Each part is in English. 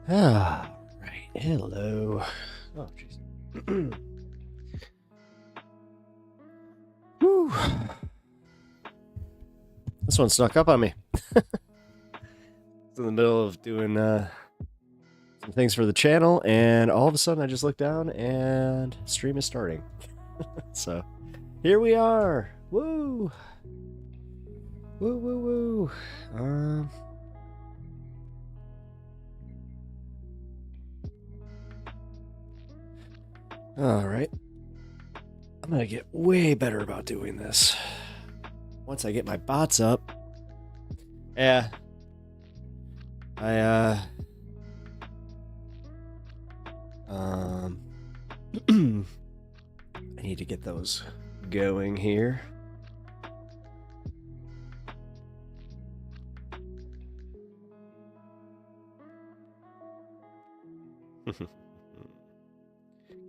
Ah, right. Hello. Oh, jeez. Whew. This one snuck up on me. It's in the middle of doing some things for the channel, and all of a sudden I just look down and stream is starting. So here we are. Woo! Woo, woo, woo. Alright. I'm gonna get way better about doing this. Once I get my bots up. Yeah. I need to get those going here.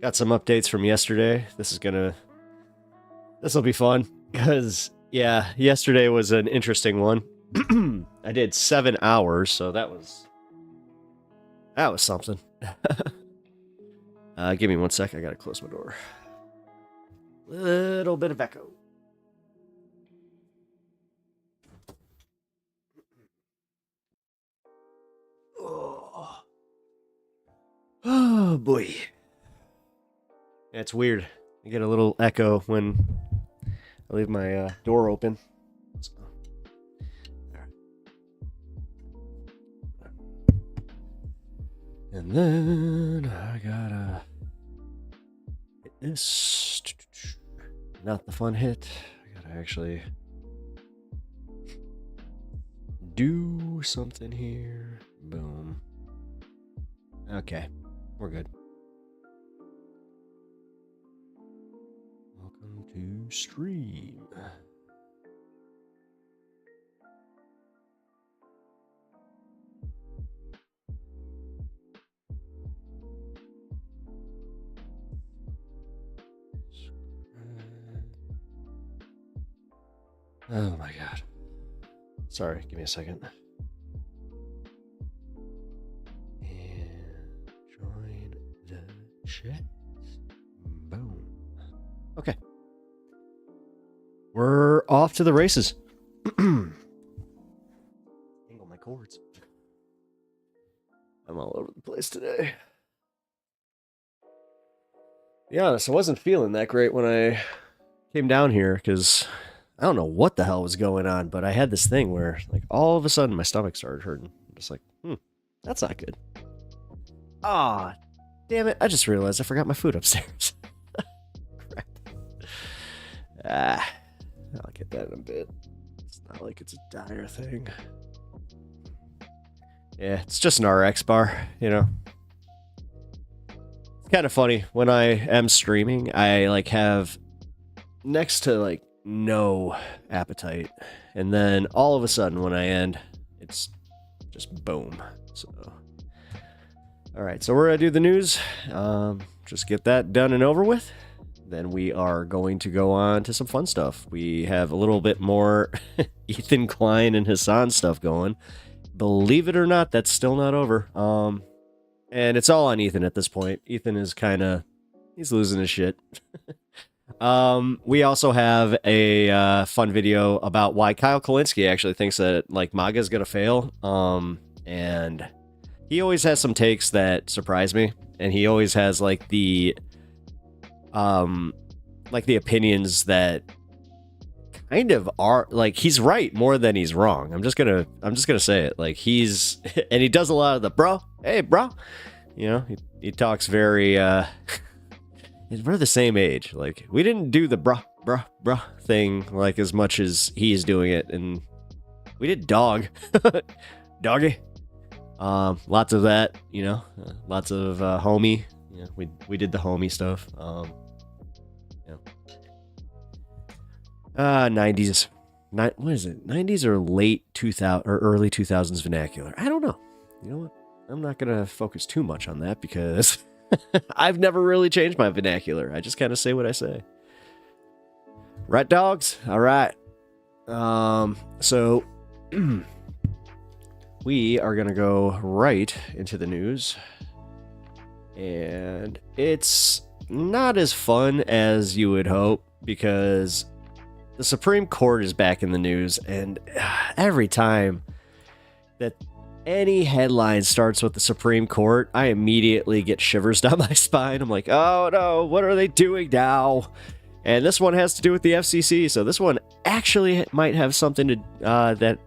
Got some updates from yesterday. This will be fun because yeah, yesterday was an interesting one. I did 7 hours, so that was something. Give me 1 sec. I gotta close my door. Little bit of echo. Oh boy. Yeah, it's weird. I get a little echo when I leave my door open. So. And then I gotta hit this. Not the fun hit. I gotta actually do something here. Boom. Okay, we're good. Welcome to stream. Oh my god. Sorry, give me a second. And join the chat. Boom. Okay. We're off to the races. Angle my cords. I'm all over the place today. To be honest, I wasn't feeling that great when I came down here because I don't know what the hell was going on, but I had this thing where, like, all of a sudden my stomach started hurting. I'm just like, that's not good. Ah, damn it. I just realized I forgot my food upstairs. Crap. I'll get that in a bit. It's not like it's a dire thing. Yeah, it's just an RX bar, you know. It's kind of funny. When I am streaming, I, like, have next to, like, no appetite, and then all of a sudden when I end, it's just boom. So all right, so we're gonna do the news, just get that done and over with, then we are going to go on to some fun stuff. We have a little bit more Ethan Klein and Hasan stuff going. Believe it or not, that's still not over, and it's all on Ethan at this point. Ethan is he's losing his shit. We also have a fun video about why Kyle Kulinski actually thinks that, like, MAGA is gonna fail. And he always has some takes that surprise me, and he always has like the opinions that kind of are, like, he's right more than he's wrong. I'm just gonna say it. Like, he's and he does a lot of the bro, hey bro, you know, he talks very we're the same age. Like, we didn't do the bruh thing, like, as much as he's doing it. And we did dog. Doggy. Lots of that, you know. Lots of homie. Yeah, we did the homie stuff. Yeah. 90s. What is it? 90s or late 2000 or early 2000s vernacular? I don't know. You know what? I'm not going to focus too much on that because I've never really changed my vernacular. I just kind of say what I say. Right, dogs? All right. So we are going to go right into the news. And it's not as fun as you would hope, because the Supreme Court is back in the news, and every time that any headline starts with the Supreme Court, I immediately get shivers down my spine. I'm like, oh no, what are they doing now? And this one has to do with the FCC, so this one actually might have something to that,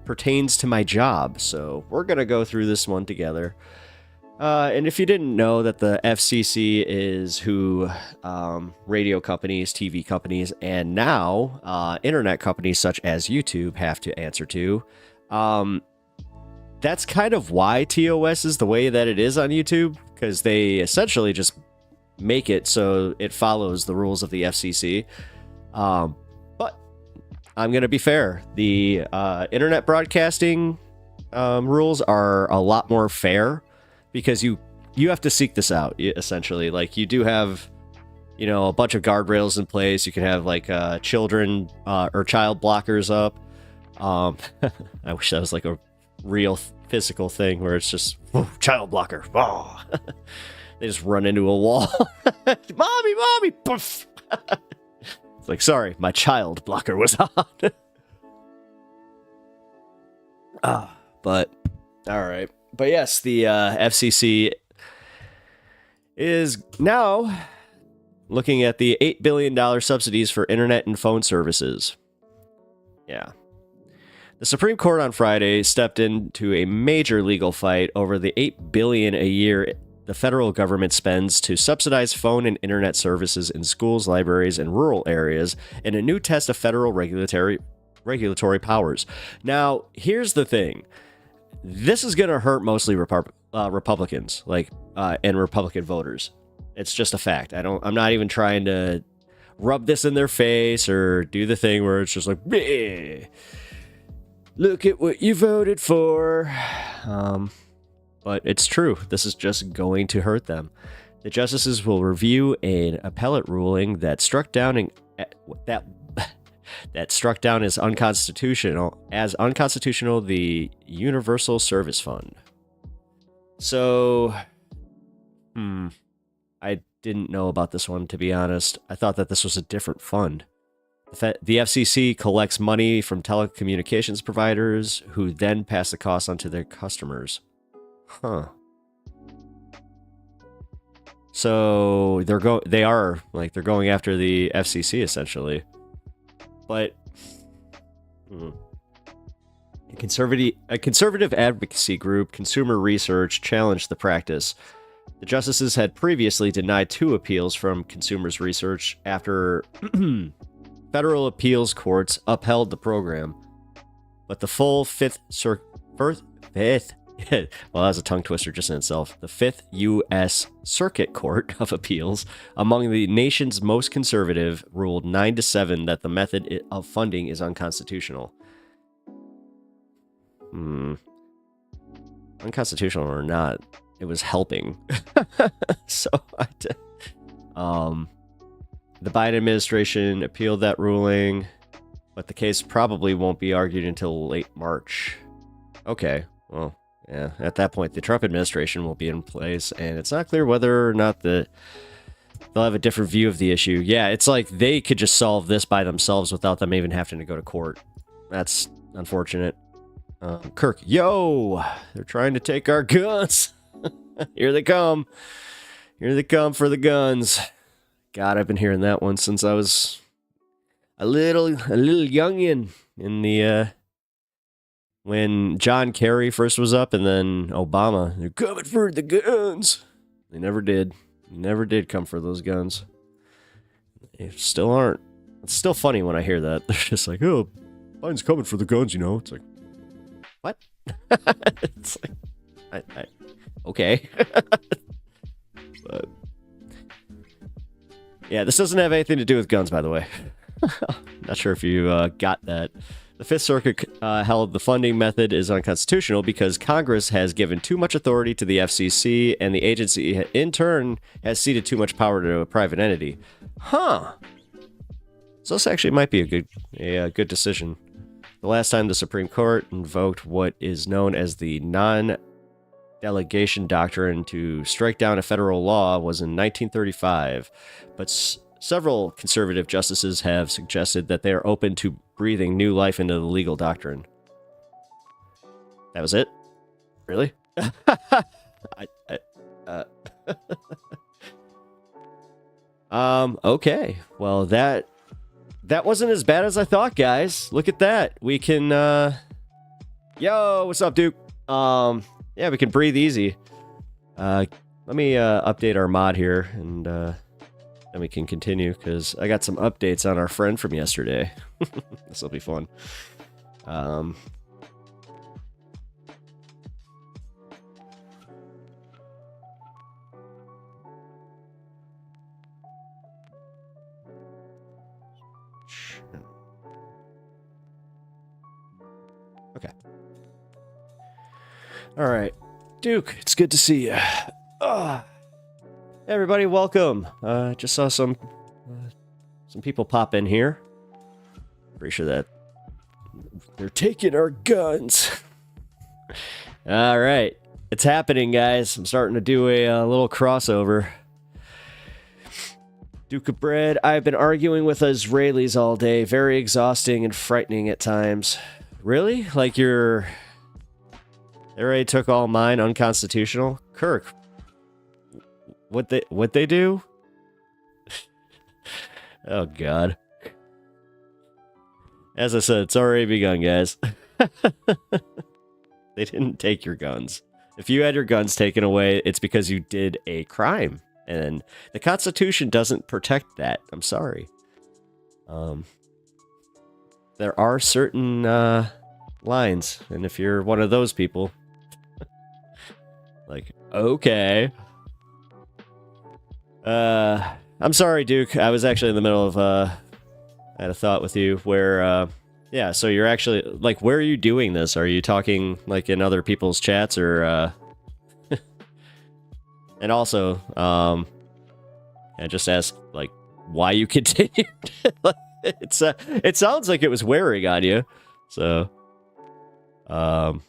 pertains to my job. So we're gonna go through this one together. And if you didn't know that the FCC is who radio companies, TV companies, and now internet companies such as YouTube have to answer to, that's kind of why TOS is the way that it is on YouTube, because they essentially just make it so it follows the rules of the FCC. But I'm going to be fair. The internet broadcasting rules are a lot more fair, because you have to seek this out, essentially. Like, you do have, a bunch of guardrails in place. You can have, like, children or child blockers up. I wish that was, like, a real physical thing where it's just, child blocker. Oh. They just run into a wall. Mommy, poof. It's like, sorry, my child blocker was on. But, all right. But yes, the FCC is now looking at the $8 billion subsidies for internet and phone services. Yeah. The Supreme Court on Friday stepped into a major legal fight over the $8 billion a year the federal government spends to subsidize phone and internet services in schools, libraries, and rural areas in a new test of federal regulatory powers. Now, here's the thing. This is going to hurt mostly Republicans, and Republican voters. It's just a fact. I'm not even trying to rub this in their face or do the thing where it's just like, bleh, look at what you voted for. But it's true. This is just going to hurt them. The justices will review an appellate ruling that struck down as unconstitutional the Universal Service Fund. So, I didn't know about this one, to be honest. I thought that this was a different fund. The FCC collects money from telecommunications providers who then pass the cost on to their customers. Huh. So they're going after the FCC essentially. But a conservative advocacy group, Consumer Research, challenged the practice. The justices had previously denied 2 appeals from Consumers Research after federal appeals courts upheld the program. But the full Fifth well, that's a tongue twister just in itself. The 5th U.S. Circuit Court of Appeals, among the nation's most conservative, ruled 9-7 that the method of funding is unconstitutional. Unconstitutional or not, it was helping. So, the Biden administration appealed that ruling, but the case probably won't be argued until late March. Okay, well. Yeah, at that point, the Trump administration will be in place, and it's not clear whether or not they'll have a different view of the issue. Yeah, it's like they could just solve this by themselves without them even having to go to court. That's unfortunate. Kirk, yo! They're trying to take our guns! Here they come! Here they come for the guns. God, I've been hearing that one since I was a little youngin' in the, when John Kerry first was up, and then Obama. They're coming for the guns. They never did. Never did come for those guns. They still aren't. It's still funny when I hear that. They're just like, oh, Biden's coming for the guns, It's like, what? It's like, okay. But, yeah, this doesn't have anything to do with guns, by the way. Not sure if you got that. The Fifth Circuit held the funding method is unconstitutional because Congress has given too much authority to the FCC, and the agency, in turn, has ceded too much power to a private entity. Huh. So this actually might be a good decision. The last time the Supreme Court invoked what is known as the non-delegation doctrine to strike down a federal law was in 1935, but several conservative justices have suggested that they are open to breathing new life into the legal doctrine. That was it? Really? Okay. Well, that wasn't as bad as I thought, guys. Look at that. We can, yo, what's up, Duke? Yeah, we can breathe easy. Let me, update our mod here, and, then we can continue, because I got some updates on our friend from yesterday. This will be fun. Okay. All right. Duke, it's good to see you. Hey, everybody, welcome. Just saw some people pop in here. Pretty sure that they're taking our guns. All right. It's happening, guys. I'm starting to do a little crossover. Duke of Bread, I've been arguing with Israelis all day. Very exhausting and frightening at times. Really? Like they already took all mine, unconstitutional? Kirk, what they do? Oh, God. As I said, it's already begun, guys. They didn't take your guns. If you had your guns taken away, it's because you did a crime. And the Constitution doesn't protect that. I'm sorry. There are certain lines, and if you're one of those people, like, okay. I'm sorry, Duke. I was actually in the middle of I had a thought with you where yeah, so you're actually, like, where are you doing this? Are you talking, like, in other people's chats, or and also, I just asked, like, why you continued. It sounds like it was wearing on you, so, all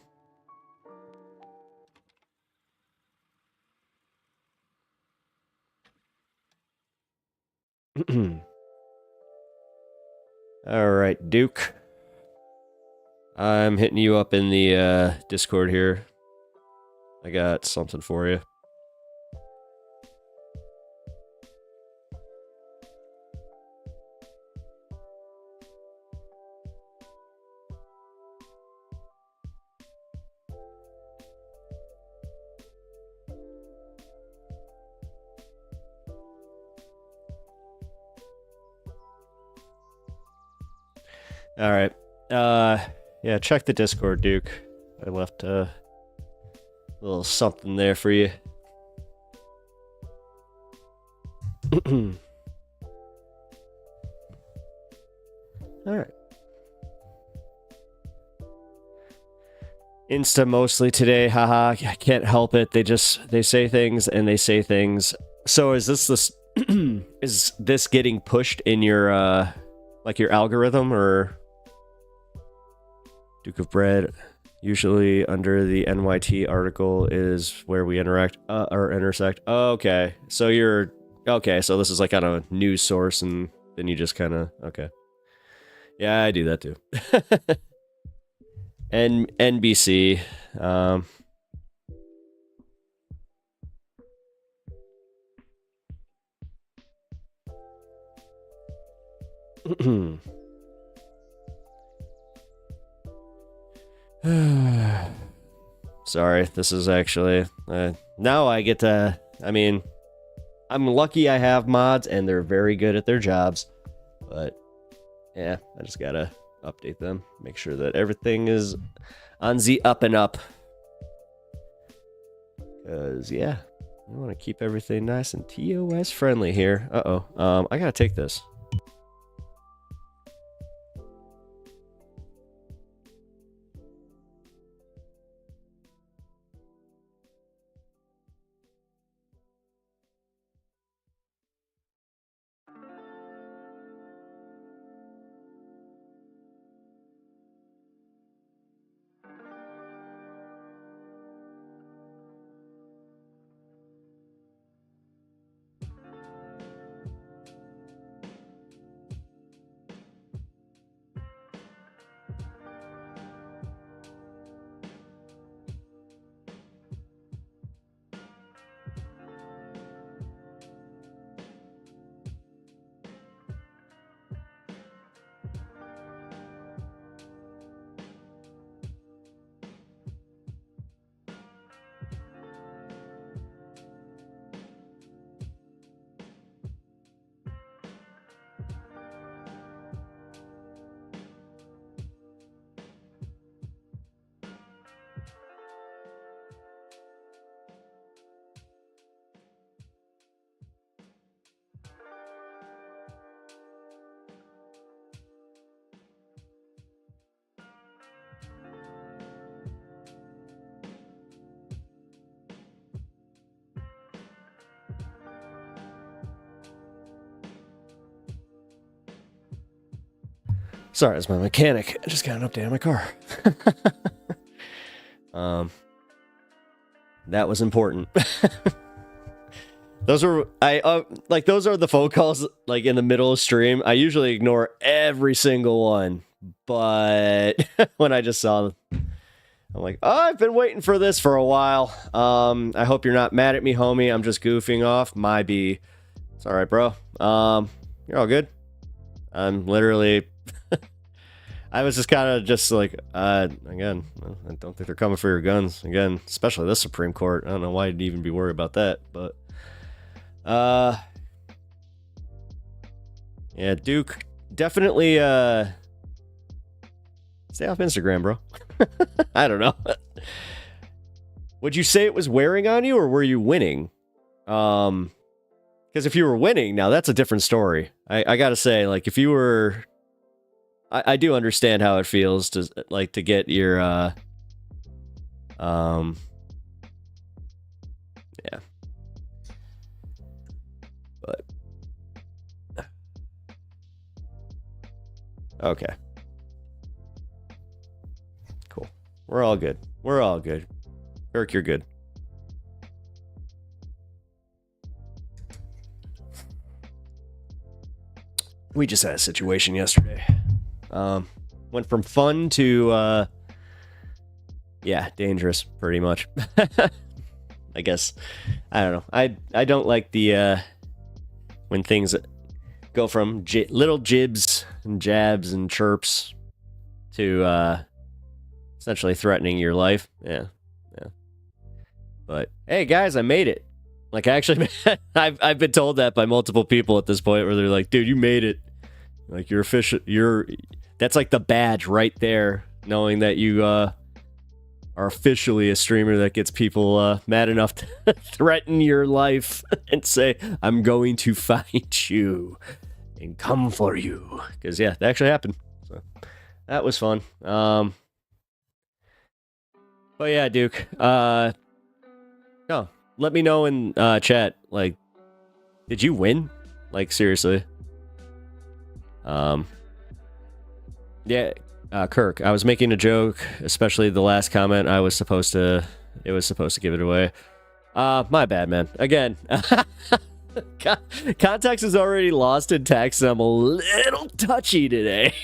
right, Duke. I'm hitting you up in the Discord here. I got something for you. All right. Yeah, check the Discord, Duke. I left a little something there for you. All right. Insta mostly today, haha. I can't help it. They say things and they say things. So is this is this getting pushed in your like your algorithm, or Duke of Bread? Usually under the NYT article is where we interact or intersect. Oh, okay. So you're okay, so this is like on a news source, and then you just kind of, okay. Yeah, I do that too. And NBC. Sorry, this is actually now I get to, I mean, I'm lucky I have mods and they're very good at their jobs, but yeah, I just gotta update them, make sure that everything is on the up and up, because yeah, I want to keep everything nice and TOS friendly here. I gotta take this. Sorry, it's my mechanic. I just got an update on my car. That was important. Those are those are the phone calls like in the middle of stream. I usually ignore every single one, but when I just saw them, I'm like, oh, I've been waiting for this for a while. I hope you're not mad at me, homie. I'm just goofing off. My B. It's all right, bro. You're all good. I'm literally. I was just kind of just like, again, I don't think they're coming for your guns. Again, especially this Supreme Court. I don't know why you'd even be worried about that, but. Yeah, Duke, definitely, stay off Instagram, bro. I don't know. Would you say it was wearing on you, or were you winning? Because if you were winning, now that's a different story. I gotta say, like, if you were, I do understand how it feels to, like, to get your, yeah. But, okay. Cool. We're all good. We're all good. Kirk, you're good. We just had a situation yesterday. Went from fun to, yeah, dangerous, pretty much. I guess. I don't know. I don't like the, when things go from little jibs and jabs and chirps to, essentially threatening your life. Yeah. But, hey, guys, I made it. Like, actually, I've been told that by multiple people at this point where they're like, dude, you made it. Like, you're official. That's like the badge right there, knowing that you are officially a streamer that gets people mad enough to threaten your life and say, I'm going to find you and come for you. Because, yeah, that actually happened. So that was fun. But yeah, Duke. No, let me know in chat. Like, did you win? Like, seriously. Yeah, Kirk, I was making a joke, especially the last comment. It was supposed to give it away. My bad, man. Again, context is already lost in text, and I'm a little touchy today.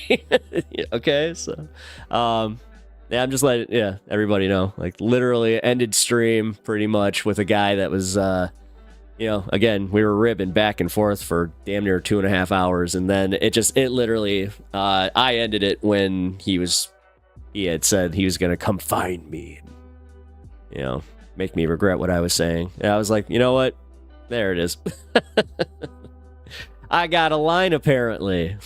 Okay, so, yeah, I'm just letting, everybody know. Like, literally ended stream pretty much with a guy that was, again, we were ribbing back and forth for damn near 2.5 hours, and then it literally, I ended it when he had said he was gonna come find me, and, make me regret what I was saying. And I was like, you know what? There it is. I got a line, apparently.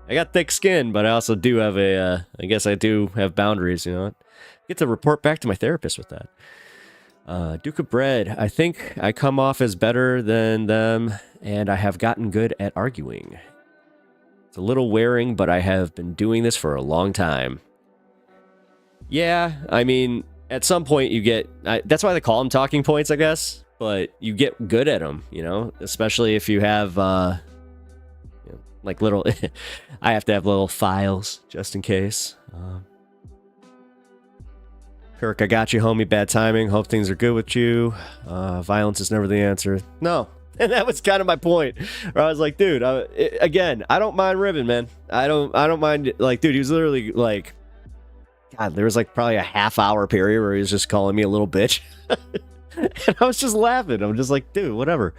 I got thick skin, but I also do have I guess I do have boundaries, I get to report back to my therapist with that. Duke of Bread, I think I come off as better than them, and I have gotten good at arguing. It's a little wearing, but I have been doing this for a long time. Yeah, I mean, at some point you get... that's why they call them talking points, I guess, but you get good at them, especially if you have, like little... I have to have little files, just in case. Kirk, I got you, homie. Bad timing. Hope things are good with you. Violence is never the answer. No. And that was kind of my point. Where I was like, dude, again, I don't mind ribbing, man. I don't mind. Like, dude, he was literally like, God, there was like probably a half-hour period where he was just calling me a little bitch. And I was just laughing. I'm just like, dude, whatever.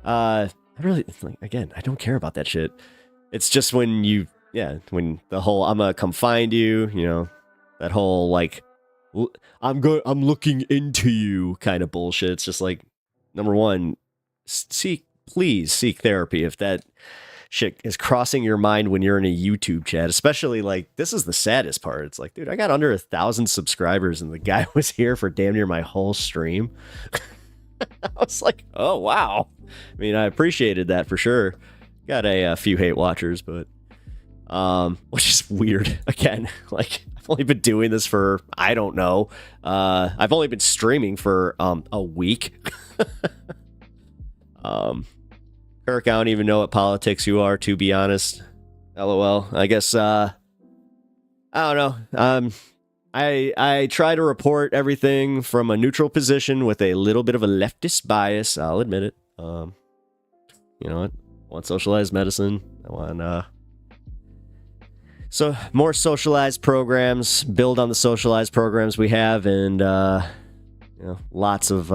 I really, like, again, I don't care about that shit. It's just when when the whole, I'm gonna come find you, that whole, like, I'm looking into you kind of bullshit. It's just like, number one, please seek therapy if that shit is crossing your mind when you're in a YouTube chat, especially, like, this is the saddest part. It's like, dude, I got under 1,000 subscribers and the guy was here for damn near my whole stream. I was like, oh, wow. I mean, I appreciated that for sure. Got a few hate watchers, but, which is weird. Again, like, I've only been doing this for, I don't know. I've only been streaming for a week. Kirk, I don't even know what politics you are, to be honest. LOL. I guess I don't know. I try to report everything from a neutral position with a little bit of a leftist bias. I'll admit it. You know what? I want socialized medicine. I want so more socialized programs, build on the socialized programs we have, and you know, lots of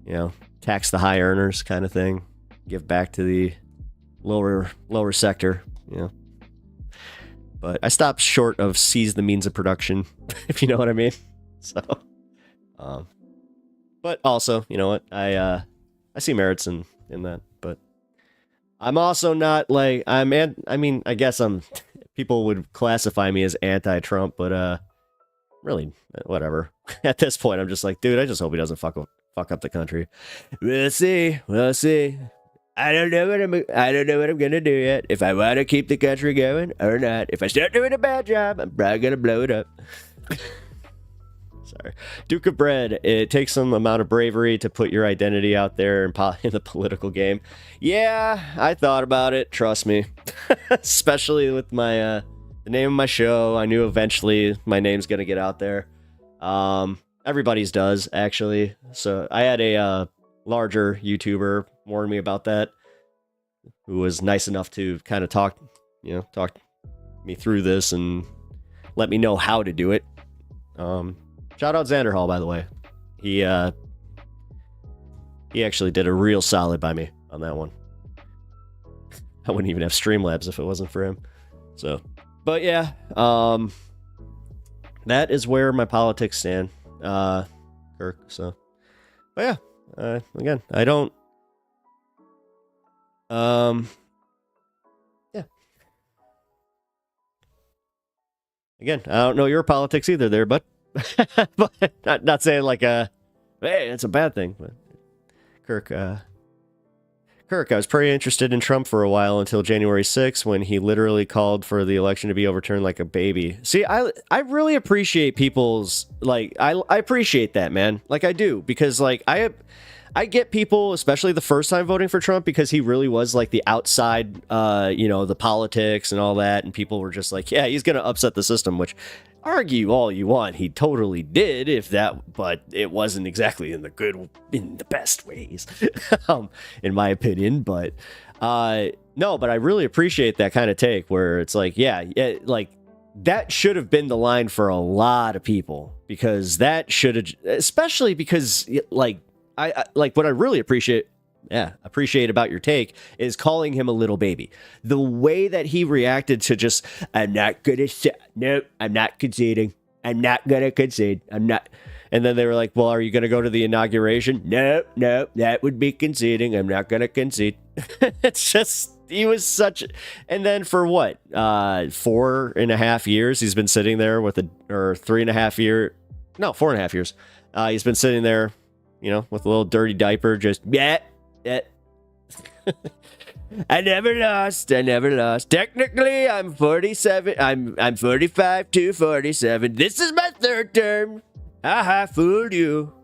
you know, tax the high earners kind of thing. Give back to the lower sector, you know. But I stopped short of seize the means of production, if you know what I mean. So, but also, you know what? I see merits in that, but I'm also not like I mean, I guess people would classify me as anti-Trump, but really, whatever. At this point, I'm just like, dude, I just hope he doesn't fuck up the country. We'll see. I don't know what I'm gonna do yet. If I want to keep the country going or not. If I start doing a bad job, I'm probably gonna blow it up. Sorry. Duke of Bread. It takes some amount of bravery to put your identity out there in the political game. Yeah, I thought about it. Trust me. Especially with my the name of my show. I knew eventually my name's gonna get out there. Everybody's does, actually. So I had a larger YouTuber warn me about that, who was nice enough to kind of talk me through this and let me know how to do it. Shout out Xander Hall, by the way. He actually did a real solid by me on that one. I wouldn't even have Streamlabs if it wasn't for him. So, but yeah, that is where my politics stand, Kirk. So, but yeah, again, I don't. Yeah. Again, I don't know your politics either, there, but not saying like hey, it's a bad thing. But Kirk, I was pretty interested in Trump for a while until January 6th when he literally called for the election to be overturned like a baby. See, I really appreciate people's like I appreciate that, man. Like I do, because like I get people, especially the first time voting for Trump, because he really was like the outside, you know, the politics and all that. And people were just like, yeah, he's going to upset the system, which argue all you want. He totally did but it wasn't exactly in the best ways, in my opinion. But no, but I really appreciate that kind of take where it's like, yeah, like that should have been the line for a lot of people, because that should have, especially because like, I like what I really appreciate about your take is calling him a little baby. The way that he reacted to just, I'm not conceding. I'm not gonna concede. I'm not. And then they were like, well, are you gonna go to the inauguration? No, that would be conceding. I'm not gonna concede. It's just, he was such, and then for what, 4.5 years, he's been sitting there with 4.5 years. He's been sitting there, you know, with a little dirty diaper, just, yeah. I never lost. Technically, I'm 47. I'm 45 to 47. This is my third term. Haha, fooled you.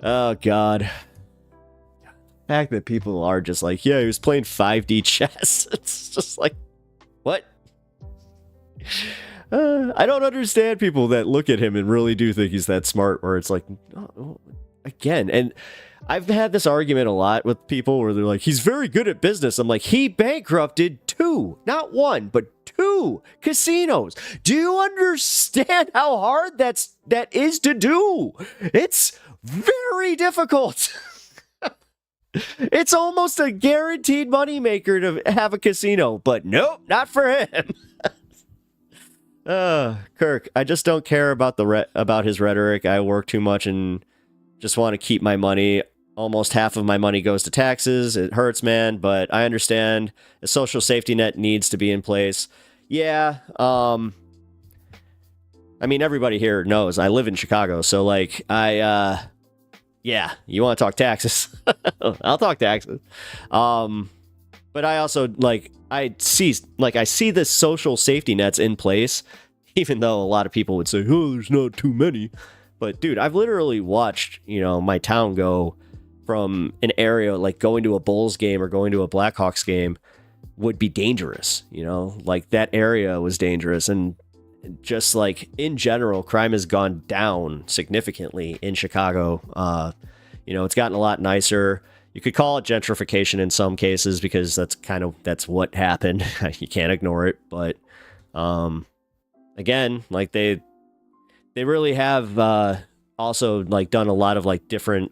Oh, God. The fact that people are just like, yeah, he was playing 5D chess. It's just like, what? I don't understand people that look at him and really do think he's that smart, where it's like, oh, again, and I've had this argument a lot with people where they're like, he's very good at business. I'm like, he bankrupted 2, not 1, but 2 casinos. Do you understand how hard that is to do? It's very difficult. It's almost a guaranteed moneymaker to have a casino, but nope, not for him. Kirk, I just don't care about about his rhetoric. I work too much and just want to keep my money. Almost half of my money goes to taxes. It hurts, man, but I understand a social safety net needs to be in place. Yeah, I mean, everybody here knows I live in Chicago, so like yeah, you want to talk taxes? I'll talk taxes. But I also I see the social safety nets in place, even though a lot of people would say, oh, there's not too many. But dude, I've literally watched, you know, my town go from an area like going to a Bulls game or going to a Blackhawks game would be dangerous, you know, like that area was dangerous. And just like in general, crime has gone down significantly in Chicago. You know, it's gotten a lot nicer. You could call it gentrification in some cases because that's what happened. You can't ignore it. But again, like they really have also like done a lot of like different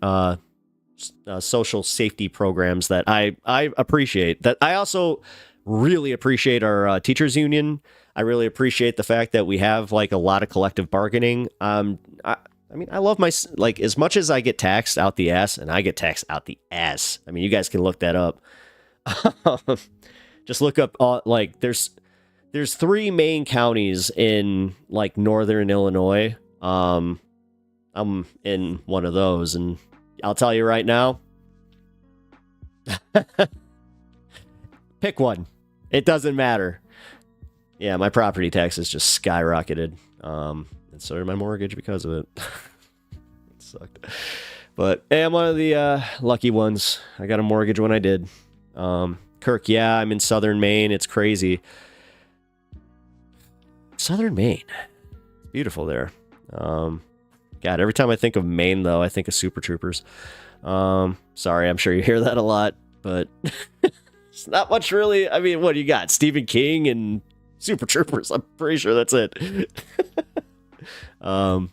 social safety programs that I appreciate. That I also really appreciate our teachers union. I really appreciate the fact that we have like a lot of collective bargaining. I mean, I love like as much as I get taxed out the ass, and I get taxed out the ass. I mean, you guys can look that up. Just look up like there's 3 main counties in like northern Illinois. I'm in one of those, and I'll tell you right now, pick one. It doesn't matter. Yeah, my property taxes just skyrocketed. And so did my mortgage because of it. It sucked. But hey, I'm one of the lucky ones. I got a mortgage when I did. Kirk, yeah, I'm in southern Maine. It's crazy. Southern Maine. It's beautiful there. God, every time I think of Maine, though, I think of Super Troopers. Sorry, I'm sure you hear that a lot, but it's not much really. I mean, what do you got? Stephen King and Super Troopers. I'm pretty sure that's it. I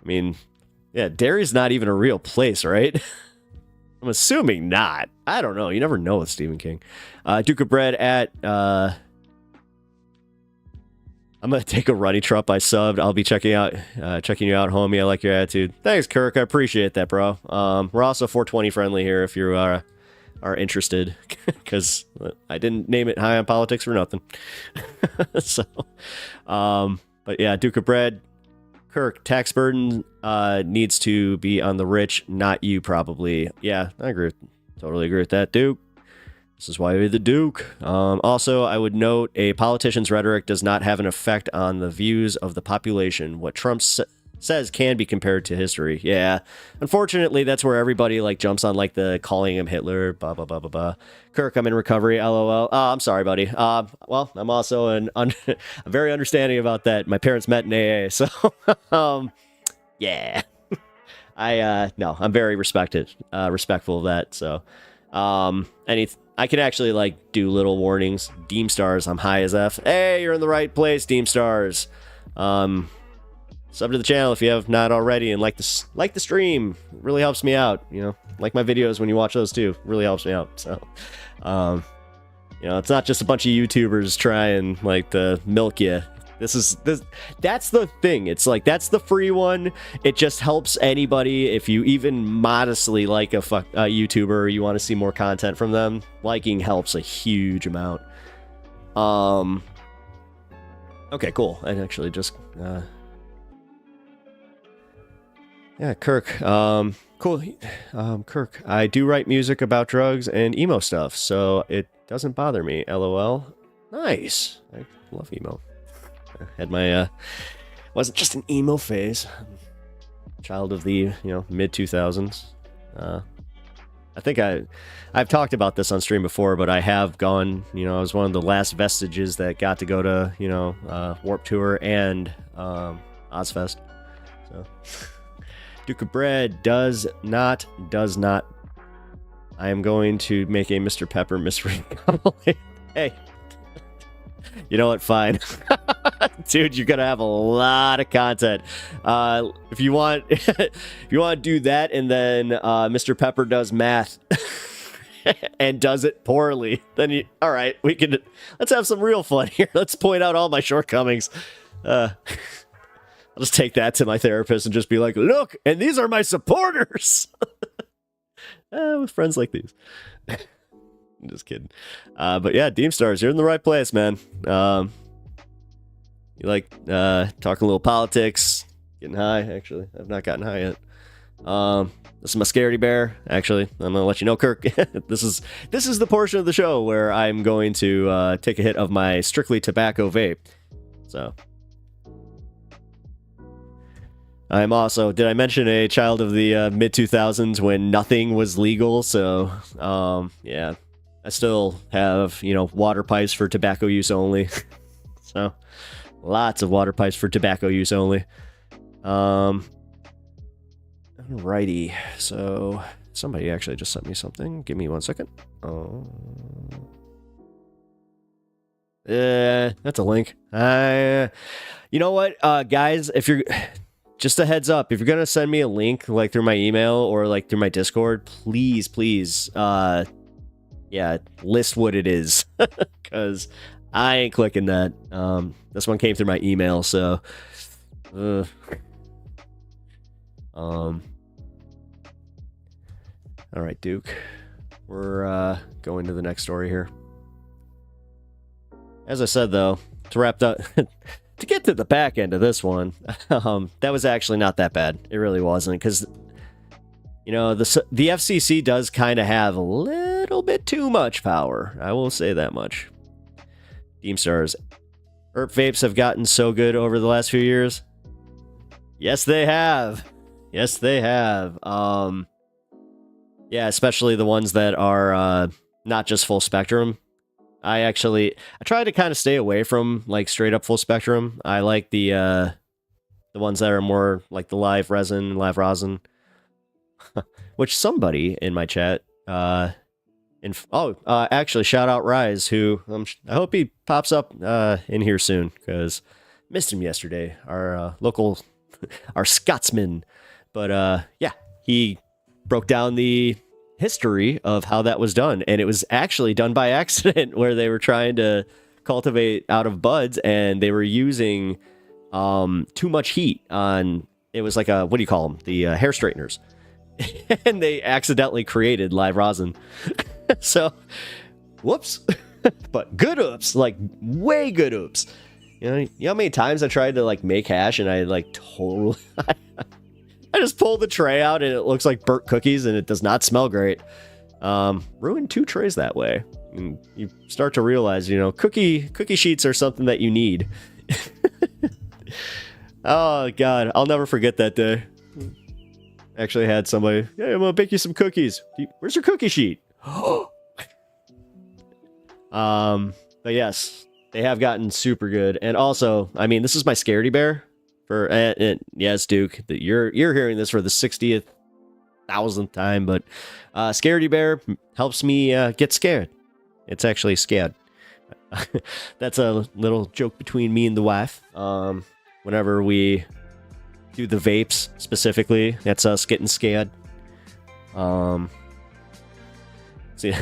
mean, yeah, Derry's not even a real place, right? I'm assuming not. I don't know. You never know with Stephen King. Duke of Bread at... I'm going to take a runny Trump I subbed. I'll be checking you out, homie. I like your attitude. Thanks, Kirk. I appreciate that, bro. We're also 420 friendly here if you are interested, because I didn't name it High on Politics for nothing. So, but yeah, Duke of Bread. Kirk, tax burden needs to be on the rich, not you, probably. Yeah, I agree. Totally agree with that, Duke. This is why you're the Duke. Also, I would note a politician's rhetoric does not have an effect on the views of the population. What Trump says can be compared to history. Yeah, unfortunately, that's where everybody like jumps on like the calling him Hitler. Blah blah blah blah blah. Kirk, I'm in recovery. LOL. I'm sorry, buddy. Well, I'm also I'm very understanding about that. My parents met in AA, so yeah. No, I'm very respectful of that. So, I can actually like do little warnings. Deem Stars, I'm high as F. Hey, you're in the right place, Deem Stars. Sub to the channel if you have not already, and like the stream. It really helps me out. You know, like my videos when you watch those too. Really helps me out. So, you know, it's not just a bunch of YouTubers trying like to milk you. That's the thing. It's like, that's the free one. It just helps anybody. If you even modestly like a YouTuber, or you want to see more content from them, liking helps a huge amount. Okay, cool. I actually just, yeah, Kirk, cool. Kirk, I do write music about drugs and emo stuff, so it doesn't bother me. LOL. Nice. I love emo. Had my wasn't just an emo phase. Child of the mid 2000s. I think I've talked about this on stream before, but I have gone. I was one of the last vestiges that got to go to Warped Tour and Ozfest. So Duke of Bread does not. I am going to make a Mr. Pepper mystery compilation. Hey. You know what? Fine. Dude, you're gonna have a lot of content. If you want to do that, and then Mr. Pepper does math and does it poorly, then all right, let's have some real fun here. Let's point out all my shortcomings. I'll just take that to my therapist and just be like, look, and these are my supporters. With friends like these. I'm just kidding. But yeah, Deem Stars, you're in the right place, man. You like talking a little politics, getting high. Actually, I've not gotten high yet. This is my scaredy bear. Actually, I'm gonna let you know, Kirk. This is the portion of the show where I'm going to take a hit of my strictly tobacco vape. So I'm also, did I mention, a child of the mid 2000s when nothing was legal? So yeah. I still have, you know, water pipes for tobacco use only. So, lots of water pipes for tobacco use only. Alrighty. So, somebody actually just sent me something. Give me 1 second. That's a link. You know what, guys? If you're just a heads up, if you're gonna send me a link like through my email or like through my Discord, please, yeah, list what it is, because I ain't clicking that. This one came through my email, so. All right, Duke. We're going to the next story here. As I said, though, to wrap up, to get to the back end of this one, that was actually not that bad. It really wasn't, because, you know, the FCC does kind of have a little bit too much power. I will say that much. Deemstars, herp vapes have gotten so good over the last few years. Yes, they have. Yes, they have. Yeah, especially the ones that are not just full spectrum. I try to kind of stay away from like straight up full spectrum. I like the ones that are more like the live rosin, which somebody in my chat, actually shout out Rise, who I hope he pops up in here soon, because missed him yesterday. Our local, our Scotsman, but yeah, he broke down the history of how that was done, and it was actually done by accident, where they were trying to cultivate out of buds, and they were using too much heat on, it was like a, what do you call them, the hair straighteners, and they accidentally created live rosin. So whoops. But good oops, like way good oops. You know how many times I tried to like make hash and I like totally I just pulled the tray out and it looks like burnt cookies and it does not smell great. Ruined 2 trays that way. And you start to realize, you know, cookie sheets are something that you need. Oh god, I'll never forget that day. Actually had somebody, hey, I'm gonna bake you some cookies. Where's your cookie sheet? But yes, they have gotten super good. And also, I mean, this is my Scaredy Bear. Yes, Duke, you're hearing this for the 60th thousandth time, but Scaredy Bear helps me get scared. It's actually scared. That's a little joke between me and the wife. Whenever we do the vapes specifically, that's us getting scared. See,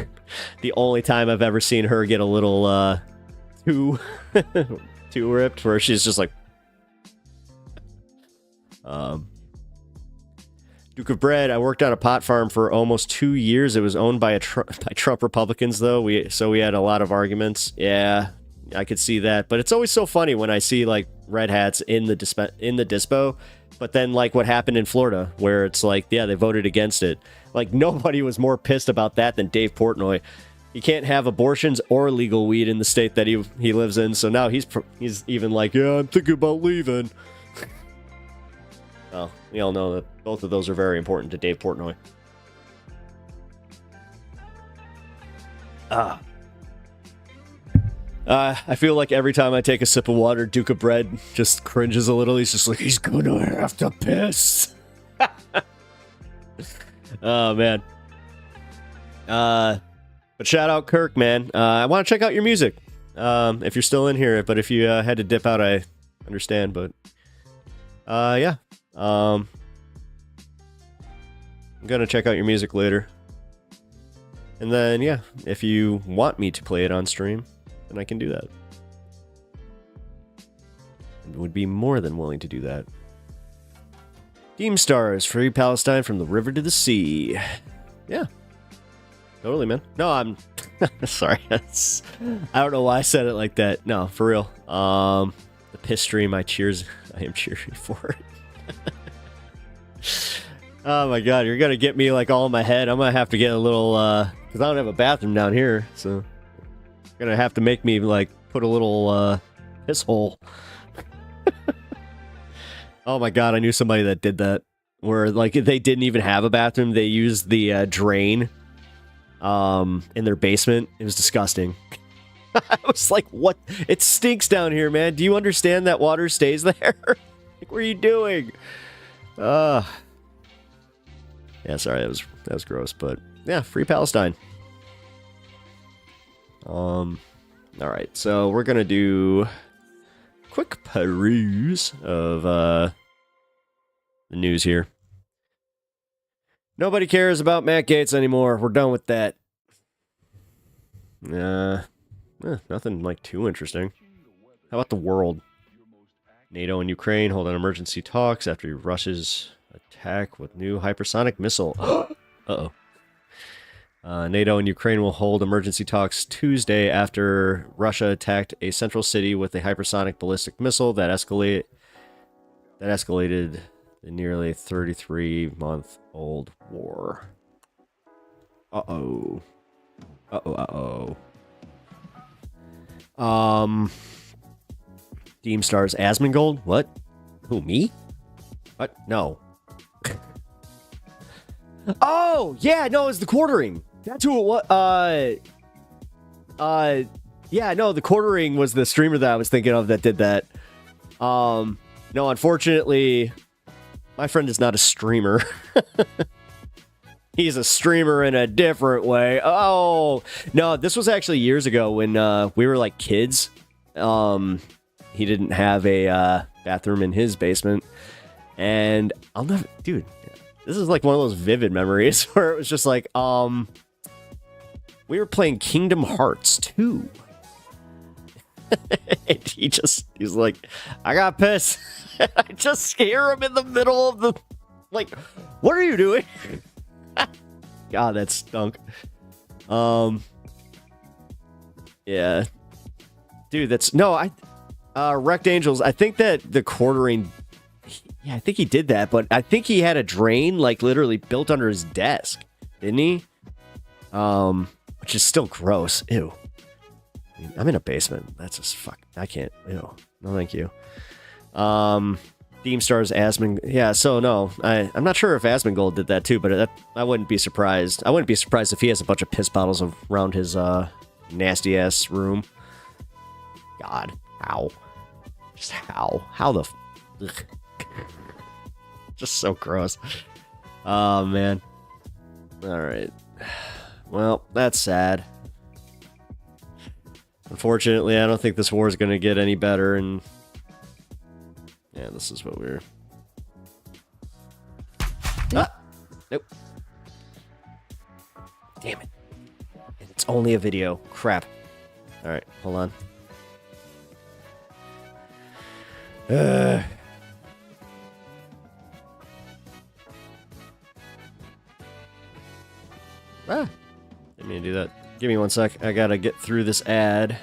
the only time I've ever seen her get a little too ripped, where she's just like. Duke of Bread, I worked on a pot farm for almost 2 years. It was owned by by Trump Republicans, though. So we had a lot of arguments. Yeah, I could see that. But it's always so funny when I see like red hats in the dispo. But then like what happened in Florida, where it's like, yeah, they voted against it. Like nobody was more pissed about that than Dave Portnoy. You can't have abortions or legal weed in the state that he lives in. So now he's even like, yeah, I'm thinking about leaving. Well, we all know that both of those are very important to Dave Portnoy. I feel like every time I take a sip of water, Duke of Bread just cringes a little. He's just like, he's gonna have to piss. Oh, man. But shout out Kirk, man. I want to check out your music. If you're still in here, but if you had to dip out, I understand, but yeah. I'm gonna check out your music later. And then, yeah, if you want me to play it on stream, then I can do that. I would be more than willing to do that. Deemstars, free Palestine from the river to the sea. Yeah. Totally, man. No, I'm... sorry. I don't know why I said it like that. No, for real. The piss stream, I am cheering for it. Oh my god, you're gonna get me like all in my head. I'm gonna have to get a little because I don't have a bathroom down here, so you're gonna have to make me like put a little piss hole. Oh my god, I knew somebody that did that, where like they didn't even have a bathroom, they used the drain in their basement. It was disgusting. I was like, what? It stinks down here, man. Do you understand that water stays there? Like, what are you doing? Yeah, sorry, that was gross, but yeah, free Palestine. All right, so we're gonna do a quick peruse of the news here. Nobody cares about Matt Gaetz anymore. We're done with that. Nothing like too interesting. How about the world? NATO and Ukraine hold an emergency talks after Russia's attack with new hypersonic missile. Uh-oh. NATO and Ukraine will hold emergency talks Tuesday after Russia attacked a central city with a hypersonic ballistic missile that escalated the nearly 33-month-old war. Uh-oh. Team stars Asmongold? What? Who, me? What? No. Oh, yeah, no, it's the quartering. That's who it was. Yeah, no, the quartering was the streamer that I was thinking of that did that. No, unfortunately, my friend is not a streamer. He's a streamer in a different way. Oh, no, this was actually years ago when we were like kids. He didn't have a bathroom in his basement. And I'll never, dude, this is like one of those vivid memories where it was just like, we were playing Kingdom Hearts 2. And he's like, I got pissed. I just scare him in the middle of the, like, what are you doing? God, that stunk. Yeah. Dude, that's, no, Wrecked Angels, I think that the quartering, yeah, I think he did that, but I think he had a drain, like, literally built under his desk, didn't he? Which is still gross. Ew. I mean, I'm in a basement. That's just fuck. I can't. Ew. No, thank you. Theme stars Asmon. Yeah, so no, I'm not sure if Asmongold did that too, but I wouldn't be surprised. I wouldn't be surprised if he has a bunch of piss bottles around his nasty ass room. God, how? Just how? How the? Ugh. Just so gross. Oh man. All right. Well, that's sad. Unfortunately, I don't think this war is going to get any better, and yeah, this is what we're... Ah! Nope. Damn it. And it's only a video. Crap. Alright, hold on. Didn't mean to do that. Give me one sec. I gotta get through this ad.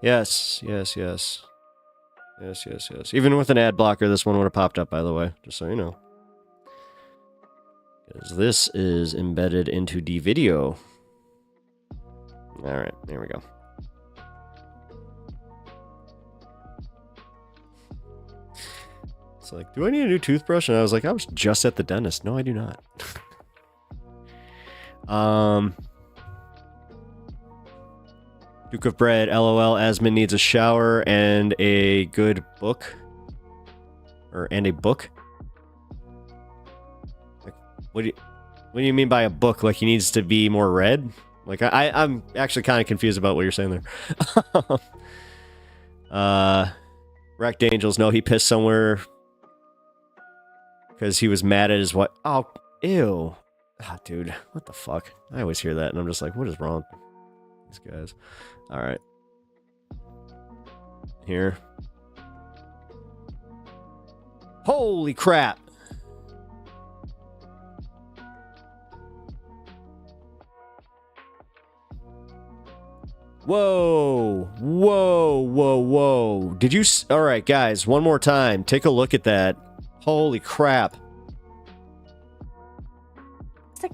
Yes. Even with an ad blocker, this one would have popped up, by the way. Just so you know. Because this is embedded into the video. Alright, there we go. It's like, do I need a new toothbrush? And I was like, I was just at the dentist. No, I do not. Duke of Bread, LOL, Asmon needs a shower and a good book. And a book? Like, what do you mean by a book? Like he needs to be more read? Like I'm actually kind of confused about what you're saying there. Wrecked Angels, no, he pissed somewhere because he was mad at his wife. Oh, ew. Oh, dude, what the fuck? I always hear that and I'm just like, what is wrong with these guys? All right. Here. Holy crap. Whoa. Did you... All right, guys, one more time. Take a look at that. Holy crap.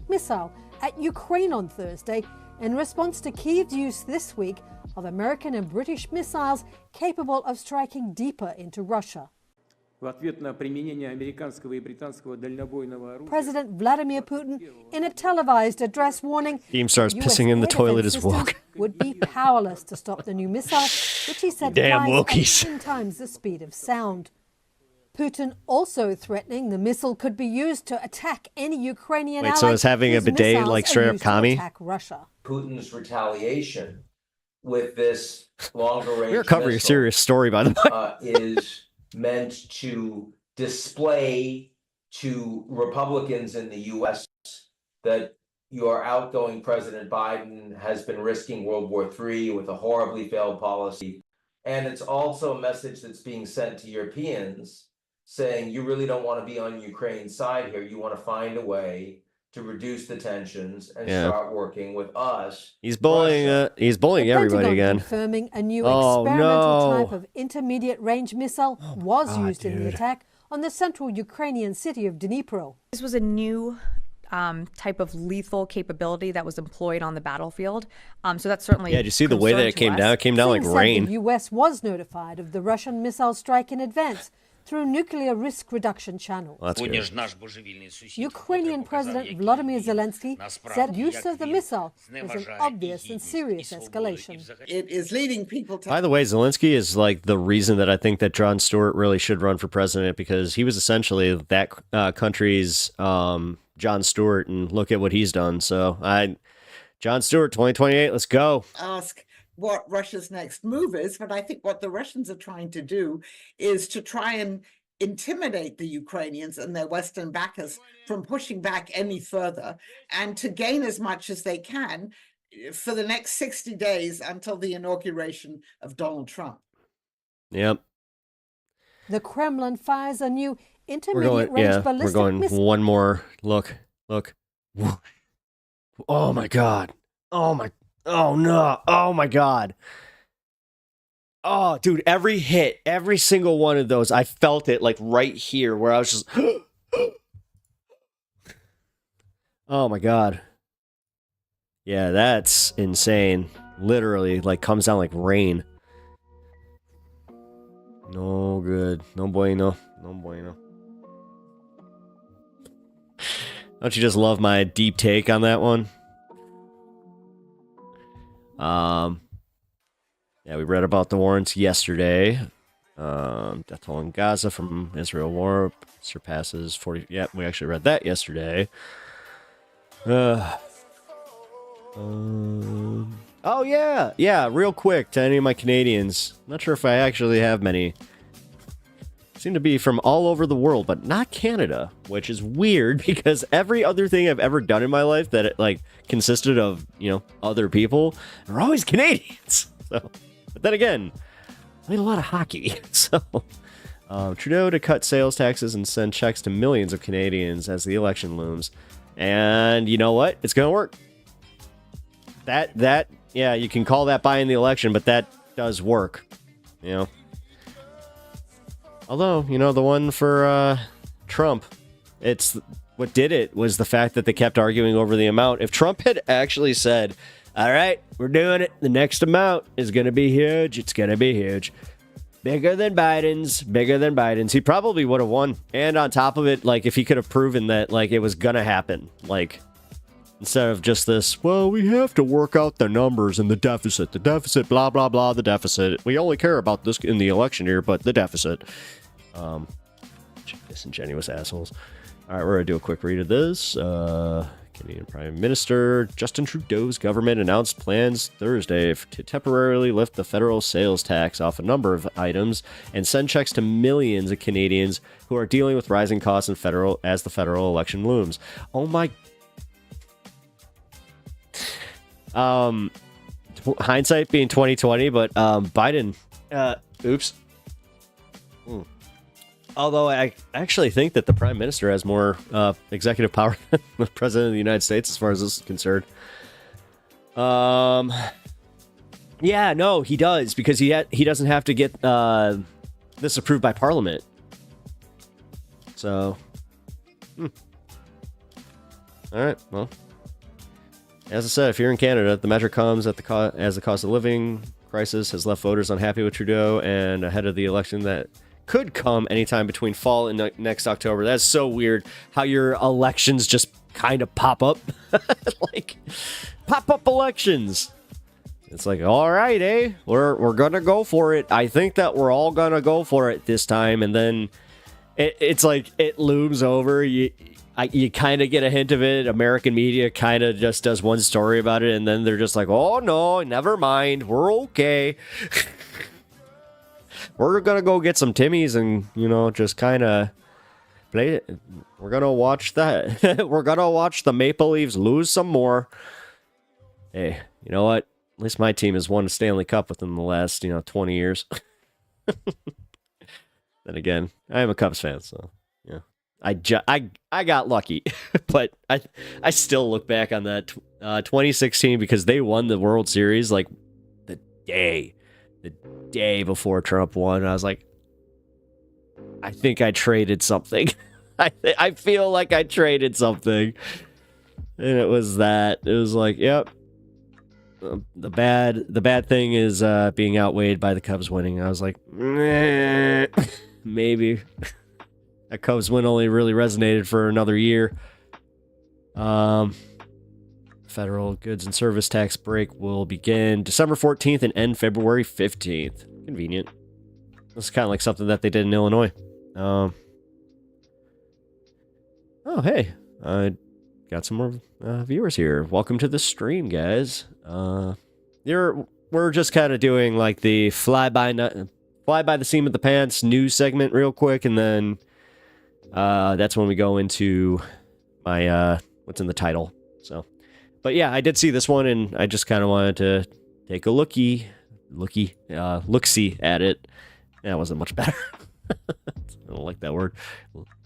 Missile at Ukraine on Thursday in response to Kyiv's use this week of American and British missiles capable of striking deeper into Russia. President Vladimir Putin, in a televised address warning, Team starts US pissing in the air toilet defense is woke. systems would be powerless to stop the new missile, which he said Damn flies Wokies. at 10 times the speed of sound. Putin also threatening the missile could be used to attack any Ukrainian Wait, ally. so is having a whose bidet missiles like are straight up used to commie? attack Russia. Putin's retaliation with this longer range We are covering a missile, serious story, by the way. is meant to display to Republicans in the U.S. that your outgoing President Biden has been risking World War III with a horribly failed policy. And it's also a message that's being sent to Europeans saying you really don't want to be on Ukraine's side here. You want to find a way to reduce the tensions and start working with us. He's bullying. He's bullying The everybody Pentagon again. confirming a new Oh, experimental no. type of intermediate range missile was God, used in the dude. attack on the central Ukrainian city of Dnipro. This was a new type of lethal capability that was employed on the battlefield. So that's certainly Yeah, did you see the way that it came down? It came down like Singh said rain. The U.S. was notified of the Russian missile strike in advance through nuclear risk reduction channels. Well, that's good. Ukrainian President Volodymyr Zelensky said use of the missile was an obvious and serious escalation. It is leading people to By the way, Zelensky is like the reason that I think that Jon Stewart really should run for president, because he was essentially that country's Jon Stewart, and look at what he's done. So Jon Stewart, 2028, let's go. ask what Russia's next move is, but I think what the Russians are trying to do is to try and intimidate the Ukrainians and their Western backers from pushing back any further, and to gain as much as they can for the next 60 days until the inauguration of Donald Trump. Yep. The Kremlin fires a new We're intermediate going, range yeah, we're ballistic going missile. one more. Look. Oh my God. Oh no. Oh my God. Oh, dude, every hit, every single one of those, I felt it like right here where I was just, oh my God. Yeah, that's insane. Literally, like, comes down like rain. No good. No bueno. No bueno. Don't you just love my deep take on that one? Yeah, we read about the warrants yesterday. Death toll in Gaza from Israel war surpasses 40. Yeah, we actually read that yesterday. Oh yeah, real quick to any of my Canadians. Not sure if I actually have many. Seem to be from all over the world, but not Canada, which is weird because every other thing I've ever done in my life that it, like, consisted of, you know, other people are always Canadians. So, but then again, I played a lot of hockey. So, Trudeau to cut sales taxes and send checks to millions of Canadians as the election looms. And you know what? It's going to work. That, yeah, you can call that buying the election, but that does work, you know. Although, you know, the one for Trump, it's what did it was the fact that they kept arguing over the amount. If Trump had actually said, all right, we're doing it, the next amount is going to be huge, it's going to be huge. Bigger than Biden's, he probably would have won. And on top of it, like, if he could have proven that, like, it was going to happen, like, instead of just this, well, we have to work out the numbers and the deficit, blah, blah, blah, the deficit. We only care about this in the election year, but the deficit. Disingenuous assholes. All right, we're going to do a quick read of this. Canadian Prime Minister Justin Trudeau's government announced plans Thursday to temporarily lift the federal sales tax off a number of items and send checks to millions of Canadians who are dealing with rising costs in as the federal election looms. Oh my... hindsight being 2020, but Biden, oops. Although I actually think that the prime minister has more executive power than the president of the United States as far as this is concerned. Yeah, no, he does, because he doesn't have to get this approved by Parliament. So, all right, well. As I said, if you're in Canada, the measure comes at as the cost of living crisis has left voters unhappy with Trudeau, and ahead of the election that could come anytime between fall and next October. That's so weird how your elections just kind of pop up. Like, pop-up elections. It's like, all right, we're gonna go for it. I think that we're all gonna go for it this time. And then it's like it looms over. You kind of get a hint of it. American media kind of just does one story about it, and then they're just like, oh no, never mind, we're okay. We're gonna go get some Timmies and, you know, just kind of play it. We're gonna watch that. We're gonna watch the Maple Leafs lose some more. Hey, you know what? At least my team has won a Stanley Cup within the last, 20 years. Then again, I am a Cubs fan, so yeah. I got lucky, but I still look back on that 2016 because they won the World Series like the day before Trump won. I was like, I think I traded something. I feel like I traded something, and it was that. It was like, yep. The bad thing is being outweighed by the Cubs winning. I was like, maybe. That Cubs win only really resonated for another year. Federal goods and service tax break will begin December 14th and end February 15th. Convenient. This is kind of like something that they did in Illinois. Oh, hey. I got some more viewers here. Welcome to the stream, guys. We're just kind of doing like the fly by the seam of the pants news segment real quick, and then that's when we go into my what's in the title. So, but yeah, I did see this one, and I just kind of wanted to take a look-see at it. That wasn't much better. I don't like that word.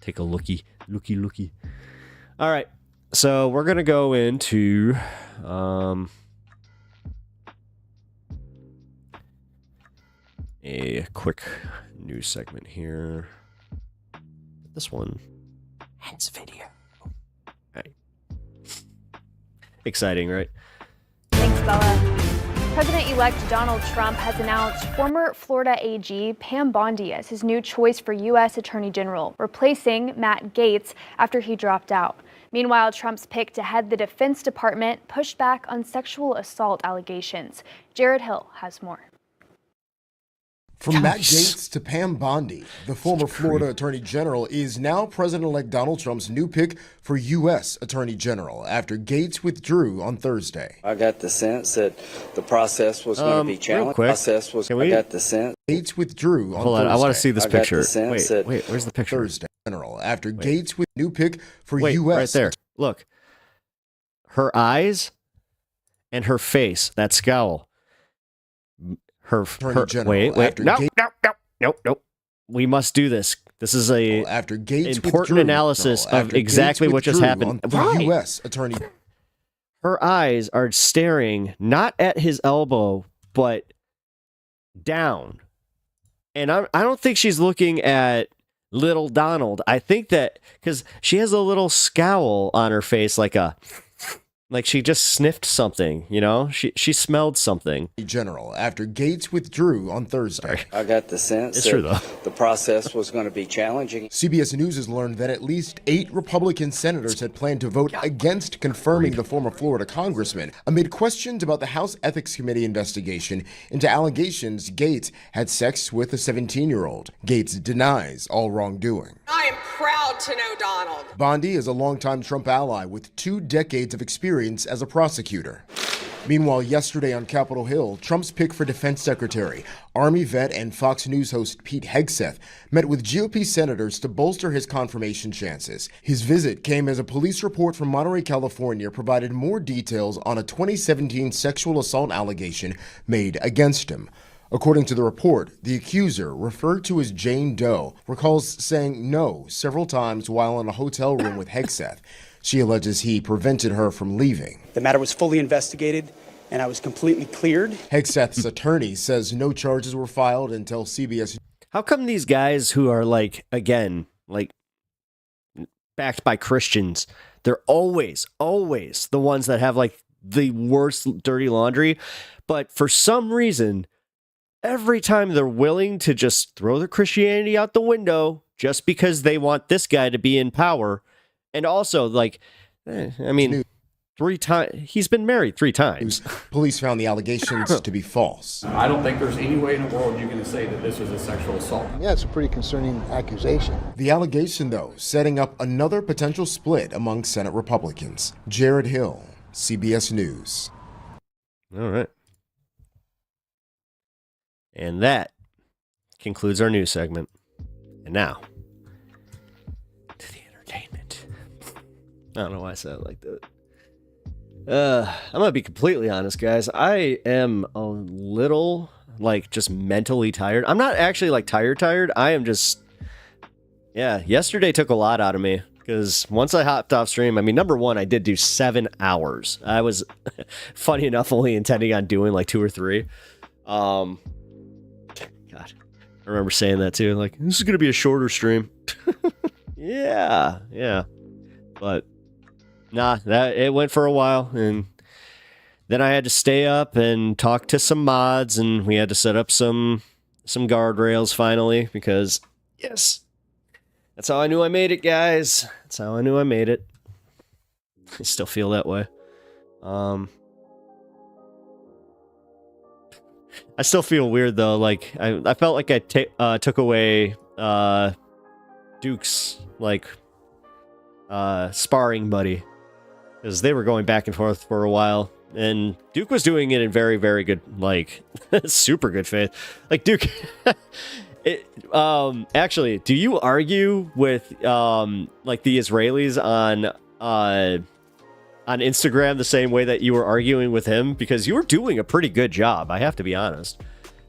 Take a looky. All right, so we're gonna go into a quick news segment here. This one has video. Right. Exciting, right? Thanks, Bella. President-elect Donald Trump has announced former Florida AG Pam Bondi as his new choice for U.S. Attorney General, replacing Matt Gaetz after he dropped out. Meanwhile, Trump's pick to head the Defense Department pushed back on sexual assault allegations. Jared Hill has more. From Matt Gaetz to Pam Bondi, the former Florida Attorney General is now President-elect Donald Trump's new pick for U.S. Attorney General after Gaetz withdrew on Thursday. I got the sense that the process was going to be challenged. I got the sense. Gaetz withdrew on Hold Thursday. on, I want to see this picture. Wait, where's the picture? Thursday General after Gaetz with new pick for U.S. Right there. Look, her eyes and her face, that scowl. Nope. We must do this. This is a after Gaetz important analysis of exactly what just happened. Right. U.S. Attorney. Her eyes are staring not at his elbow, but down. And I don't think she's looking at little Donald. I think that because she has a little scowl on her face, like she just sniffed something, you know? She smelled something. General after Gaetz withdrew on Thursday. I got the sense that the process was going to be challenging. CBS News has learned that at least 8 Republican senators had planned to vote against confirming the former Florida congressman amid questions about the House Ethics Committee investigation into allegations Gaetz had sex with a 17-year-old. Gaetz denies all wrongdoing. I am proud to know Donald. Bondi is a longtime Trump ally with 2 decades of experience as a prosecutor. Meanwhile, yesterday on Capitol Hill, Trump's pick for defense secretary, Army vet and Fox News host Pete Hegseth, met with GOP senators to bolster his confirmation chances. His visit came as a police report from Monterey, California, provided more details on a 2017 sexual assault allegation made against him. According to the report, the accuser, referred to as Jane Doe, recalls saying no several times while in a hotel room with Hegseth. She alleges he prevented her from leaving. The matter was fully investigated, and I was completely cleared. Hegseth's attorney says no charges were filed until CBS. How come these guys who are backed by Christians, they're always the ones that have the worst dirty laundry, but for some reason every time they're willing to just throw their Christianity out the window just because they want this guy to be in power. And also, like, I mean, 3 times, he's been married 3 times. Police found the allegations to be false. I don't think there's any way in the world you're going to say that this was a sexual assault. Yeah, it's a pretty concerning accusation. The allegation, though, setting up another potential split among Senate Republicans. Jared Hill, CBS News. All right. And that concludes our news segment. And now, to the entertainment. I don't know why I said it like that. I'm gonna be completely honest, guys. I am a little, like, just mentally tired. I'm not actually, like, tired. I am just, yeah, yesterday took a lot out of me. Because once I hopped off stream, I mean, number one, I did do 7 hours. I was, funny enough, only intending on doing, like, 2 or 3. God, I remember saying that, too. Like, this is gonna be a shorter stream. Yeah. But nah, it went for a while, and then I had to stay up and talk to some mods, and we had to set up some guardrails finally, because yes, that's how I knew I made it, guys. That's how I knew I made it. I still feel that way. I still feel weird though. Like I felt like I took away Duke's like sparring buddy. Because they were going back and forth for a while. And Duke was doing it in very, very good, like, super good faith. Like, Duke... actually, do you argue with, like, the Israelis on Instagram the same way that you were arguing with him? Because you were doing a pretty good job, I have to be honest.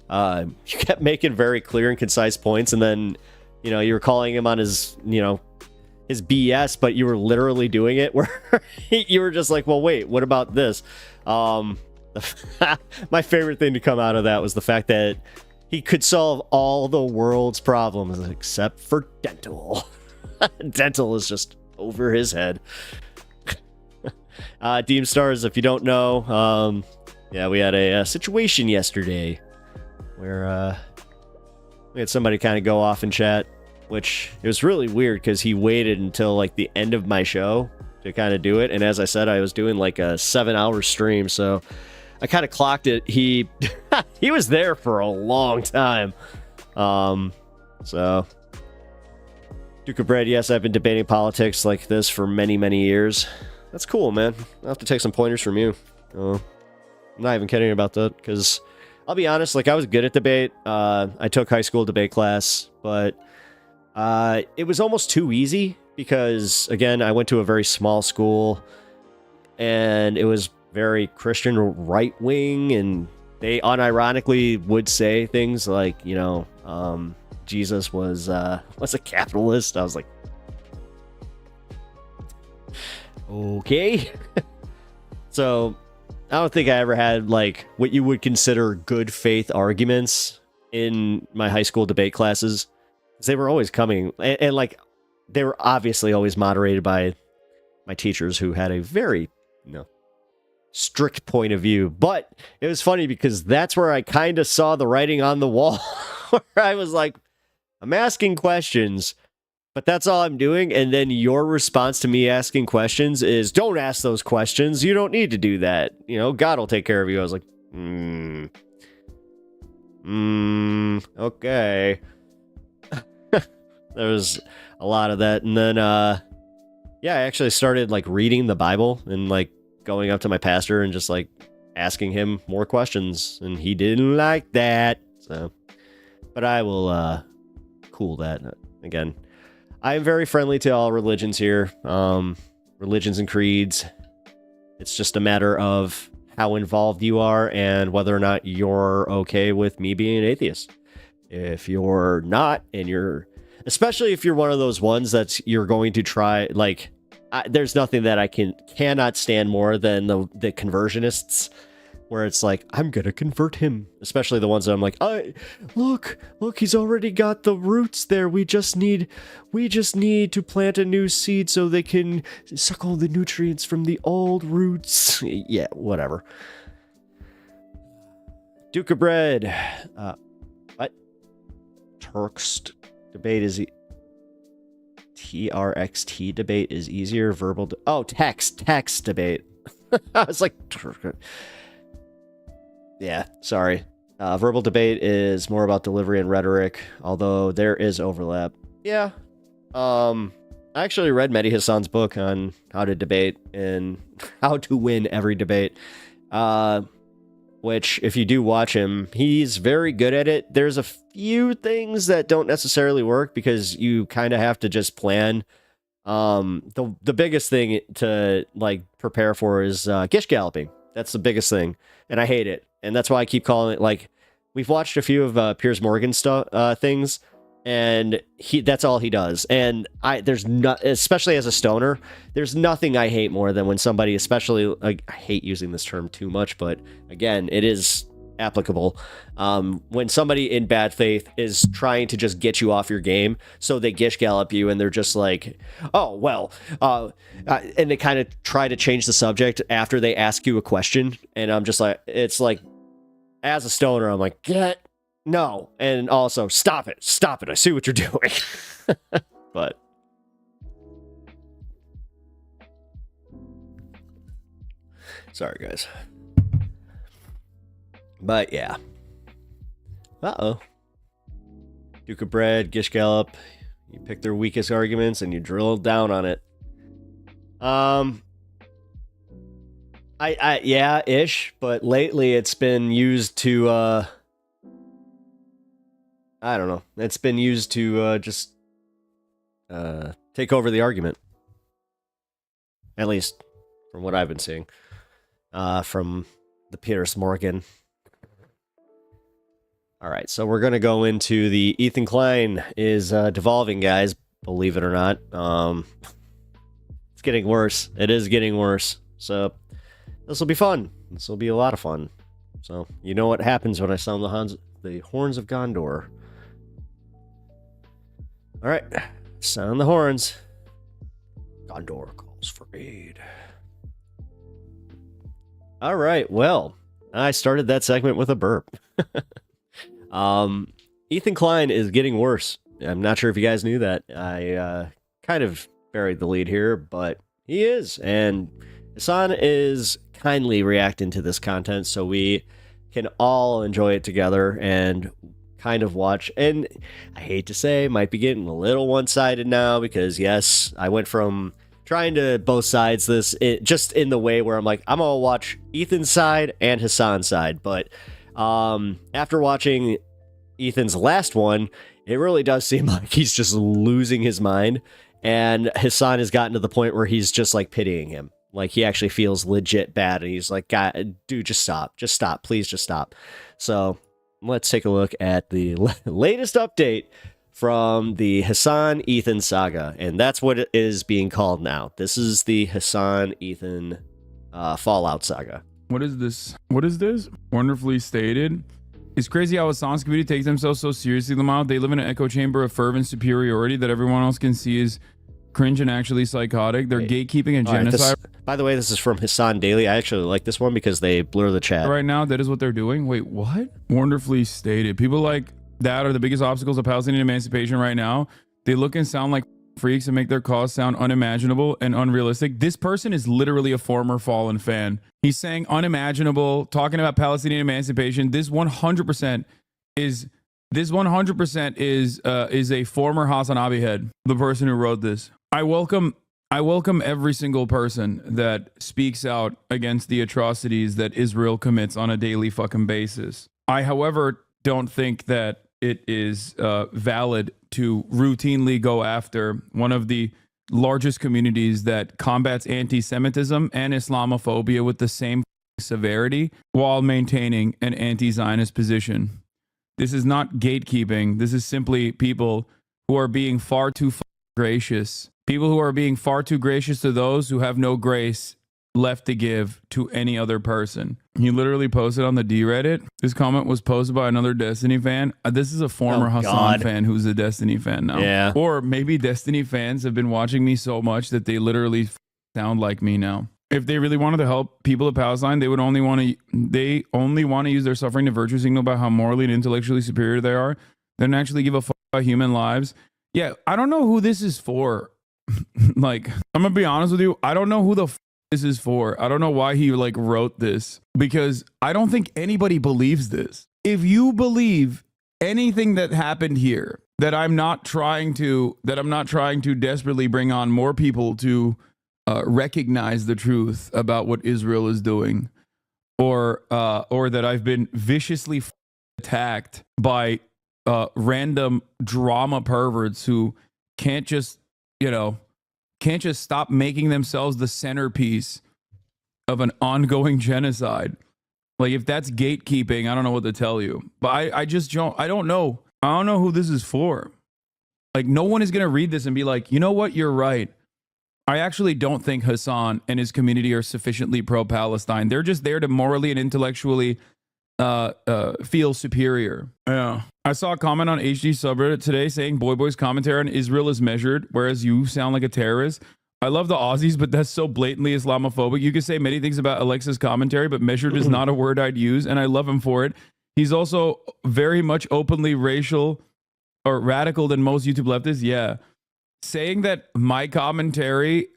You kept making very clear and concise points, and then, you know, you were calling him on his, you know, his BS, but you were literally doing it where you were just like, well, wait, what about this? My favorite thing to come out of that was the fact that he could solve all the world's problems except for dental. Dental is just over his head. Deem Stars, if you don't know, yeah, we had a situation yesterday where we had somebody kind of go off in chat, which it was really weird because he waited until like the end of my show to kind of do it. And as I said, I was doing like a 7-hour stream, so I kind of clocked it. He he was there for a long time. So Duke of Bread, yes, I've been debating politics like this for many, many years. That's cool, man. I'll have to take some pointers from you. I'm not even kidding about that, because I'll be honest, like, I was good at debate. I took high school debate class, but it was almost too easy because, again, I went to a very small school and it was very Christian right-wing, and they unironically would say things like, you know, Jesus was a capitalist. I was like, okay. So I don't think I ever had like what you would consider good faith arguments in my high school debate classes. They were always coming, and like, they were obviously always moderated by my teachers, who had a very, you know, strict point of view. But it was funny because that's where I kind of saw the writing on the wall, where I was like, I'm asking questions, but that's all I'm doing. And then your response to me asking questions is, don't ask those questions. You don't need to do that. You know, God will take care of you. I was like, okay. There was a lot of that. And then, yeah, I actually started like reading the Bible and like going up to my pastor and just like asking him more questions, and he didn't like that. So, but I will cool that. Again, I am very friendly to all religions here, religions and creeds. It's just a matter of how involved you are and whether or not you're okay with me being an atheist. If you're not, and you're, especially if you're one of those ones that you're going to try, like, there's nothing that I cannot stand more than the conversionists, where it's like, I'm gonna convert him. Especially the ones that I'm like, look, he's already got the roots there. We just need to plant a new seed so they can suck all the nutrients from the old roots. Yeah, whatever. Duke of Bread. What? Turkst debate is TRXT debate is easier. Verbal. Text debate. I was like, yeah, sorry. Verbal debate is more about delivery and rhetoric, although there is overlap. Yeah. I actually read Mehdi Hasan's book on how to debate and how to win every debate. Which, if you do watch him, he's very good at it. There's a few things that don't necessarily work because you kind of have to just plan. The biggest thing to like prepare for is gish galloping. That's the biggest thing, and I hate it. And that's why I keep calling it, like, we've watched a few of Piers Morgan things, and that's all he does. And there's not, especially as a stoner, there's nothing I hate more than when somebody, especially, like, I hate using this term too much, but again, it is applicable. When somebody in bad faith is trying to just get you off your game, so they gish gallop you, and they're just like, oh, well, and they kind of try to change the subject after they ask you a question, and I'm just like, it's like, as a stoner, I'm like, no, and also stop it, I see what you're doing. But sorry, guys. But yeah. Duke of Bread, Gish Gallop. You pick their weakest arguments and you drill down on it. Yeah, ish, but lately it's been used to I don't know. It's been used to just take over the argument. At least from what I've been seeing. From the Piers Morgan. Alright, so we're going to go into the Ethan Klein is devolving, guys. Believe it or not. It's getting worse. It is getting worse. So, this will be fun. This will be a lot of fun. So, you know what happens when I sound the horns of Gondor. Alright, sound the horns. Gondor calls for aid. Alright, well, I started that segment with a burp. Ethan Klein is getting worse. I'm not sure if you guys knew that. I kind of buried the lead here, but he is. And Hasan is kindly reacting to this content so we can all enjoy it together and kind of watch. And I hate to say, might be getting a little one-sided now because, yes, I went from trying to both sides this just in the way where I'm like, I'm going to watch Ethan's side and Hasan's side. But after watching Ethan's last one, it really does seem like he's just losing his mind. And Hasan has gotten to the point where he's just like pitying him. Like he actually feels legit bad. And he's like, God, dude, just stop. Just stop. Please just stop. So let's take a look at the latest update from the Hasan Ethan saga. And that's what it is being called now. This is the Hasan Ethan Fallout saga. What is this? What is this? Wonderfully stated. It's crazy how Hasan's community takes themselves so seriously, Lamau. They live in an echo chamber of fervent superiority that everyone else can see is cringe and actually psychotic. They're gatekeeping and genocide. By the way, this is from Hasan Daily. I actually like this one because they blur the chat. Right now, that is what they're doing. Wait, what? Wonderfully stated. People like that are the biggest obstacles of Palestinian emancipation right now. They look and sound like freaks and make their cause sound unimaginable and unrealistic. This person is literally a former Fallen fan. He's saying unimaginable, talking about Palestinian emancipation. This 100% is a former Hassan Abi head, the person who wrote this. I welcome every single person that speaks out against the atrocities that Israel commits on a daily fucking basis. I, however, don't think that it is valid to routinely go after one of the largest communities that combats anti-Semitism and Islamophobia with the same severity while maintaining an anti-Zionist position. This is not gatekeeping. This is simply people who are being far too gracious. People who are being far too gracious to those who have no grace left to give to any other person. He literally posted on the D-Reddit. This comment was posted by another Destiny fan. This is a former Hasan fan who's a Destiny fan now. Yeah. Or maybe Destiny fans have been watching me so much that they literally sound like me now. If they really wanted to help people of Palestine, they only want to use their suffering to virtue signal about how morally and intellectually superior they are. They don't actually give a fuck about human lives. Yeah, I don't know who this is for. Like, I'm gonna be honest with you. I don't know who the this is for. I don't know why he like wrote this, because I don't think anybody believes this. If you believe anything that happened here, that I'm not trying to desperately bring on more people to recognize the truth about what Israel is doing, or that I've been viciously attacked by random drama perverts who can't just stop making themselves the centerpiece of an ongoing genocide. Like, if that's gatekeeping, I don't know what to tell you. But I don't know. I don't know who this is for. Like, no one is going to read this and be like, you know what? You're right. I actually don't think Hasan and his community are sufficiently pro-Palestine. They're just there to morally and intellectually feel superior. Yeah. I saw a comment on HD subreddit today saying Boy's commentary on Israel is measured, whereas you sound like a terrorist. I love the Aussies, but that's so blatantly Islamophobic. You could say many things about Alexa's commentary, but measured is not a word I'd use, and I love him for it. He's also very much openly racial or radical than most YouTube leftists. Yeah. Saying that my commentary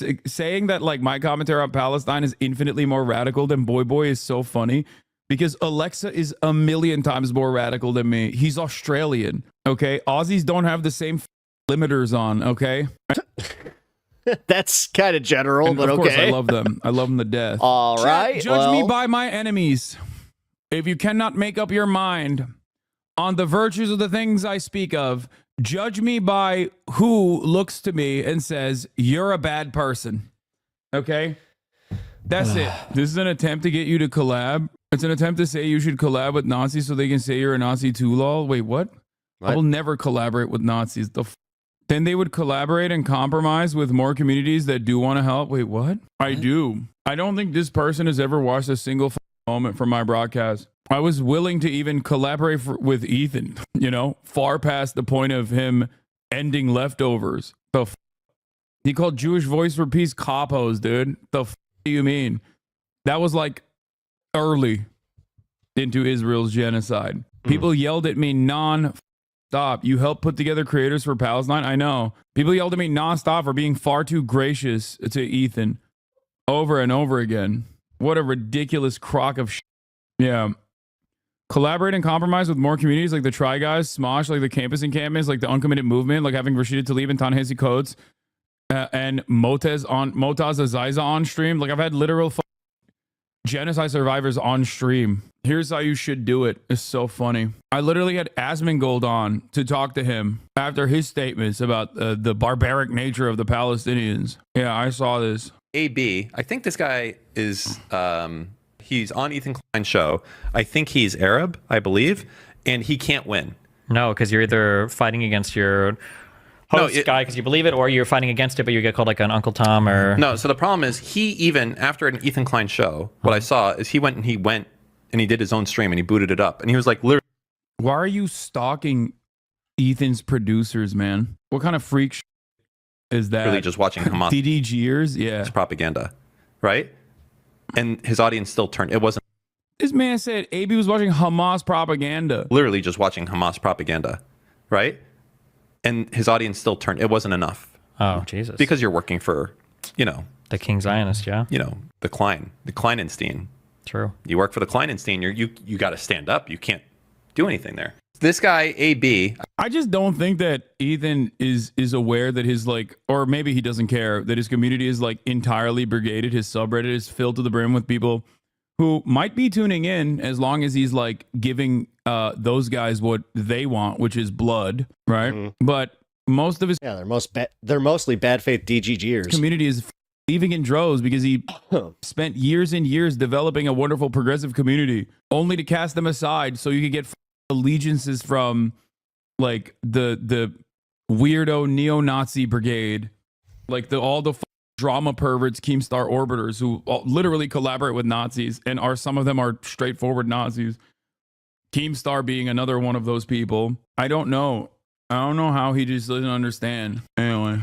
on Palestine is infinitely more radical than Boy is so funny, because Alexa is a million times more radical than me. He's Australian, okay? Aussies don't have the same limiters on, okay? That's kind of general, and but of okay. Course, I love them. I love them to death. All right. Judge me by my enemies. If you cannot make up your mind on the virtues of the things I speak of, judge me by who looks to me and says, you're a bad person. Okay? That's it. This is an attempt to get you to collab. It's an attempt to say you should collab with Nazis so they can say you're a Nazi too, lol. Wait, what? I will never collaborate with Nazis. Then they would collaborate and compromise with more communities that do want to help. Wait, what? I do. I don't think this person has ever watched a single moment from my broadcast. I was willing to even collaborate with Ethan, far past the point of him ending leftovers. He called Jewish Voice for Peace capos, dude. The do you mean? That was like early into Israel's genocide. People yelled at me non-stop. You helped put together creators for Palestine? I know. People yelled at me non-stop for being far too gracious to Ethan over and over again. What a ridiculous crock of shit. Yeah. Collaborate and compromise with more communities like the Try Guys, Smosh, like the Campus Encampments, like the Uncommitted Movement, like having Rashida Tlaib and Ta-Nehisi Coates, and Motaz Aziza on stream. Like, I've had literal genocide survivors on stream. Here's how you should do it. It's so funny. I literally had Asmongold on to talk to him after his statements about the barbaric nature of the Palestinians. Yeah, I saw this. AB, I think this guy is... he's on Ethan Klein's show. I think he's Arab, I believe, and he can't win. No, because you're either fighting against your host guy because you believe it, or you're fighting against it, but you get called like an Uncle Tom or... No, so the problem is he even, after an Ethan Klein show, what I saw is he went and he did his own stream and he booted it up. And he was like, literally... Why are you stalking Ethan's producers, man? What kind of freak is that? Really just watching Hamas. DDGers? Yeah. It's propaganda, right? And his audience still turned. It wasn't. This man said AB was watching Hamas propaganda. Literally just watching Hamas propaganda, right? And his audience still turned. It wasn't enough. Oh, Jesus. Because you're working for, the King Zionist, yeah. The Kleinenstein. True. You work for the Kleinenstein. You got to stand up. You can't do anything there. This guy, AB. I just don't think that Ethan is aware that his or maybe he doesn't care that his community is entirely brigaded. His subreddit is filled to the brim with people who might be tuning in as long as he's giving those guys what they want, which is blood, right? Mm-hmm. But most of his they're mostly bad faith DGGers. Community is leaving in droves because he spent years and years developing a wonderful progressive community, only to cast them aside so you could get allegiances from the weirdo neo-Nazi brigade, all the drama perverts, Keemstar orbiters who literally collaborate with Nazis, and some of them are straightforward Nazis. Keemstar being another one of those people. I don't know how he just doesn't understand. Anyway.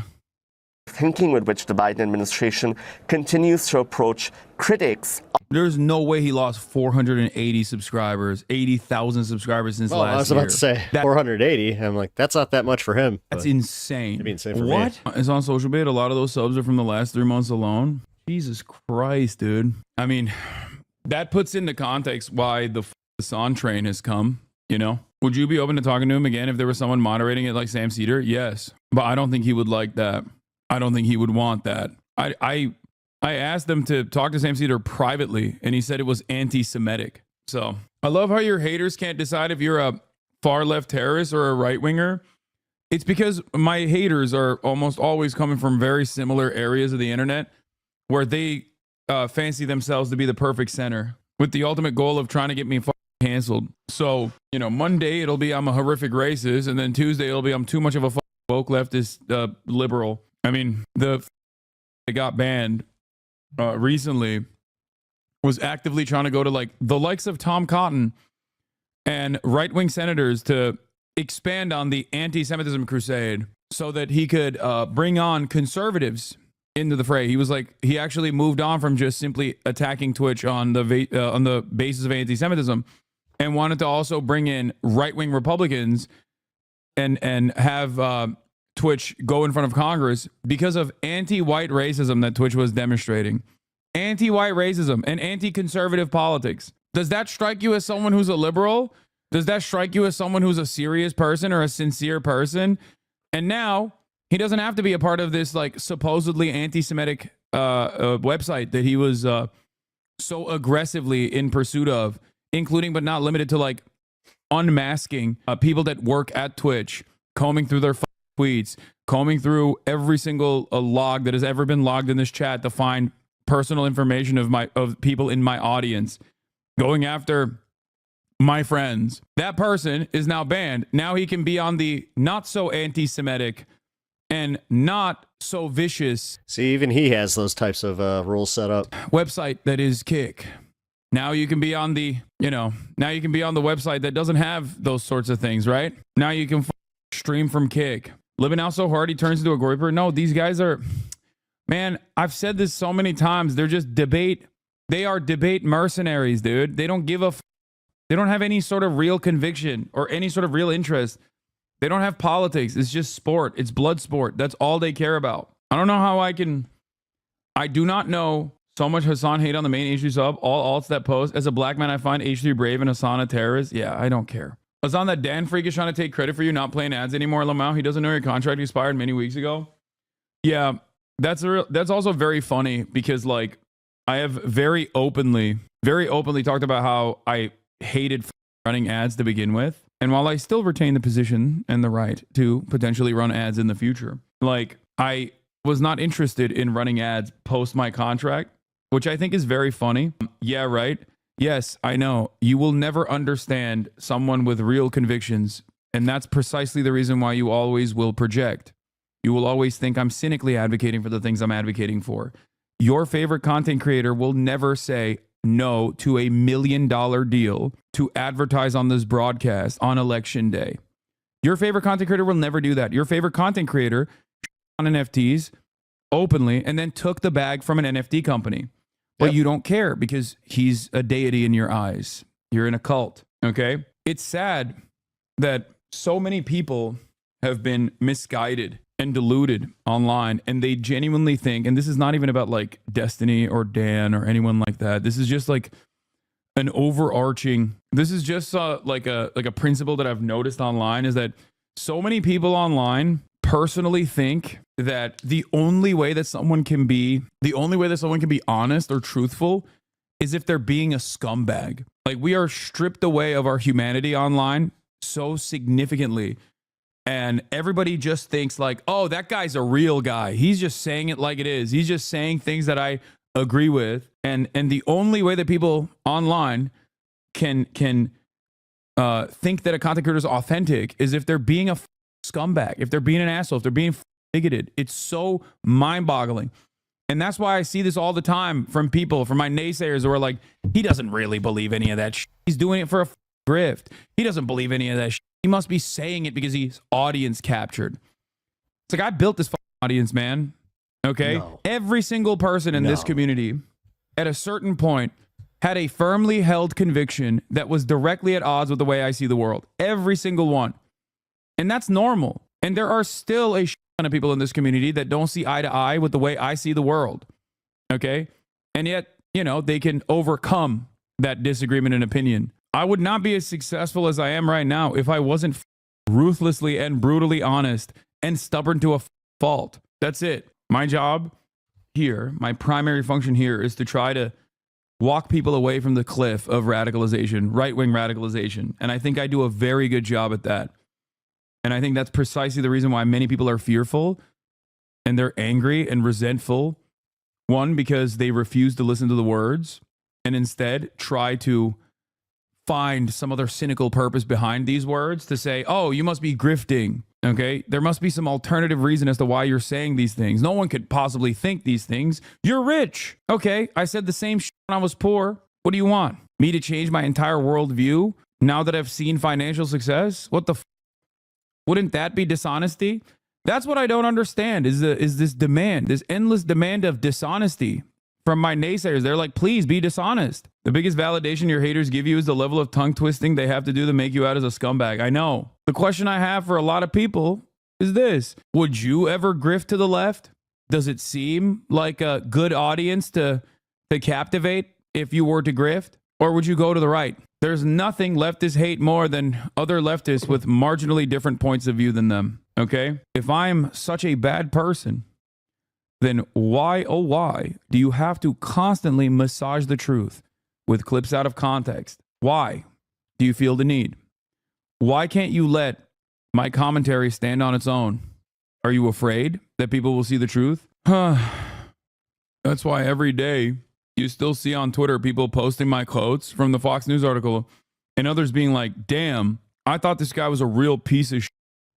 thinking with which the Biden administration continues to approach critics. There's no way he lost 480 subscribers, 80,000 subscribers since last year. I was about to say 480. I'm like, that's not that much for him. That's insane. It'd be insane for what? me. It's on social bait. A lot of those subs are from the last 3 months alone. Jesus Christ, dude. I mean, that puts into context why the Hasan train has come, you know? Would you be open to talking to him again if there was someone moderating it like Sam Cedar? Yes. But I don't think he would like that. I don't think he would want that. I asked them to talk to Sam Cedar privately, and he said it was anti-Semitic. So I love how your haters can't decide if you're a far-left terrorist or a right-winger. It's because my haters are almost always coming from very similar areas of the internet where they fancy themselves to be the perfect center with the ultimate goal of trying to get me canceled. So, you know, Monday it'll be I'm a horrific racist, and then Tuesday it'll be I'm too much of a woke leftist liberal. I mean, that got banned recently was actively trying to go to like the likes of Tom Cotton and right-wing senators to expand on the anti-Semitism crusade so that he could bring on conservatives into the fray. He was like, he actually moved on from just simply attacking Twitch on the basis of anti-Semitism and wanted to also bring in right-wing Republicans and have Twitch go in front of Congress because of anti-white racism that Twitch was demonstrating. Anti-white racism and anti-conservative politics. Does that strike you as someone who's a liberal? Does that strike you as someone who's a serious person or a sincere person? And now he doesn't have to be a part of this like supposedly anti-Semitic website that he was so aggressively in pursuit of, including but not limited to like unmasking people that work at Twitch, combing through their tweets, combing through every single log that has ever been logged in this chat to find personal information of people in my audience, going after my friends. That person is now banned. Now he can be on the not so anti-Semitic and not so vicious. See, even he has those types of rules set up. Website that is Kick. Now you can be on the, now you can be on the website that doesn't have those sorts of things, right? Now you can stream from Kick. Living out so hard, he turns into a gory person. No, these guys are, man, I've said this so many times. They're just they are debate mercenaries, dude. They don't give a they don't have any sort of real conviction or any sort of real interest. They don't have politics. It's just sport. It's blood sport. That's all they care about. I don't know how I do not know so much Hasan hate on the main H3 sub, all alts that post. As a black man, I find H3 brave and Hasan a terrorist. Yeah, I don't care. Hasan, that Dan Freak is trying to take credit for you not playing ads anymore, Lamau. He doesn't know your contract expired many weeks ago. Yeah, that's also very funny because like I have very openly talked about how I hated running ads to begin with. And while I still retain the position and the right to potentially run ads in the future, like I was not interested in running ads post my contract, which I think is very funny. Yeah, right. Yes, I know. You will never understand someone with real convictions. And that's precisely the reason why you always will project. You will always think I'm cynically advocating for the things I'm advocating for. Your favorite content creator will never say no to $1 million deal to advertise on this broadcast on election day. Your favorite content creator will never do that. Your favorite content creator on NFTs openly and then took the bag from an NFT company. But you don't care because he's a deity in your eyes. You're in a cult, okay? It's sad that so many people have been misguided and deluded online, and they genuinely think, and this is not even about like Destiny or Dan or anyone like that. This is just like an overarching, this is just like a principle that I've noticed online, is that so many people online personally think that the only way that someone can be honest or truthful is if they're being a scumbag. Like, we are stripped away of our humanity online so significantly, and everybody just thinks like, oh, that guy's a real guy. He's just saying it like it is. He's just saying things that I agree with. And the only way that people online can think that a content creator is authentic is if they're being a scumbag, if they're being an asshole, if they're being bigoted. It's so mind-boggling. And that's why I see this all the time from people, from my naysayers who are like, he doesn't really believe any of that shit. He's doing it for a grift. He doesn't believe any of that shit. He must be saying it because he's audience captured. It's like, I built this audience, man. Okay? No. Every single person in this community at a certain point had a firmly held conviction that was directly at odds with the way I see the world. Every single one. And that's normal. And there are still a ton of people in this community that don't see eye to eye with the way I see the world. Okay? And yet, you know, they can overcome that disagreement and opinion. I would not be as successful as I am right now if I wasn't ruthlessly and brutally honest and stubborn to a fault. That's it. My job here, my primary function here is to try to walk people away from the cliff of radicalization, right-wing radicalization. And I think I do a very good job at that. And I think that's precisely the reason why many people are fearful and they're angry and resentful. One, because they refuse to listen to the words and instead try to find some other cynical purpose behind these words to say, oh, you must be grifting. Okay, there must be some alternative reason as to why you're saying these things. No one could possibly think these things. You're rich. Okay, I said the same shit when I was poor. What do you want? Me to change my entire worldview now that I've seen financial success? What the Wouldn't that be dishonesty? That's what I don't understand is this demand, this endless demand of dishonesty from my naysayers. They're like, please be dishonest. The biggest validation your haters give you is the level of tongue twisting they have to do to make you out as a scumbag. I know. The question I have for a lot of people is this. Would you ever grift to the left? Does it seem like a good audience to captivate if you were to grift? Or would you go to the right? There's nothing leftists hate more than other leftists with marginally different points of view than them. Okay? If I'm such a bad person, then why, oh why, do you have to constantly massage the truth with clips out of context? Why do you feel the need? Why can't you let my commentary stand on its own? Are you afraid that people will see the truth? That's why every day you still see on Twitter people posting my quotes from the Fox News article and others being like, damn, I thought this guy was a real piece of shit.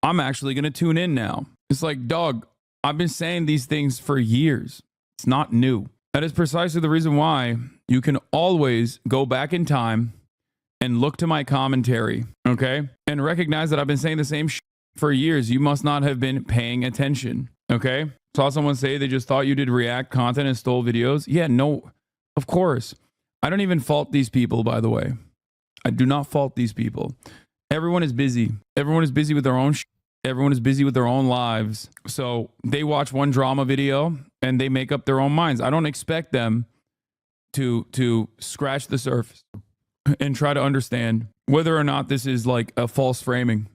I'm actually going to tune in now. It's like, dog, I've been saying these things for years. It's not new. That is precisely the reason why you can always go back in time and look to my commentary, okay? And recognize that I've been saying the same shit for years. You must not have been paying attention, okay? Saw someone say they just thought you did React content and stole videos. Yeah, no, of course. I don't even fault these people, by the way. I do not fault these people. Everyone is busy. Everyone is busy with their own shit. Everyone is busy with their own lives. So they watch one drama video and they make up their own minds. I don't expect them to scratch the surface and try to understand whether or not this is like a false framing,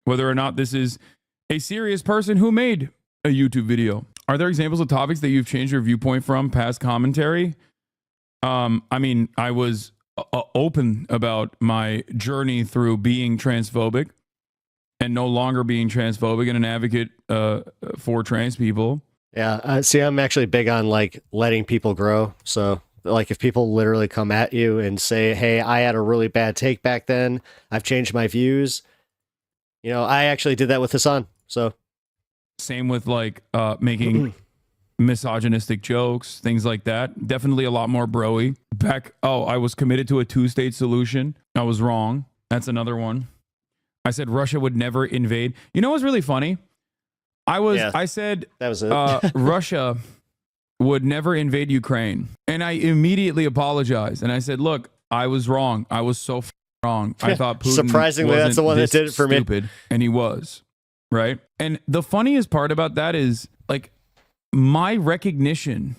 whether or not this is a serious person who made a YouTube video. Are there examples of topics that you've changed your viewpoint from past commentary? I mean, I was open about my journey through being transphobic and no longer being transphobic and an advocate for trans people. Yeah, see, I'm actually big on like letting people grow. So like if people literally come at you and say, hey, I had a really bad take back then, I've changed my views. You know, I actually did that with Hasan. So same with like making misogynistic jokes, things like that. Definitely a lot more bro-y. I was committed to a two-state solution. I was wrong. That's another one. I said Russia would never invade. You know what's really funny? I said that was it. Russia would never invade Ukraine. And I immediately apologized. And I said, look, I was wrong. I was so wrong. I thought Putin surprisingly, that's the one that did it for stupid, me. And he was, right? And the funniest part about that is like my recognition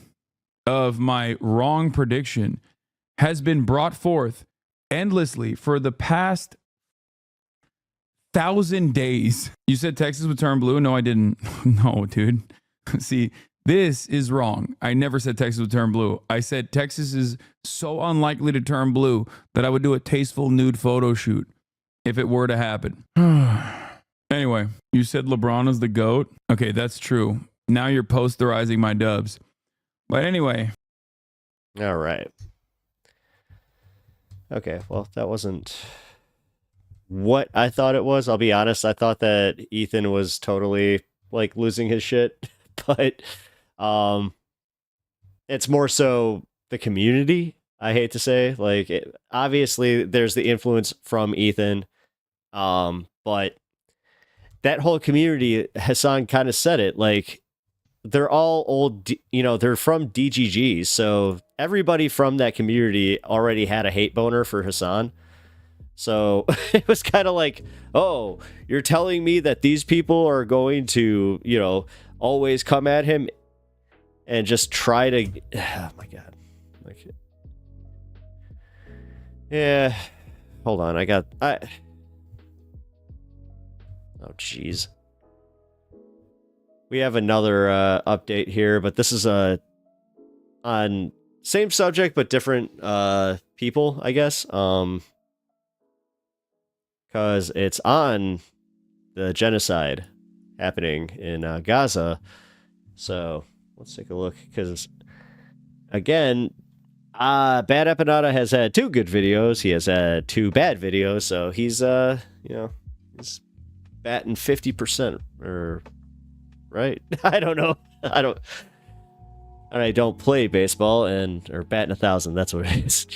of my wrong prediction has been brought forth endlessly for the past 1,000 days. You said Texas would turn blue? No, I didn't. No, dude. See, this is wrong. I never said Texas would turn blue. I said Texas is so unlikely to turn blue that I would do a tasteful nude photo shoot if it were to happen. Anyway, you said LeBron is the GOAT. Okay, that's true. Now you're posterizing my dubs. But anyway. All right. Okay, well, that wasn't what I thought it was. I'll be honest. I thought that Ethan was totally like losing his shit, but it's more so the community. I hate to say, like, obviously there's the influence from Ethan, but that whole community, Hasan kind of said it, like, they're all old, they're from DGG. So everybody from that community already had a hate boner for Hasan. So it was kind of like, oh, you're telling me that these people are going to, always come at him and just try to, oh my God. Yeah. Hold on. Oh, jeez. We have another update here, but this is on same subject, but different people, I guess. Because it's on the genocide happening in Gaza. So let's take a look. Because again, Bad Empanada has had 2 good videos. He has had 2 bad videos. So he's he's batting 50% or right. I don't know. I don't play baseball or batting 1,000. That's what it is.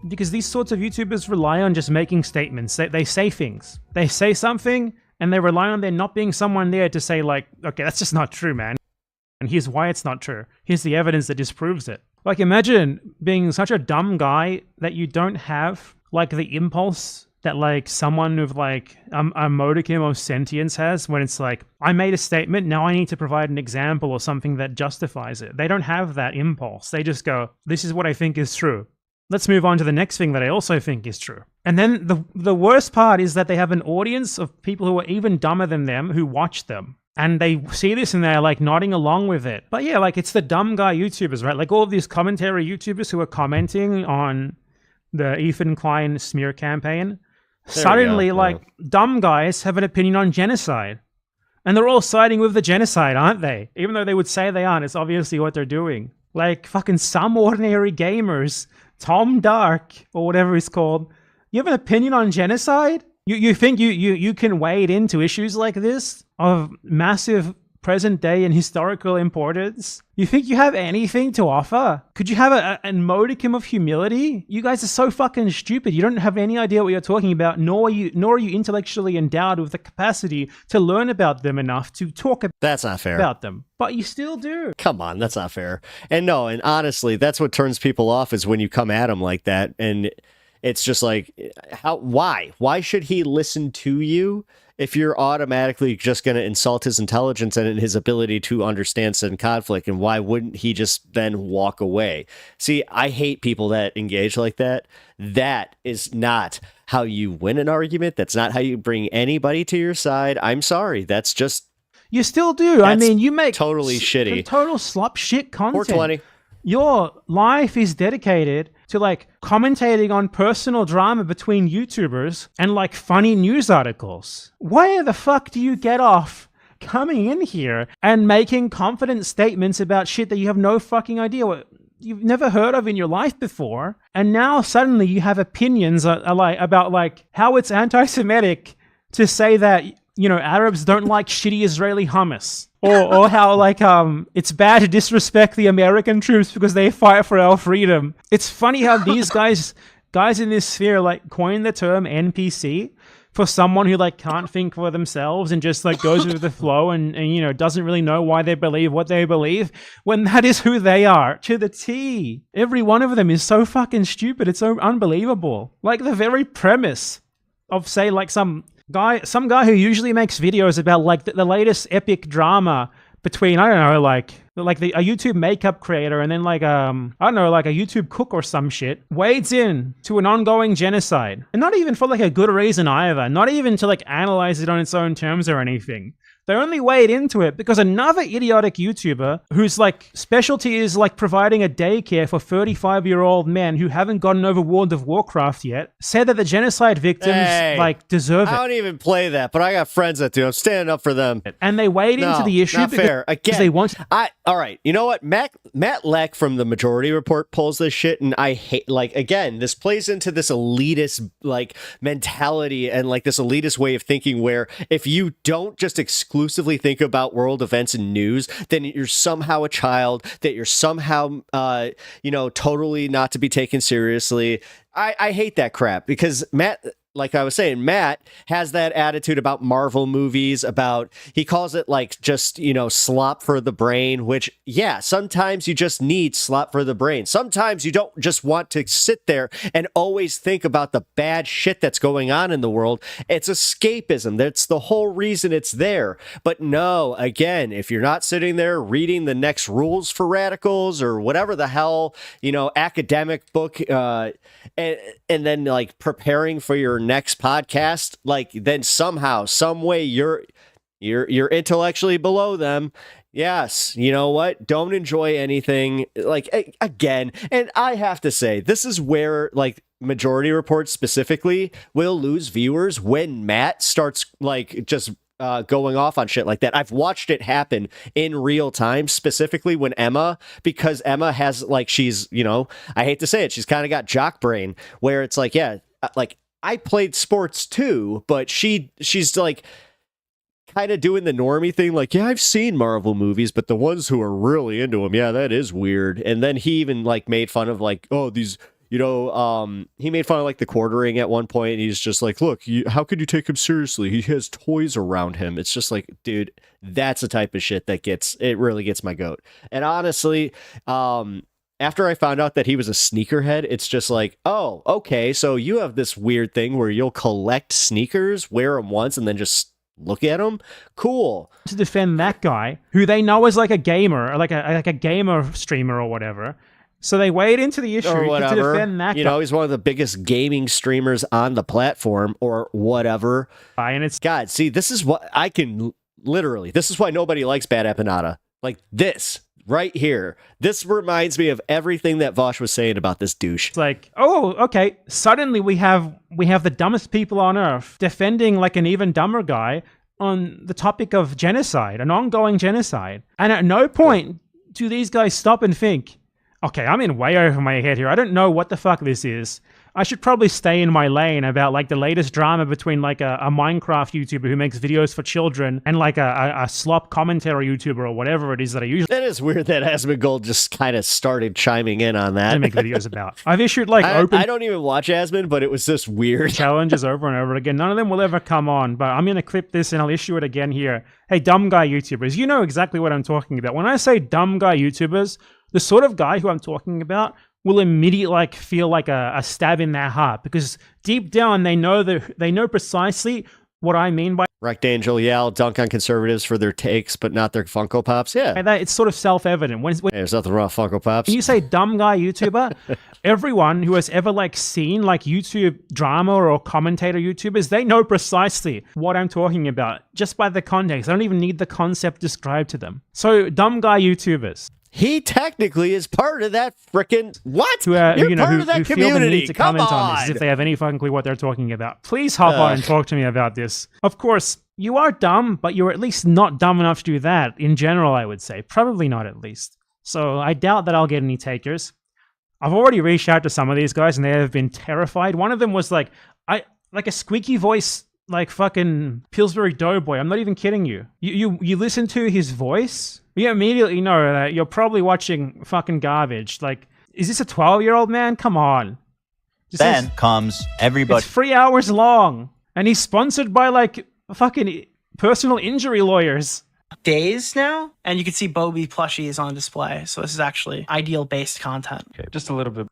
Because these sorts of YouTubers rely on just making statements. They say things. They say something, and they rely on there not being someone there to say, like, okay, that's just not true, man. And here's why it's not true. Here's the evidence that disproves it. Like, imagine being such a dumb guy that you don't have, like, the impulse that, like, someone with, like, a modicum of sentience has when it's like, I made a statement, now I need to provide an example or something that justifies it. They don't have that impulse. They just go, this is what I think is true. Let's move on to the next thing that I also think is true. And then the worst part is that they have an audience of people who are even dumber than them who watch them. And they see this and they're like nodding along with it. But yeah, like it's the dumb guy YouTubers, right? Like all of these commentary YouTubers who are commenting on the Ethan Klein smear campaign. Suddenly, like, dumb guys have an opinion on genocide. And they're all siding with the genocide, aren't they? Even though they would say they aren't, it's obviously what they're doing. Like, fucking some ordinary gamers, Tom Dark, or whatever he's called, you have an opinion on genocide? You think you can wade into issues like this of massive present-day and historical importance? You think you have anything to offer? Could you have a modicum of humility? You guys are so fucking stupid. You don't have any idea what you're talking about, nor are you intellectually endowed with the capacity to learn about them enough to talk that's not fair. About them. But you still do. Come on, that's not fair. And honestly, that's what turns people off is when you come at them like that. And it's just like, why? Why should he listen to you if you're automatically just going to insult his intelligence and his ability to understand said conflict? And why wouldn't he just then walk away? See, I hate people that engage like that. That is not how you win an argument. That's not how you bring anybody to your side. I'm sorry. That's just... You still do. I mean, you make... Totally shitty. Total slop shit content. 420. Your life is dedicated to like commentating on personal drama between YouTubers and like funny news articles. Where the fuck do you get off coming in here and making confident statements about shit that you have no fucking idea what you've never heard of in your life before? And now suddenly you have opinions about like how it's anti-Semitic to say that, Arabs don't like shitty Israeli hummus. Or how, like, it's bad to disrespect the American troops because they fight for our freedom. It's funny how these guys in this sphere, like, coined the term NPC for someone who, like, can't think for themselves and just, like, goes with the flow and doesn't really know why they believe what they believe, when that is who they are, to the T. Every one of them is so fucking stupid. It's so unbelievable. Like, the very premise of, say, like, some guy who usually makes videos about like the latest epic drama between, I don't know, like a YouTube makeup creator and then like I don't know, like a YouTube cook or some shit, wades in to an ongoing genocide. And not even for like a good reason either. Not even to like analyze it on its own terms or anything. They only wade into it because another idiotic YouTuber whose like specialty is like providing a daycare for 35-year-old men who haven't gotten over World of Warcraft yet said that the genocide victims like deserve it. I don't even play that, but I got friends that do. I'm standing up for them. And they wade into the issue not fair. Again, they want. All right, you know what? Matt Leck from the Majority Report pulls this shit, and I hate. Like again, this plays into this elitist like mentality and like this elitist way of thinking, where if you don't just exclusively think about world events and news, then you're somehow a child, that you're somehow totally not to be taken seriously. I hate that crap because Matt like I was saying, Matt has that attitude about Marvel movies, he calls it like just, slop for the brain, which, yeah, sometimes you just need slop for the brain. Sometimes you don't just want to sit there and always think about the bad shit that's going on in the world. It's escapism. That's the whole reason it's there. But no, again, if you're not sitting there reading the next rules for radicals or whatever the hell, academic book, and then like preparing for your next podcast, like then somehow, some way you're intellectually below them. Yes, you know what? Don't enjoy anything. Like, again, and I have to say, this is where like Majority Report specifically will lose viewers when Matt starts like just going off on shit like that. I've watched it happen in real time, specifically when because Emma has like, she's, I hate to say it, she's kind of got jock brain where it's like, yeah, like I played sports too, but she's like kind of doing the normie thing. Like, yeah, I've seen Marvel movies, but the ones who are really into them, yeah, that is weird. And then he even like made fun of like, oh, these, he made fun of like the quartering at one point. And he's just like, look, how could you take him seriously? He has toys around him. It's just like, dude, that's the type of shit that really gets my goat. And honestly, after I found out that he was a sneakerhead, it's just like, oh, okay, so you have this weird thing where you'll collect sneakers, wear them once, and then just look at them? Cool. To defend that guy, who they know is like a gamer, or like a gamer streamer or whatever. So they wade into the issue to defend that guy. He's one of the biggest gaming streamers on the platform or whatever. And it's... God, see, this is what I can literally... This is why nobody likes Bad Empanada. Like this. Right here. This reminds me of everything that Vosh was saying about this douche. It's like, oh, okay. Suddenly we have the dumbest people on earth defending like an even dumber guy on the topic of genocide, an ongoing genocide. And at no point do these guys stop and think, okay, I'm in way over my head here. I don't know what the fuck this is. I should probably stay in my lane about like the latest drama between like a Minecraft YouTuber who makes videos for children and like a slop commentary YouTuber or whatever it is that I usually... That is weird that Asmongold just kind of started chiming in on that. I make videos about. I've issued like open... I don't even watch Asmon, but it was just weird. Challenges over and over again. None of them will ever come on, but I'm going to clip this and I'll issue it again here. Hey, dumb guy YouTubers, you know exactly what I'm talking about. When I say dumb guy YouTubers, the sort of guy who I'm talking about will immediately like feel like a stab in their heart because deep down they know precisely what I mean by Rectangel, yeah, I'll dunk on conservatives for their takes, but not their Funko Pops. Yeah, it's sort of self-evident. When there's nothing wrong with Funko Pops. When you say dumb guy YouTuber, everyone who has ever like seen like YouTube drama or commentator YouTubers, they know precisely what I'm talking about just by the context. I don't even need the concept described to them. So dumb guy YouTubers. He technically is part of that frickin' what? Who, You're part of that who community. Feel the need to Come comment on this as if they have any fucking clue what they're talking about. Please hop on and talk to me about this. Of course, you are dumb, but you're at least not dumb enough to do that. In general, I would say. Probably not, at least. So I doubt that I'll get any takers. I've already reached out to some of these guys, and they have been terrified. One of them was like a squeaky voice, like fucking Pillsbury Doughboy. I'm not even kidding you. You listen to his voice, you immediately know that you're probably watching fucking garbage. Like, is this a 12-year-old man? Come on. Then comes everybody. It's 3 hours long, and he's sponsored by like fucking personal injury lawyers. Days now, and you can see Bobby plushies on display. So this is actually ideal-based content. Okay, just a little bit.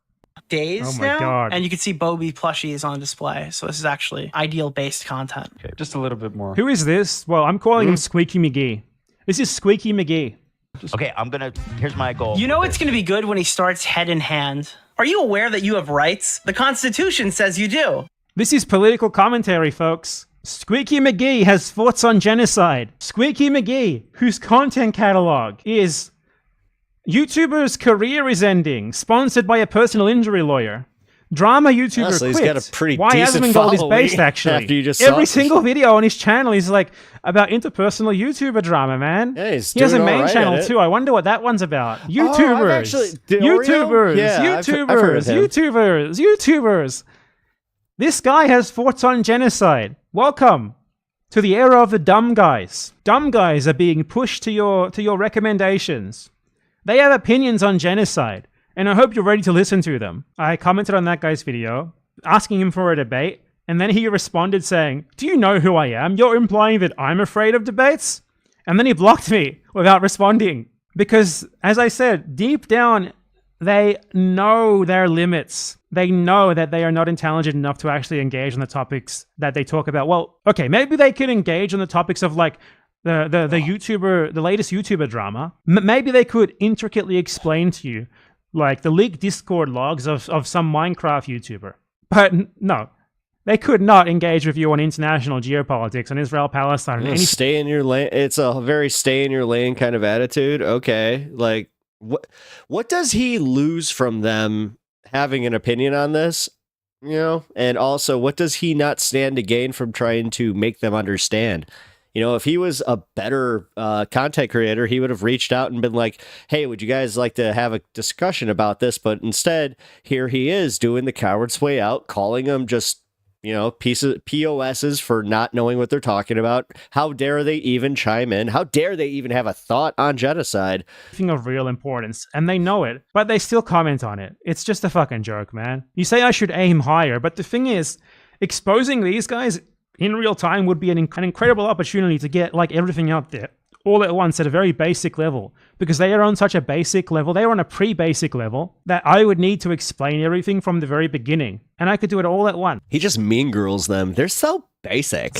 Days Oh my now, God. and you can see Bobby plushies on display. So this is actually ideal-based content. Okay, just a little bit more. Who is this? Well, I'm calling him Squeaky McGee. This is Squeaky McGee. Okay, here's my goal. You know it's going to be good when he starts head in hand. Are you aware that you have rights? The Constitution says you do. This is political commentary, folks. Squeaky McGee has thoughts on genocide. Squeaky McGee, whose content catalog is YouTuber's career is ending, sponsored by a personal injury lawyer. Drama YouTuber Honestly, quits. he's got a pretty Why decent Asmongold is following based, actually. after you just Every saw- single video on his channel is like about interpersonal YouTuber drama, man. Yeah, he has a doing main all right channel at it. too. I wonder what that one's about. I've YouTubers. actually- the Oreo? YouTubers. Yeah, I've heard of him. YouTubers. This guy has thoughts on genocide. Welcome to the era of the dumb guys. Dumb guys are being pushed to your recommendations. They have opinions on genocide, and I hope you're ready to listen to them. I commented on that guy's video, asking him for a debate. And then he responded saying, "Do you know who I am? You're implying that I'm afraid of debates?" And then he blocked me without responding. Because, as I said, deep down, they know their limits. They know that they are not intelligent enough to actually engage on the topics that they talk about. Well, okay, maybe they could engage on the topics of like the latest YouTuber drama. Maybe they could intricately explain to you like the leaked Discord logs of some Minecraft YouTuber. But no, they could not engage with you on international geopolitics on Israel, Palestine, and stay in your lane. It's a very stay in your lane kind of attitude. Okay, like what does he lose from them having an opinion on this? You know, and also what does he not stand to gain from trying to make them understand? You know, if he was a better content creator, he would have reached out and been like, hey, would you guys like to have a discussion about this? But instead, here he is doing the coward's way out, calling them just, you know, POSs for not knowing what they're talking about. How dare they even chime in? How dare they even have a thought on genocide? Thing of real importance, and they know it, but they still comment on it. It's just a fucking joke, man. You say I should aim higher, but the thing is, exposing these guys in real time would be an incredible opportunity to get like everything out there all at once at a very basic level, because they are on such a basic level. They are on a pre-basic level that I would need to explain everything from the very beginning, and I could do it all at once. He just mean girls them. They're so basic.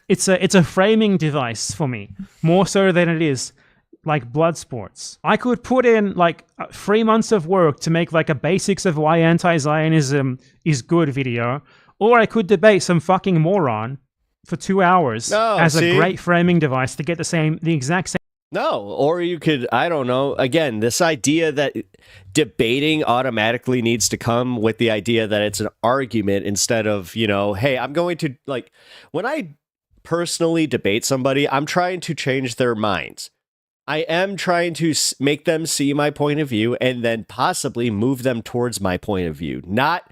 It's a framing device for me, more so than it is like blood sports. I could put in like 3 months of work to make like a basics of why anti-Zionism is good video, or I could debate some fucking moron for 2 hours as a great framing device to get the exact same. No, or you could, I don't know, again, this idea that debating automatically needs to come with the idea that it's an argument instead of, you know, hey, I'm going to, like, when I personally debate somebody, I'm trying to change their minds. I am trying to make them see my point of view and then possibly move them towards my point of view, not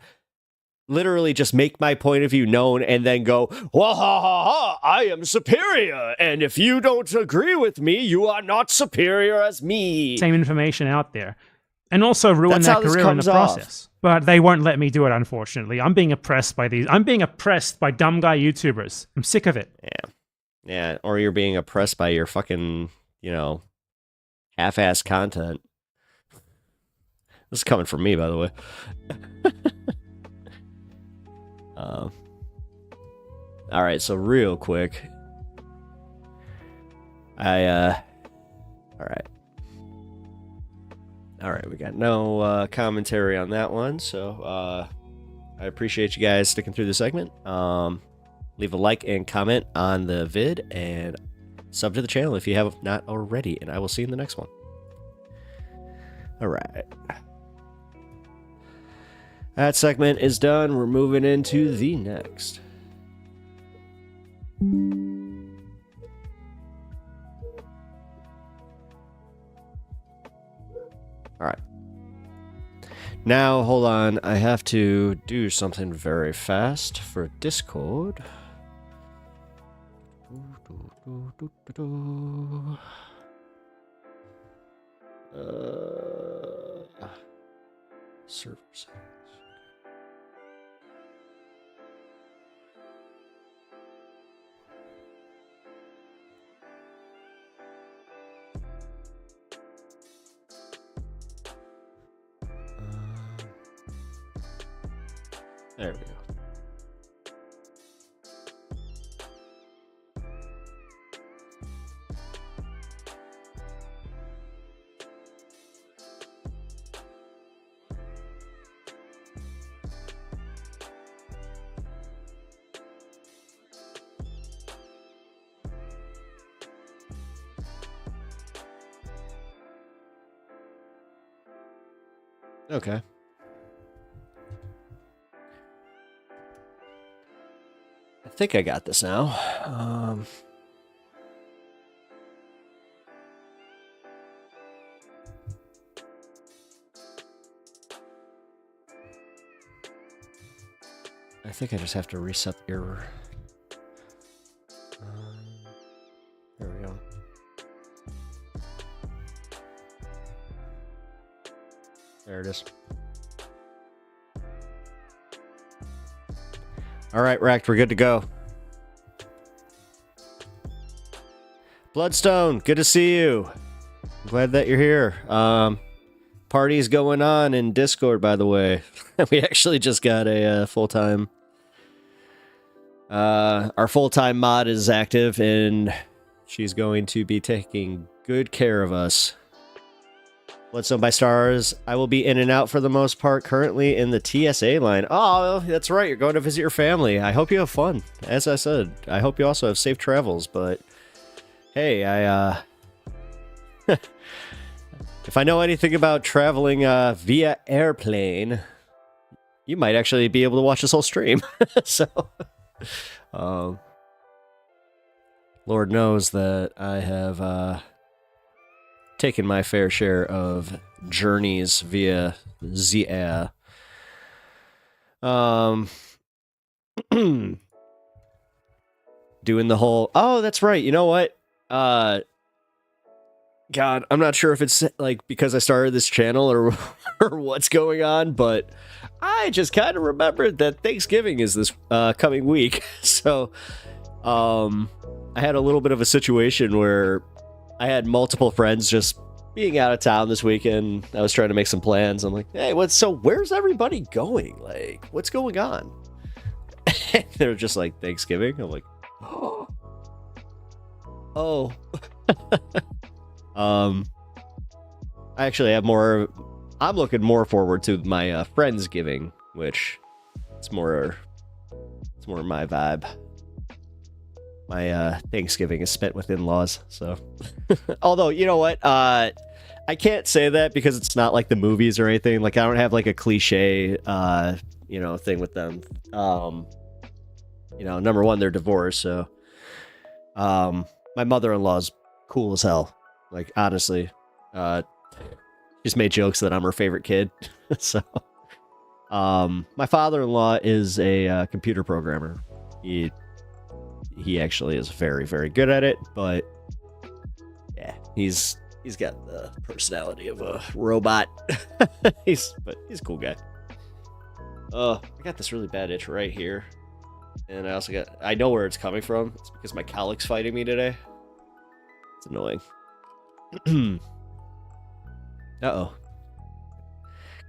literally just make my point of view known and then go, well, ha ha ha, I am superior, and if you don't agree with me, you are not superior as me. Same information out there, and also ruin their career in the process. But they won't let me do it, unfortunately. I'm being oppressed by these. I'm being oppressed by dumb guy YouTubers. I'm sick of it. Yeah, or you're being oppressed by your fucking, you know, half-ass content. This is coming from me, by the way. All right, so real quick, all right, we got no commentary on that one, so I appreciate you guys sticking through the segment. Leave a like and comment on the vid, and sub to the channel if you have not already, and I will see you in the next one. All right. That segment is done. We're moving into the next. All right. Now, hold on. I have to do something very fast for Discord. Server settings. There we go. Okay. I think I got this now. I think I just have to reset the error. There we go. There it is. All right, Racked, we're good to go. Bloodstone, good to see you. I'm glad that you're here. Party's going on in Discord, by the way. We actually just got a full-time... our full-time mod is active, and she's going to be taking good care of us. Bloodstone by Stars, I will be in and out for the most part, currently in the TSA line. Oh, that's right, you're going to visit your family. I hope you have fun. As I said, I hope you also have safe travels, but... Hey, if I know anything about traveling via airplane, you might actually be able to watch this whole stream. So, Lord knows that I have taken my fair share of journeys via the air. Doing the whole, oh, that's right, you know what? God, I'm not sure if it's like because I started this channel or what's going on, but I just kind of remembered that Thanksgiving is this coming week. So, I had a little bit of a situation where I had multiple friends just being out of town this weekend. I was trying to make some plans. I'm like, hey, where's everybody going? Like, what's going on? And they're just like, Thanksgiving? I'm like, oh. I actually have more. I'm looking more forward to my Friendsgiving, which it's more my vibe. My Thanksgiving is spent with in-laws, so. Although, you know what? I can't say that because it's not like the movies or anything. Like, I don't have like a cliche, thing with them. Number one, they're divorced, so. My mother-in-law's cool as hell. Like, honestly, just made jokes that I'm her favorite kid. So, my father-in-law is a computer programmer. He actually is very, very good at it, but yeah, he's got the personality of a robot. He's a cool guy. I got this really bad itch right here, and I know where it's coming from. It's because my cowlick's fighting me today. It's annoying. Uh-oh.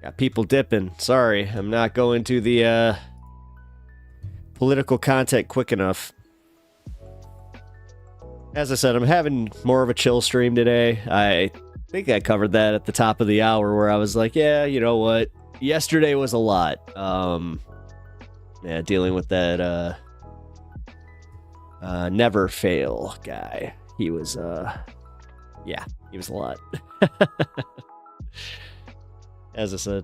Got people dipping. Sorry, I'm not going to the political content quick enough. As I said, I'm having more of a chill stream today. I think I covered that at the top of the hour where I was like, yeah, you know what? Yesterday was a lot. Dealing with that never fail guy. He was he was a lot. As I said,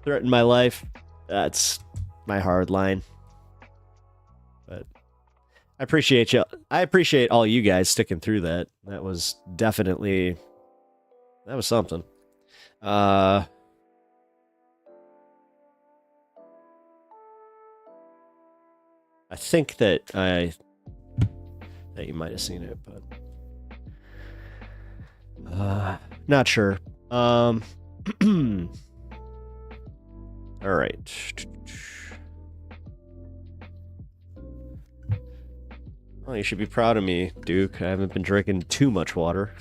threatened my life. That's my hard line. But I appreciate you. I appreciate all you guys sticking through that. That was something. I think that you might have seen it, but not sure. All right. Oh, you should be proud of me, Duke. I haven't been drinking too much water.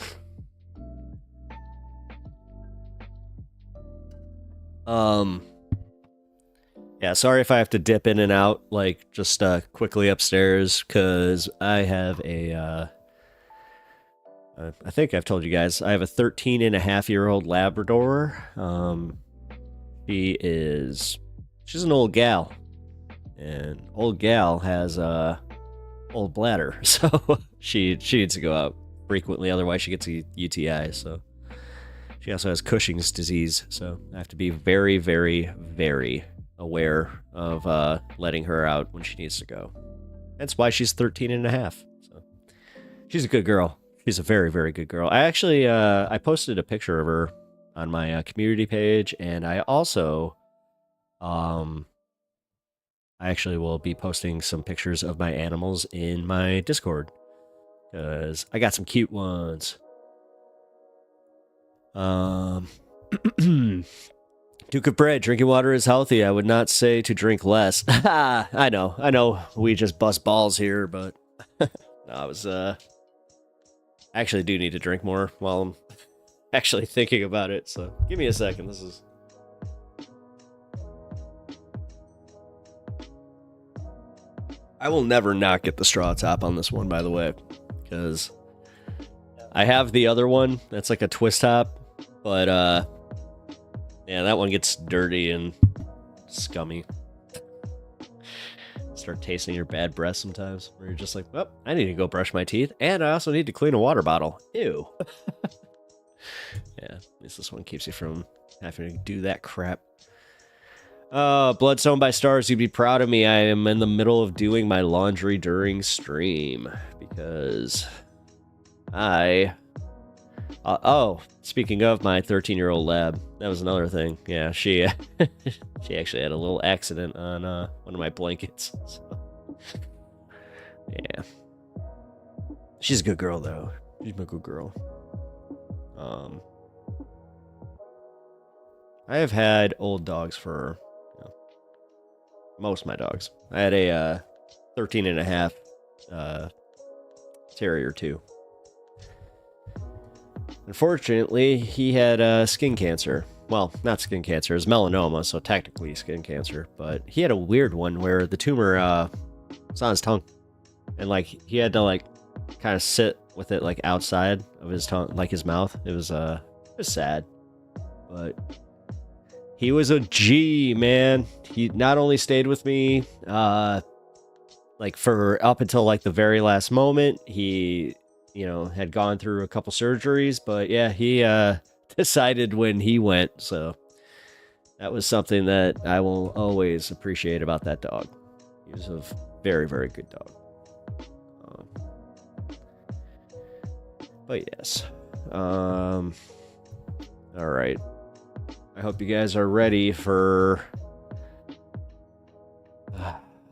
Yeah, sorry if I have to dip in and out, like, just quickly upstairs, because I have a, I think I've told you guys, I have a 13-and-a-half-year-old Labrador. She's an old gal, and old gal has old bladder, so she needs to go out frequently, otherwise she gets a UTI. So she also has Cushing's disease, so I have to be very, very, very aware of letting her out when she needs to go. That's why she's 13 and a half. So she's a good girl. She's a very, very good girl. I actually I posted a picture of her on my community page, and I also I actually will be posting some pictures of my animals in my Discord, because I got some cute ones. Duke of Bread, drinking water is healthy. I would not say to drink less. I know. We just bust balls here, but I actually do need to drink more while I'm actually thinking about it. So give me a second. I will never not get the straw top on this one, by the way, because I have the other one that's like a twist top, but yeah, that one gets dirty and scummy. Start tasting your bad breath sometimes, where you're just like, well, I need to go brush my teeth, and I also need to clean a water bottle. Ew. Yeah, at least this one keeps you from having to do that crap. Bloodstone by Stars, you'd be proud of me. I am in the middle of doing my laundry during stream because oh, speaking of my 13-year-old lab, that was another thing. Yeah, she actually had a little accident on one of my blankets. So. Yeah. She's a good girl, though. She's a good girl. I have had old dogs for most of my dogs. I had a 13.5 terrier too. Unfortunately, he had skin cancer. Well, not skin cancer, it was melanoma, so technically skin cancer. But he had a weird one where the tumor was on his tongue. And like he had to like kind of sit with it like outside of his tongue, like his mouth. It was sad. But he was a G, man. He not only stayed with me like for up until like the very last moment. He had gone through a couple surgeries, but yeah, he decided when he went. So that was something that I will always appreciate about that dog. He was a very, very good dog. But yes. All right. I hope you guys are ready for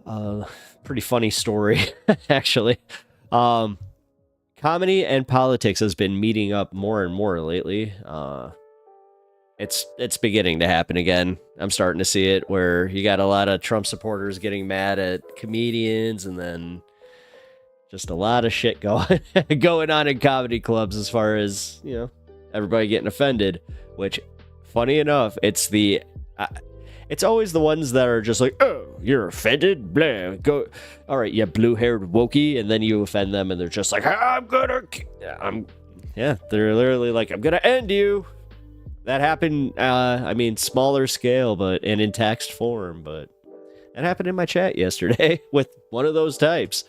a pretty funny story, actually. Comedy and politics has been meeting up more and more lately. It's beginning to happen again. I'm starting to see it where you got a lot of Trump supporters getting mad at comedians, and then just a lot of shit going on in comedy clubs as far as, everybody getting offended, which, funny enough, it's always the ones that are just like, oh, you're offended? Blah, go. All right, you blue-haired wokey, and then you offend them, and they're just like, they're literally like, I'm gonna end you. That happened, smaller scale, but and in text form, but that happened in my chat yesterday with one of those types.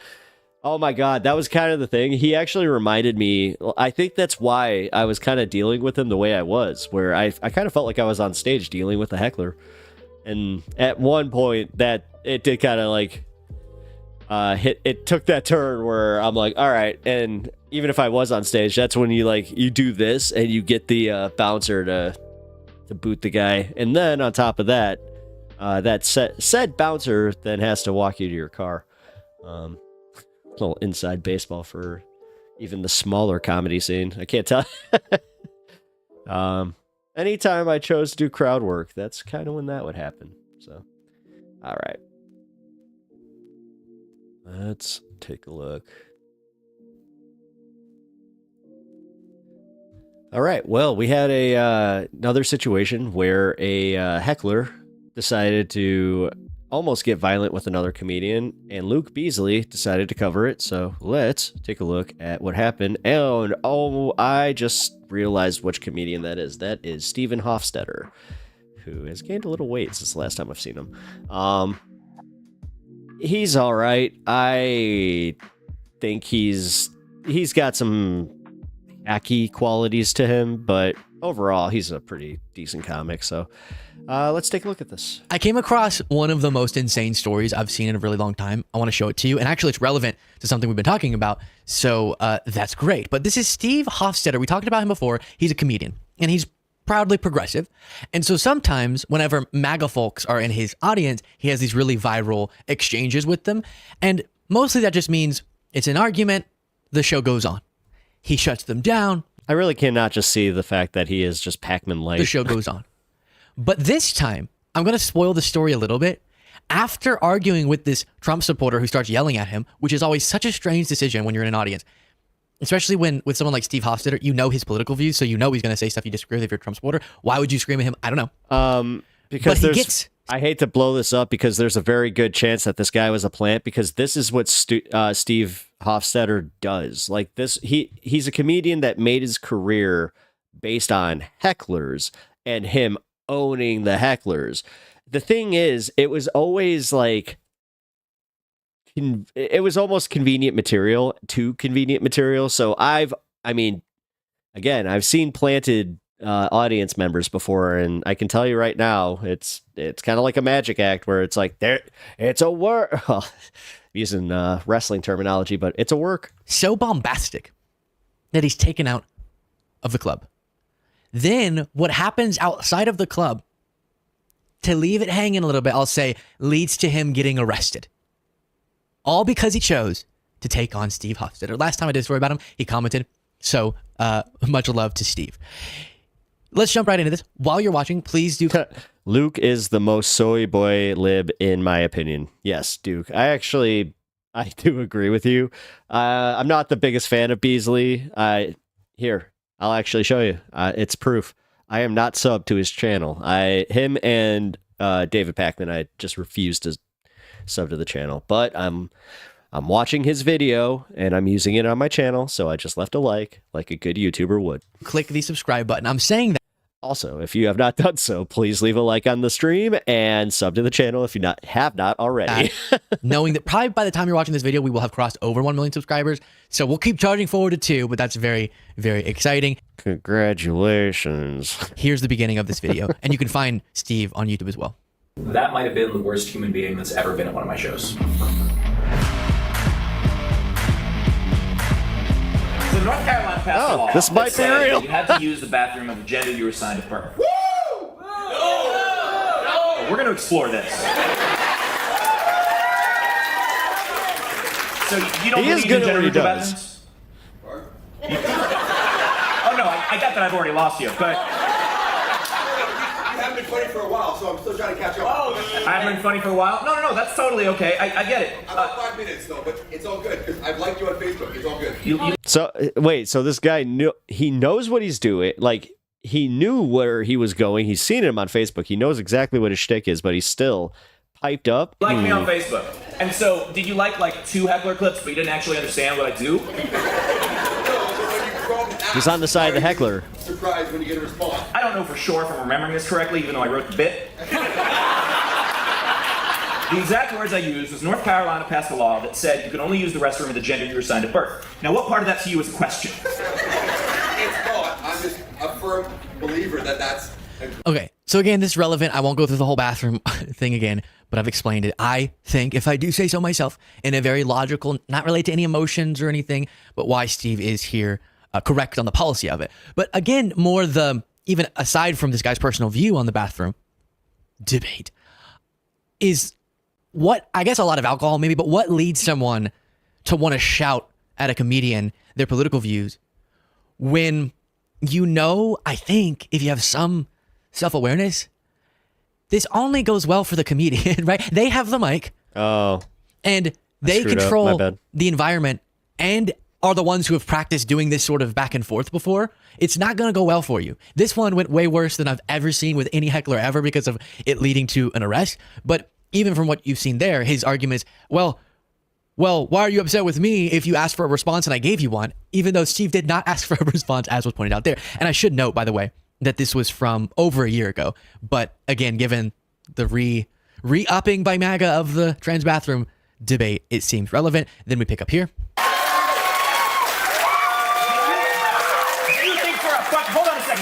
Oh my God, that was kind of the thing. He actually reminded me, I think that's why I was kind of dealing with him the way I was, where I kind of felt like I was on stage dealing with a heckler. And at one point that it did kind of like it took that turn where I'm like, all right. And even if I was on stage, that's when you do this and you get the bouncer to boot the guy. And then on top of that, said bouncer then has to walk you to your car. Little inside baseball for even the smaller comedy scene. I can't tell. Anytime I chose to do crowd work, that's kind of when that would happen. So, all right. Let's take a look. All right. Well, we had another situation where a heckler decided to almost get violent with another comedian, and Luke Beasley decided to cover it. So let's take a look at what happened. And I just realized which comedian that is. That is Stephen Hofstetter, who has gained a little weight since the last time I've seen him. He's all right. I think he's got some hacky qualities to him, but overall, he's a pretty decent comic. So let's take a look at this. I came across one of the most insane stories I've seen in a really long time. I want to show it to you. And actually, it's relevant to something we've been talking about. So that's great. But this is Steve Hofstetter. We talked about him before. He's a comedian, and he's proudly progressive. And so sometimes whenever MAGA folks are in his audience, he has these really viral exchanges with them. And mostly that just means it's an argument. The show goes on. He shuts them down. I really cannot just see the fact that he is just Pac-Man light. The show goes on. But this time, I'm going to spoil the story a little bit. After arguing with this Trump supporter who starts yelling at him, which is always such a strange decision when you're in an audience, especially when with someone like Steve Hofstadter, you know his political views, so you know he's going to say stuff you disagree with if you're a Trump supporter. Why would you scream at him? I don't know. Because I hate to blow this up because there's a very good chance that this guy was a plant, because this is what Steve Hofstadter does. Like this, he's a comedian that made his career based on hecklers and him owning the hecklers. The thing is, it was always like, it was almost convenient material, too convenient material. So I've seen planted audience members before, and I can tell you right now, it's kind of like a magic act where it's like it's a work. Using wrestling terminology, but it's a work. So bombastic that he's taken out of the club. Then what happens outside of the club, to leave it hanging a little bit, I'll say, leads to him getting arrested. All because he chose to take on Steve Hofstadter. Last time I did a story about him, he commented. So much love to Steve. Let's jump right into this. While you're watching, please do. Luke is the most soy boy lib in my opinion. Yes, Duke. I do agree with you. I'm not the biggest fan of Beasley. Here, I'll actually show you. It's proof. I am not subbed to his channel. Him and David Pakman, I just refuse to sub to the channel. But I'm watching his video and I'm using it on my channel, so I just left a like a good YouTuber would. Click the subscribe button. I'm saying that. Also, if you have not done so, please leave a like on the stream and sub to the channel if you have not already. Knowing that probably by the time you're watching this video, we will have crossed over 1 million subscribers. So we'll keep charging forward to 2, but that's very, very exciting. Congratulations. Here's the beginning of this video. And you can find Steve on YouTube as well. That might have been the worst human being that's ever been at one of my shows. So North Carolina passed a law. This might be real. You had to use the bathroom of the gender you were assigned at birth. Woo! No! We're going to explore this. So you don't believe in gender neutral bathrooms? Oh no, I got that I've already lost you, but... You haven't been funny for a while, so I'm still trying to catch up. Oh, I haven't been funny for a while? No, that's totally okay. I get it. About 5 minutes though, but it's all good, because I've liked you on Facebook. It's all good. So, wait, so this guy, he knows what he's doing. Like, he knew where he was going. He's seen him on Facebook. He knows exactly what his shtick is, but he's still piped up. You like me on Facebook. And so, did you like 2 heckler clips, but you didn't actually understand what I do? He's on the side of the heckler. Surprised when you get a response. I don't know for sure if I'm remembering this correctly, even though I wrote the bit. The exact words I used was North Carolina passed a law that said you could only use the restroom of the gender you were assigned at birth. Now, what part of that to you is a question? It's not. I'm just a firm believer that that's... Okay, so again, this is relevant. I won't go through the whole bathroom thing again, but I've explained it. I think, if I do say so myself, in a very logical, not related to any emotions or anything, but why Steve is here, correct on the policy of it. But again, more even aside from this guy's personal view on the bathroom debate, is what, I guess a lot of alcohol maybe, but what leads someone to want to shout at a comedian their political views when I think if you have some self-awareness, this only goes well for the comedian, right? They have the mic. Oh. And they control the environment and are the ones who have practiced doing this sort of back and forth before. It's not going to go well for you. This one went way worse than I've ever seen with any heckler ever because of it leading to an arrest. But even from what you've seen there, his argument is, well, why are you upset with me if you asked for a response and I gave you one? Even though Steve did not ask for a response, as was pointed out there. And I should note, by the way, that this was from over a year ago. But again, given the re-upping by MAGA of the trans bathroom debate, it seems relevant. Then we pick up here.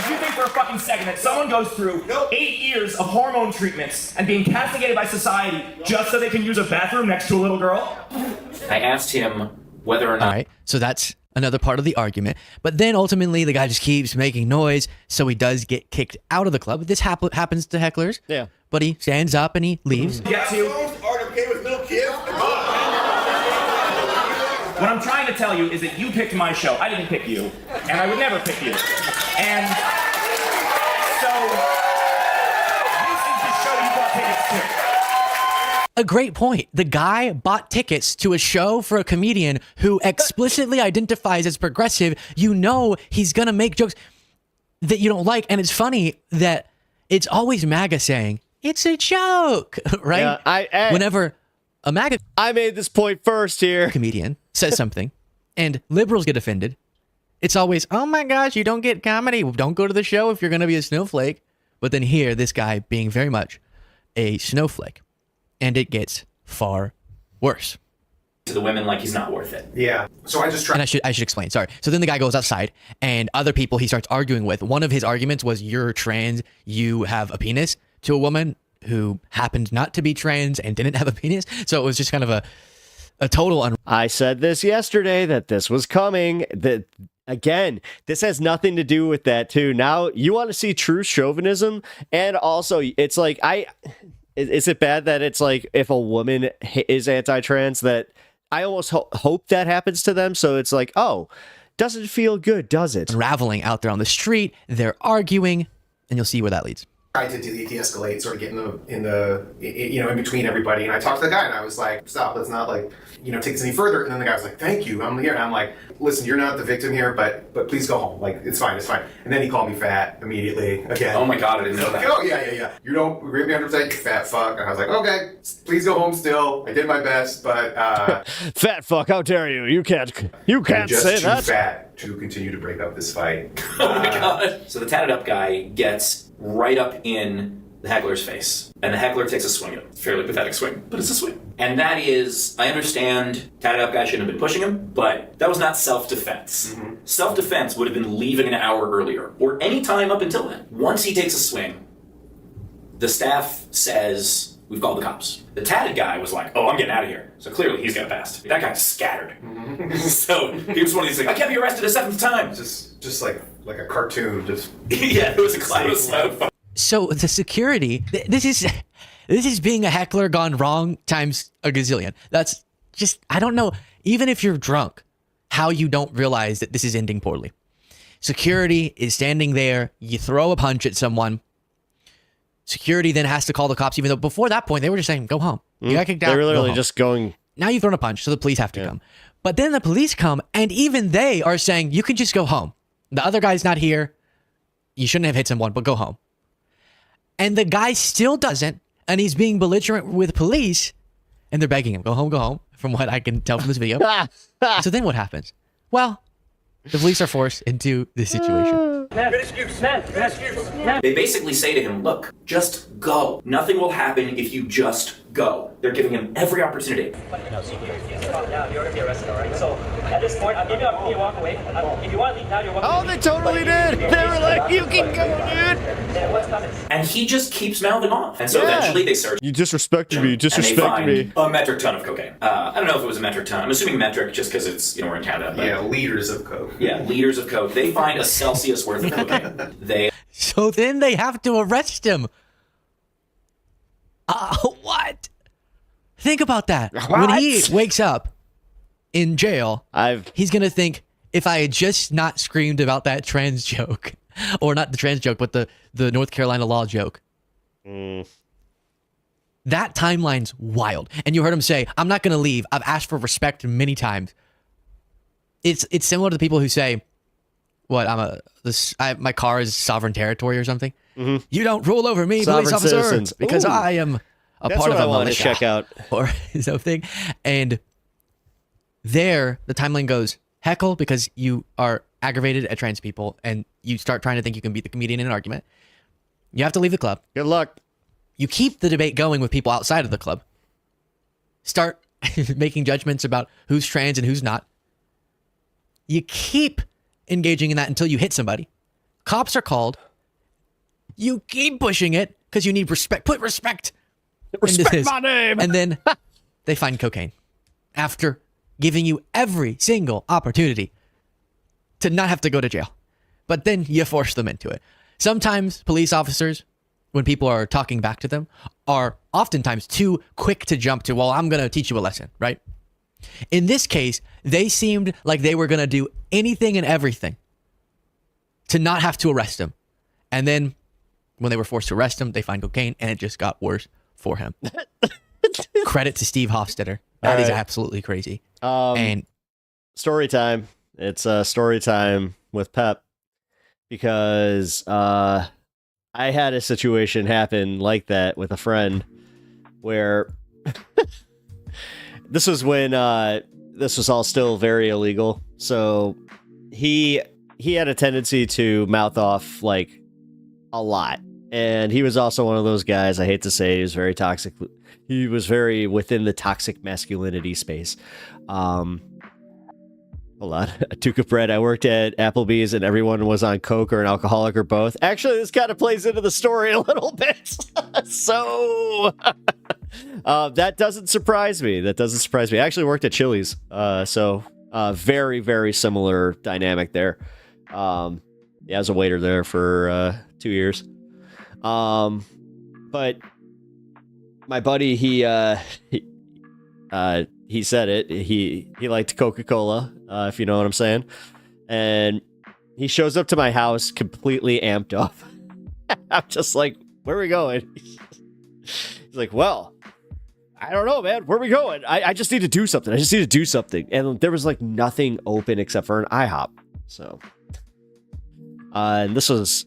You think for a fucking second that someone goes through 8 years of hormone treatments and being castigated by society just so they can use a bathroom next to a little girl? I asked him whether or not... All right, so that's another part of the argument. But then ultimately, the guy just keeps making noise, so he does get kicked out of the club. This happens to hecklers. Yeah. But he stands up and he leaves. Get to... Aren't okay with little kids? What I'm trying to tell you is that you picked my show. I didn't pick you, and I would never pick you. And so bought tickets to. A great point. The guy bought tickets to a show for a comedian who explicitly identifies as progressive. You know he's going to make jokes that you don't like. And it's funny that it's always MAGA saying, it's a joke, right? Yeah, whenever a MAGA... I made this point first here. ...comedian says something and liberals get offended, it's always, oh my gosh, you don't get comedy. Don't go to the show if you're going to be a snowflake. But then here, this guy being very much a snowflake. And it gets far worse. To the women, like he's not worth it. Yeah. So I just tried. And I should explain. Sorry. So then the guy goes outside, and other people he starts arguing with. One of his arguments was, "You're trans. You have a penis." To a woman who happened not to be trans and didn't have a penis. So it was just kind of a total. I said this yesterday that this was coming. That again, this has nothing to do with that too. Now you want to see true chauvinism, and also it's like Is it bad that it's like if a woman is anti-trans that I almost hope that happens to them? So it's like, oh, doesn't feel good, does it? Unraveling out there on the street, they're arguing, and you'll see where that leads. Tried to de-escalate, sort of get in between everybody. And I talked to the guy, and I was like, "Stop! Let's not take this any further." And then the guy was like, "Thank you, I'm here." And I'm like, "Listen, you're not the victim here, but please go home. Like, it's fine. And then he called me fat immediately again. Oh my god, I didn't know that. Oh yeah. You don't agree with me 100%. You fat fuck. And I was like, "Okay, please go home. Still, I did my best, but fat fuck. How dare you? You can't say that. Too fat to continue to break up this fight." Oh my god. So the tatted up guy gets right up in the heckler's face, and the heckler takes a swing at him. Fairly pathetic swing, but it's a swing. And that is, I understand tatted up guy shouldn't have been pushing him, but that was not self-defense. Mm-hmm. Self-defense would have been leaving an hour earlier, or any time up until then. Once he takes a swing, the staff says, "We've called the cops." The tatted guy was like, "Oh, I'm getting out of here." So clearly he's got past. That guy's scattered. Mm-hmm. So he was one of these things, "I can't be arrested a seventh time." Just like a cartoon. Just yeah, it was a cloud of smoke. So the security, this is being a heckler gone wrong times a gazillion. That's just, I don't know, even if you're drunk, how you don't realize that this is ending poorly. Security is standing there, you throw a punch at someone. Security then has to call the cops, even though before that point, they were just saying, go home. You got kicked out. They were literally just going. Now you've thrown a punch, so the police have to come. But then the police come, and even they are saying, you can just go home. The other guy's not here. You shouldn't have hit someone, but go home. And the guy still doesn't, and he's being belligerent with police, and they're begging him, go home, from what I can tell from this video. So then what happens? Well, the police are forced into this situation. They basically say to him, "Look, just go. Nothing will happen if you just go." They're giving him every opportunity. Now you're gonna be arrested, all right? So at this point, I'll give you an opportunity to walk away. If you want to leave now, you're welcome. Oh, they totally did. They were like, "You can go, dude." And he just keeps mouthing off. And so eventually they search. You disrespected me. You disrespected me. A metric ton of cocaine. I don't know if it was a metric ton. I'm assuming metric just because it's we're in Canada. Yeah, liters of coke. Yeah, liters of coke. They find a Celsius worth of cocaine. So then they have to arrest him. What? Think about that. What? When he wakes up in jail, he's going to think, if I had just not screamed about that trans joke, or not the trans joke, but the North Carolina law joke. That timeline's wild. And you heard him say, I'm not going to leave. I've asked for respect many times. It's similar to the people who say, what, my car is sovereign territory or something. Mm-hmm. You don't rule over me, sovereign police officer, citizens. because Ooh. I am That's part of what a I wanted militia to check out. or something. And there, the timeline goes, heckle because you are aggravated at trans people and you start trying to think you can beat the comedian in an argument. You have to leave the club. Good luck. You keep the debate going with people outside of the club. Start making judgments about who's trans and who's not. You keep engaging in that until you hit somebody. Cops are called. You keep pushing it because you need respect. Put respect. Respect my name. And then they find cocaine after giving you every single opportunity to not have to go to jail. But then you force them into it. Sometimes police officers, when people are talking back to them, are oftentimes too quick to jump to, well, I'm going to teach you a lesson, right? In this case, they seemed like they were going to do anything and everything to not have to arrest him. And then When they were forced to arrest him, they find cocaine, and it just got worse for him. Credit to Steve Hofstetter. That is absolutely crazy. And story time. It's story time with Pep, because I had a situation happen like that with a friend where this was when this was all still very illegal. So he had a tendency to mouth off like a lot. And he was also one of those guys, I hate to say, he was very toxic. He was very within the toxic masculinity space. Hold on. A Duke of Bread. I worked at Applebee's and everyone was on coke or an alcoholic or both. Actually, this kind of plays into the story a little bit. So that doesn't surprise me. That doesn't surprise me. I actually worked at Chili's. So very, very similar dynamic there. Yeah, I was a waiter there for 2 years. But my buddy, he said it. He liked Coca-Cola, if you know what I'm saying. And he shows up to my house completely amped up. I'm just like, where are we going? He's like, well, I don't know, man. Where are we going? I just need to do something. I just need to do something. And there was like nothing open except for an IHOP. So, and this was,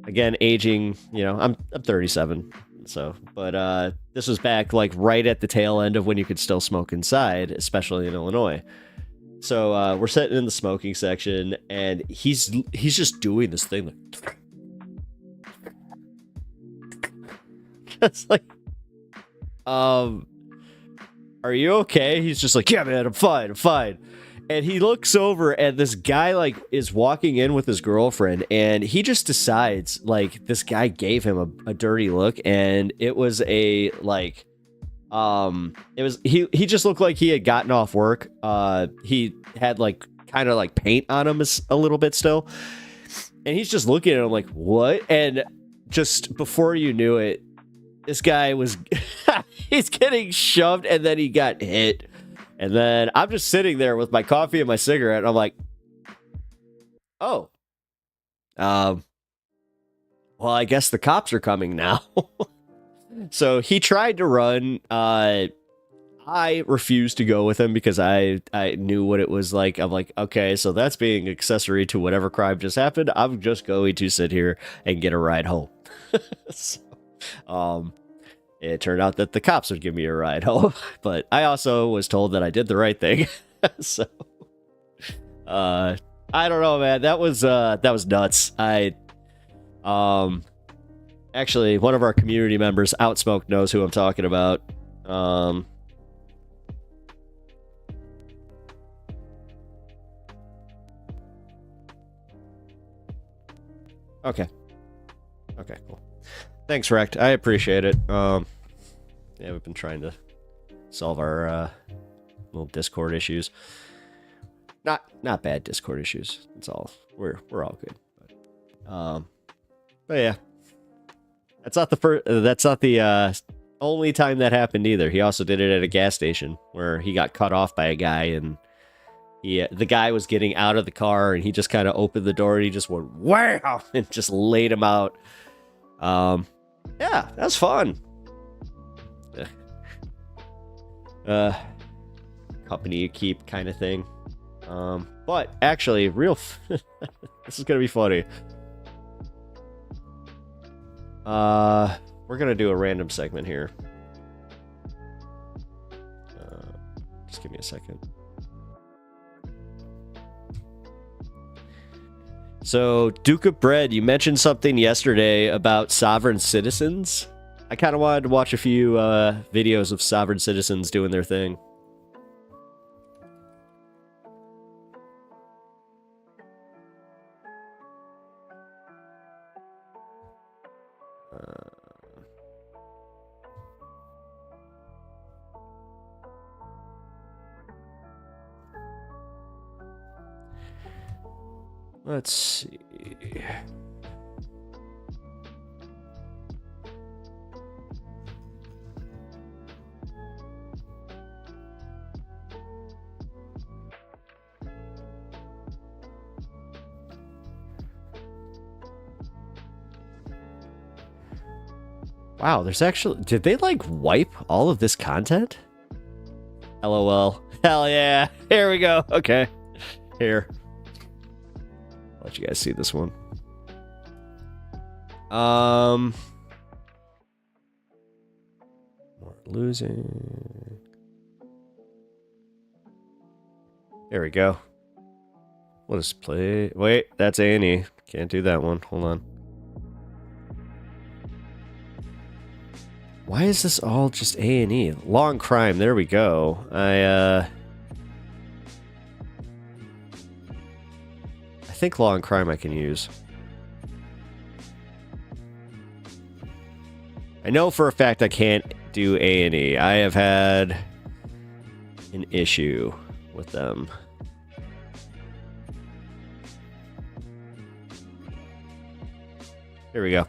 again, aging, you know, I'm 37. So, but this was back like right at the tail end of when you could still smoke inside, especially in Illinois. So we're sitting in the smoking section, and he's just doing this thing like, it's like, are you okay? He's just like, yeah, man, I'm fine. And he looks over, and this guy like is walking in with his girlfriend, and he just decides like this guy gave him a dirty look, and it was a like, it was he just looked like he had gotten off work. He had like kind of like paint on him a little bit still, and he's just looking at him like, what? And just before you knew it, this guy was he's getting shoved, and then he got hit. And then I'm just sitting there with my coffee and my cigarette, and I'm like, oh. Well, I guess the cops are coming now. So he tried to run. I refused to go with him because I knew what it was like. I'm like, okay, so that's being accessory to whatever crime just happened. I'm just going to sit here and get a ride home. So, it turned out that the cops would give me a ride home, but I also was told that I did the right thing. So, I don't know, man. That was nuts. Actually, one of our community members, Outsmoke, knows who I'm talking about. Okay, cool. Thanks, Rect. I appreciate it. Yeah, we've been trying to solve our little Discord issues. Not bad Discord issues. It's all we're all good. But yeah, that's not the only time that happened either. He also did it at a gas station where he got cut off by a guy, and the guy was getting out of the car, and he just kind of opened the door and he just went wow and just laid him out. Yeah, that's fun. Company you keep kind of thing. But actually, this is gonna be funny. We're gonna do a random segment here. Just give me a second. So, Duke of Bread, you mentioned something yesterday about sovereign citizens. I kind of wanted to watch a few videos of sovereign citizens doing their thing. Let's see. Wow, there's actually... Did they, like, wipe all of this content? LOL. Hell yeah. Here we go. Okay. Here. I'll let you guys see this one. More losing. There we go. What is play? Wait, that's A&E. Can't do that one. Hold on. Why is this all just A&E? Long crime. There we go. I think long crime I can use. I know for a fact I can't do A&E. I have had an issue with them. Here we go.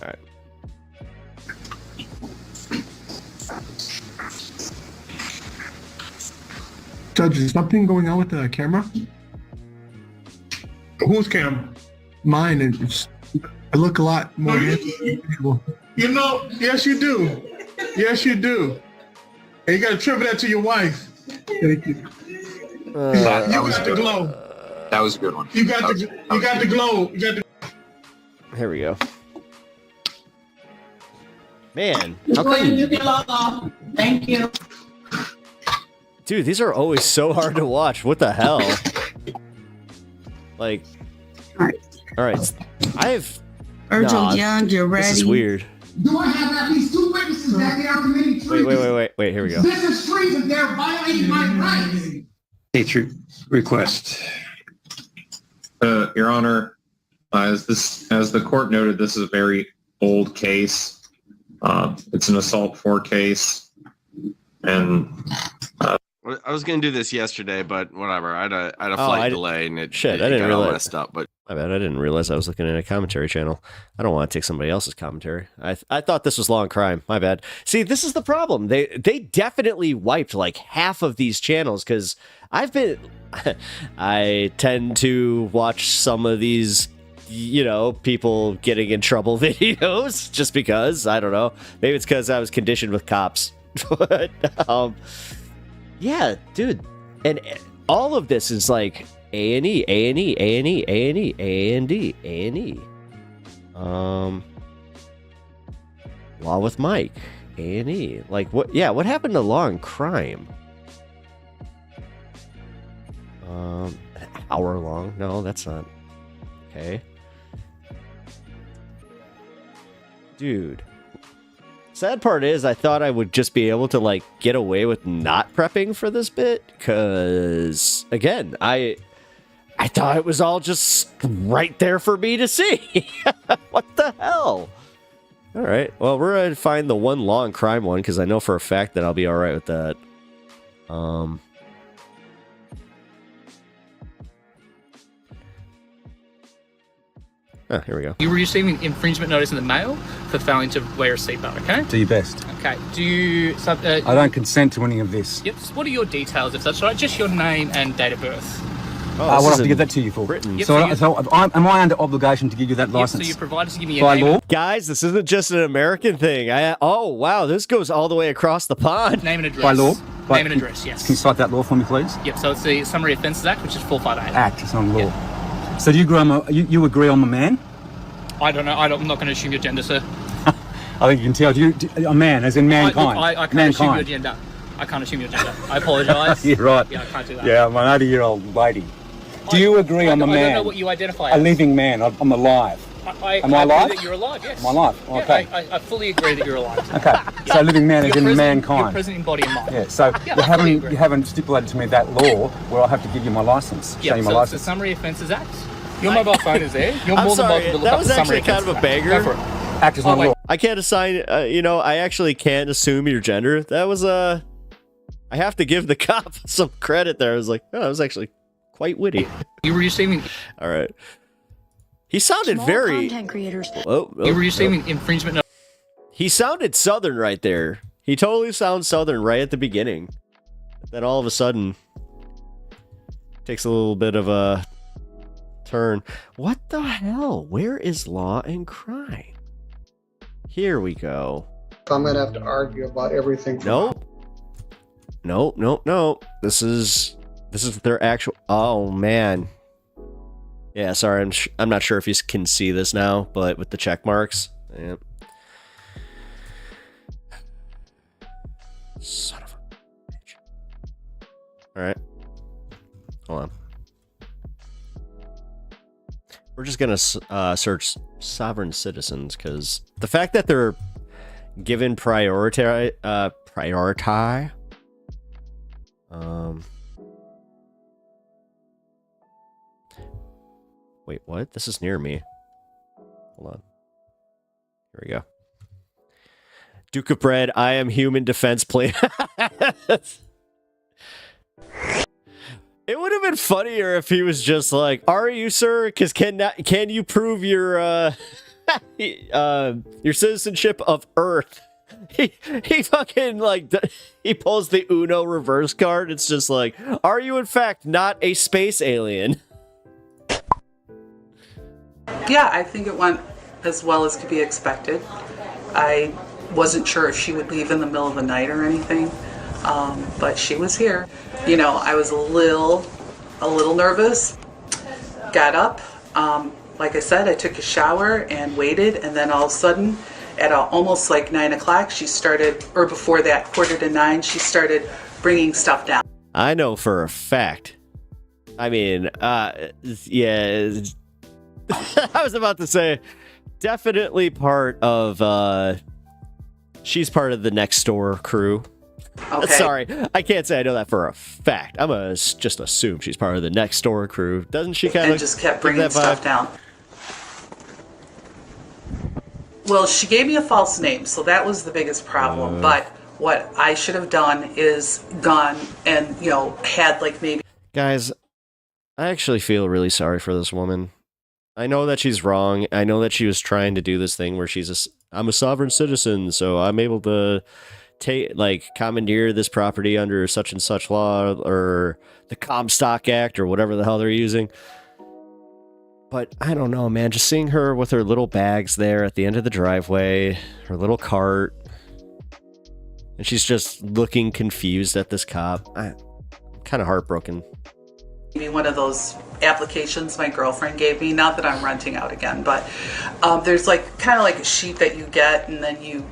All right. Judge, is something going on with the camera? Whose camera? Mine. I look a lot more handsome than usual. You know, yes you do. Yes you do. And you gotta attribute that to your wife. Thank you. You got the glow. That was a good one. You got the glow. You got the... Here we go. Man, how come... Thank you. Dude, these are always so hard to watch. What the hell? Like... Alright. Virgil Young, you're ready. This is weird. Do I have at least 2 witnesses that they are committing treason? Wait, here we go. This is treason. They're violating my rights. Hatred request. Your Honor, as the court noted, this is a very old case. It's an assault 4 case, and I was gonna do this yesterday, but whatever. I had a flight delay, and it I didn't got realize. all messed up. But my bad. I didn't realize I was looking at a commentary channel. I don't want to take somebody else's commentary. I thought this was long crime. My bad. See, this is the problem. They definitely wiped like half of these channels because I tend to watch some of these, you know, people getting in trouble videos just because, I don't know. Maybe it's because I was conditioned with cops. But, yeah, dude. And all of this is like A&E, A&E, A&E, A&E, A&D, A&E. Law with Mike, A&E. Like, what? Yeah, what happened to Law and Crime? An hour long? No, that's not. Okay. Dude. Sad part is I thought I would just be able to like get away with not prepping for this bit because again, I thought it was all just right there for me to see. What the hell? All right. Well, we're going to find the one law and crime one because I know for a fact that I'll be all right with that. Here we go. You were receiving infringement notice in the mail for failing to wear a seatbelt, okay? Do your best. Okay. Do you... I don't consent to any of this. Yep. So what are your details, if that's right? Just your name and date of birth. What have to give that to you for? Yep, so am I under obligation to give you that license? So you're provided to give me by your name. law? Guys, this isn't just an American thing. Oh, wow. This goes all the way across the pond. Name and address. By law? Name and address, yes. Can you cite that law for me, please? Yep. So it's the Summary Offences Act, which is 458. Act, it's not law. Yep. So do you agree I'm a man? I don't know. I'm not going to assume your gender, sir. I think you can tell. A man, as in mankind. I can't assume your gender. I can't assume your gender. I apologise. You're right. Yeah, I can't do that. Yeah, I'm an 80-year-old lady. Do you agree I'm a man? I don't know what you identify as. A as. living man. I'm alive. Am I alive? That you're alive, yes. Am I alive? Okay. Yeah, I fully agree that you're alive. Okay. So living man is in mankind. You're present in body and mind. Yeah. So you haven't stipulated to me that law where I have to give you my license. Yeah. Show you my So license. it's the Summary Offences Act. Your mobile phone is there. You're more than welcome to look that up was the Summary actually kind of a banger. Go for it. Act is not law. I can't assign, I actually can't assume your gender. That was, I have to give the cop some credit there. I was like, oh, that was actually quite witty. You were receiving... All right. He sounded very... content creators. You were receiving infringement... He sounded Southern right there. He totally sounds Southern right at the beginning. Then all of a sudden... Takes a little bit of a... turn. What the hell? Where is Law and Crime? Here we go. I'm gonna have to argue about everything. Nope. Nope. This is their actual. Oh man. Yeah, sorry. I'm not sure if you can see this now, but with the check marks. Yeah. Son of a bitch. All right. Hold on. We're just gonna search sovereign citizens because the fact that they're given priority. Wait, what? This is near me. Hold on. Here we go. Duke of Bread, I am human defense plan. It would have been funnier if he was just like, "Are you, sir? Because can you prove your citizenship of Earth?" He fucking like he pulls the Uno reverse card. It's just like, "Are you in fact not a space alien?" Yeah, I think it went as well as could be expected. I wasn't sure if she would leave in the middle of the night or anything, but she was here. You know, I was a little nervous. Got up. Like I said, I took a shower and waited, and then all of a sudden, at almost like 9 o'clock, she started, or before that, 8:45, she started bringing stuff down. I know for a fact. I mean, yeah. I was about to say, definitely part of, she's part of the next door crew. Okay. Sorry, I can't say I know that for a fact. I'm gonna just assume she's part of the next door crew. Doesn't she kind of? And just kept bringing stuff down. Well, she gave me a false name, so that was the biggest problem. But what I should have done is gone and, you know, had like maybe... Guys, I actually feel really sorry for this woman. I know that she's wrong. I know that she was trying to do this thing where I'm a sovereign citizen, so I'm able to commandeer this property under such and such law or the Comstock Act or whatever the hell they're using. But I don't know, man. Just seeing her with her little bags there at the end of the driveway, her little cart, and she's just looking confused at this cop. I'm kind of heartbroken. maybe one of those applications my girlfriend gave me. Not that I'm renting out again, but there's like kind of like a sheet that you get, and then you.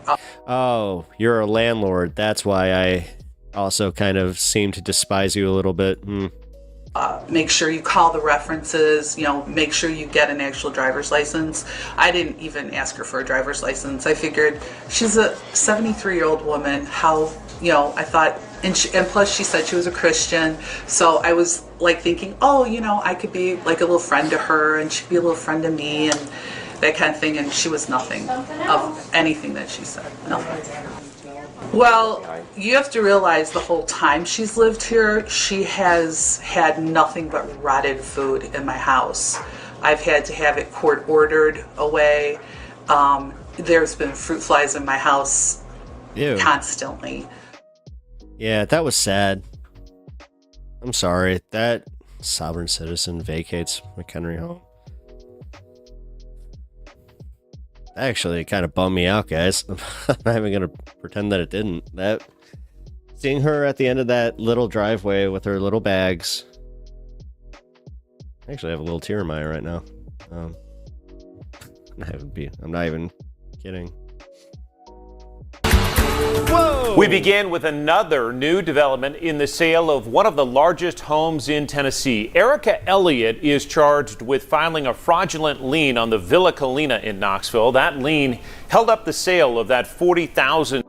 Oh, you're a landlord. That's why I also kind of seem to despise you a little bit. Make sure you call the references, make sure you get an actual driver's license. I didn't even ask her for a driver's license. I figured she's a 73-year-old woman. How, I thought, and plus she said she was a Christian. So I was like thinking, I could be like a little friend to her and she'd be a little friend to me and that kind of thing. And she was nothing of anything that she said. Nothing. Well, you have to realize the whole time she's lived here, she has had nothing but rotted food in my house. I've had to have it court ordered away. There's been fruit flies in my house constantly. Yeah, that was sad. I'm sorry. That sovereign citizen vacates McHenry home. Actually, it kind of bummed me out, guys. I'm not even gonna pretend that it didn't. Seeing her at the end of that little driveway with her little bags. I actually have a little tear in my eye right now. I'm not even kidding. Whoa! We begin with another new development in the sale of one of the largest homes in Tennessee. Erica Elliott is charged with filing a fraudulent lien on the Villa Colina in Knoxville. That lien held up the sale of that $40,000.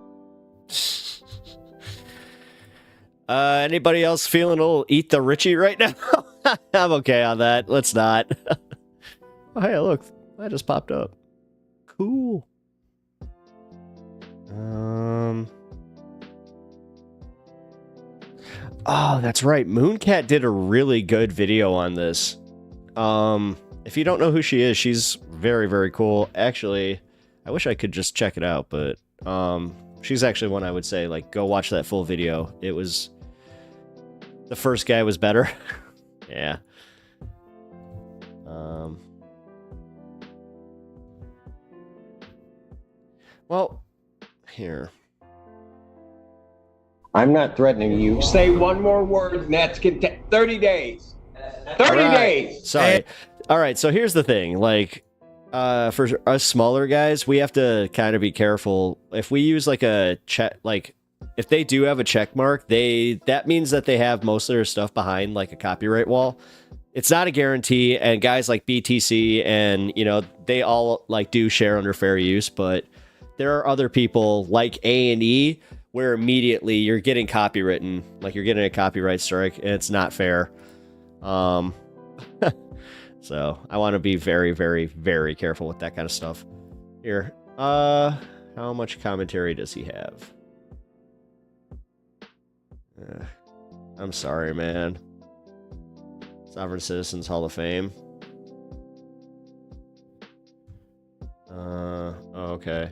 Anybody else feeling a little eat the Richie right now? I'm okay on that. Let's not. Oh, hey, look. That just popped up. Cool. Oh, that's right. Mooncat did a really good video on this. If you don't know who she is, she's very, very cool. Actually, I wish I could just check it out, but she's actually one I would say, like, go watch that full video. It was... The first guy was better. Yeah. Well, here. I'm not threatening you. Say one more word, and that's 30 days. 30 days. Sorry. All right. So here's the thing. Like, for us smaller guys, we have to kind of be careful. If we use like a check, like if they do have a check mark, that means that they have most of their stuff behind like a copyright wall. It's not a guarantee. And guys like BTC and, you know, they all like do share under fair use, but there are other people like A&E where immediately you're getting copywritten, like you're getting a copyright strike, and it's not fair. So I want to be very, very, very careful with that kind of stuff. Here, how much commentary does he have? I'm sorry, man. Sovereign Citizens Hall of Fame. Okay.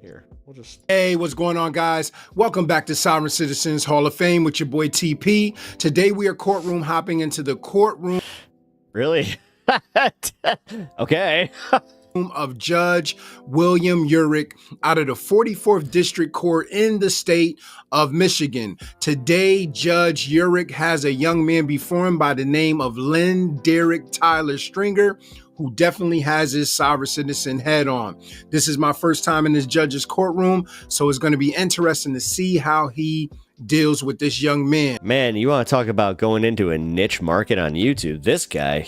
Here, we'll just... Hey, what's going on, guys? Welcome back to Sovereign Citizens Hall of Fame with your boy TP. Today we are courtroom hopping into the courtroom. Really? Okay. Of Judge William Urich out of the 44th District Court in the state of Michigan. Today, Judge Urich has a young man before him by the name of Len Derek Tyler Stringer, who definitely has his sovereign citizen head on. This is my first time in this judge's courtroom, so it's going to be interesting to see how he deals with this young man. Man, you want to talk about going into a niche market on YouTube? This guy,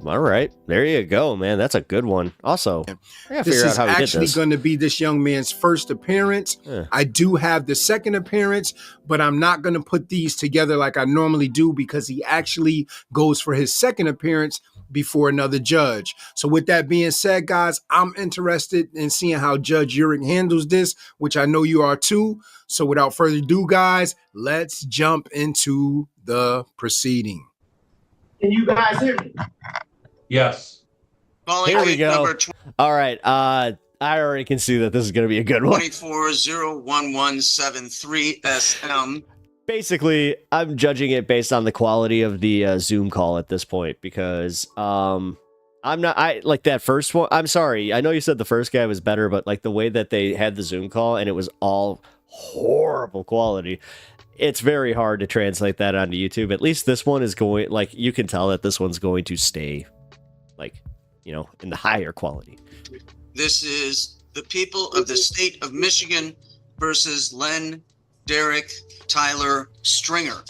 all right, there you go, man. That's a good one. Also, I gotta This figure is out how he did actually this. going to be this young man's first appearance. I do have the second appearance, but I'm not going to put these together like I normally do because he actually goes for his second appearance before another judge. So with that being said, guys, I'm interested in seeing how Judge Urich handles this, which I know you are too. So without further ado, guys, let's jump into the proceeding. Can you guys hear me? Yes. Here we go. All right. I already can see that this is going to be a good one. 24-01173 SM. Basically, I'm judging it based on the quality of the Zoom call at this point because I like that first one. I'm sorry. I know you said the first guy was better, but like the way that they had the Zoom call and it was all horrible quality. It's very hard to translate that onto YouTube. At least this one is going, like, you can tell that this one's going to stay, like, you know, in the higher quality. This is the people of the state of Michigan versus Len Derek Tyler Stringer.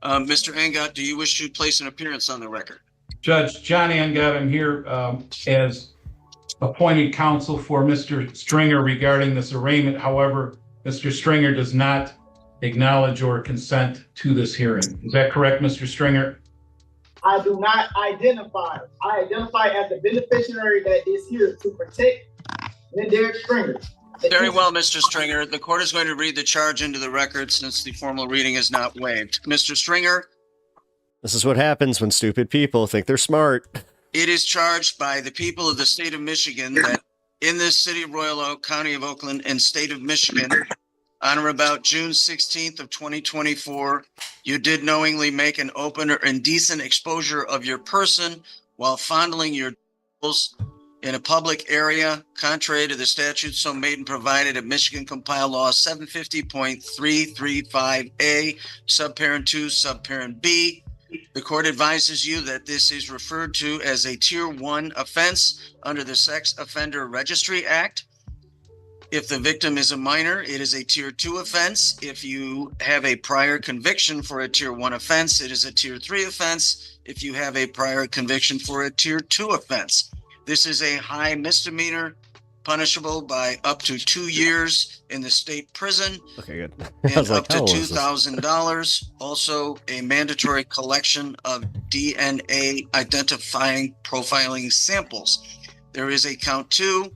Mr. Angot, do you wish to place an appearance on the record? Judge John Angot, I'm here as appointed counsel for Mr. Stringer regarding this arraignment. However, Mr. Stringer does not acknowledge or consent to this hearing. Is that correct, Mr. Stringer? I do not identify. I identify as the beneficiary that is here to protect Derek Stringer. Very well, Mr. Stringer. The court is going to read the charge into the record since the formal reading is not waived. Mr. Stringer. This is what happens when stupid people think they're smart. It is charged by the people of the state of Michigan that in this city of Royal Oak, county of Oakland, and state of Michigan, on or about June 16th of 2024, you did knowingly make an open or indecent exposure of your person while fondling your genitals in a public area, contrary to the statute so made and provided at Michigan Compile Law 750.335A, subparent 2, subparent B. The court advises you that this is referred to as a Tier 1 offense under the Sex Offender Registry Act. If the victim is a minor, it is a Tier 2 offense. If you have a prior conviction for a Tier 1 offense, it is a Tier 3 offense. If you have a prior conviction for a Tier 2 offense. This is a high misdemeanor, punishable by up to 2 years in the state prison. Okay, good. And up to $2,000. Also, a mandatory collection of DNA identifying profiling samples. There is a count 2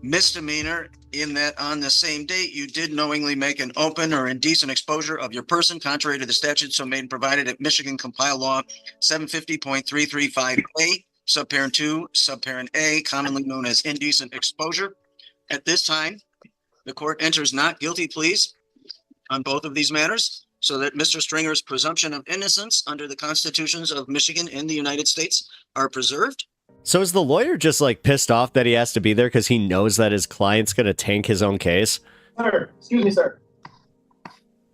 misdemeanor in that on the same date you did knowingly make an open or indecent exposure of your person contrary to the statute so made and provided at Michigan Compile Law 750.335A, subparent 2, subparent A, commonly known as indecent exposure. At this time, the court enters not guilty pleas on both of these matters so that Mr. Stringer's presumption of innocence under the constitutions of Michigan and the United States are preserved. So is the lawyer just like pissed off that he has to be there because he knows that his client's going to tank his own case? Sir, excuse me, sir.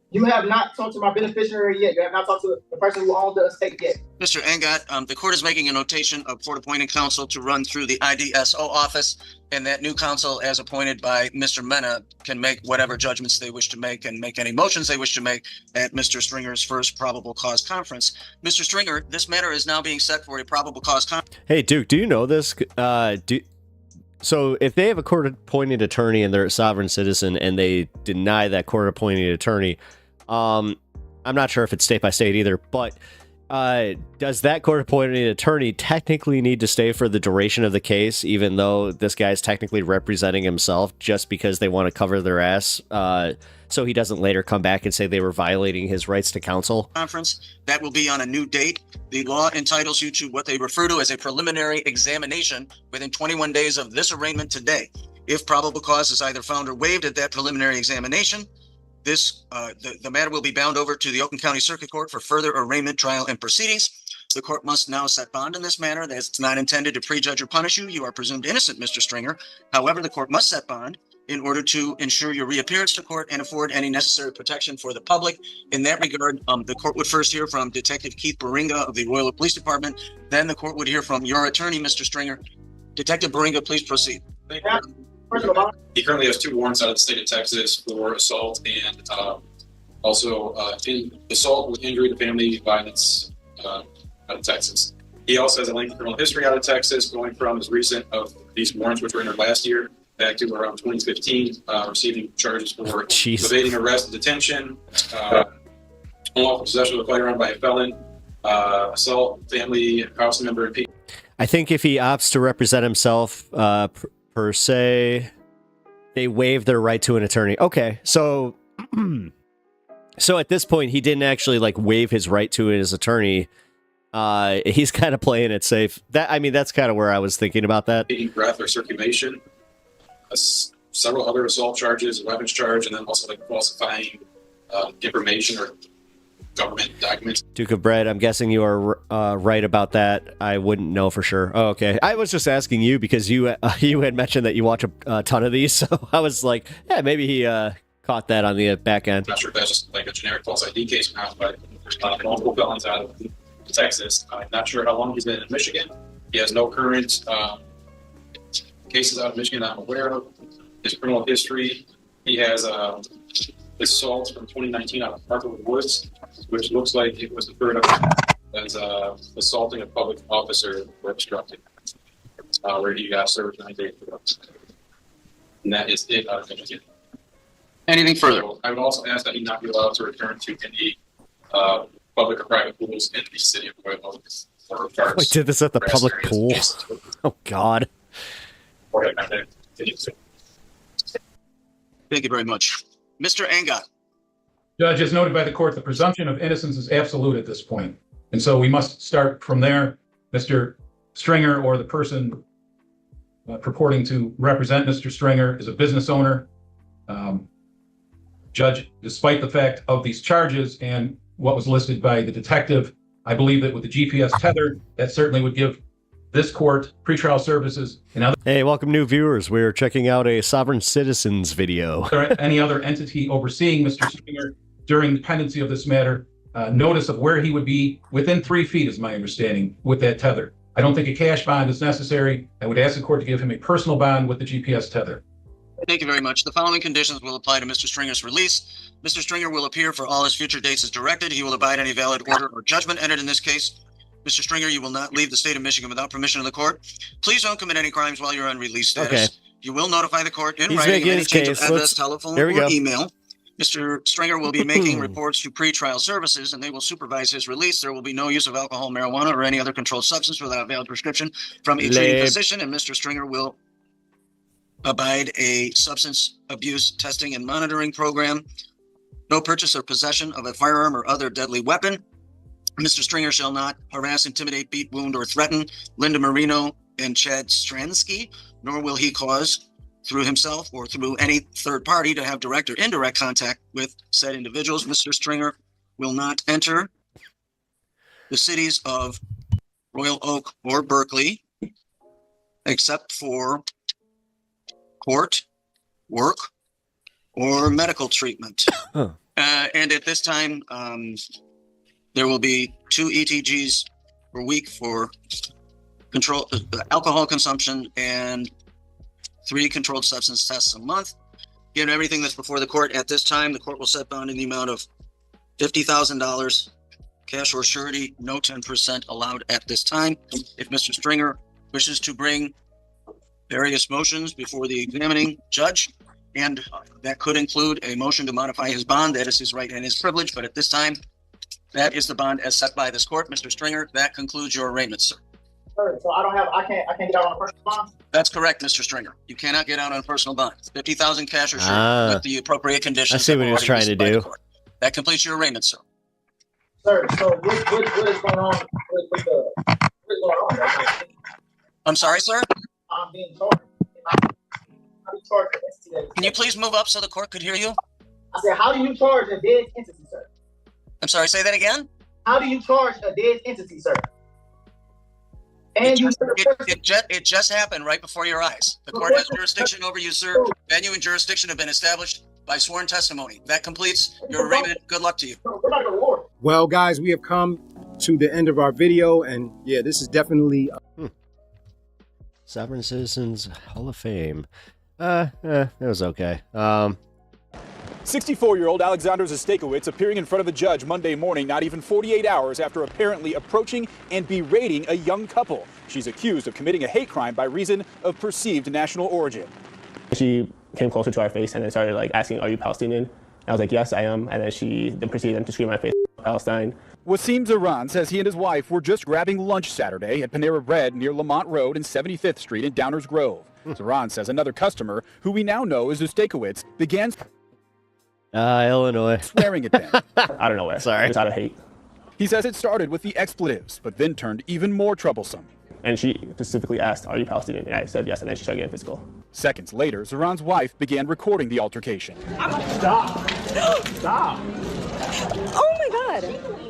You have not talked to my beneficiary yet. You have not talked to the person who owned the estate yet. Mr. Engat, the court is making a notation of court-appointed counsel to run through the IDSO office, and that new counsel, as appointed by Mr. Mena, can make whatever judgments they wish to make and make any motions they wish to make at Mr. Stringer's first probable cause conference. Mr. Stringer, this matter is now being set for a probable cause conference. Hey, Duke, do you know this? So if they have a court-appointed attorney and they're a sovereign citizen and they deny that court-appointed attorney, I'm not sure if it's state by state either, but does that court-appointed attorney technically need to stay for the duration of the case, even though this guy's technically representing himself, just because they want to cover their ass, so he doesn't later come back and say they were violating his rights to counsel? Conference that will be on a new date. The law entitles you to what they refer to as a preliminary examination within 21 days of this arraignment today. If probable cause is either found or waived at that preliminary examination, the matter will be bound over to the Oakland County Circuit Court for further arraignment, trial, and proceedings. The court must now set bond in this manner. That's not intended to prejudge or punish you. You are presumed innocent, Mr. Stringer. However, the court must set bond in order to ensure your reappearance to court and afford any necessary protection for the public. In that regard, the court would first hear from Detective Keith Baringa of the Royal Police Department. Then the court would hear from your attorney, Mr. Stringer. Detective Baringa, please proceed. He currently has 2 warrants out of the state of Texas for assault and also assault with injury to family violence out of Texas. He also has a lengthy criminal history out of Texas, going from as recent of these warrants, which were entered last year, back to around 2015, receiving charges for evading arrest and detention, unlawful possession of a firearm by a felon, assault, family, house member, and I think if he opts to represent himself, per se, they waive their right to an attorney. Okay, so so at this point, he didn't actually like waive his right to his attorney. He's kind of playing it safe. That's kind of where I was thinking about that. taking breath or circulation, several other assault charges, a weapons charge, and then also like falsifying information or government documents. Duke of Bread, I'm guessing you are right about that. I wouldn't know for sure. Oh, okay. I was just asking you because you had mentioned that you watch a ton of these, so I was like, yeah, maybe he caught that on the back end. I'm not sure if that's just like a generic false ID case or not, but multiple felons out of Texas. I'm not sure how long he's been in Michigan. He has no current cases out of Michigan I'm aware of. His criminal history, he has assault from 2019 out of Parkwood Woods, which looks like it was referred as assaulting a public officer or obstructing, where he got served 9 days ago. And that is it out of Michigan. Anything further? So I would also ask that he not be allowed to return to any public or private pools in the city of Royal Oak. We did this at the public pool. Oh, God. Thank you very much. Mr. Engat. Judge, as noted by the court, the presumption of innocence is absolute at this point. And so we must start from there. Mr. Stringer, or the person purporting to represent Mr. Stringer, is a business owner. Judge, despite the fact of these charges and what was listed by the detective, I believe that with the GPS tether, that certainly would give this court pretrial services and other. Hey, welcome new viewers. We're checking out a sovereign citizens video. Any other entity overseeing Mr. Stringer during the pendency of this matter, notice of where he would be within 3 feet, is my understanding, with that tether. I don't think a cash bond is necessary. I would ask the court to give him a personal bond with the GPS tether. Thank you very much. The following conditions will apply to Mr. Stringer's release. Mr. Stringer will appear for all his future dates as directed. He will abide any valid order or judgment entered in this case. Mr. Stringer, you will not leave the state of Michigan without permission of the court. Please don't commit any crimes while you're on release status. Okay. You will notify the court in He's writing making of any his change of case. address, telephone, Here we or go. email. Mr. Stringer will be making reports to pretrial services, and they will supervise his release. There will be no use of alcohol, marijuana, or any other controlled substance without a valid prescription from a treating physician, and Mr. Stringer will abide a substance abuse testing and monitoring program. No purchase or possession of a firearm or other deadly weapon. Mr. Stringer shall not harass, intimidate, beat, wound, or threaten Linda Marino and Chad Stransky, nor will he cause, through himself or through any third party, to have direct or indirect contact with said individuals. Mr. Stringer will not enter the cities of Royal Oak or Berkeley except for court, work, or medical treatment. And at this time, there will be 2 ETGs per week for control alcohol consumption and 3 controlled substance tests a month. Given everything that's before the court at this time, the court will set bond in the amount of $50,000, cash or surety, no 10% allowed at this time. If Mr. Stringer wishes to bring various motions before the examining judge, and that could include a motion to modify his bond, that is his right and his privilege, but at this time, that is the bond as set by this court. Mr. Stringer, that concludes your arraignment, sir. Sir, so I can't get out on a personal bond? That's correct, Mr. Stringer. You cannot get out on a personal bond. 50,000 cash or surety with the appropriate conditions. I see what he was trying to do. That completes your arraignment, sir. Sir, so what is going on with the, what is going on? I'm sorry, sir? I'm being charged. I'm being charged for STA. Can you please move up so the court could hear you? I said, how do you charge a dead entity, sir? I'm sorry, say that again? How do you charge a dead entity, sir? And it just happened right before your eyes. The court has jurisdiction over you, sir. Venue and jurisdiction have been established by sworn testimony. That completes your arraignment. Good luck to you. Well, guys, we have come to the end of our video, and yeah, this is definitely Sovereign Citizens Hall of Fame. It was okay. 64-year-old Alexander Zastakowicz appearing in front of a judge Monday morning, not even 48 hours after apparently approaching and berating a young couple. She's accused of committing a hate crime by reason of perceived national origin. She came closer to our face and then started asking, "Are you Palestinian?" I was like, "Yes, I am." And then she proceeded to scream in my face, "Palestine." Wasim Zaran says he and his wife were just grabbing lunch Saturday at Panera Bread near Lamont Road and 75th Street in Downers Grove. Zaran says another customer, who we now know is Zastakowicz, began Illinois. swearing at them. I don't know where. Sorry. It's out of hate. He says it started with the expletives, but then turned even more troublesome. And she specifically asked, "Are you Palestinian?" And I said yes, and then she started getting physical. Seconds later, Zaran's wife began recording the altercation. Stop. Stop. Oh my God.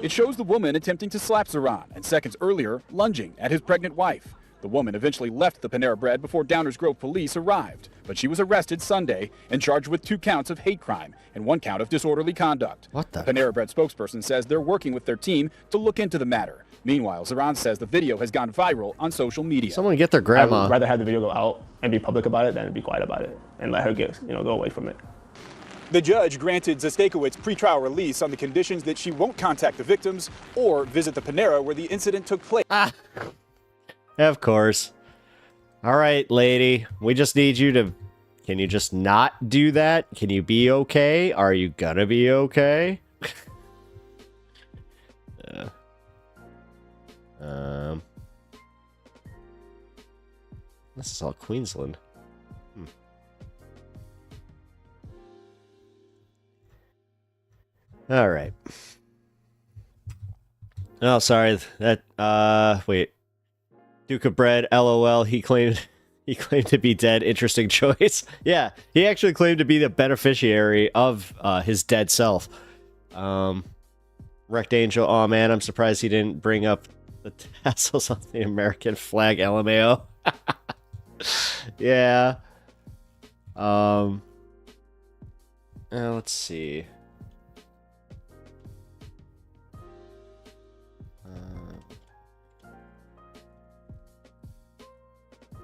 It shows the woman attempting to slap Zaran, and seconds earlier, lunging at his pregnant wife. The woman eventually left the Panera Bread before Downers Grove police arrived, but she was arrested Sunday and charged with 2 counts of hate crime and 1 count of disorderly conduct. What the? Panera Bread spokesperson says they're working with their team to look into the matter. Meanwhile, Zaran says the video has gone viral on social media. Someone get their grandma. I would rather have the video go out and be public about it than be quiet about it and let her go away from it. The judge granted Zastakowicz pretrial release on the conditions that she won't contact the victims or visit the Panera where the incident took place. Of course. All right, lady. We just need you to... Can you just not do that? Can you be okay? Are you gonna be okay? This is all Queensland. All right. Oh, sorry. That wait. Duke of Bread, LOL. He claimed to be dead. Interesting choice. Yeah, he actually claimed to be the beneficiary of his dead self. Wrecked Angel. Oh man, I'm surprised he didn't bring up the tassels on the American flag. LMAO. Yeah. Let's see.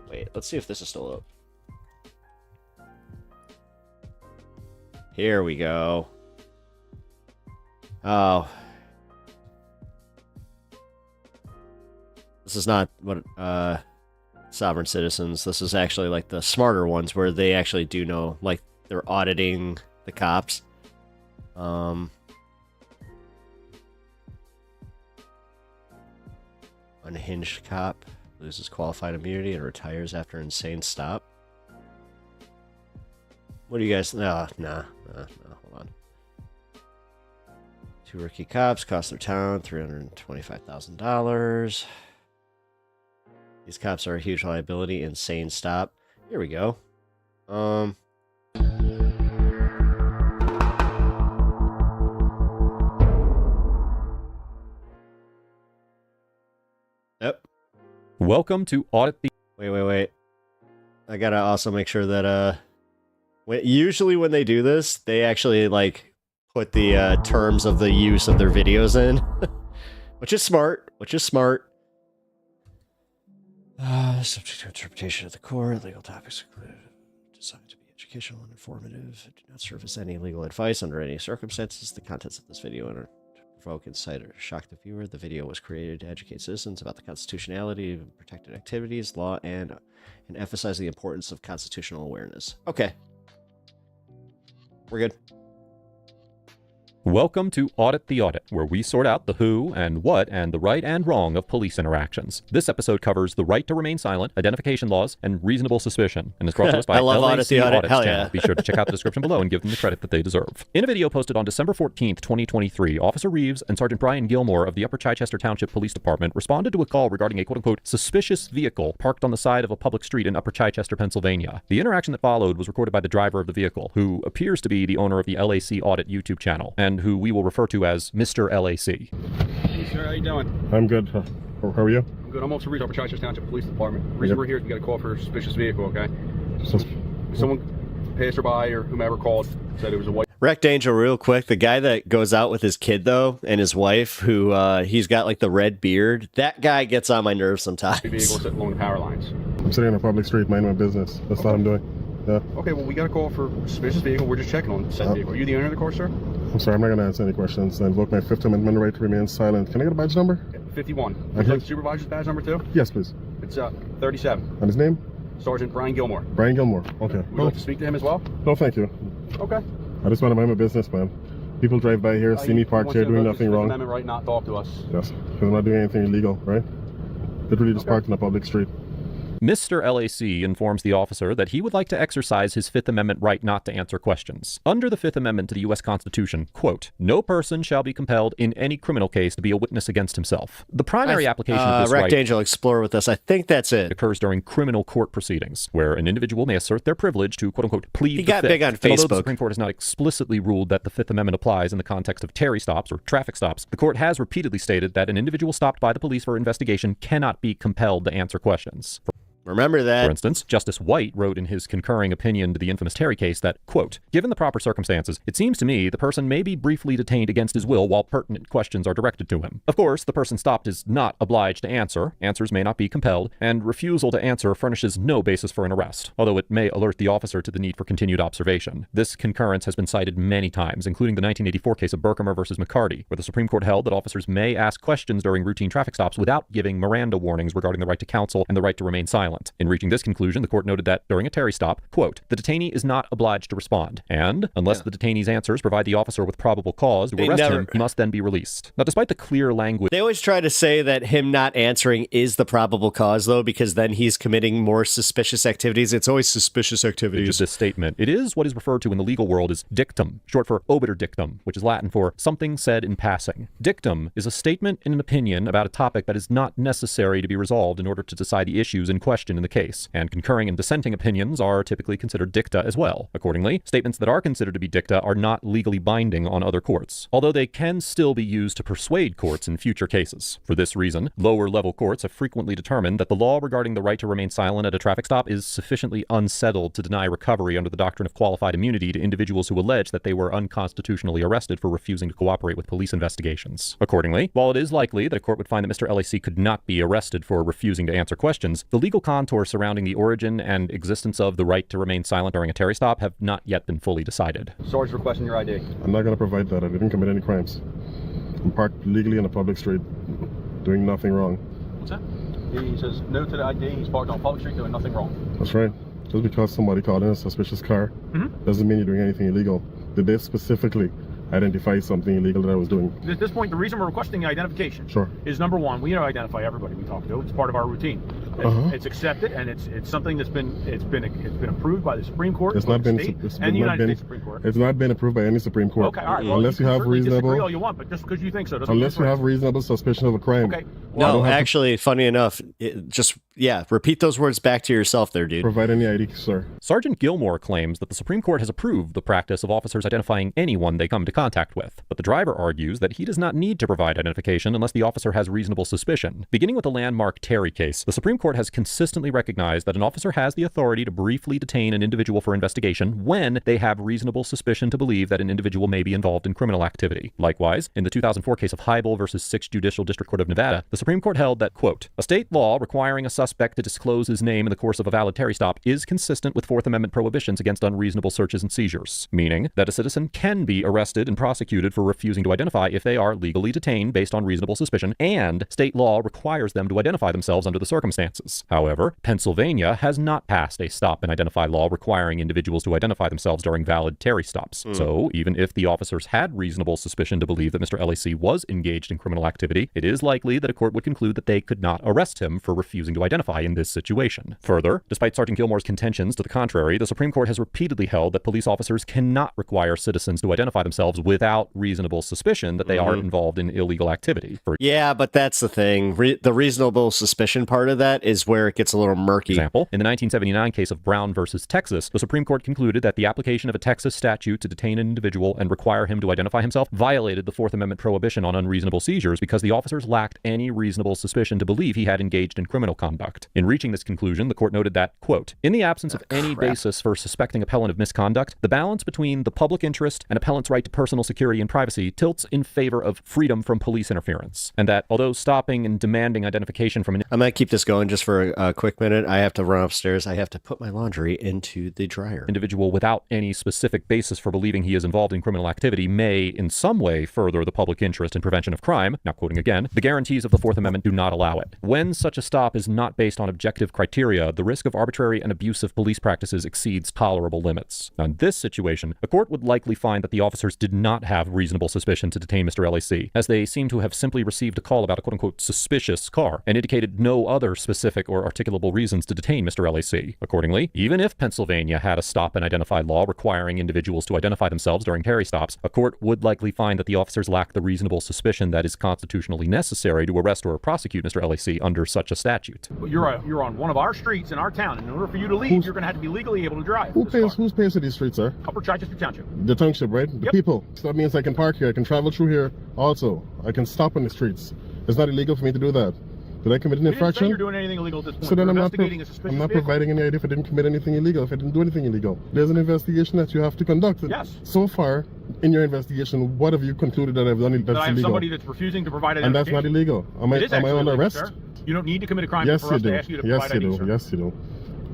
Wait, let's see if this is still up. Here we go. Oh. This is not what, Sovereign Citizens. This is actually like the smarter ones where they actually do know, like, they're auditing the cops. Unhinged cop loses qualified immunity and retires after insane stop. What do you guys... Nah, hold on. 2 rookie cops cost their town $325,000. These cops are a huge liability. Insane stop. Here we go. Yep. Welcome to Audit the... Wait. I gotta also make sure that usually when they do this, they actually like put the terms of the use of their videos in, which is smart. Subject to interpretation of the court, legal topics included designed to be educational and informative. Do not serve as any legal advice under any circumstances. The contents of this video are to provoke, incite, or shock the viewer. The video was created to educate citizens about the constitutionality of protected activities, law, and emphasize the importance of constitutional awareness. Okay. We're good. Welcome to Audit the Audit, where we sort out the who and what and the right and wrong of police interactions. This episode covers the right to remain silent, identification laws, and reasonable suspicion, and is brought to us by I love LAC Audit the Audit. Audits Hell channel. yeah. Be sure to check out the description below and give them the credit that they deserve. In a video posted on December 14th, 2023, Officer Reeves and Sergeant Brian Gilmore of the Upper Chichester Township Police Department responded to a call regarding a quote-unquote suspicious vehicle parked on the side of a public street in Upper Chichester, Pennsylvania. The interaction that followed was recorded by the driver of the vehicle, who appears to be the owner of the LAC Audit YouTube channel, and who we will refer to as Mr. LAC. Hey, sir, how you doing? I'm good. How are you? I'm good. I'm Officer Reeves, Upper Chichester Township Police Department. The reason we're here is we got a call for a suspicious vehicle, okay? Someone, passerby or whomever called, said it was a white... Wrecked Angel, real quick. The guy that goes out with his kid, though, and his wife, who he's got like the red beard, that guy gets on my nerves sometimes. vehicle sitting along the power lines. I'm sitting on a public street, minding my business. That's what I'm doing. Yeah. Okay, well, we got a call for a suspicious vehicle. We're just checking on said vehicle. Are you the owner of the car, sir? I'm sorry, I'm not going to answer any questions. I invoke my Fifth Amendment right to remain silent. Can I get a badge number? 51. Would you like the supervisor's badge number, too? Yes, please. It's 37. And his name? Sergeant Brian Gilmore. Brian Gilmore. Okay. Would you like to speak to him as well? No, thank you. Okay. I just want to mind my business, man. People drive by here, see me parked here doing nothing wrong. Amendment right not talk to us. Yes, because I'm not doing anything illegal, right? Literally just parked in a public street. Mr. LAC informs the officer that he would like to exercise his Fifth Amendment right not to answer questions. Under the Fifth Amendment to the U.S. Constitution, quote, no person shall be compelled in any criminal case to be a witness against himself. The primary application of this Wrecked right Angel, explore with us. I think that's it. Occurs during criminal court proceedings, where an individual may assert their privilege to, quote-unquote, plead He the got Fifth. big on And although Facebook. the Supreme Court has not explicitly ruled that the Fifth Amendment applies in the context of Terry stops or traffic stops, the court has repeatedly stated that an individual stopped by the police for investigation cannot be compelled to answer questions. Remember that. For instance, Justice White wrote in his concurring opinion to the infamous Terry case that, quote, given the proper circumstances, it seems to me the person may be briefly detained against his will while pertinent questions are directed to him. Of course, the person stopped is not obliged to answer, answers may not be compelled, and refusal to answer furnishes no basis for an arrest, although it may alert the officer to the need for continued observation. This concurrence has been cited many times, including the 1984 case of Berkemer versus McCarty, where the Supreme Court held that officers may ask questions during routine traffic stops without giving Miranda warnings regarding the right to counsel and the right to remain silent. In reaching this conclusion, the court noted that during a Terry stop, quote, the detainee is not obliged to respond, and unless the detainee's answers provide the officer with probable cause to arrest him, he must then be released. Now, despite the clear language... They always try to say that him not answering is the probable cause, though, because then he's committing more suspicious activities. It's always suspicious activities. This statement. It is what is referred to in the legal world as dictum, short for obiter dictum, which is Latin for something said in passing. Dictum is a statement in an opinion about a topic that is not necessary to be resolved in order to decide the issues in question in the case, and concurring and dissenting opinions are typically considered dicta as well. Accordingly, statements that are considered to be dicta are not legally binding on other courts, although they can still be used to persuade courts in future cases. For this reason, lower-level courts have frequently determined that the law regarding the right to remain silent at a traffic stop is sufficiently unsettled to deny recovery under the doctrine of qualified immunity to individuals who allege that they were unconstitutionally arrested for refusing to cooperate with police investigations. Accordingly, while it is likely that a court would find that Mr. LAC could not be arrested for refusing to answer questions, the legal contours surrounding the origin and existence of the right to remain silent during a Terry stop have not yet been fully decided. Sarge requesting your ID. I'm not going to provide that. I didn't commit any crimes. I'm parked legally on a public street, doing nothing wrong. What's that? He says no to the ID. He's parked on a public street doing nothing wrong. That's right. Just because somebody called in a suspicious car doesn't mean you're doing anything illegal. Did they specifically identify something illegal that I was doing? At this point, the reason we're requesting identification is number one, we identify everybody we talk to. It's part of our routine. It's accepted, and it's something that's been approved by the Supreme Court, It's not been and the United States Supreme Court. It's not been approved by any Supreme Court. Okay, all right. Well, unless you have disagree reasonable, all you want, but just because you think so doesn't unless you have reasonable suspicion of a crime. Okay. No, actually, funny enough, repeat those words back to yourself there, dude. Provide any ID, sir. Sergeant Gilmore claims that the Supreme Court has approved the practice of officers identifying anyone they come into contact with, but the driver argues that he does not need to provide identification unless the officer has reasonable suspicion. Beginning with the landmark Terry case, the Supreme Court Court has consistently recognized that an officer has the authority to briefly detain an individual for investigation when they have reasonable suspicion to believe that an individual may be involved in criminal activity. Likewise, in the 2004 case of Heibel versus 6th Judicial District Court of Nevada, the Supreme Court held that, quote, a state law requiring a suspect to disclose his name in the course of a valid Terry stop is consistent with Fourth Amendment prohibitions against unreasonable searches and seizures, meaning that a citizen can be arrested and prosecuted for refusing to identify if they are legally detained based on reasonable suspicion, and state law requires them to identify themselves under the circumstances. However, Pennsylvania has not passed a stop and identify law requiring individuals to identify themselves during valid Terry stops. So, even if the officers had reasonable suspicion to believe that Mr. LAC was engaged in criminal activity, it is likely that a court would conclude that they could not arrest him for refusing to identify in this situation. Further, despite Sergeant Gilmore's contentions to the contrary, the Supreme Court has repeatedly held that police officers cannot require citizens to identify themselves without reasonable suspicion that they are involved in illegal activity. Yeah, but that's the thing. The reasonable suspicion part of that is where it gets a little murky. Example, in the 1979 case of Brown versus Texas, the Supreme Court concluded that the application of a Texas statute to detain an individual and require him to identify himself violated the Fourth Amendment prohibition on unreasonable seizures because the officers lacked any reasonable suspicion to believe he had engaged in criminal conduct. In reaching this conclusion, the court noted that, quote, in the absence of any basis for suspecting appellant of misconduct, the balance between the public interest and appellant's right to personal security and privacy tilts in favor of freedom from police interference, and that although stopping and demanding identification from an... I might keep this going just for a quick minute. I have to run upstairs. I have to put my laundry into the dryer. Individual without any specific basis for believing he is involved in criminal activity may in some way further the public interest in prevention of crime. Now quoting again, the guarantees of the Fourth Amendment do not allow it. When such a stop is not based on objective criteria, the risk of arbitrary and abusive police practices exceeds tolerable limits. Now, in this situation, a court would likely find that the officers did not have reasonable suspicion to detain Mr. LAC, as they seem to have simply received a call about a quote-unquote suspicious car and indicated no other specific or articulable reasons to detain Mr. LAC. Accordingly, even if Pennsylvania had a stop and identify law requiring individuals to identify themselves during Terry stops, a court would likely find that the officers lack the reasonable suspicion that is constitutionally necessary to arrest or prosecute Mr. LAC under such a statute. You're on one of our streets in our town, and in order for you to leave, you're going to have to be legally able to drive. Who's paying for these streets, sir? Upper Chichester Township. The township, right? The people. So that means I can park here, I can travel through here also. I can stop on the streets. It's not illegal for me to do that. Did I commit an infraction? You're doing anything illegal at this point. So then I'm not vehicle. providing any idea if I didn't commit anything illegal, if I didn't do anything illegal. There's an investigation that you have to conduct. Yes. So far, in your investigation, what have you concluded that I've done that's illegal? I have somebody that's refusing to provide and that's not illegal. Am I on arrest? Sir. You don't need to commit a crime yes, for us to ask you to provide ID, sir. Yes, you do.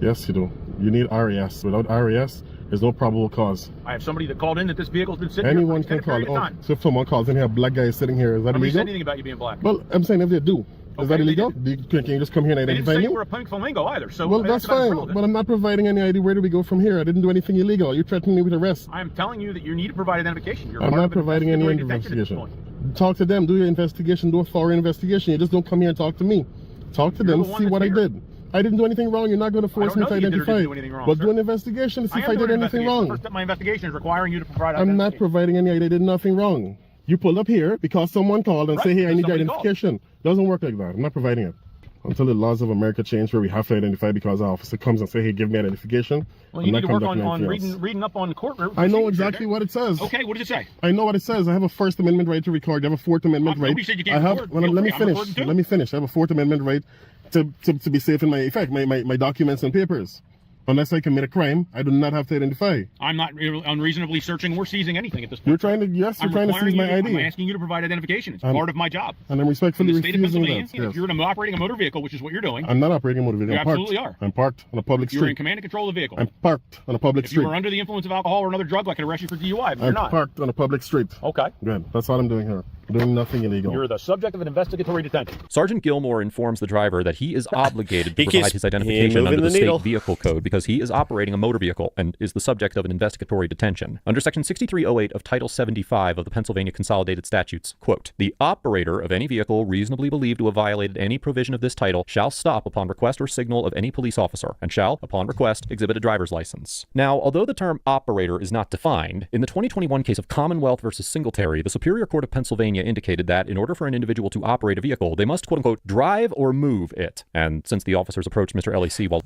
Yes, you do. You need RES. Without RES, there's no probable cause. I have somebody that called in that this vehicle's been sitting Anyone here for can call. So if someone calls in here, a black guy is sitting here, is that Nobody illegal? said anything about you being black. Well, I'm saying if they do. Is that illegal? Can you just come here and They identify didn't say me? you were a pink flamingo either. So well, that's fine. But I'm not providing any ID. Where do we go from here? I didn't do anything illegal. You threatening me with arrest. I'm telling you that you need to provide identification. I'm not providing any investigation. Talk to them. Do your investigation. Do a thorough investigation. You just don't come here and talk to me. Talk to them. See what I did. I didn't do anything wrong. You're not going to force me to identify. But do an investigation to see if I did anything wrong. First step, my investigation is requiring you to provide I'm not providing any ID. I did nothing wrong. You pulled up here because someone called and say, hey, I need your identification. Doesn't work like that. I'm not providing it. Until the laws of America change where we have to identify because our officer comes and say, hey, give me identification. Well, you need to work on reading up on court. I know exactly what it says. Okay, what does it say? I know what it says. I have a First Amendment right to record. I have a Fourth Amendment right. I have. Well, let me finish. Let me finish. I have a Fourth Amendment right to be safe in my documents and papers. Unless I commit a crime, I do not have to identify. I'm not unreasonably searching or seizing anything at this point. You're trying to seize my ID. I'm asking you to provide identification. It's part of my job. And I'm respectfully refusing that. Yes. If you're operating a motor vehicle, which is what you're doing. I'm not operating a motor vehicle. You absolutely are. I'm parked on a public street. You're in command and control of the vehicle. I'm parked on a public street. If you were under the influence of alcohol or another drug, I could arrest you for DUI, but you're not. I'm parked on a public street. Okay. Good. That's all I'm doing here. I'm doing nothing illegal. You're the subject of an investigatory detention. Sergeant Gilmore informs the driver that he is obligated to provide his identification under the state vehicle code because he is operating a motor vehicle and is the subject of an investigatory detention. Under Section 6308 of Title 75 of the Pennsylvania Consolidated Statutes, quote, the operator of any vehicle reasonably believed to have violated any provision of this title shall stop upon request or signal of any police officer and shall, upon request, exhibit a driver's license. Now, although the term operator is not defined, in the 2021 case of Commonwealth versus Singletary, the Superior Court of Pennsylvania indicated that in order for an individual to operate a vehicle, they must, quote-unquote, drive or move it. And since the officers approached Mr. LAC while...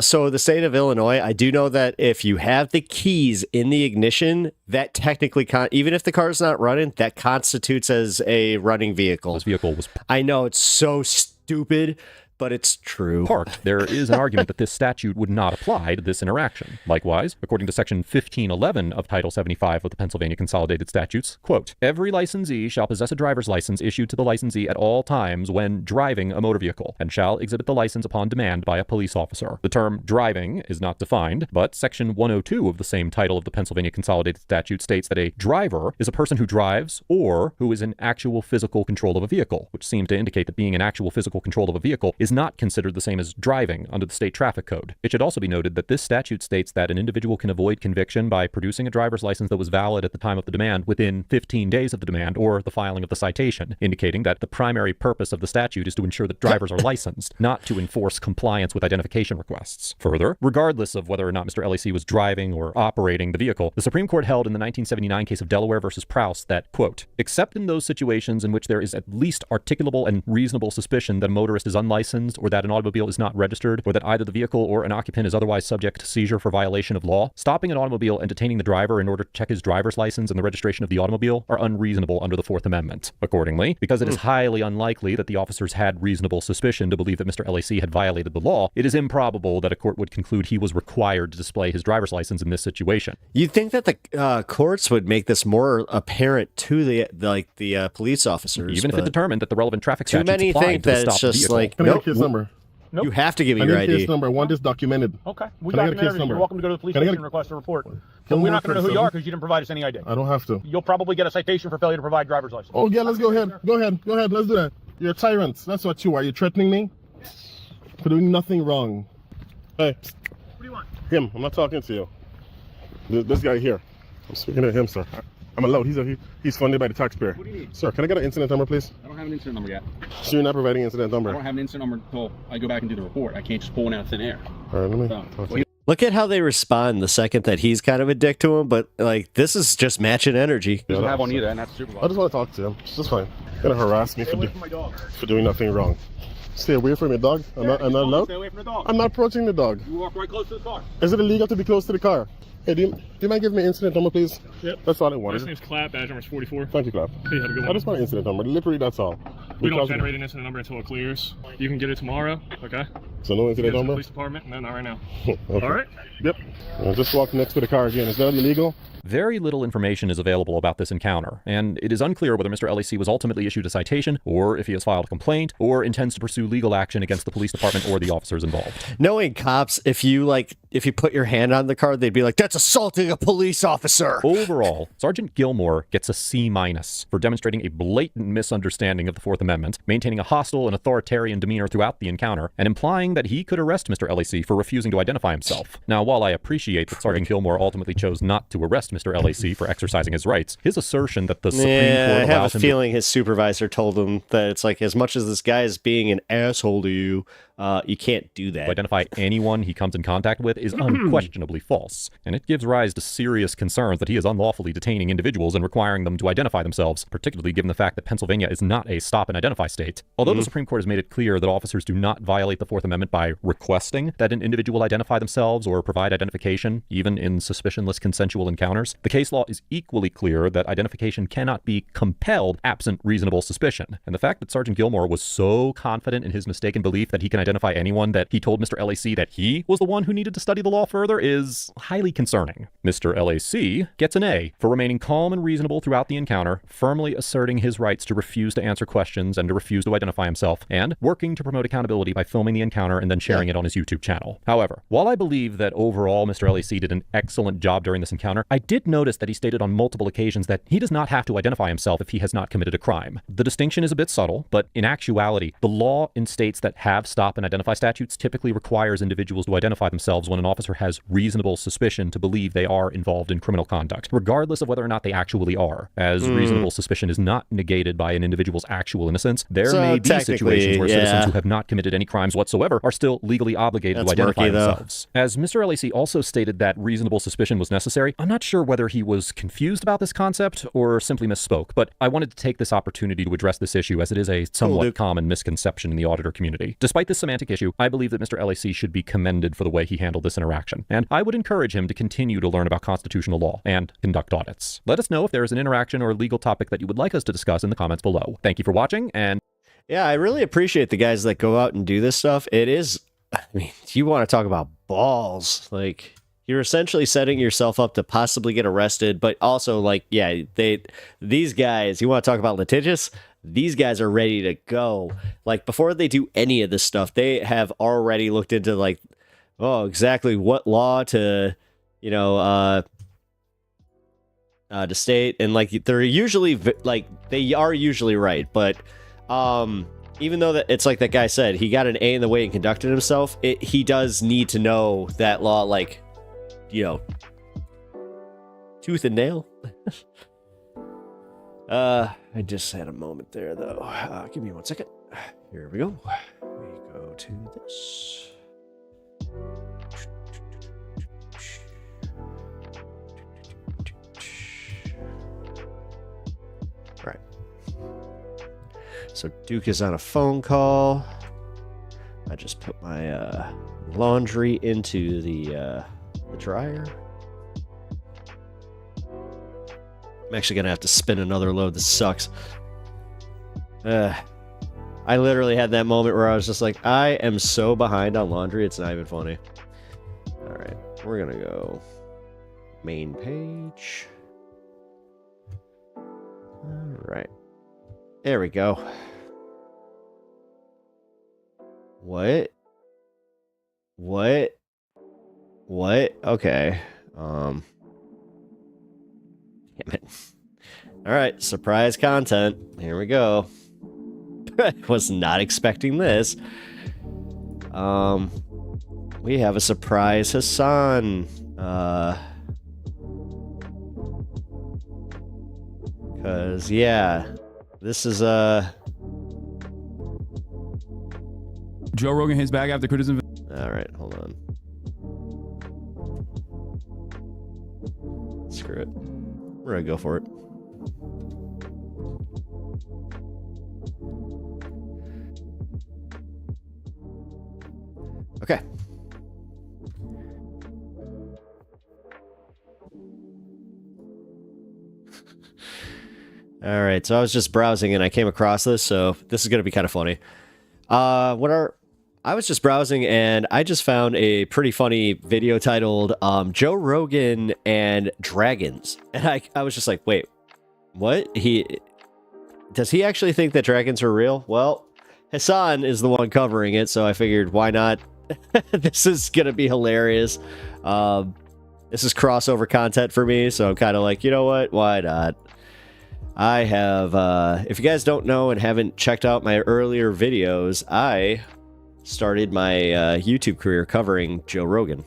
so the state of Illinois, I do know that if you have the keys in the ignition, that technically, even if the car's not running, that constitutes as a running vehicle. This vehicle was... I know, it's so stupid, but it's true. Parked, there is an argument that this statute would not apply to this interaction. Likewise, according to Section 1511 of Title 75 of the Pennsylvania Consolidated Statutes, quote, every licensee shall possess a driver's license issued to the licensee at all times when driving a motor vehicle, and shall exhibit the license upon demand by a police officer. The term driving is not defined, but Section 102 of the same title of the Pennsylvania Consolidated Statute states that a driver is a person who drives or who is in actual physical control of a vehicle, which seems to indicate that being in actual physical control of a vehicle is not considered the same as driving under the state traffic code. It should also be noted that this statute states that an individual can avoid conviction by producing a driver's license that was valid at the time of the demand within 15 days of the demand or the filing of the citation, indicating that the primary purpose of the statute is to ensure that drivers are licensed, not to enforce compliance with identification requests. Further, regardless of whether or not Mr. LAC was driving or operating the vehicle, the Supreme Court held in the 1979 case of Delaware versus Prouse that, quote, except in those situations in which there is at least articulable and reasonable suspicion that a motorist is unlicensed or that an automobile is not registered or that either the vehicle or an occupant is otherwise subject to seizure for violation of law, stopping an automobile and detaining the driver in order to check his driver's license and the registration of the automobile are unreasonable under the Fourth Amendment. Accordingly, because it is highly unlikely that the officers had reasonable suspicion to believe that Mr. LAC had violated the law, it is improbable that a court would conclude he was required to display his driver's license in this situation. You'd think that the courts would make this more apparent to the police officers, even if it determined that the relevant traffic statutes too many applied think to the that it's stop just vehicle. like Can I get a case number? You have to give me I your need a ID. case number. I want this documented. Okay. We Can I get a document case everything. number? You're welcome to go to the police Can I station get- and request a report. Can But we we're have not going to know who for you are some- because you didn't provide us any ID. I don't have to. You'll probably get a citation for failure to provide driver's license. Oh, yeah, let's go ahead. Go ahead. Go ahead. Let's do that. You're a tyrant. That's what you are. You're threatening me for doing nothing wrong. Hey. What do you want? Him. I'm not talking to you. This guy here. I'm speaking to him, sir. I'm allowed. He's funded by the taxpayer. What do you need? Sir, can I get an incident number, please? I don't have an incident number yet. So you're not providing incident number? I don't have an incident number until I go back and do the report. I can't just pull one out of thin air. All right, let me talk to you. Look at how they respond the second that he's kind of a dick to him, but like this is just matching energy. I don't have one either, and that's supervisor. I just want to talk to him. It's just fine. You're gonna harass me for doing nothing wrong. Stay away from your dog. I'm not allowed. Stay away from the dog. I'm not approaching the dog. You walk right close to the car. Is it illegal to be close to the car? Hey, do you mind giving me incident number, please? Yep. That's all I wanted. First name's Clap, badge number's 44. Thank you, Clap. Hey, have a good one. I just want an incident number. Literally, that's all. We don't Because- generate an incident number until it clears. You can get it tomorrow, okay? So no Get it incident to the number? police department, no, not right now. Okay. All right? Yep. I'll just walk next to the car again. Is that illegal? Very little information is available about this encounter, and it is unclear whether Mr. LAC was ultimately issued a citation, or if he has filed a complaint, or intends to pursue legal action against the police department or the officers involved. Knowing cops, if you put your hand on the car, they'd be like, "That's assaulting a police officer." Overall, Sergeant Gilmore gets a C- for demonstrating a blatant misunderstanding of the Fourth Amendment, maintaining a hostile and authoritarian demeanor throughout the encounter, and implying that he could arrest Mr. LAC for refusing to identify himself. Now, while I appreciate that Sergeant Gilmore ultimately chose not to arrest Mr. LAC for exercising his rights, his assertion that the Supreme Court I have allows a him feeling his supervisor told him that it's like, as much as this guy is being an asshole to you, you can't do that. to identify anyone he comes in contact with is unquestionably false, and it gives rise to serious concerns that he is unlawfully detaining individuals and requiring them to identify themselves, particularly given the fact that Pennsylvania is not a stop and identify state. Although the Supreme Court has made it clear that officers do not violate the Fourth Amendment by requesting that an individual identify themselves or provide identification, even in suspicionless consensual encounters, the case law is equally clear that identification cannot be compelled absent reasonable suspicion. And the fact that Sergeant Gilmore was so confident in his mistaken belief that he can identify anyone that he told Mr. LAC that he was the one who needed to study the law further is highly concerning. Mr. LAC gets an A for remaining calm and reasonable throughout the encounter, firmly asserting his rights to refuse to answer questions and to refuse to identify himself, and working to promote accountability by filming the encounter and then sharing it on his YouTube channel. However, while I believe that overall Mr. LAC did an excellent job during this encounter, I did notice that he stated on multiple occasions that he does not have to identify himself if he has not committed a crime. The distinction is a bit subtle, but in actuality, the law in states that have stop and identify statutes typically requires individuals to identify themselves when an officer has reasonable suspicion to believe they are involved in criminal conduct, regardless of whether or not they actually are. As reasonable suspicion is not negated by an individual's actual innocence, there may be situations where citizens who have not committed any crimes whatsoever are still legally obligated to identify themselves. As Mr. LAC also stated that reasonable suspicion was necessary, I'm not sure whether he was confused about this concept or simply misspoke, but I wanted to take this opportunity to address this issue as it is a somewhat common misconception in the auditor community. Despite this semantic issue, I believe that Mr. LAC should be commended for the way he handled this interaction, and I would encourage him to continue to learn about constitutional law and conduct audits. Let us know if there is an interaction or legal topic that you would like us to discuss in the comments below. Thank you for watching, and Yeah, I really appreciate the guys that go out and do this stuff. It is, I mean, you want to talk about balls. Like, you're essentially setting yourself up to possibly get arrested, but also, like, yeah, these guys, you want to talk about litigious? These guys are ready to go. Like, before they do any of this stuff, they have already looked into, like, oh, exactly what law to, you know, to state. And, like, they're usually, like, they are usually right, but even though that it's like that guy said, he got an A in the way he conducted himself, he does need to know that law, like, you know, tooth and nail. I just had a moment there, though. Give me 1 second. Here we go. We go to this. Right. So Duke is on a phone call. I just put my laundry into the dryer. I'm actually gonna have to spin another load. This sucks. I literally had that moment where I was just like, I am so behind on laundry, it's not even funny. All right, we're gonna go main page. All right, there we go. What? Okay. Damn it. All right, surprise content. Here we go. Was not expecting this. We have a surprise Hasan. Cause yeah, this is Joe Rogan hits back after criticism. All right, hold on. Screw it. We're gonna go for it. Okay. All right, so I was just browsing and I came across this, so this is gonna be kind of funny. I was just browsing and I just found a pretty funny video titled Joe Rogan and Dragons. And I was just like, wait, what? Does he actually think that dragons are real? Well, Hasan is the one covering it, so I figured, why not? This is going to be hilarious. This is crossover content for me, so I'm kind of like, you know what? Why not? I have, if you guys don't know and haven't checked out my earlier videos, I started my YouTube career covering Joe Rogan.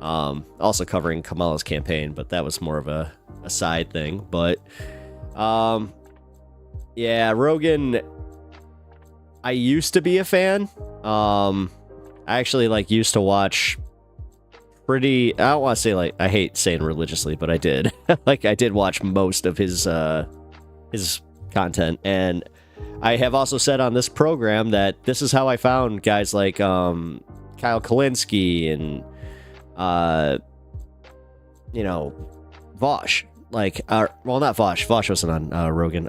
Also covering Kamala's campaign, but that was more of a side thing. But yeah, Rogan, I used to be a fan. I actually used to watch pretty, I don't want to say I hate saying religiously, but I did. I did watch most of his content, and I have also said on this program that this is how I found guys like Kyle Kulinski and you know, Vosh. Well, not Vosh. Vosh wasn't on Rogan.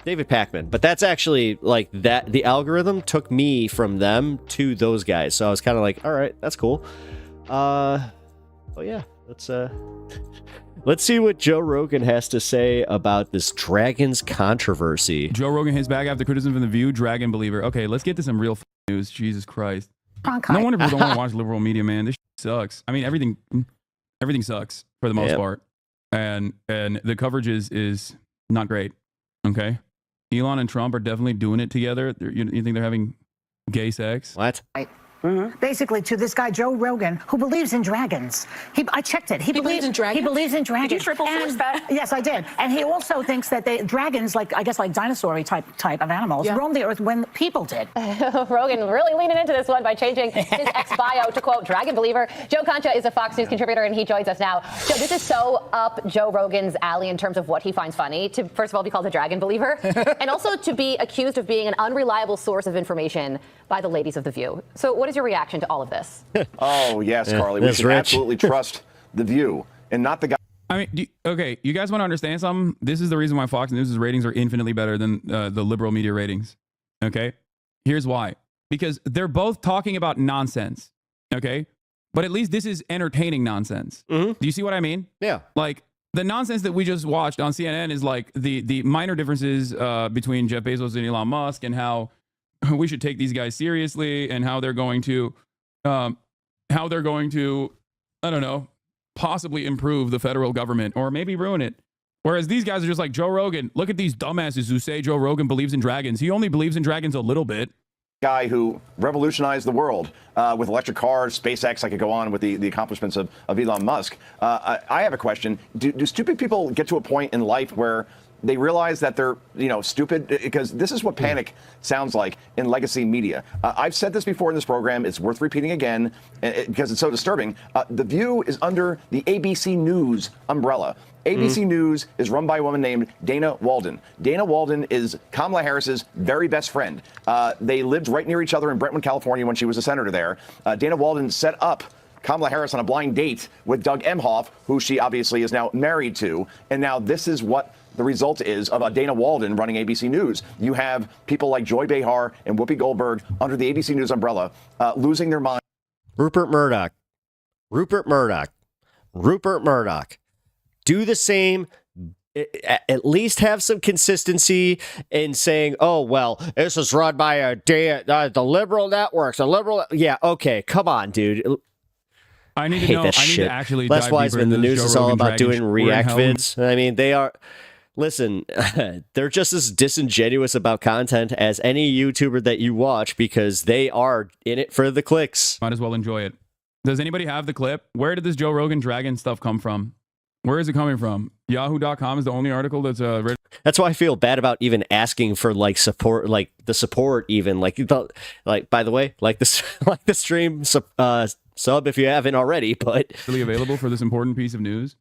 David Pakman. But that's actually that. The algorithm took me from them to those guys, so I was kind of like, all right, that's cool. Oh yeah, let's see what Joe Rogan has to say about this Dragons controversy. Joe Rogan hits back after criticism from The View. Dragon believer. Okay, let's get to some real news. Jesus Christ. No wonder people don't want to watch liberal media, man. This sucks. I mean, everything sucks for the most part, and the coverage is not great. Okay, Elon and Trump are definitely doing it together. You think they're having gay sex? What? Basically, to this guy Joe Rogan, who believes in dragons. I checked it. He believes in dragons. He believes in dragons. Did you triple source that? Yes, I did. And he also thinks that dragons, I guess dinosaur type of animals, roamed the earth when people did. Rogan really leaning into this one by changing his ex-bio to quote Dragon believer. Joe Concha is a Fox News contributor, and he joins us now. Joe, this is so up Joe Rogan's alley in terms of what he finds funny. To first of all be called a dragon believer, and also to be accused of being an unreliable source of information by the ladies of The View. So what is your reaction to all of this? Oh, yes, Carly. We should absolutely trust The View and not the guy. I mean, okay, you guys want to understand something? This is the reason why Fox News' ratings are infinitely better than the liberal media ratings. Okay? Here's why. Because they're both talking about nonsense. Okay? But at least this is entertaining nonsense. Do you see what I mean? Yeah. Like, the nonsense that we just watched on CNN is like the minor differences between Jeff Bezos and Elon Musk, and how we should take these guys seriously, and how they're going to, I don't know, possibly improve the federal government or maybe ruin it. Whereas these guys are just like Joe Rogan. Look at these dumbasses who say Joe Rogan believes in dragons. He only believes in dragons a little bit. Guy who revolutionized the world with electric cars, SpaceX. I could go on with the accomplishments of Elon Musk. I have a question. Do stupid people get to a point in life where they realize that they're, stupid? Because this is what panic sounds like in legacy media. I've said this before in this program. It's worth repeating again because it's so disturbing. The View is under the ABC News umbrella. ABC News is run by a woman named Dana Walden. Dana Walden is Kamala Harris's very best friend. They lived right near each other in Brentwood, California when she was a senator there. Dana Walden set up Kamala Harris on a blind date with Doug Emhoff, who she obviously is now married to. And now this is what the result is of Dana Walden running ABC News. You have people like Joy Behar and Whoopi Goldberg under the ABC News umbrella losing their mind. Rupert Murdoch. Do the same. At least have some consistency in saying, oh, well, this is run by the liberal networks. Yeah, okay, come on, dude. I need to know. I need to actually Les dive Wiseman, deeper the into news this is Joe all Rogan about dragon doing shit. react Where in hell- vids. I mean, they are. Listen, they're just as disingenuous about content as any YouTuber that you watch because they are in it for the clicks. Might as well enjoy it. Does anybody have the clip? Where did this Joe Rogan dragon stuff come from? Where is it coming from? Yahoo.com is the only article that's written. That's why I feel bad about even asking for support, the support even by the way, the stream sub if you haven't already, but really available for this important piece of news.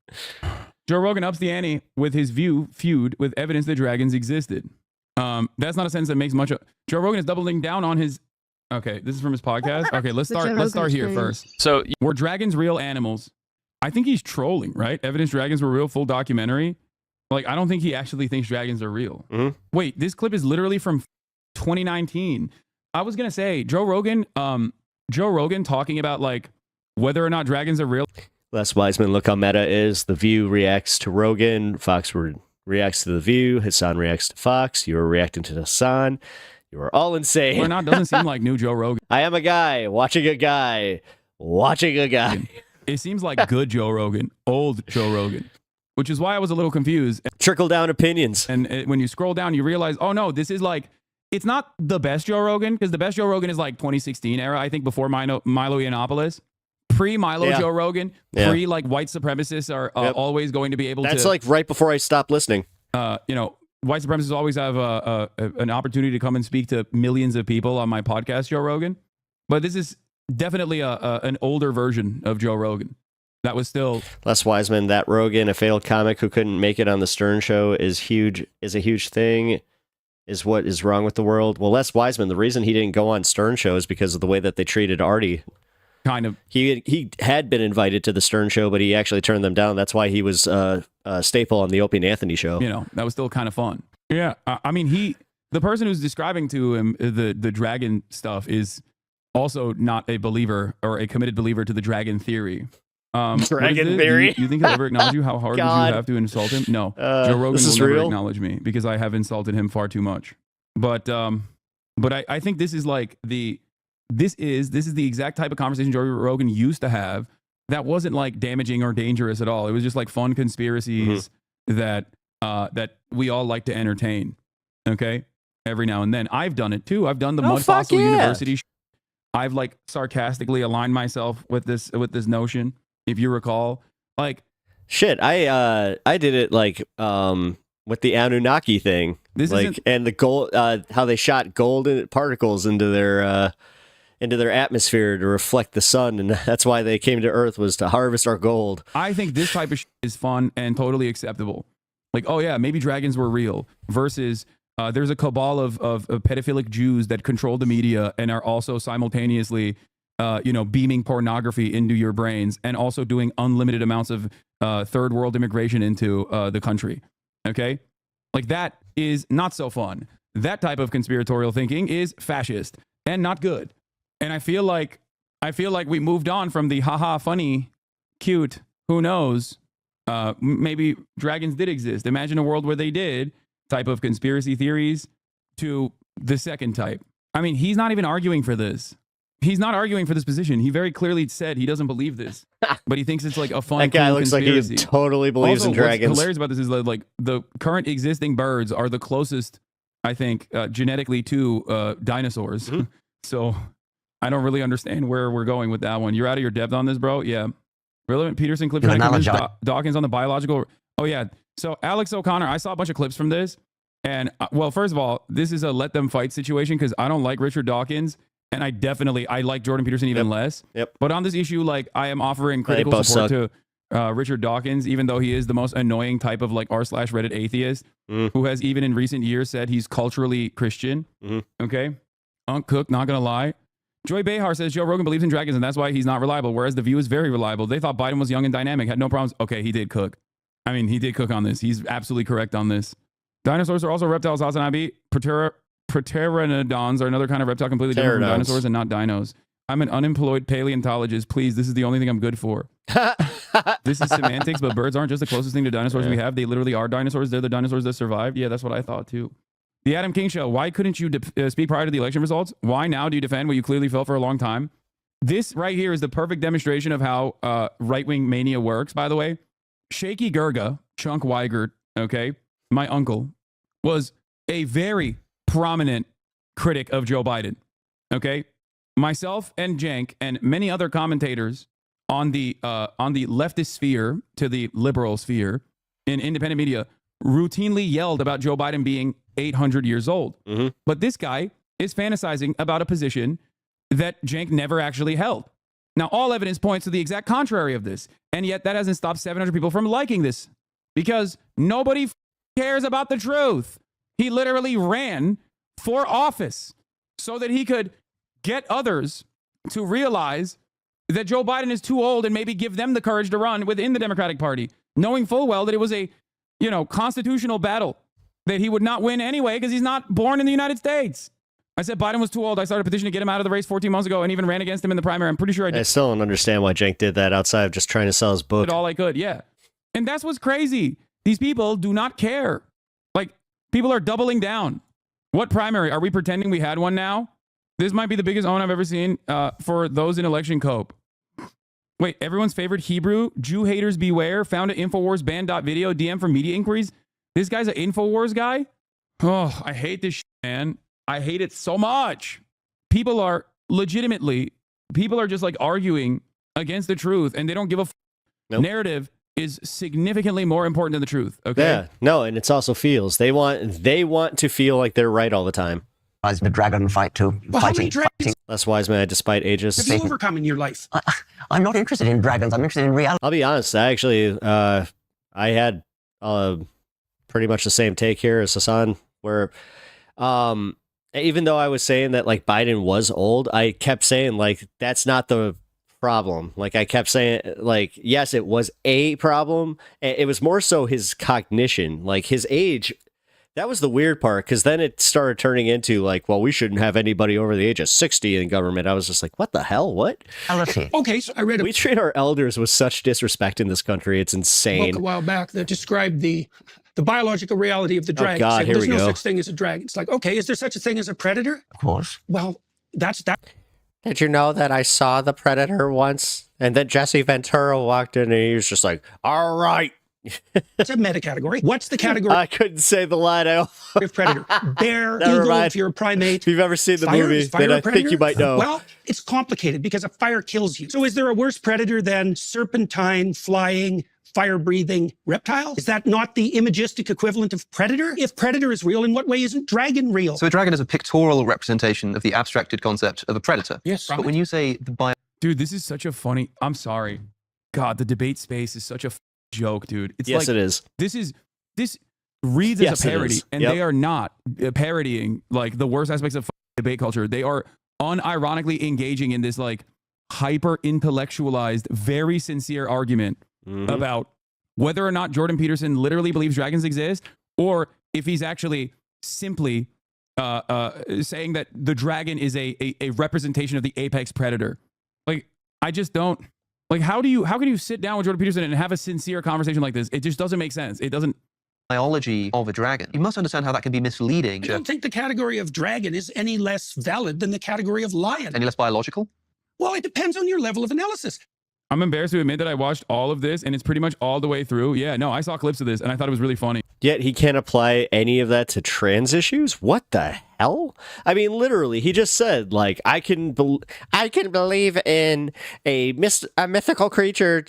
Joe Rogan ups the ante with his View feud with evidence that dragons existed. That's not a sentence that makes much of. Joe Rogan is doubling down on his. Okay, this is from his podcast. Okay, let's start here first. So, were dragons real animals? I think he's trolling, right? Evidence dragons were real, full documentary. Like, I don't think he actually thinks dragons are real. Wait, this clip is literally from 2019. I was gonna say Joe Rogan talking about like whether or not dragons are real. Les Wiseman, look how meta is. The View reacts to Rogan. Fox reacts to The View. Hasan reacts to Fox. You are reacting to Hasan. You are all insane. Or not doesn't seem like new Joe Rogan. I am a guy watching a guy watching a guy. It seems like good Joe Rogan, old Joe Rogan, which is why I was a little confused. Trickle down opinions. And when you scroll down, you realize, oh no, this is like, it's not the best Joe Rogan, because the best Joe Rogan is like 2016 era, I think, before Milo Yiannopoulos. Pre-Milo Joe Rogan, pre-like white supremacists are always going to be able to... That's like right before I stopped listening. White supremacists always have an opportunity to come and speak to millions of people on my podcast, Joe Rogan. But this is definitely an older version of Joe Rogan. That was still... Les Wiseman, that Rogan, a failed comic who couldn't make it on the Stern Show is a huge thing, is what is wrong with the world. Well, Les Wiseman, the reason he didn't go on Stern Show is because of the way that they treated Artie. Kind of. He had been invited to the Stern Show, but he actually turned them down. That's why he was a staple on the Opie and Anthony show. That was still kind of fun. Yeah, I mean, the person who's describing to him the dragon stuff is also not a believer or a committed believer to the dragon theory. Dragon theory? You think he'll ever acknowledge you? How hard would you have to insult him? No, Joe Rogan will never acknowledge me because I have insulted him far too much. But I think this is like this is the exact type of conversation Joe Rogan used to have that wasn't like damaging or dangerous at all. It was just like fun conspiracies that we all like to entertain. Okay, every now and then. I've done it too. I've done the Mud Fossil University. I've like sarcastically aligned myself with this notion. If you recall, like shit, I did it like with the Anunnaki thing. And the gold, how they shot gold particles into their atmosphere to reflect the sun, and that's why they came to Earth, was to harvest our gold. I think this type of shit is fun and totally acceptable. Like, oh yeah, maybe dragons were real, versus there's a cabal of pedophilic Jews that control the media and are also simultaneously beaming pornography into your brains and also doing unlimited amounts of third world immigration into the country. Okay? Like, that is not so fun. That type of conspiratorial thinking is fascist and not good. And I feel like we moved on from the haha funny, cute, who knows, maybe dragons did exist. Imagine a world where they did type of conspiracy theories to the second type. I mean, he's not even arguing for this. He's not arguing for this position. He very clearly said he doesn't believe this, but he thinks it's like a fun. That guy cool looks conspiracy. like he totally believes Also, in dragons. What's hilarious about this is that, like, the current existing birds are the closest, I think, genetically to dinosaurs. Mm-hmm. So I don't really understand where we're going with that one. You're out of your depth on this, bro. Yeah. Relevant Peterson clip trying to convince Dawkins on the biological. Oh, yeah. So Alex O'Connor, I saw a bunch of clips from this. And, well, first of all, this is a let them fight situation because I don't like Richard Dawkins. And I like Jordan Peterson even less. Yep. But on this issue, like, I am offering critical support to Richard Dawkins, even though he is the most annoying type of like r/Reddit atheist who has even in recent years said he's culturally Christian. Okay. Unc Cook, not going to lie. Joy Behar says Joe Rogan believes in dragons and that's why he's not reliable, whereas The View is very reliable. They thought Biden was young and dynamic, had no problems. Okay, he did cook. I mean, he did cook on this. He's absolutely correct on this. Dinosaurs are also reptiles, Hasan Abi. Pteranodons are another kind of reptile completely different from dinosaurs and not dinos. I'm an unemployed paleontologist. Please, this is the only thing I'm good for. This is semantics, but birds aren't just the closest thing to dinosaurs we have. They literally are dinosaurs. They're the dinosaurs that survived. Yeah, that's what I thought too. The Adam King Show. Why couldn't you speak prior to the election results? Why now do you defend what you clearly felt for a long time? This right here is the perfect demonstration of how right-wing mania works, by the way. Shaky Gurga, Chunk Weigert, okay, my uncle, was a very prominent critic of Joe Biden, okay? Myself and Jank and many other commentators on the leftist sphere to the liberal sphere in independent media routinely yelled about Joe Biden being 800 years old. But this guy is fantasizing about a position that Jank never actually held. Now, all evidence points to the exact contrary of this, and yet that hasn't stopped 700 people from liking this because nobody cares about the truth. He literally ran for office so that he could get others to realize that Joe Biden is too old and maybe give them the courage to run within the Democratic Party, knowing full well that it was a, constitutional battle that he would not win anyway because he's not born in the United States. I said Biden was too old. I started a petition to get him out of the race 14 months ago and even ran against him in the primary. I'm pretty sure I did. I still don't understand why Jank did that outside of just trying to sell his book. Did all I could, yeah. And that's what's crazy. These people do not care. Like, people are doubling down. What primary? Are we pretending we had one now? This might be the biggest own I've ever seen for those in election cope. Wait, everyone's favorite Hebrew, Jew haters beware, found at Infowars ban.video, DM for media inquiries. This guy's an Infowars guy? Oh, I hate this shit, man. I hate it so much. People are just like arguing against the truth and they don't give a Narrative is significantly more important than the truth. Okay. Yeah. No, and it's also feels. They want to feel like they're right all the time. The dragon fight too. Well, how many dragons? Less wise man, despite ages. Have you overcome in your life? I'm not interested in dragons. I'm interested in reality. I'll be honest. I actually, I had pretty much the same take here as Hasan, where, even though I was saying that like Biden was old, I kept saying like that's not the problem. Like I kept saying like yes, it was a problem. It was more so his cognition, like his age. That was the weird part, because then it started turning into like, well, we shouldn't have anybody over the age of 60 in government. I was just like, what the hell? What? Okay, so I read we treat our elders with such disrespect in this country. It's insane. book a while back that described the biological reality of the dragon. God, Said, here there's we no go. such thing as a dragon. It's like, okay, is there such a thing as a predator? Of course. Well, that's that. Did you know that I saw the Predator once? And then Jesse Ventura walked in and he was just like, all right. It's a meta category. What's the category? I couldn't say the line. Of predator. Bear, Never eagle, mind. if you're a primate. If you've ever seen the Fire? movie, Is fire then a I think predator? you might know. Well, it's complicated because a fire kills you. So is there a worse predator than serpentine, flying, fire-breathing reptile? Is that not the imagistic equivalent of predator? If predator is real, in what way isn't dragon real? So a dragon is a pictorial representation of the abstracted concept of a predator. Yes. But when you say the bio... Dude, this is such a funny... I'm sorry. God, the debate space is such a joke, dude. It's Yes, like, it is. This reads Yes, as a it parody, is. and Yep. they are not parodying like the worst aspects of debate culture. They are unironically engaging in this like hyper intellectualized, very sincere argument about whether or not Jordan Peterson literally believes dragons exist, or if he's actually simply saying that the dragon is a representation of the apex predator. Like, I just don't, like, how can you sit down with Jordan Peterson and have a sincere conversation like this? It just doesn't make sense. It doesn't. Biology of a dragon. You must understand how that can be misleading. I don't think the category of dragon is any less valid than the category of lion. Any less biological? Well, it depends on your level of analysis. I'm embarrassed to admit that I watched all of this, and it's pretty much all the way through. Yeah, no, I saw clips of this, and I thought it was really funny. Yet he can't apply any of that to trans issues? What the hell? I mean, literally, he just said, like, I can believe in a mythical creature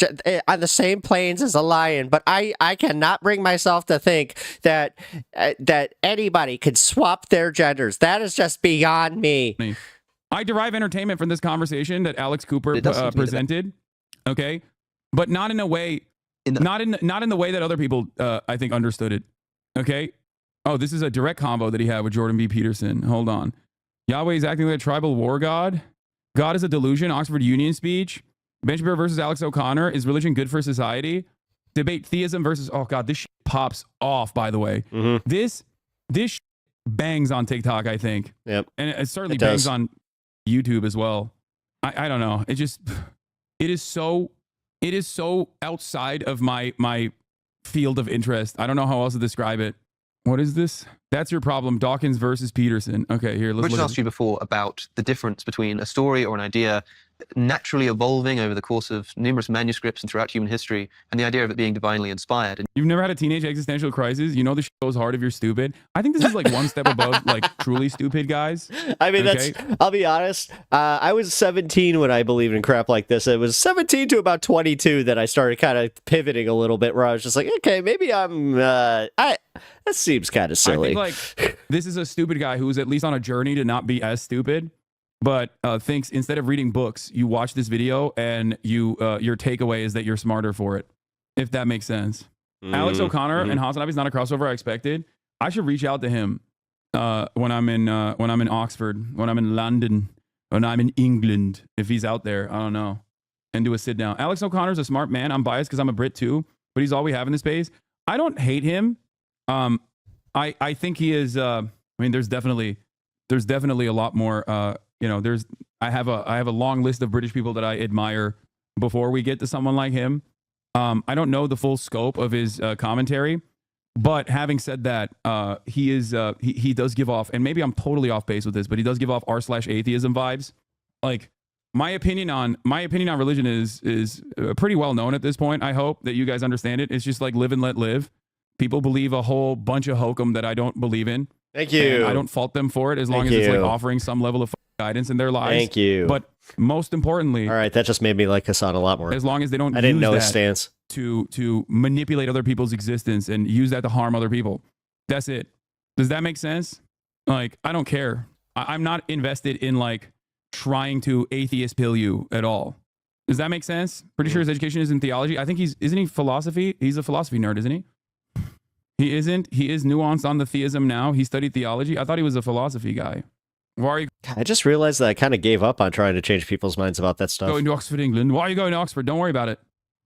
on the same planes as a lion, but I cannot bring myself to think that that anybody could swap their genders. That is just beyond me. I derive entertainment from this conversation that Alex Cooper presented. Okay, but not in a way, not in the way that other people I think understood it. Okay. Oh, this is a direct combo that he had with Jordan B. Peterson. Hold on. Yahweh is acting like a tribal war god. God is a delusion. Oxford Union speech. Ben Shapiro versus Alex O'Connor. Is religion good for society? Debate theism versus. Oh God, this shit pops off. By the way, this shit bangs on TikTok. I think. Yep. And it certainly bangs on YouTube as well. I don't know. It just. It is so outside of my field of interest. I don't know how else to describe it. What is this? That's your problem. Dawkins versus Peterson. Okay, here, let's Rich asked you before about the difference between a story or an idea naturally evolving over the course of numerous manuscripts and throughout human history, and the idea of it being divinely inspired. And you've never had a teenage existential crisis? You know the shit goes hard if you're stupid? I think this is like one step above like truly stupid guys. I mean, I'll be honest. I was 17 when I believed in crap like this. It was 17 to about 22 that I started kind of pivoting a little bit, where I was just like, okay, maybe that seems kind of silly. I think like this is a stupid guy who is at least on a journey to not be as stupid, but thinks instead of reading books, you watch this video and your takeaway is that you're smarter for it, if that makes sense. Alex O'Connor and Hasan is not a crossover I expected. I should reach out to him when I'm in Oxford, when I'm in London, when I'm in England, if he's out there. I don't know, and do a sit down. Alex O'Connor's a smart man. I'm biased because I'm a Brit too, but he's all we have in the space. I don't hate him. I think he is. I mean, there's definitely a lot more. I have a long list of British people that I admire before we get to someone like him. I don't know the full scope of his commentary, but having said that, he does give off, and maybe I'm totally off base with this, but he does give off r/atheism vibes. Like my opinion on religion is pretty well known at this point. I hope that you guys understand it. It's just like live and let live. People believe a whole bunch of hokum that I don't believe in. Thank you. And I don't fault them for it as long as it's like offering some level of guidance in their lives. Thank you. But most importantly, all right, that just made me like Hasan a lot more. As long as they don't, I didn't know his stance to manipulate other people's existence and use that to harm other people. That's it. Does that make sense? Like, I don't care. I'm not invested in like trying to atheist pill you at all. Does that make sense? Pretty sure his education is in theology. I think isn't he philosophy? He's a philosophy nerd, isn't he? He isn't. He is nuanced on the theism now. He studied theology. I thought he was a philosophy guy. Why are you? I just realized that I kind of gave up on trying to change people's minds about that stuff. Going to Oxford, England. Why are you going to Oxford? Don't worry about it.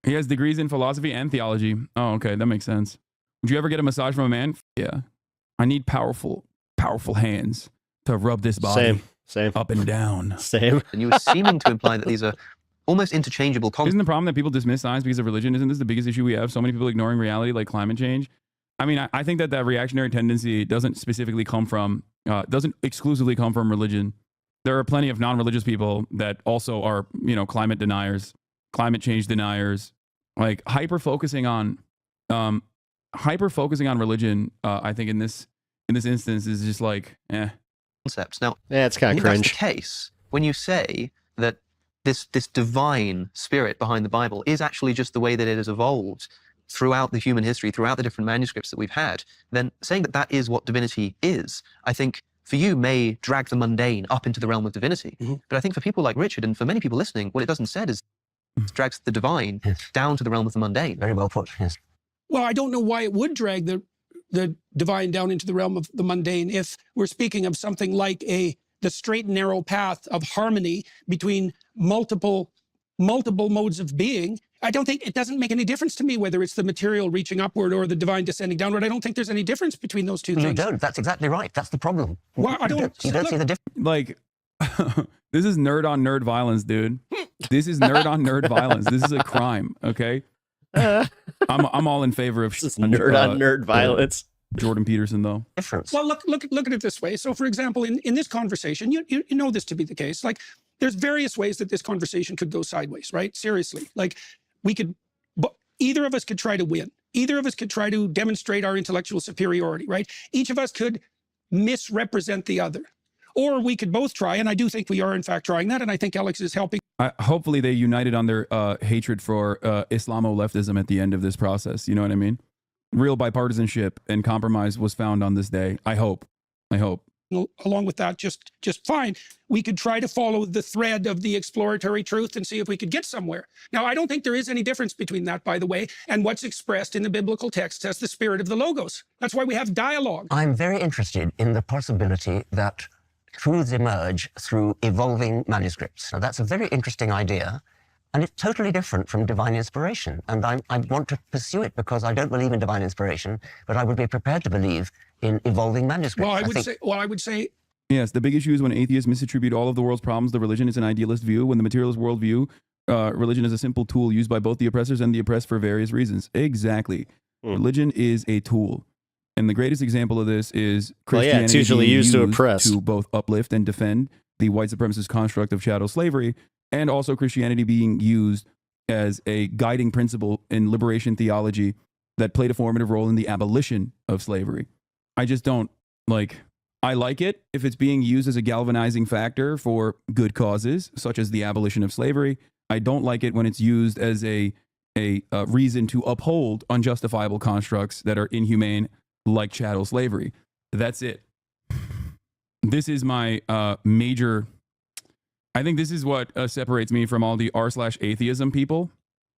He has degrees in philosophy and theology. Oh, okay. That makes sense. Would you ever get a massage from a man? Yeah. I need powerful hands to rub this body Same. up and down. Same. And you were seeming to imply that these are almost interchangeable concepts. Isn't the problem that people dismiss science because of religion? Isn't this the biggest issue we have? So many people ignoring reality like climate change. I mean, I think that reactionary tendency doesn't specifically come from, doesn't exclusively come from religion. There are plenty of non-religious people that also are, climate deniers, climate change deniers, like hyper-focusing on religion. I think in this instance is just like, concepts. Now, yeah, it's kind of cringe. That's the case when you say that this divine spirit behind the Bible is actually just the way that it has evolved throughout the human history, throughout the different manuscripts that we've had, then saying that that is what divinity is, I think for you may drag the mundane up into the realm of divinity. But I think for people like Richard and for many people listening, what it doesn't said is it drags the divine down to the realm of the mundane. Very well put, yes. Well, I don't know why it would drag the divine down into the realm of the mundane if we're speaking of something like a the straight and narrow path of harmony between multiple modes of being. I don't think it doesn't make any difference to me whether it's the material reaching upward or the divine descending downward. I don't think there's any difference between those two things. You don't. That's exactly right. That's the problem. Well, I don't. You don't see the difference. Like, this is nerd on nerd violence, dude. This is nerd on nerd violence. This is a crime. Okay. I'm all in favor of nerd on nerd violence. Jordan Peterson, though. Well, look at it this way. So, for example, in this conversation, you know this to be the case. Like, there's various ways that this conversation could go sideways, right? Seriously, like either of us could try to win. Either of us could try to demonstrate our intellectual superiority, right? Each of us could misrepresent the other, or we could both try. And I do think we are, in fact, trying that. And I think Alex is helping. Hopefully, they united on their hatred for Islamo-leftism at the end of this process. You know what I mean? Real bipartisanship and compromise was found on this day. I hope. Along with that, just fine. We could try to follow the thread of the exploratory truth and see if we could get somewhere. Now, I don't think there is any difference between that, by the way, and what's expressed in the biblical text as the spirit of the Logos. That's why we have dialogue. I'm very interested in the possibility that truths emerge through evolving manuscripts. Now, that's a very interesting idea, and it's totally different from divine inspiration. And I want to pursue it because I don't believe in divine inspiration, but I would be prepared to believe in evolving manuscripts. Well, I would say. Yes, the big issue is when atheists misattribute all of the world's problems to religion. It's an idealist view. When the materialist worldview, religion is a simple tool used by both the oppressors and the oppressed for various reasons. Exactly. Religion is a tool. And the greatest example of this is Christianity it's usually used to oppress, to both uplift and defend the white supremacist construct of chattel slavery, and also Christianity being used as a guiding principle in liberation theology that played a formative role in the abolition of slavery. I just don't I like it if it's being used as a galvanizing factor for good causes, such as the abolition of slavery. I don't like it when it's used as a reason to uphold unjustifiable constructs that are inhumane, like chattel slavery. That's it. This is my major. I think this is what separates me from all the r/atheism people,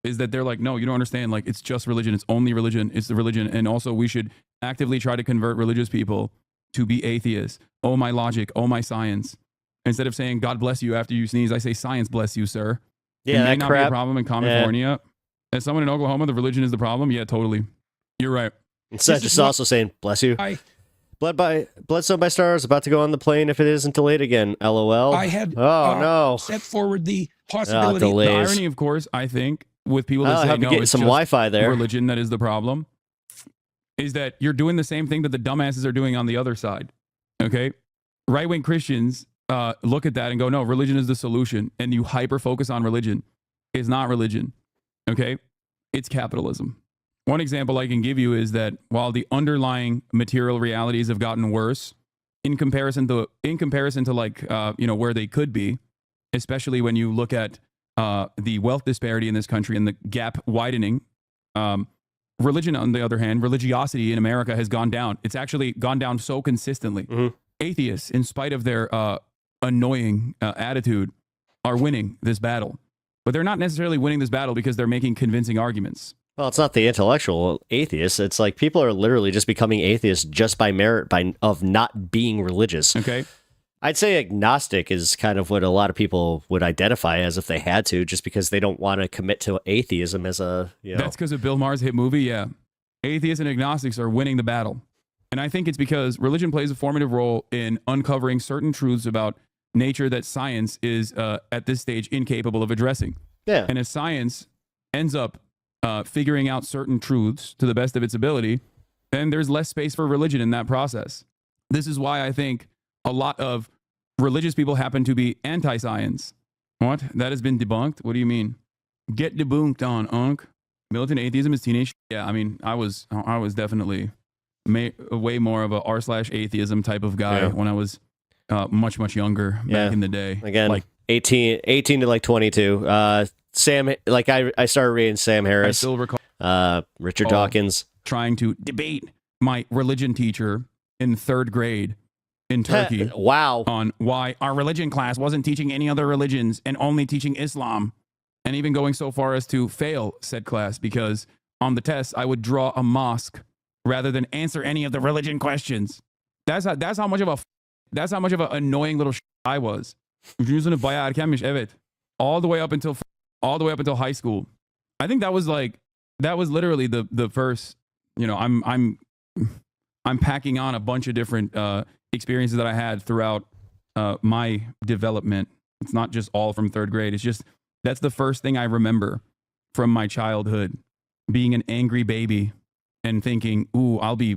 is that they're like, no, you don't understand. Like, it's just religion. It's only religion. It's the religion. And also we should actively try to convert religious people to be atheists. Oh, my logic. Oh, my science. Instead of saying, God bless you after you sneeze, I say, science bless you, sir. Yeah, it may that not crap. be a problem in California. As someone in Oklahoma, the religion is the problem. Yeah, totally. You're right. Instead, just also saying, bless you. Bloodstone by stars, about to go on the plane if it isn't delayed again. LOL. I had no. set forward the possibility. The irony, of course, I think, with people that say, no, it's some just Wi-Fi there. Religion that is the problem, is that you're doing the same thing that the dumbasses are doing on the other side. Okay? Right-wing Christians look at that and go, no, religion is the solution. And you hyper-focus on religion. It's not religion. Okay? It's capitalism. One example I can give you is that while the underlying material realities have gotten worse in comparison to where they could be, especially when you look at the wealth disparity in this country and the gap widening, religion, on the other hand, religiosity in America has gone down. It's actually gone down so consistently. Atheists, in spite of their annoying attitude, are winning this battle. But they're not necessarily winning this battle because they're making convincing arguments. Well, it's not the intellectual atheists. It's like people are literally just becoming atheists just by merit of not being religious. Okay. I'd say agnostic is kind of what a lot of people would identify as if they had to, just because they don't want to commit to atheism as a, That's because of Bill Maher's hit movie, yeah. Atheists and agnostics are winning the battle. And I think it's because religion plays a formative role in uncovering certain truths about nature that science is, at this stage, incapable of addressing. Yeah. And as science ends up figuring out certain truths to the best of its ability, then there's less space for religion in that process. This is why I think a lot of religious people happen to be anti-science. What? That has been debunked? What do you mean? Get debunked on, Unc. Militant atheism is teenage. Yeah, I mean, I was definitely way more of a r/atheism type of guy when I was much younger back in the day. Again, like 18 to like 22. Sam, like I started reading Sam Harris. I still recall Richard Dawkins trying to debate my religion teacher in 3rd grade in Turkey. Wow. On why our religion class wasn't teaching any other religions and only teaching Islam. And even going so far as to fail said class because on the test I would draw a mosque rather than answer any of the religion questions. That's how much of a That's how much of an annoying little I was. Yüzünü bayağı erkenmiş, evet. All the way up until high school. I think that was literally the first, you know, I'm packing on a bunch of different experiences that I had throughout my development. It's not just all from 3rd grade. It's just, that's the first thing I remember from my childhood, being an angry baby and thinking, ooh, I'll be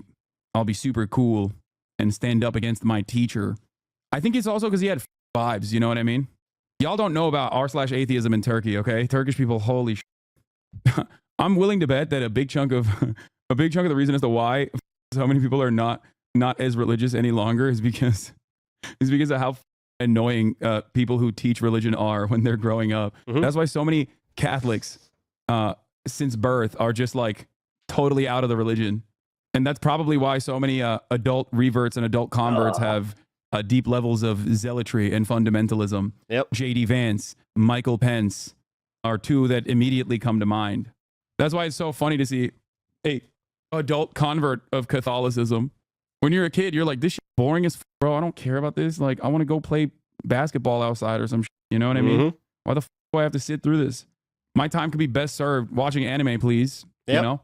super cool and stand up against my teacher. I think it's also because he had vibes, you know what I mean? Y'all don't know about r/atheism in Turkey, okay? Turkish people, holy shit. I'm willing to bet that a big chunk of the reason as to why so many people are not as religious any longer is because of how annoying people who teach religion are when they're growing up. That's why so many Catholics since birth are just like totally out of the religion. And that's probably why so many adult reverts and adult converts have deep levels of zealotry and fundamentalism. J.D. Vance, Michael Pence are two that immediately come to mind. That's why it's so funny to see a adult convert of Catholicism. When you're a kid, you're like, this shit boring as bro. I don't care about this. Like, I want to go play basketball outside or some shit. You know what I mean? Why the do I have to sit through this? My time could be best served watching anime, please. You know?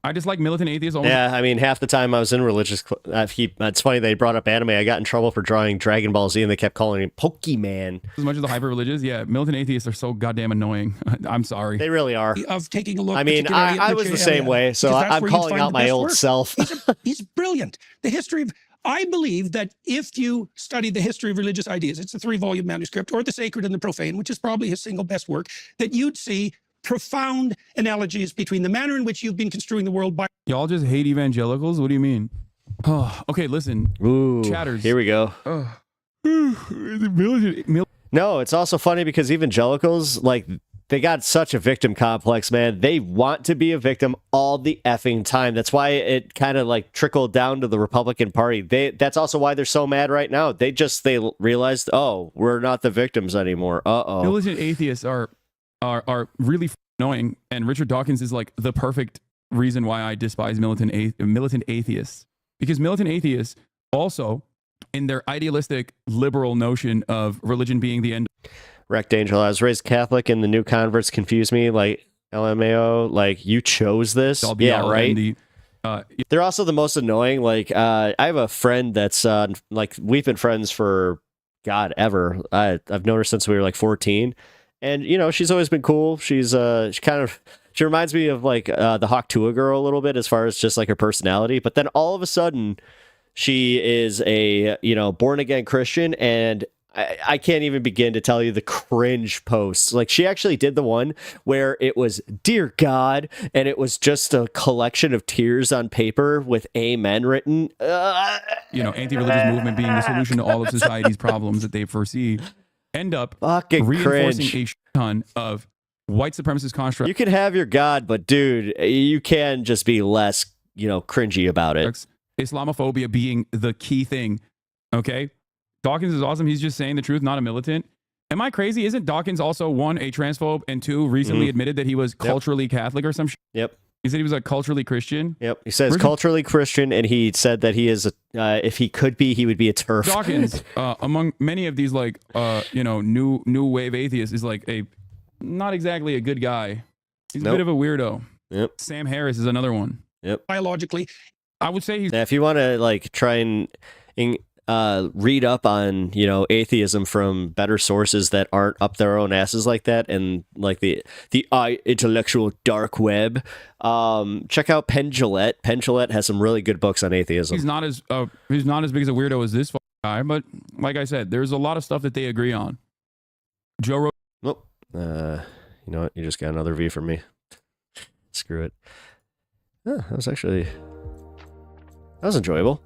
I just like militant atheists. Yeah, I mean, half the time I was in religious. It's funny they brought up anime. I got in trouble for drawing Dragon Ball Z, and they kept calling it Pokemon. As much as the hyper religious, yeah, militant atheists are so goddamn annoying. I'm sorry. They really are. Of taking a look. I mean, I was the same way, so I'm calling out my old self. He's brilliant. The history of. I believe that if you study the history of religious ideas, it's a 3-volume manuscript, or The Sacred and the Profane, which is probably his single best work, that you'd see profound analogies between the manner in which you've been construing the world by. Y'all just hate evangelicals? What do you mean? Oh, okay, listen. Ooh, chatters. Here we go. No, it's also funny because evangelicals, like, they got such a victim complex, man. They want to be a victim all the effing time. That's why it kind of like trickled down to the Republican Party. That's also why they're so mad right now. They realized, oh, we're not the victims anymore. Militant atheists are really annoying, and Richard Dawkins is like the perfect reason why I despise militant atheists, because militant atheists also, in their idealistic liberal notion of religion being the end. Wrecked Angel, I was raised Catholic and the new converts confuse me, like LMAO, like you chose this. Yeah, right? They're also the most annoying. Like, I have a friend that's like, we've been friends for God ever. I've known her since we were like 14, and you know, she's always been cool. She reminds me of like the Hawk Tuah girl a little bit as far as just like her personality, but then all of a sudden she is a, you know, born again Christian, and I can't even begin to tell you the cringe posts. Like, she actually did the one where it was "Dear God," and it was just a collection of tears on paper with "Amen" written. You know, anti-religious movement being the solution to all of society's problems that they foresee, end up fucking reinforcing cringe. a ton of white supremacist constructs. You can have your God, but dude, you can just be less, you know, cringy about it. Islamophobia being the key thing. Okay. Dawkins is awesome. He's just saying the truth, not a militant. Am I crazy? Isn't Dawkins also, 1, a transphobe, and 2, recently admitted that he was culturally Catholic or some shit? Yep. He said he was like culturally Christian? Yep. He says culturally Christian, and he said that he is, if he could be, he would be a TERF. Dawkins, among many of these like, you know, new wave atheists, is like not exactly a good guy. He's a bit of a weirdo. Yep. Sam Harris is another one. Yep. Biologically. I would say he's... Now, if you want to like try and read up on, you know, atheism from better sources that aren't up their own asses like that, and like the intellectual dark web, check out Penn Jillette. Penn Jillette has some really good books on atheism. He's not as big as a weirdo as this guy, but like I said, there's a lot of stuff that they agree on. Joe Rogan. Nope. You know what? You just got another V from me. Screw it. That was enjoyable.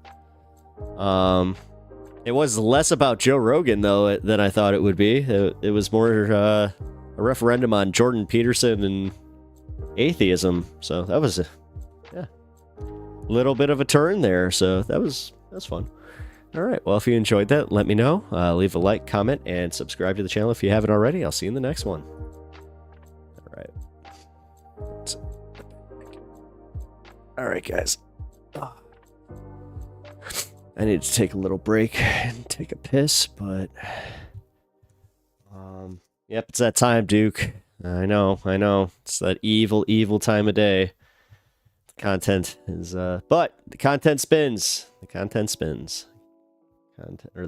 It was less about Joe Rogan, though, than I thought it would be. It was more a referendum on Jordan Peterson and atheism. So that was a little bit of a turn there. So that's fun. All right. Well, if you enjoyed that, let me know. Leave a like, comment, and subscribe to the channel if you haven't already. I'll see you in the next one. All right. All right, guys. I need to take a little break and take a piss, but yep, it's that time, Duke. I know. It's that evil time of day. The content is but the content spins. The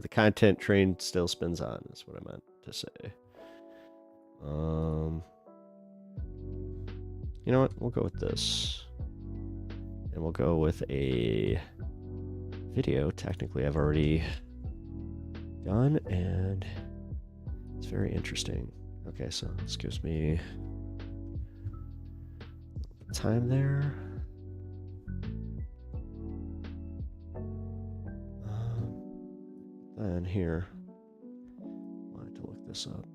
content train still spins on, is what I meant to say. You know what? We'll go with this. And we'll go with a video. Technically, I've already done, and it's very interesting. Okay, so this gives me time there. And here, I have to look this up.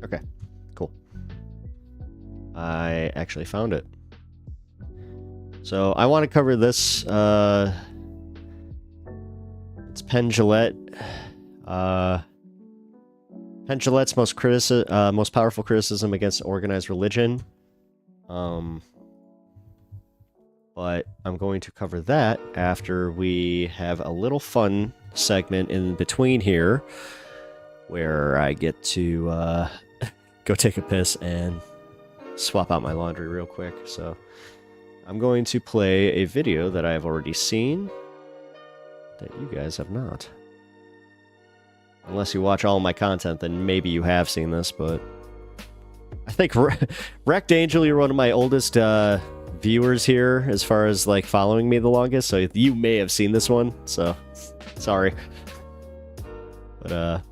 Okay, cool. I actually found it. So I want to cover this. It's Penn Jillette. Penn Jillette's most powerful criticism against organized religion. But I'm going to cover that after we have a little fun segment in between here, where I get to go take a piss and swap out my laundry real quick. So I'm going to play a video that I've already seen that you guys have not. Unless you watch all my content, then maybe you have seen this, but I think Wrecked Angel, you're one of my oldest viewers here as far as like following me the longest, so you may have seen this one, so sorry. But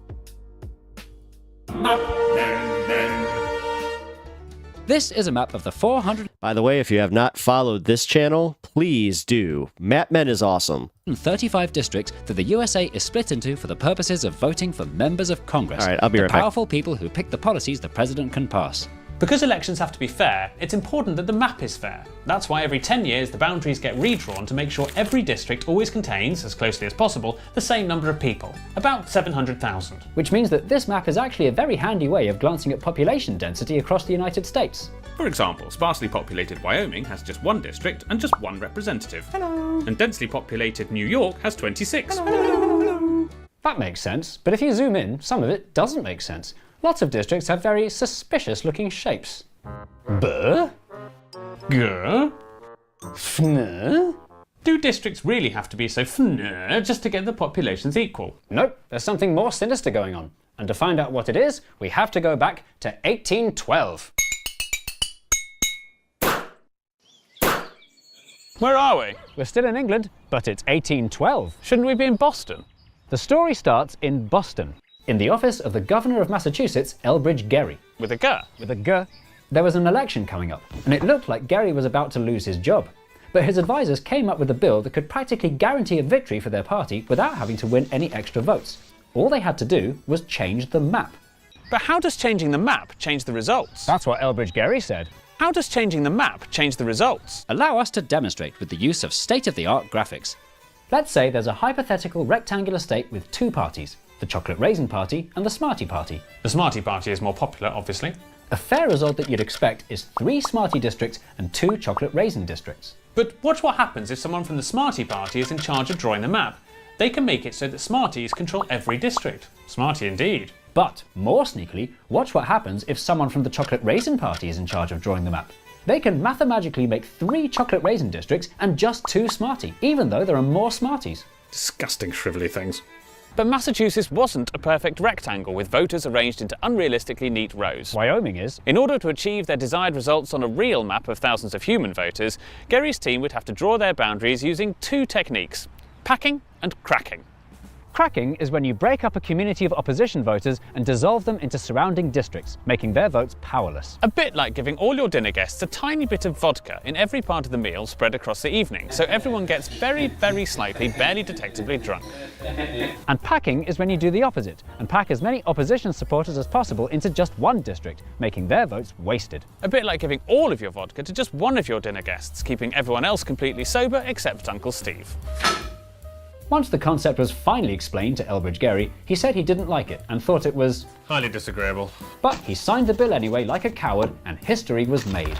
this is a map of the 400. By the way, if you have not followed this channel, please do. MapMen is awesome. 35 districts that the USA is split into for the purposes of voting for members of Congress. All right, I'll be right back. The powerful people who pick the policies the president can pass. Because elections have to be fair, it's important that the map is fair. That's why every 10 years the boundaries get redrawn to make sure every district always contains, as closely as possible, the same number of people, about 700,000. Which means that this map is actually a very handy way of glancing at population density across the United States. For example, sparsely populated Wyoming has just one district and just one representative. Hello. And densely populated New York has 26. Hello. That makes sense, but if you zoom in, some of it doesn't make sense. Lots of districts have very suspicious looking shapes. Buh? Guh? Fn? Do districts really have to be so fn just to get the populations equal? Nope, there's something more sinister going on. And to find out what it is, we have to go back to 1812. Where are we? We're still in England, but it's 1812. Shouldn't we be in Boston? The story starts in Boston, in the office of the governor of Massachusetts, Elbridge Gerry. With a G? With a G. There was an election coming up, and it looked like Gerry was about to lose his job. But his advisors came up with a bill that could practically guarantee a victory for their party without having to win any extra votes. All they had to do was change the map. But how does changing the map change the results? That's what Elbridge Gerry said. How does changing the map change the results? Allow us to demonstrate with the use of state-of-the-art graphics. Let's say there's a hypothetical rectangular state with two parties, the Chocolate Raisin Party and the Smarty Party. The Smarty Party is more popular, obviously. A fair result that you'd expect is 3 Smarty districts and 2 Chocolate Raisin districts. But watch what happens if someone from the Smarty Party is in charge of drawing the map. They can make it so that Smarties control every district. Smarty indeed. But, more sneakily, watch what happens if someone from the Chocolate Raisin Party is in charge of drawing the map. They can mathematically make 3 Chocolate Raisin districts and just 2 Smarty, even though there are more Smarties. Disgusting shrivelly things. But Massachusetts wasn't a perfect rectangle with voters arranged into unrealistically neat rows. Wyoming is. In order to achieve their desired results on a real map of thousands of human voters, Gerry's team would have to draw their boundaries using 2 techniques, packing and cracking. Cracking is when you break up a community of opposition voters and dissolve them into surrounding districts, making their votes powerless. A bit like giving all your dinner guests a tiny bit of vodka in every part of the meal spread across the evening, so everyone gets very, very slightly, barely detectably drunk. And packing is when you do the opposite, and pack as many opposition supporters as possible into just one district, making their votes wasted. A bit like giving all of your vodka to just one of your dinner guests, keeping everyone else completely sober except Uncle Steve. Once the concept was finally explained to Elbridge Gerry, he said he didn't like it and thought it was highly disagreeable. But he signed the bill anyway like a coward, and history was made.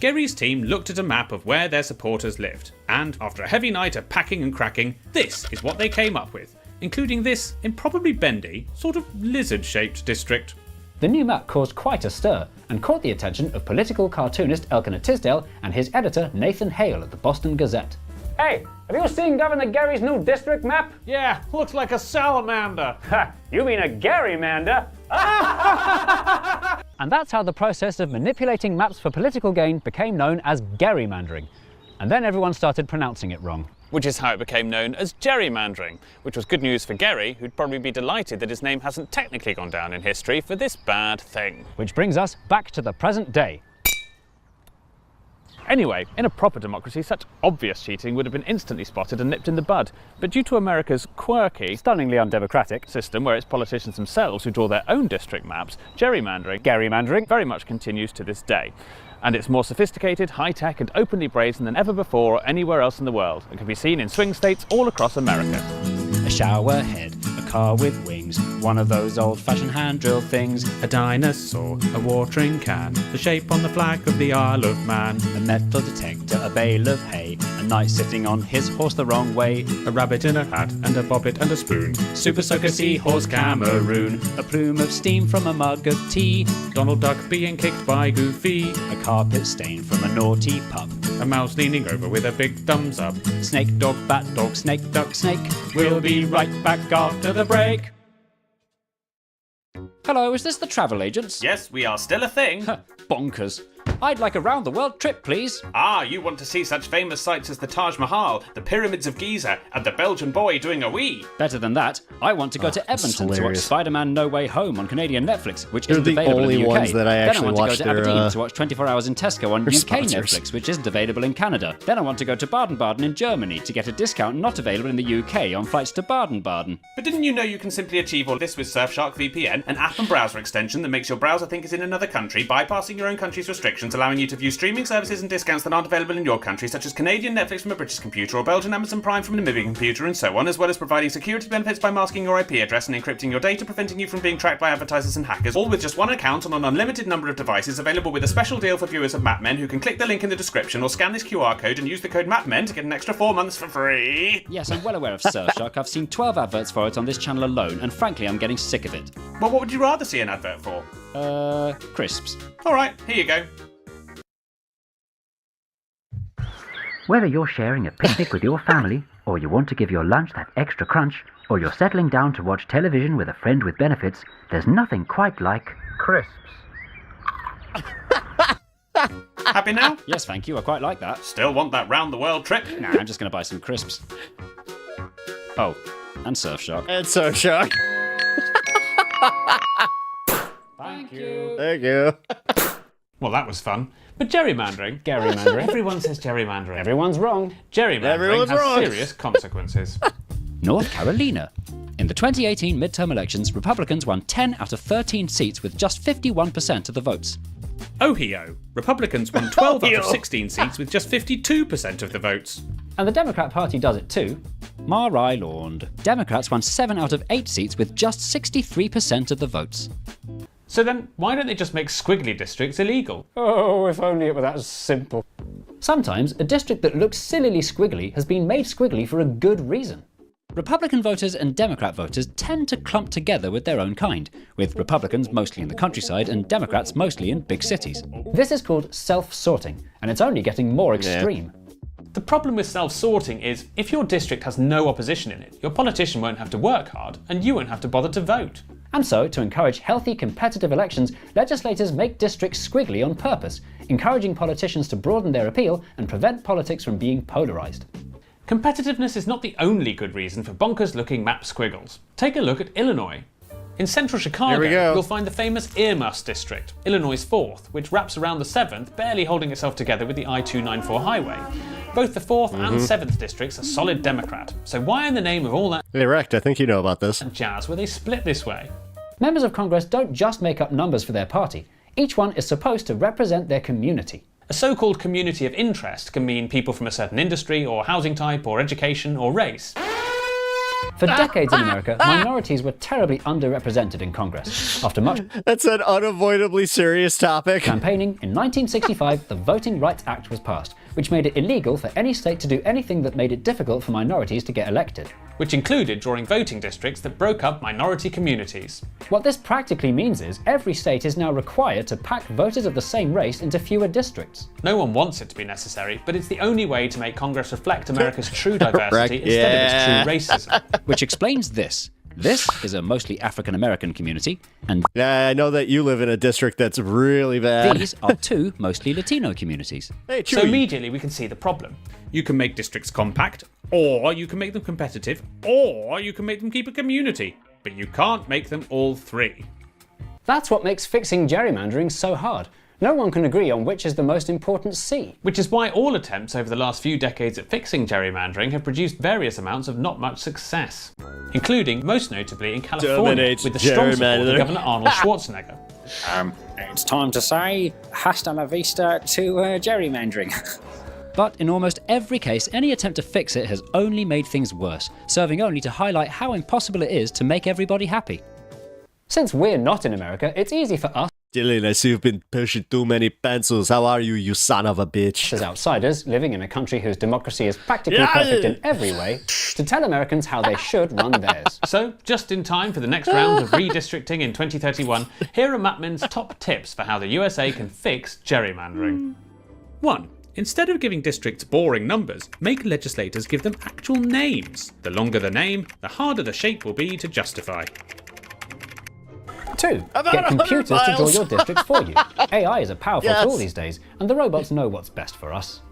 Gerry's team looked at a map of where their supporters lived, and after a heavy night of packing and cracking, this is what they came up with, including this improbably bendy, sort of lizard-shaped district. The new map caused quite a stir and caught the attention of political cartoonist Elkanah Tisdale and his editor Nathan Hale at the Boston Gazette. Hey, have you seen Governor Gerry's new district map? Yeah, looks like a salamander. Ha, you mean a Gerrymander? And that's how the process of manipulating maps for political gain became known as gerrymandering. And then everyone started pronouncing it wrong. Which is how it became known as gerrymandering, which was good news for Gerry, who'd probably be delighted that his name hasn't technically gone down in history for this bad thing. Which brings us back to the present day. Anyway, in a proper democracy, such obvious cheating would have been instantly spotted and nipped in the bud. But due to America's quirky, stunningly undemocratic system where it's politicians themselves who draw their own district maps, gerrymandering very much continues to this day. And it's more sophisticated, high-tech and openly brazen than ever before or anywhere else in the world, and can be seen in swing states all across America. A shower head, a car with wings, one of those old-fashioned hand drill things, a dinosaur, a watering can, the shape on the flag of the Isle of Man, a metal detector, a bale of hay, a knight sitting on his horse the wrong way, a rabbit in a hat and a bobbit and a spoon, Super Soaker Seahorse Cameroon, a plume of steam from a mug of tea, Donald Duck being kicked by Goofy, a carpet stain from a naughty pup, a mouse leaning over with a big thumbs up, snake, dog, bat, dog, snake, duck, snake. We'll be right back after the break. Hello, is this the travel agents? Yes, we are still a thing. Bonkers. I'd like a round-the-world trip, please. Ah, you want to see such famous sights as the Taj Mahal, the Pyramids of Giza, and the Belgian boy doing a wee. Better than that, I want to go to Edmonton to watch Spider-Man No Way Home on Canadian Netflix, which isn't available in the UK. Ones that I actually then I want to go to Aberdeen to watch 24 Hours in Tesco on UK sponsors. Netflix, which isn't available in Canada. Then I want to go to Baden-Baden in Germany to get a discount not available in the UK on flights to Baden-Baden. But didn't you know you can simply achieve all this with Surfshark VPN, an app and browser extension that makes your browser think it's in another country, bypassing your own country's restrictions, allowing you to view streaming services and discounts that aren't available in your country, such as Canadian Netflix from a British computer or Belgian Amazon Prime from a Namibian computer and so on, as well as providing security benefits by masking your IP address and encrypting your data, preventing you from being tracked by advertisers and hackers, all with just one account on an unlimited number of devices, available with a special deal for viewers of MapMen who can click the link in the description or scan this QR code and use the code MapMen to get an extra 4 months for free. Yes, I'm well aware of Surfshark. I've seen 12 adverts for it on this channel alone, and frankly, I'm getting sick of it. Well, what would you rather see an advert for? Crisps. Alright, here you go. Whether you're sharing a picnic with your family, or you want to give your lunch that extra crunch, or you're settling down to watch television with a friend with benefits, there's nothing quite like crisps. Happy now? Yes, thank you. I quite like that. Still want that round-the-world trip? Nah, I'm just going to buy some crisps. Oh, and Surfshark. And Surfshark. Thank you. Thank you. Well, that was fun. But Gerrymandering. Everyone says gerrymandering. Everyone's wrong. Gerrymandering has serious consequences. North Carolina. In the 2018 midterm elections, Republicans won 10 out of 13 seats with just 51% of the votes. Ohio. Republicans won 12 out of 16 seats with just 52% of the votes. And the Democrat Party does it too. Mar-I-Lawned. Democrats won 7 out of 8 seats with just 63% of the votes. So then, why don't they just make squiggly districts illegal? Oh, if only it were that simple. Sometimes a district that looks sillily squiggly has been made squiggly for a good reason. Republican voters and Democrat voters tend to clump together with their own kind, with Republicans mostly in the countryside and Democrats mostly in big cities. This is called self-sorting, and it's only getting more extreme. The problem with self-sorting is, if your district has no opposition in it, your politician won't have to work hard, and you won't have to bother to vote. And so, to encourage healthy, competitive elections, legislators make districts squiggly on purpose, encouraging politicians to broaden their appeal and prevent politics from being polarised. Competitiveness is not the only good reason for bonkers-looking map squiggles. Take a look at Illinois. In central Chicago, you'll find the famous Earmuffs District, Illinois' 4th, which wraps around the 7th, barely holding itself together with the I-294 highway. Both the 4th and 7th districts are solid Democrat, so why in the name of all that Erect, I think you know about this. jazz were they split this way? Members of Congress don't just make up numbers for their party. Each one is supposed to represent their community. A so-called community of interest can mean people from a certain industry or housing type or education or race. For decades in America, minorities were terribly underrepresented in Congress. After much That's an unavoidably serious topic. campaigning, in 1965 the Voting Rights Act was passed, which made it illegal for any state to do anything that made it difficult for minorities to get elected. Which included drawing voting districts that broke up minority communities. What this practically means is every state is now required to pack voters of the same race into fewer districts. No one wants it to be necessary, but it's the only way to make Congress reflect America's true diversity instead of its true racism. Which explains this. This is a mostly African American community, and I know that you live in a district that's really bad. these are two mostly Latino communities. So immediately we can see the problem. You can make districts compact, or you can make them competitive, or you can make them keep a community, but you can't make them all three. That's what makes fixing gerrymandering so hard. No one can agree on which is the most important C. Which is why all attempts over the last few decades at fixing gerrymandering have produced various amounts of not much success, including, most notably, in California, with the strong support of Governor Arnold Schwarzenegger. It's time to say hasta la vista to gerrymandering. But in almost every case, any attempt to fix it has only made things worse, serving only to highlight how impossible it is to make everybody happy. Since we're not in America, it's easy for us Dylan, I see you've been pushing too many pencils. How are you, you son of a bitch? as outsiders, living in a country whose democracy is practically perfect in every way, to tell Americans how they should run theirs. So, just in time for the next round of redistricting in 2031, here are Mapman's top tips for how the USA can fix gerrymandering. 1. Instead of giving districts boring numbers, make legislators give them actual names. The longer the name, the harder the shape will be to justify. 2. Get computers to draw your districts for you. AI is a powerful tool these days, and the robots know what's best for us.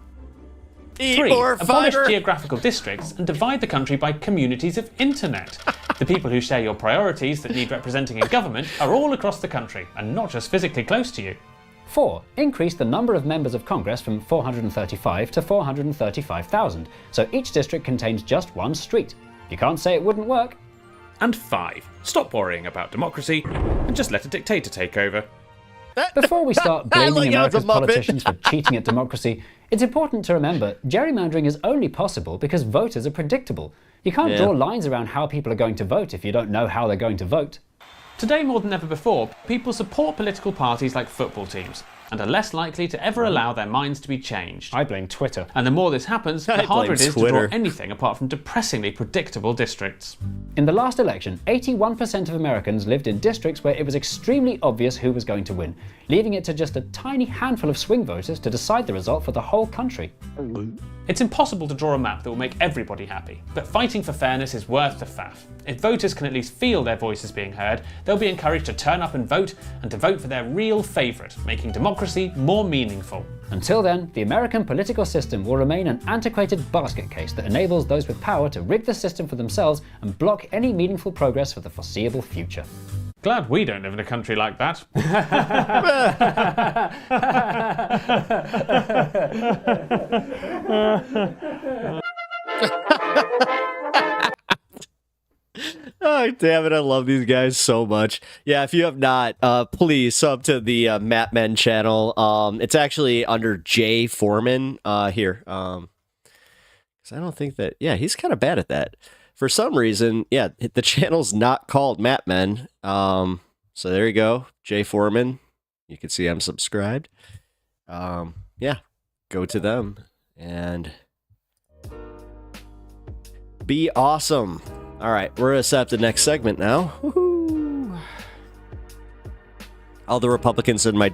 3. Abolish geographical districts and divide the country by communities of internet. The people who share your priorities that need representing in government are all across the country, and not just physically close to you. 4. Increase the number of members of Congress from 435 to 435,000, so each district contains just one street. You can't say it wouldn't work. And 5. Stop worrying about democracy and just let a dictator take over. Before we start blaming America's politicians for cheating at democracy, it's important to remember gerrymandering is only possible because voters are predictable. You can't draw lines around how people are going to vote if you don't know how they're going to vote. Today, more than ever before, people support political parties like football teams and are less likely to ever allow their minds to be changed. I blame Twitter. And the more this happens, the harder it is to draw anything apart from depressingly predictable districts. In the last election, 81% of Americans lived in districts where it was extremely obvious who was going to win, leaving it to just a tiny handful of swing voters to decide the result for the whole country. It's impossible to draw a map that will make everybody happy, but fighting for fairness is worth the faff. If voters can at least feel their voices being heard, they'll be encouraged to turn up and to vote for their real favourite, making democracy more meaningful. Until then, the American political system will remain an antiquated basket case that enables those with power to rig the system for themselves and block any meaningful progress for the foreseeable future. Glad we don't live in a country like that. Oh, damn it. I love these guys so much. Yeah, if you have not, please sub to the Mapmen channel. It's actually under Jay Foreman here. 'Cause I don't think that... Yeah, he's kind of bad at that. For some reason, yeah, the channel's not called Mapmen. So there you go. Jay Foreman. You can see I'm subscribed. Yeah, go to them and be awesome. All right, we're gonna set up the next segment now. Woohoo! All the Republicans in my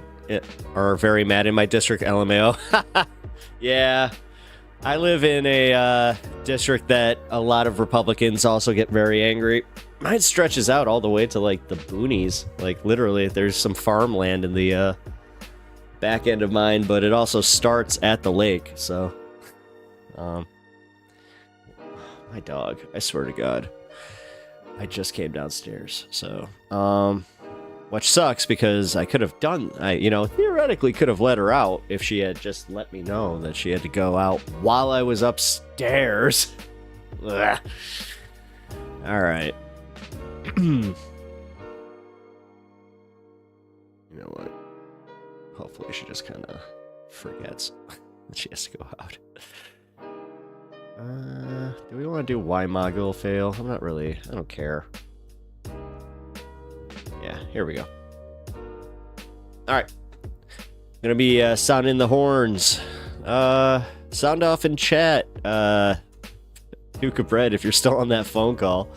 are very mad in my district, LMAO. Yeah, I live in a district that a lot of Republicans also get very angry. Mine stretches out all the way to like the boonies. Like literally, there's some farmland in the back end of mine, but it also starts at the lake. So, My dog. I swear to God. I just came downstairs, so which sucks because I could have done, theoretically could have let her out if she had just let me know that she had to go out while I was upstairs. Ugh. All right. You know what? Hopefully she just kind of forgets that she has to go out. Do we want to do why Mogul fail? I don't care. Yeah, here we go. Alright. Gonna be sounding the horns. Sound off in chat. Duke of Bread, if you're still on that phone call.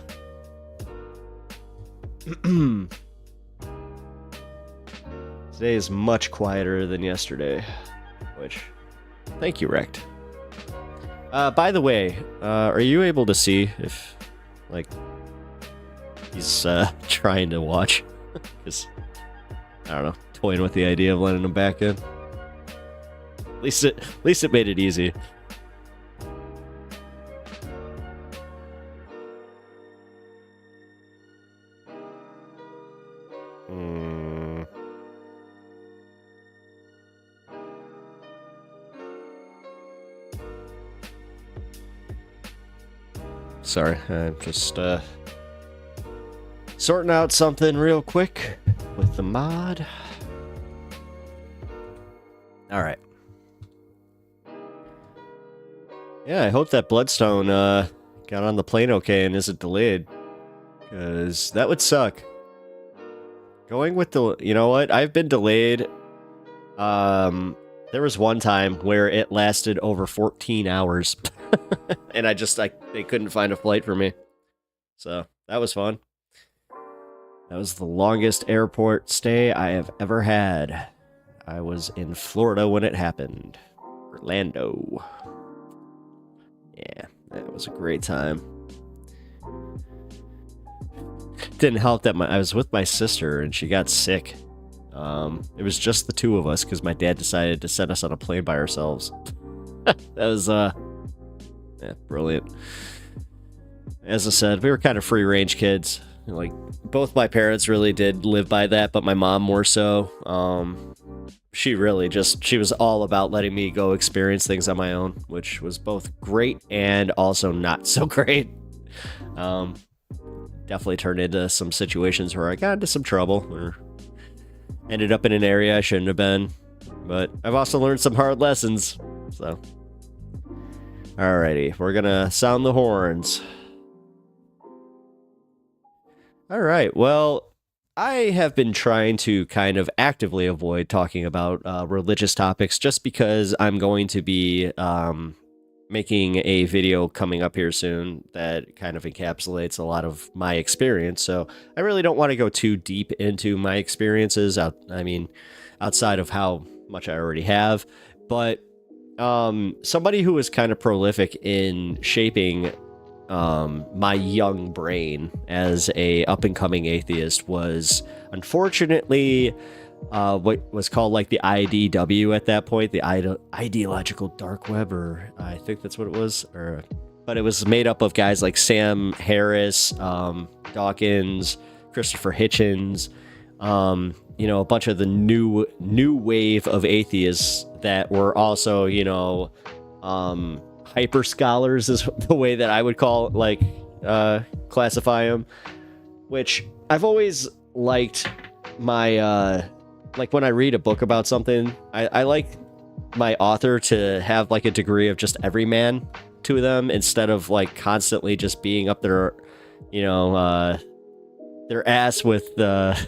Today is much quieter than yesterday, which, thank you, Rect. By the way, are you able to see if, like, he's trying to watch? Because, I don't know, toying with the idea of letting him back in. At least it made it easy. Sorry, I'm just sorting out something real quick with the mod. Alright. Yeah, I hope that Bloodstone got on the plane okay and isn't delayed. Because that would suck. Going with the... You know what? I've been delayed. There was one time where it lasted over 14 hours. And they couldn't find a flight for me. So, that was fun. That was the longest airport stay I have ever had. I was in Florida when it happened. Orlando. Yeah, that was a great time. Didn't help that I was with my sister and she got sick. It was just the two of us because my dad decided to send us on a plane by ourselves. That was, brilliant. As I said, we were kind of free-range kids. Like, both my parents really did live by that, but my mom more so. She was all about letting me go experience things on my own, which was both great and also not so great. Definitely turned into some situations where I got into some trouble or ended up in an area I shouldn't have been. But I've also learned some hard lessons, so... Alrighty, we're gonna sound the horns. Alright, well, I have been trying to kind of actively avoid talking about religious topics just because I'm going to be making a video coming up here soon that kind of encapsulates a lot of my experience. So I really don't want to go too deep into my experiences, outside of how much I already have. But somebody who was kind of prolific in shaping my young brain as a up-and-coming atheist was unfortunately what was called like the IDW at that point, the ideological dark web, or I think that's what it was, but it was made up of guys like Sam Harris, Dawkins, Christopher Hitchens, a bunch of the new wave of atheists that were also, hyper scholars is the way that I would classify them, which I've always liked my, when I read a book about something, I like my author to have like a degree of just everyman to them instead of like constantly just being up their, their ass with the,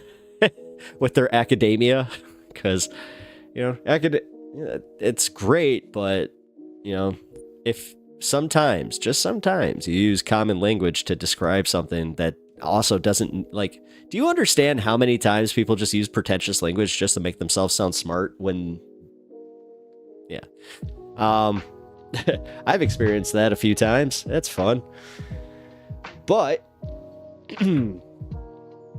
with their academia, because, it's great, but, if just sometimes you use common language to describe something that also doesn't, do you understand how many times people just use pretentious language just to make themselves sound smart when, yeah. I've experienced that a few times. That's fun. But Penn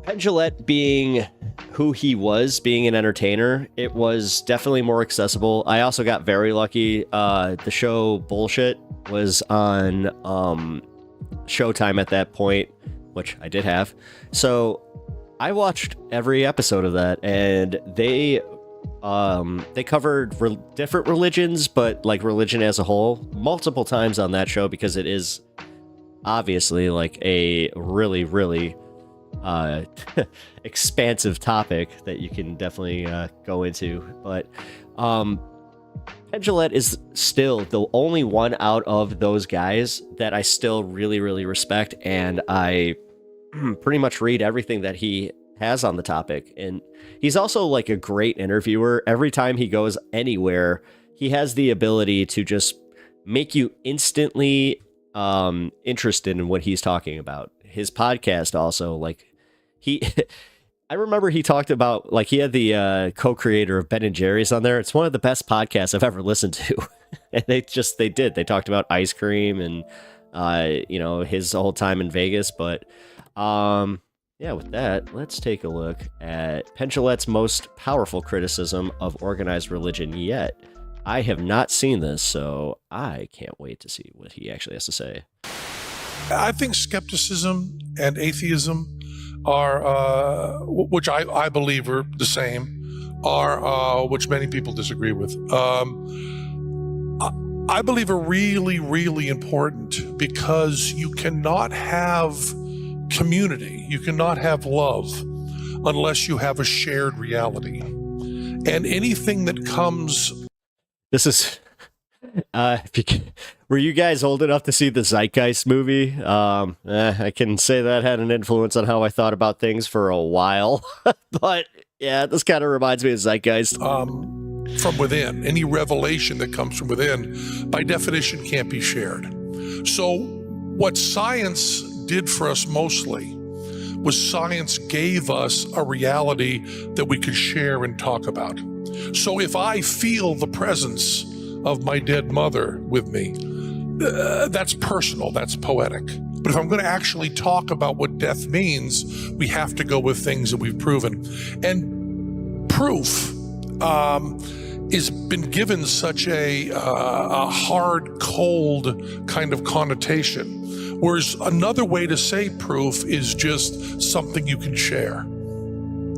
Jillette being who he was, being an entertainer, it was definitely more accessible. I also got very lucky. The show Bullshit was on Showtime at that point, which I did have. So I watched every episode of that, and they covered different religions, but like religion as a whole, multiple times on that show, because it is obviously like a really, really expansive topic that you can definitely go into. But Penn Jillette is still the only one out of those guys that I still really, really respect, and I pretty much read everything that he has on the topic. And he's also like a great interviewer. Every time he goes anywhere, he has the ability to just make you instantly interested in what he's talking about. His podcast also, like, I remember he talked about, like, he had the co-creator of Ben and Jerry's on there. It's one of the best podcasts I've ever listened to. And they talked about ice cream and his whole time in Vegas. But yeah, with that, let's take a look at Penn Jillette's most powerful criticism of organized religion yet. I have not seen this, so I can't wait to see what he actually has to say. I think skepticism and atheism are, which I believe are the same, are which many people disagree with. I believe are really, really important, because you cannot have community, you cannot have love unless you have a shared reality. And anything that comes... This is... were you guys old enough to see the Zeitgeist movie? I can say that had an influence on how I thought about things for a while. But yeah, this kind of reminds me of Zeitgeist. From within, any revelation that comes from within, by definition, can't be shared. So what science did for us mostly was science gave us a reality that we could share and talk about. So if I feel the presence of my dead mother with me, that's personal, that's poetic. But if I'm going to actually talk about what death means, we have to go with things that we've proven. And proof has been given such a hard, cold kind of connotation. Whereas another way to say proof is just something you can share.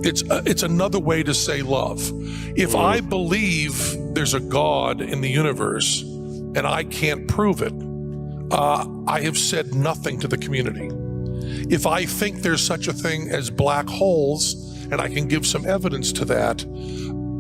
It's another way to say love. If I believe there's a God in the universe and I can't prove it, I have said nothing to the community. If I think there's such a thing as black holes and I can give some evidence to that,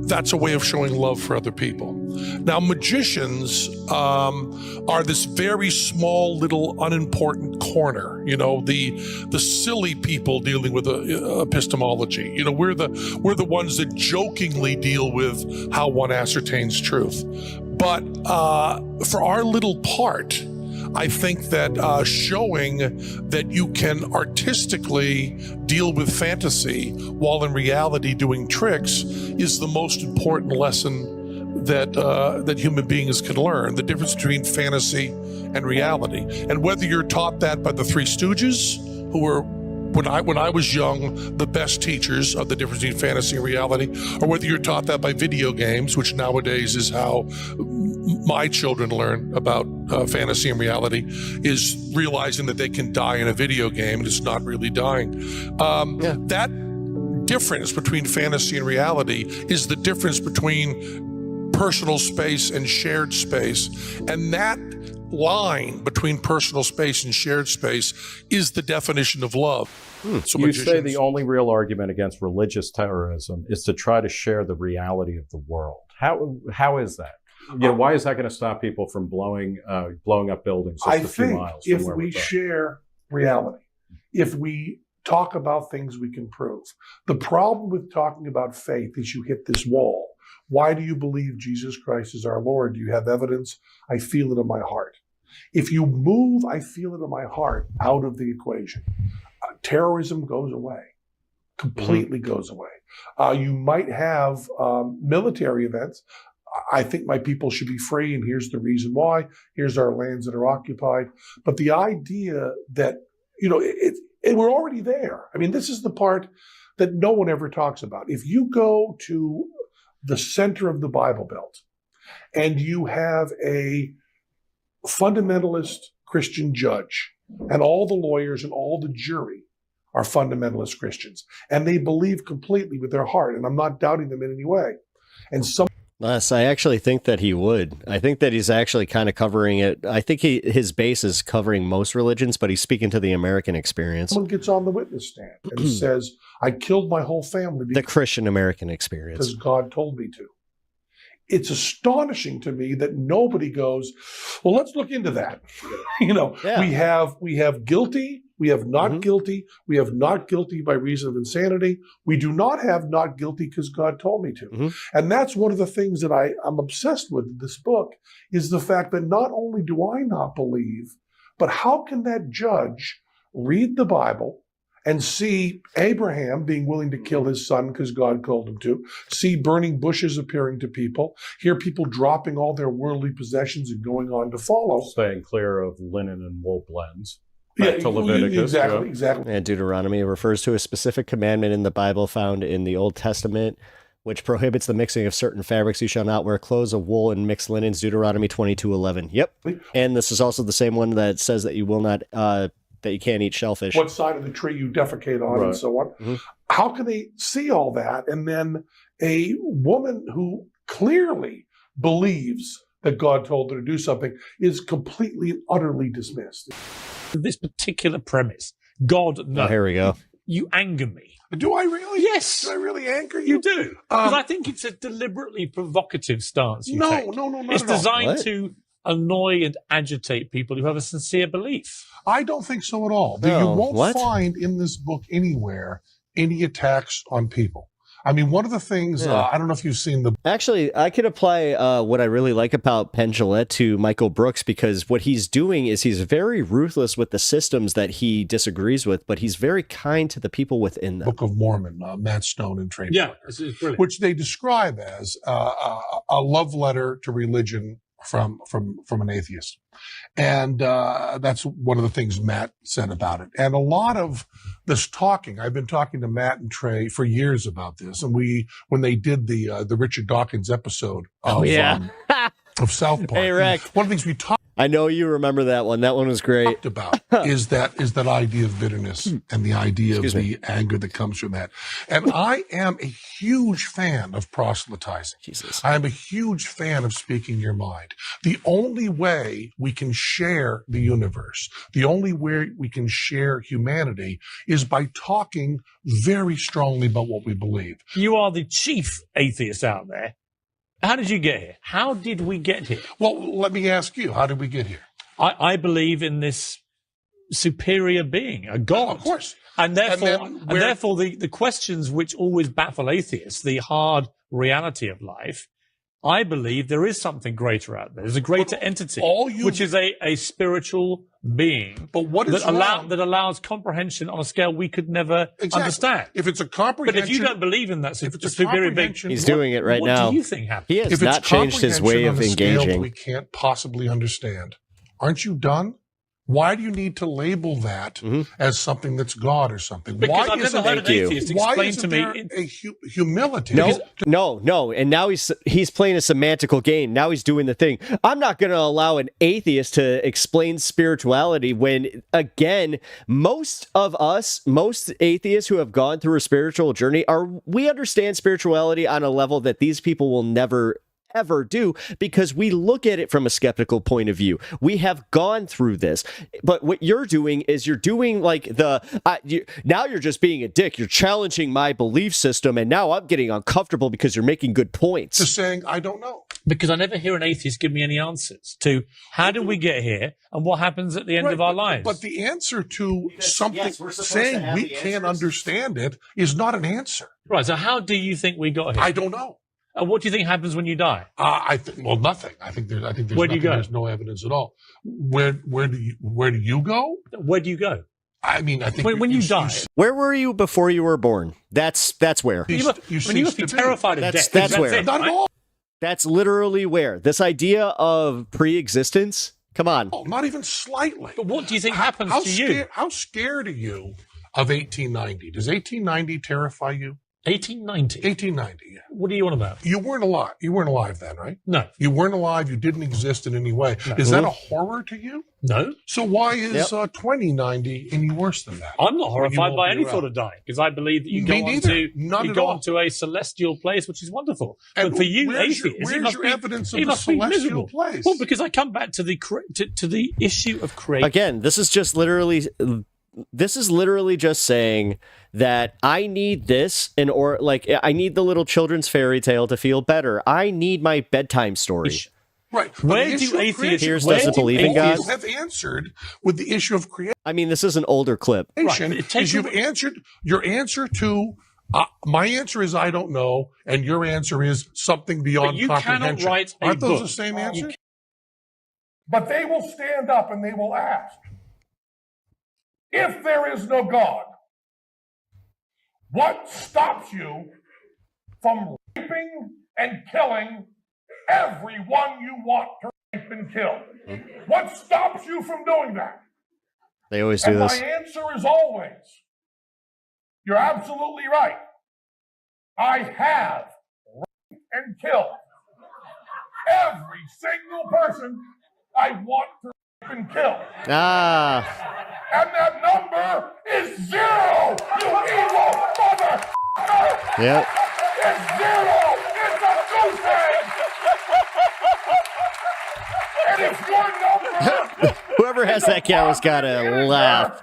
that's a way of showing love for other people. Now, magicians are this very small, little, unimportant corner. You know, the silly people dealing with epistemology. You know, we're the ones that jokingly deal with how one ascertains truth. But for our little part, I think that showing that you can artistically deal with fantasy while in reality doing tricks is the most important lesson that human beings can learn, the difference between fantasy and reality. And whether you're taught that by the Three Stooges, who were, when I was young, the best teachers of the difference between fantasy and reality, or whether you're taught that by video games, which nowadays is how my children learn about fantasy and reality, is realizing that they can die in a video game and it's not really dying. That difference between fantasy and reality is the difference between personal space and shared space. And that line between personal space and shared space is the definition of love. So you say the only real argument against religious terrorism is to try to share the reality of the world. How is that? You know, why is that going to stop people from blowing up buildings just a few miles from where if we share reality, if we talk about things we can prove. The problem with talking about faith is you hit this wall. Why do you believe Jesus Christ is our Lord? Do you have evidence? I feel it in my heart. If you move, I feel it in my heart, out of the equation, terrorism goes away, completely goes away. You might have military events. I think my people should be free, and here's the reason why. Here's our lands that are occupied. But the idea that, you know, we're already there. I mean, this is the part that no one ever talks about. If you go to the center of the Bible Belt and you have a fundamentalist Christian judge And all the lawyers and all the jury are fundamentalist Christians. And they believe completely with their heart. And I'm not doubting them in any way. And some Les, I actually think that he would. I think that he's actually kind of covering it. I think his base is covering most religions, but he's speaking to the American experience. someone gets on the witness stand and says, I killed my whole family The Christian American experience. because God told me to. It's astonishing to me that nobody goes, well, let's look into that. We have guilty, we have not guilty, we have not guilty by reason of insanity. We do not have not guilty because God told me to. And that's one of the things that I'm obsessed with in this book, is the fact that not only do I not believe, but how can that judge read the Bible and see Abraham being willing to kill his son because God called him to, see burning bushes appearing to people, hear people dropping all their worldly possessions and going on to follow. Staying clear of linen and wool blends. Back to Leviticus. Exactly. And Deuteronomy refers to a specific commandment in the Bible found in the Old Testament, which prohibits the mixing of certain fabrics. You shall not wear clothes of wool and mixed linens, Deuteronomy 22:11. Yep. And this is also the same one that says that you will not... that you can't eat shellfish. What side of the tree you defecate on and so on. How can they see all that? And then a woman who clearly believes that God told her to do something is completely and utterly dismissed. This particular premise, God knows. Oh, here we go. You anger me. Do I really? Yes. Do I really anger You do. Because I think it's a deliberately provocative stance you take. No, not It's at all. designed What? to annoy and agitate people who have a sincere belief. I don't think so at all. You won't find in this book anywhere any attacks on people. I mean, one of the things, I don't know if you've seen the... Actually, I could apply what I really like about Penn Jillette to Michael Brooks, because what he's doing is he's very ruthless with the systems that he disagrees with, but he's very kind to the people within them. Book of Mormon, Matt Stone and Train Yeah, Parker, it's brilliant. which they describe as a love letter to religion from an atheist. And that's one of the things Matt said about it. And a lot of this talking, I've been talking to Matt and Trey for years about this. And when they did the Richard Dawkins episode of, of South Park, Hey, Rick. one of the things we talked I know you remember that one. That one was great. about is that idea of bitterness and the idea of the anger that comes from that. And I am a huge fan of proselytizing. Jesus. I am a huge fan of speaking your mind. The only way we can share the universe, the only way we can share humanity is by talking very strongly about what we believe. You are the chief atheist out there. How did you get here? How did we get here? Well, let me ask you, how did we get here? I believe in this superior being, a God. Of course. And therefore, the questions which always baffle atheists, the hard reality of life, I believe there is something greater out there. There's a greater entity, which is a spiritual being, but what is that allows comprehension on a scale we could never understand. If it's a comprehension, but if you don't believe in that superior being, He's doing it right now. What do you think happens? He has if not it's changed his way of comprehension on a scale engaging. we can't possibly understand, aren't you done? Why do you need to label that as something that's God or something? Because why I've never heard an atheist explain to me humility. No, and now he's playing a semantical game. Now he's doing the thing. I'm not going to allow an atheist to explain spirituality when, again, most atheists who have gone through a spiritual journey we understand spirituality on a level that these people will never ever do, because we look at it from a skeptical point of view. We have gone through this. But what you're doing is you're doing like now you're just being a dick. You're challenging my belief system, and now I'm getting uncomfortable because you're making good points. Just saying, I don't know. Because I never hear an atheist give me any answers to how did we get here and what happens at the end of our lives. But the answer to something, saying we can't understand it, is not an answer. Right, so how do you think we got here? I don't know. And what do you think happens when you die? I think nothing. I think there's Where do you go? There's no evidence at all. Where do you go? Where do you go? I mean, I think when you die. Where were you before you were born? That's where. You must be terrified of death. That's where. Not at all. That's literally where. This idea of pre-existence. Come on. Oh, not even slightly. But what do you think happens to you? How scared are you of 1890? Does 1890 terrify you? 1890. 1890. Yeah. What are you on about? You weren't alive. You weren't alive then, right? No. You weren't alive. You didn't exist in any way. No. Is that a horror to you? No. So why is 2090 any worse than that? I'm not When you horrified won't by be any around? thought of dying, because I believe that you Me go on neither. to None you at go all. on to a celestial place, which is wonderful. And But for you, where's your- atheists, where's it must your be, evidence of it the must be celestial miserable. place? Well, because I come back to the issue of creation. Again, this is literally just saying that I need this I need the little children's fairy tale to feel better. I need my bedtime story. Right. Where The do issue of atheists- creation- Piers doesn't believe in God? You have answered with the issue of creation. I mean, this is an older clip. Is you've answered your answer to my answer is I don't know, and your answer is something beyond you cannot comprehension. write a Aren't those book. the same answer? But they will stand up and they will ask, if there is no God, what stops you from raping and killing everyone you want to rape and kill? What stops you from doing that? They always do And this. my answer is always, you're absolutely right. I have raped and killed every single person I want to rape and kill. And that number is 0, you evil mother! Yep. It's 0! It's a goose egg! And if your number... Whoever has that cow's gotta laugh.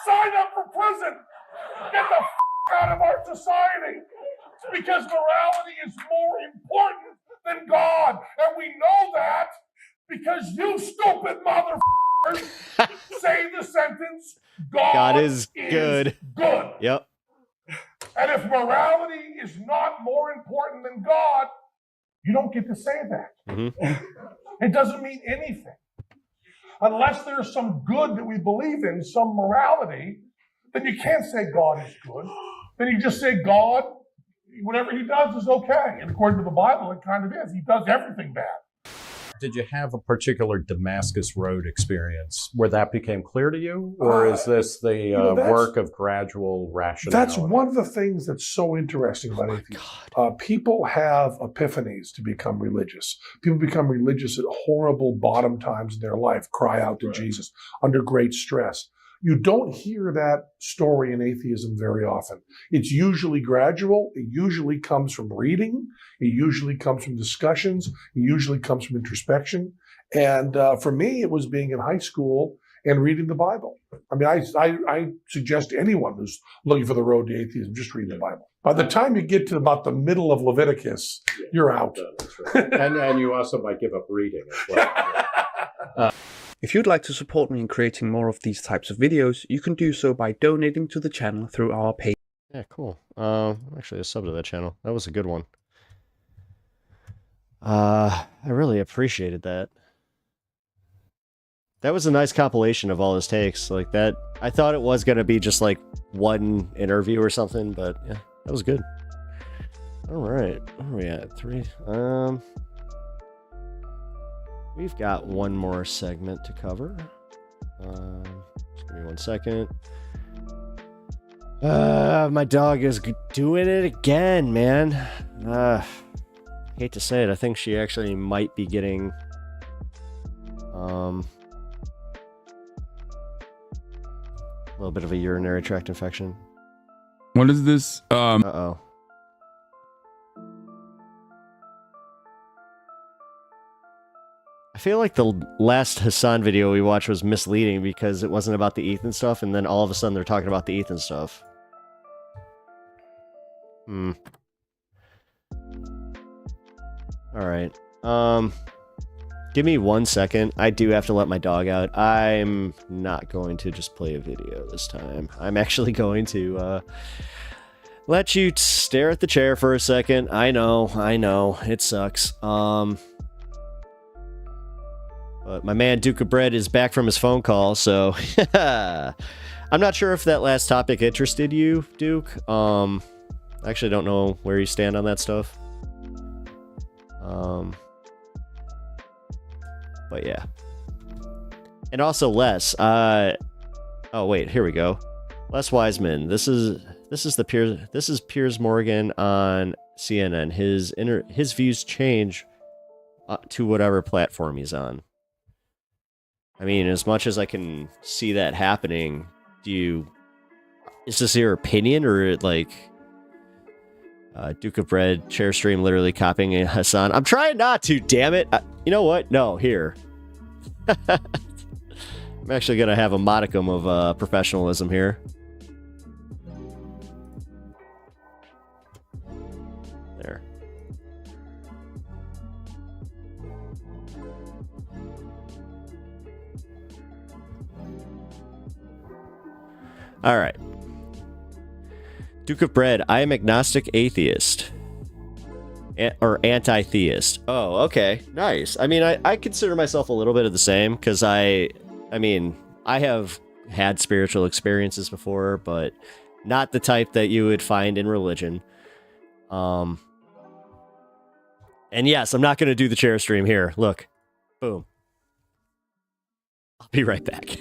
Sign up for prison! Get the out of our society! Because morality is more important than God! And we know that because you stupid motherfuckers say the sentence, God is good. Good. Yep. And if morality is not more important than God, you don't get to say that. Mm-hmm. It doesn't mean anything. Unless there's some good that we believe in, some morality, then you can't say God is good. Then you just say God, whatever he does is okay. And according to the Bible, it kind of is. He does everything bad. Did you have a particular Damascus Road experience where that became clear to you? Or is this the work of gradual rationality? That's one of the things that's so interesting about atheism. People have epiphanies to become religious. People become religious at horrible bottom times in their life, cry out to Jesus under great stress. You don't hear that story in atheism very often. It's usually gradual. It usually comes from reading. It usually comes from discussions. It usually comes from introspection. And for me, it was being in high school and reading the Bible. I mean, I suggest to anyone who's looking for the road to atheism, just read the Bible. By the time you get to about the middle of Leviticus, you're out. And you also might give up reading as well. If you'd like to support me in creating more of these types of videos, you can do so by donating to the channel through our page. Yeah, cool. Actually, a sub to that channel. That was a good one. I really appreciated that. That was a nice compilation of all his takes. Like that, I thought it was gonna be just like one interview or something, but yeah, that was good. All right, where are we at? 3. We've got one more segment to cover. Just give me 1 second. My dog is doing it again, man. Hate to say it, I think she actually might be getting a little bit of a urinary tract infection. What is this? Uh-oh. I feel like the last Hasan video we watched was misleading because it wasn't about the Ethan stuff, and then all of a sudden they're talking about the Ethan stuff. Alright. Give me 1 second. I do have to let my dog out. I'm not going to just play a video this time. I'm actually going to let you stare at the chair for a second. I know. It sucks. But my man Duke of Bread is back from his phone call, so I'm not sure if that last topic interested you, Duke. I actually don't know where you stand on that stuff. But yeah. And also Les, oh wait, here we go. Les Wiseman, this is This is Piers Morgan on CNN. His views change to whatever platform he's on. I mean, as much as I can see that happening, is this your opinion, or like Duke of Bread chair stream literally copying Hasan? I'm trying not to, damn it. You know what? No, here. I'm actually gonna have a modicum of professionalism here. There. All right. Duke of Bread, I am agnostic atheist. Or anti-theist. Oh, okay. Nice. I mean, I consider myself a little bit of the same, because I mean, I have had spiritual experiences before, but not the type that you would find in religion. And yes, I'm not going to do the chair stream here. Look. Boom. I'll be right back.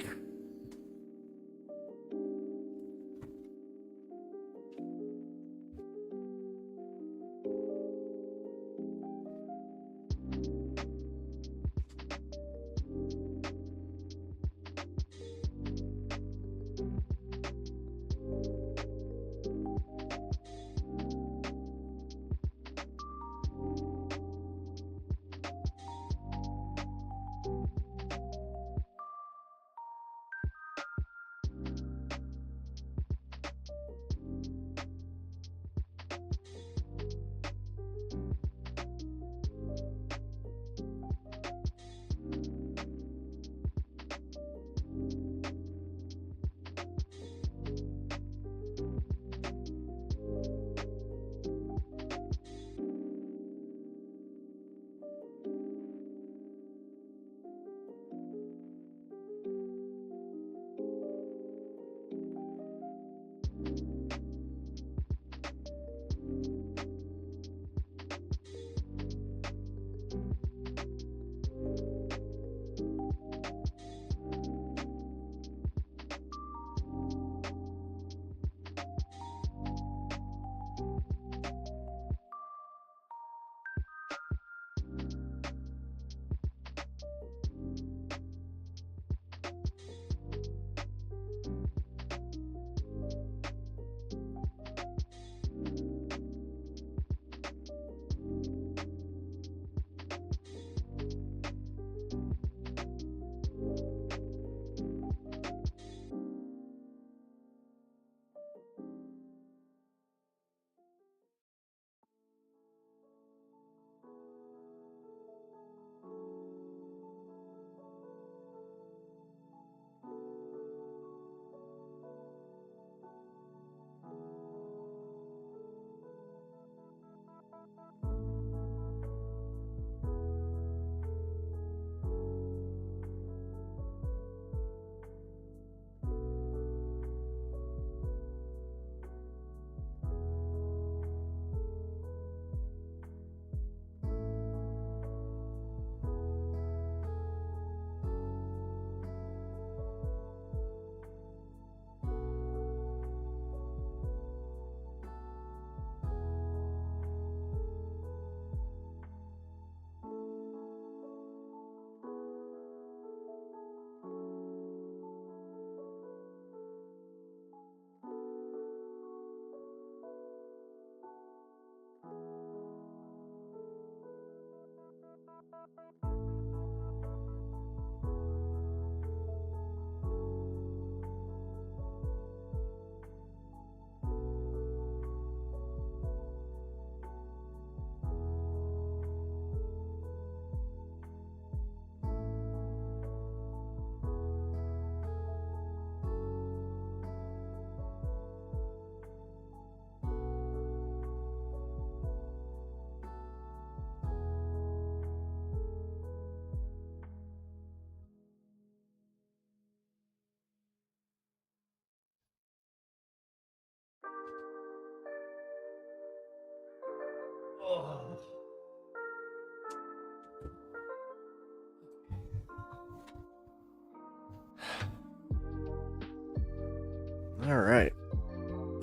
All right.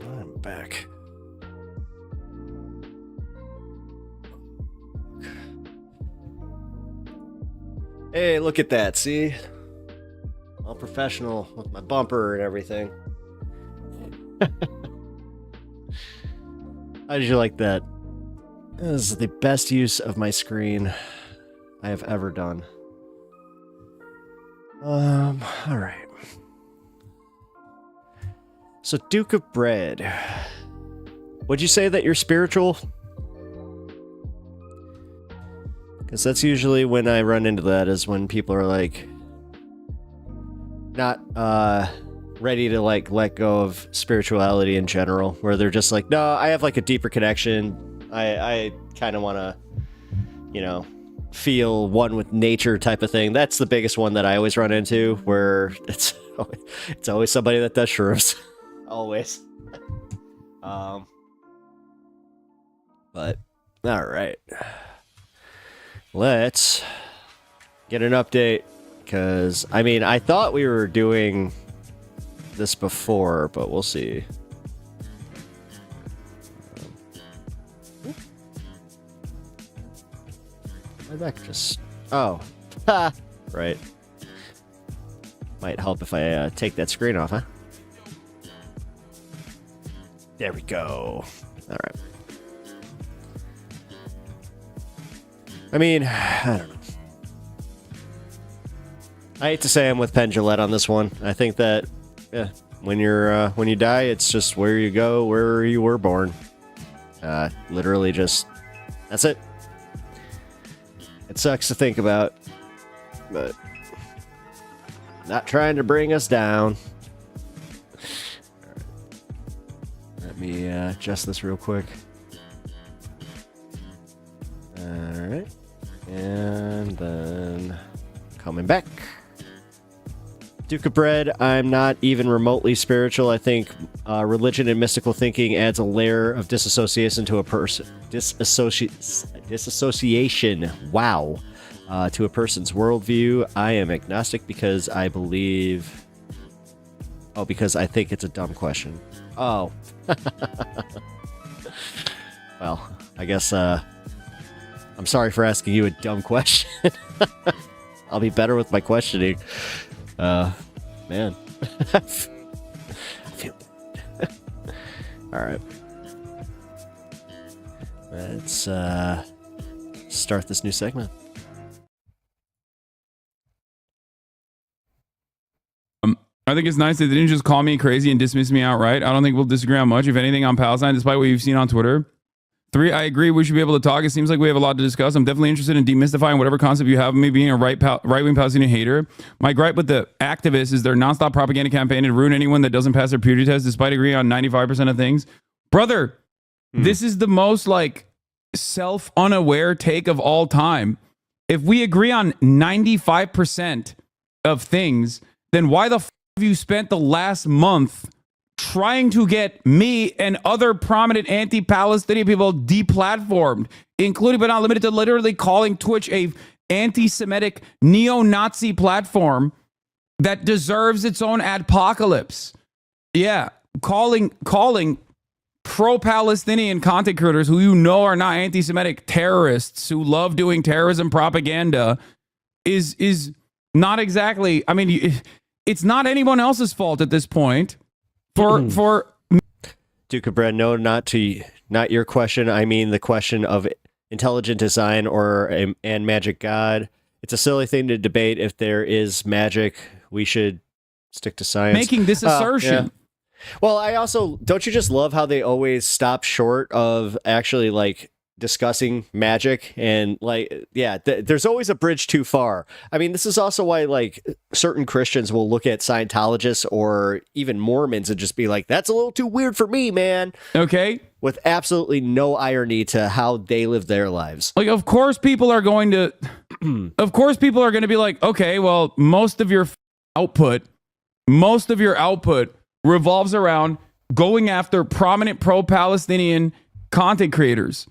I'm back. Hey, look at that, see? All professional with my bumper and everything. How did you like that? This is the best use of my screen I have ever done. Alright. So, Duke of Bread. Would you say that you're spiritual? Because that's usually when I run into that, is when people are like not ready to like let go of spirituality in general, where they're just like, no, I have like a deeper connection. I kind of want to, you know, feel one with nature type of thing. That's the biggest one that I always run into, where it's always somebody that does shrooms. Always. But all right, let's get an update, because I mean, I thought we were doing this before, but we'll see. My back just... Oh. Ha! Right. Might help if I take that screen off, huh? There we go. Alright. I mean, I don't know. I hate to say I'm with Penn Jillette on this one. I think that, yeah, when you die, it's just where you go, where you were born. Literally just... That's it. It sucks to think about, but not trying to bring us down. Let me adjust this real quick. Alright. And then coming back. Duke of Bread, I'm not even remotely spiritual. I think religion and mystical thinking adds a layer of disassociation to a person. Disassociation. Wow. To a person's worldview. I am agnostic because I believe... Oh, because I think it's a dumb question. Oh. Well, I guess I'm sorry for asking you a dumb question. I'll be better with my questioning. Man. I feel bad. Alright. Let's start this new segment. I think it's nice that they didn't just call me crazy and dismiss me outright. I don't think we'll disagree on much, if anything, on Palestine, despite what you've seen on Twitter. 3, I agree we should be able to talk. It seems like we have a lot to discuss. I'm definitely interested in demystifying whatever concept you have of me being a right-wing Palestinian hater. My gripe with the activists is their nonstop propaganda campaign to ruin anyone that doesn't pass their purity test, despite agreeing on 95% of things. Brother, this is the most, like, self-unaware take of all time. If we agree on 95% of things, then why the have you spent the last month trying to get me and other prominent anti-Palestinian people deplatformed, including but not limited to literally calling Twitch a anti-Semitic neo-Nazi platform that deserves its own adpocalypse? Yeah, calling pro-Palestinian content creators who you know are not anti-Semitic terrorists who love doing terrorism propaganda is not exactly, I mean, it's not anyone else's fault at this point. For Duke of Bread, no, not your question. I mean the question of intelligent design and magic god. It's a silly thing to debate if there is magic. We should stick to science. Making this assertion. Yeah. Well, I also, don't you just love how they always stop short of actually like discussing magic and like, yeah, there's always a bridge too far. I mean, this is also why like certain Christians will look at Scientologists or even Mormons and just be like, that's a little too weird for me, man. Okay. With absolutely no irony to how they live their lives. Like, of course people are going to be like, okay, well, most of your output revolves around going after prominent pro-Palestinian content creators.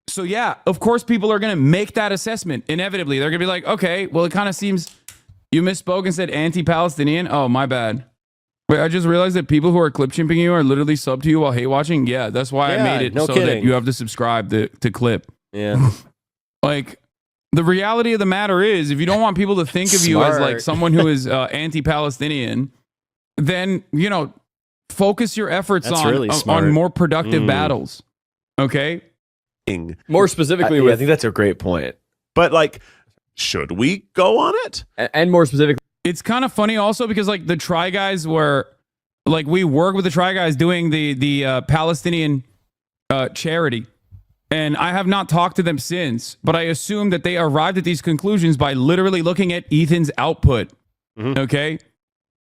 So yeah, of course people are going to make that assessment. Inevitably, they're going to be like, okay, well, it kind of seems you misspoke and said anti-Palestinian. Oh, my bad. Wait, I just realized that people who are clip chimping you are literally sub to you while hate watching. Yeah, that's why I made it so that you have to subscribe to clip. Yeah. Like, the reality of the matter is, if you don't want people to think of you as like someone who is anti-Palestinian, then, you know, focus your efforts on more productive battles. Okay? More specifically, I think that's a great point. But like, should we go on it? And more specifically, it's kind of funny also because like the Try Guys were like, we work with the Try Guys doing the Palestinian charity. And I have not talked to them since, but I assume that they arrived at these conclusions by literally looking at Ethan's output. Okay?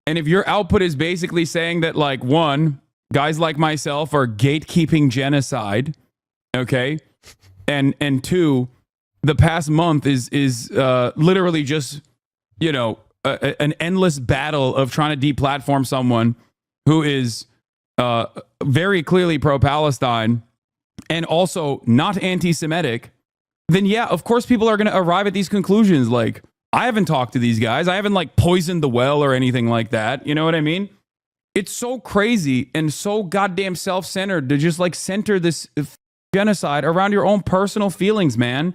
And if your output is basically saying that, like, one, guys like myself are gatekeeping genocide, okay? And two, the past month is literally just, you know, an endless battle of trying to deplatform someone who is very clearly pro-Palestine and also not anti-Semitic, then yeah, of course people are going to arrive at these conclusions. Like, I haven't talked to these guys. I haven't like poisoned the well or anything like that. You know what I mean? It's so crazy and so goddamn self-centered to just like center this genocide around your own personal feelings, man.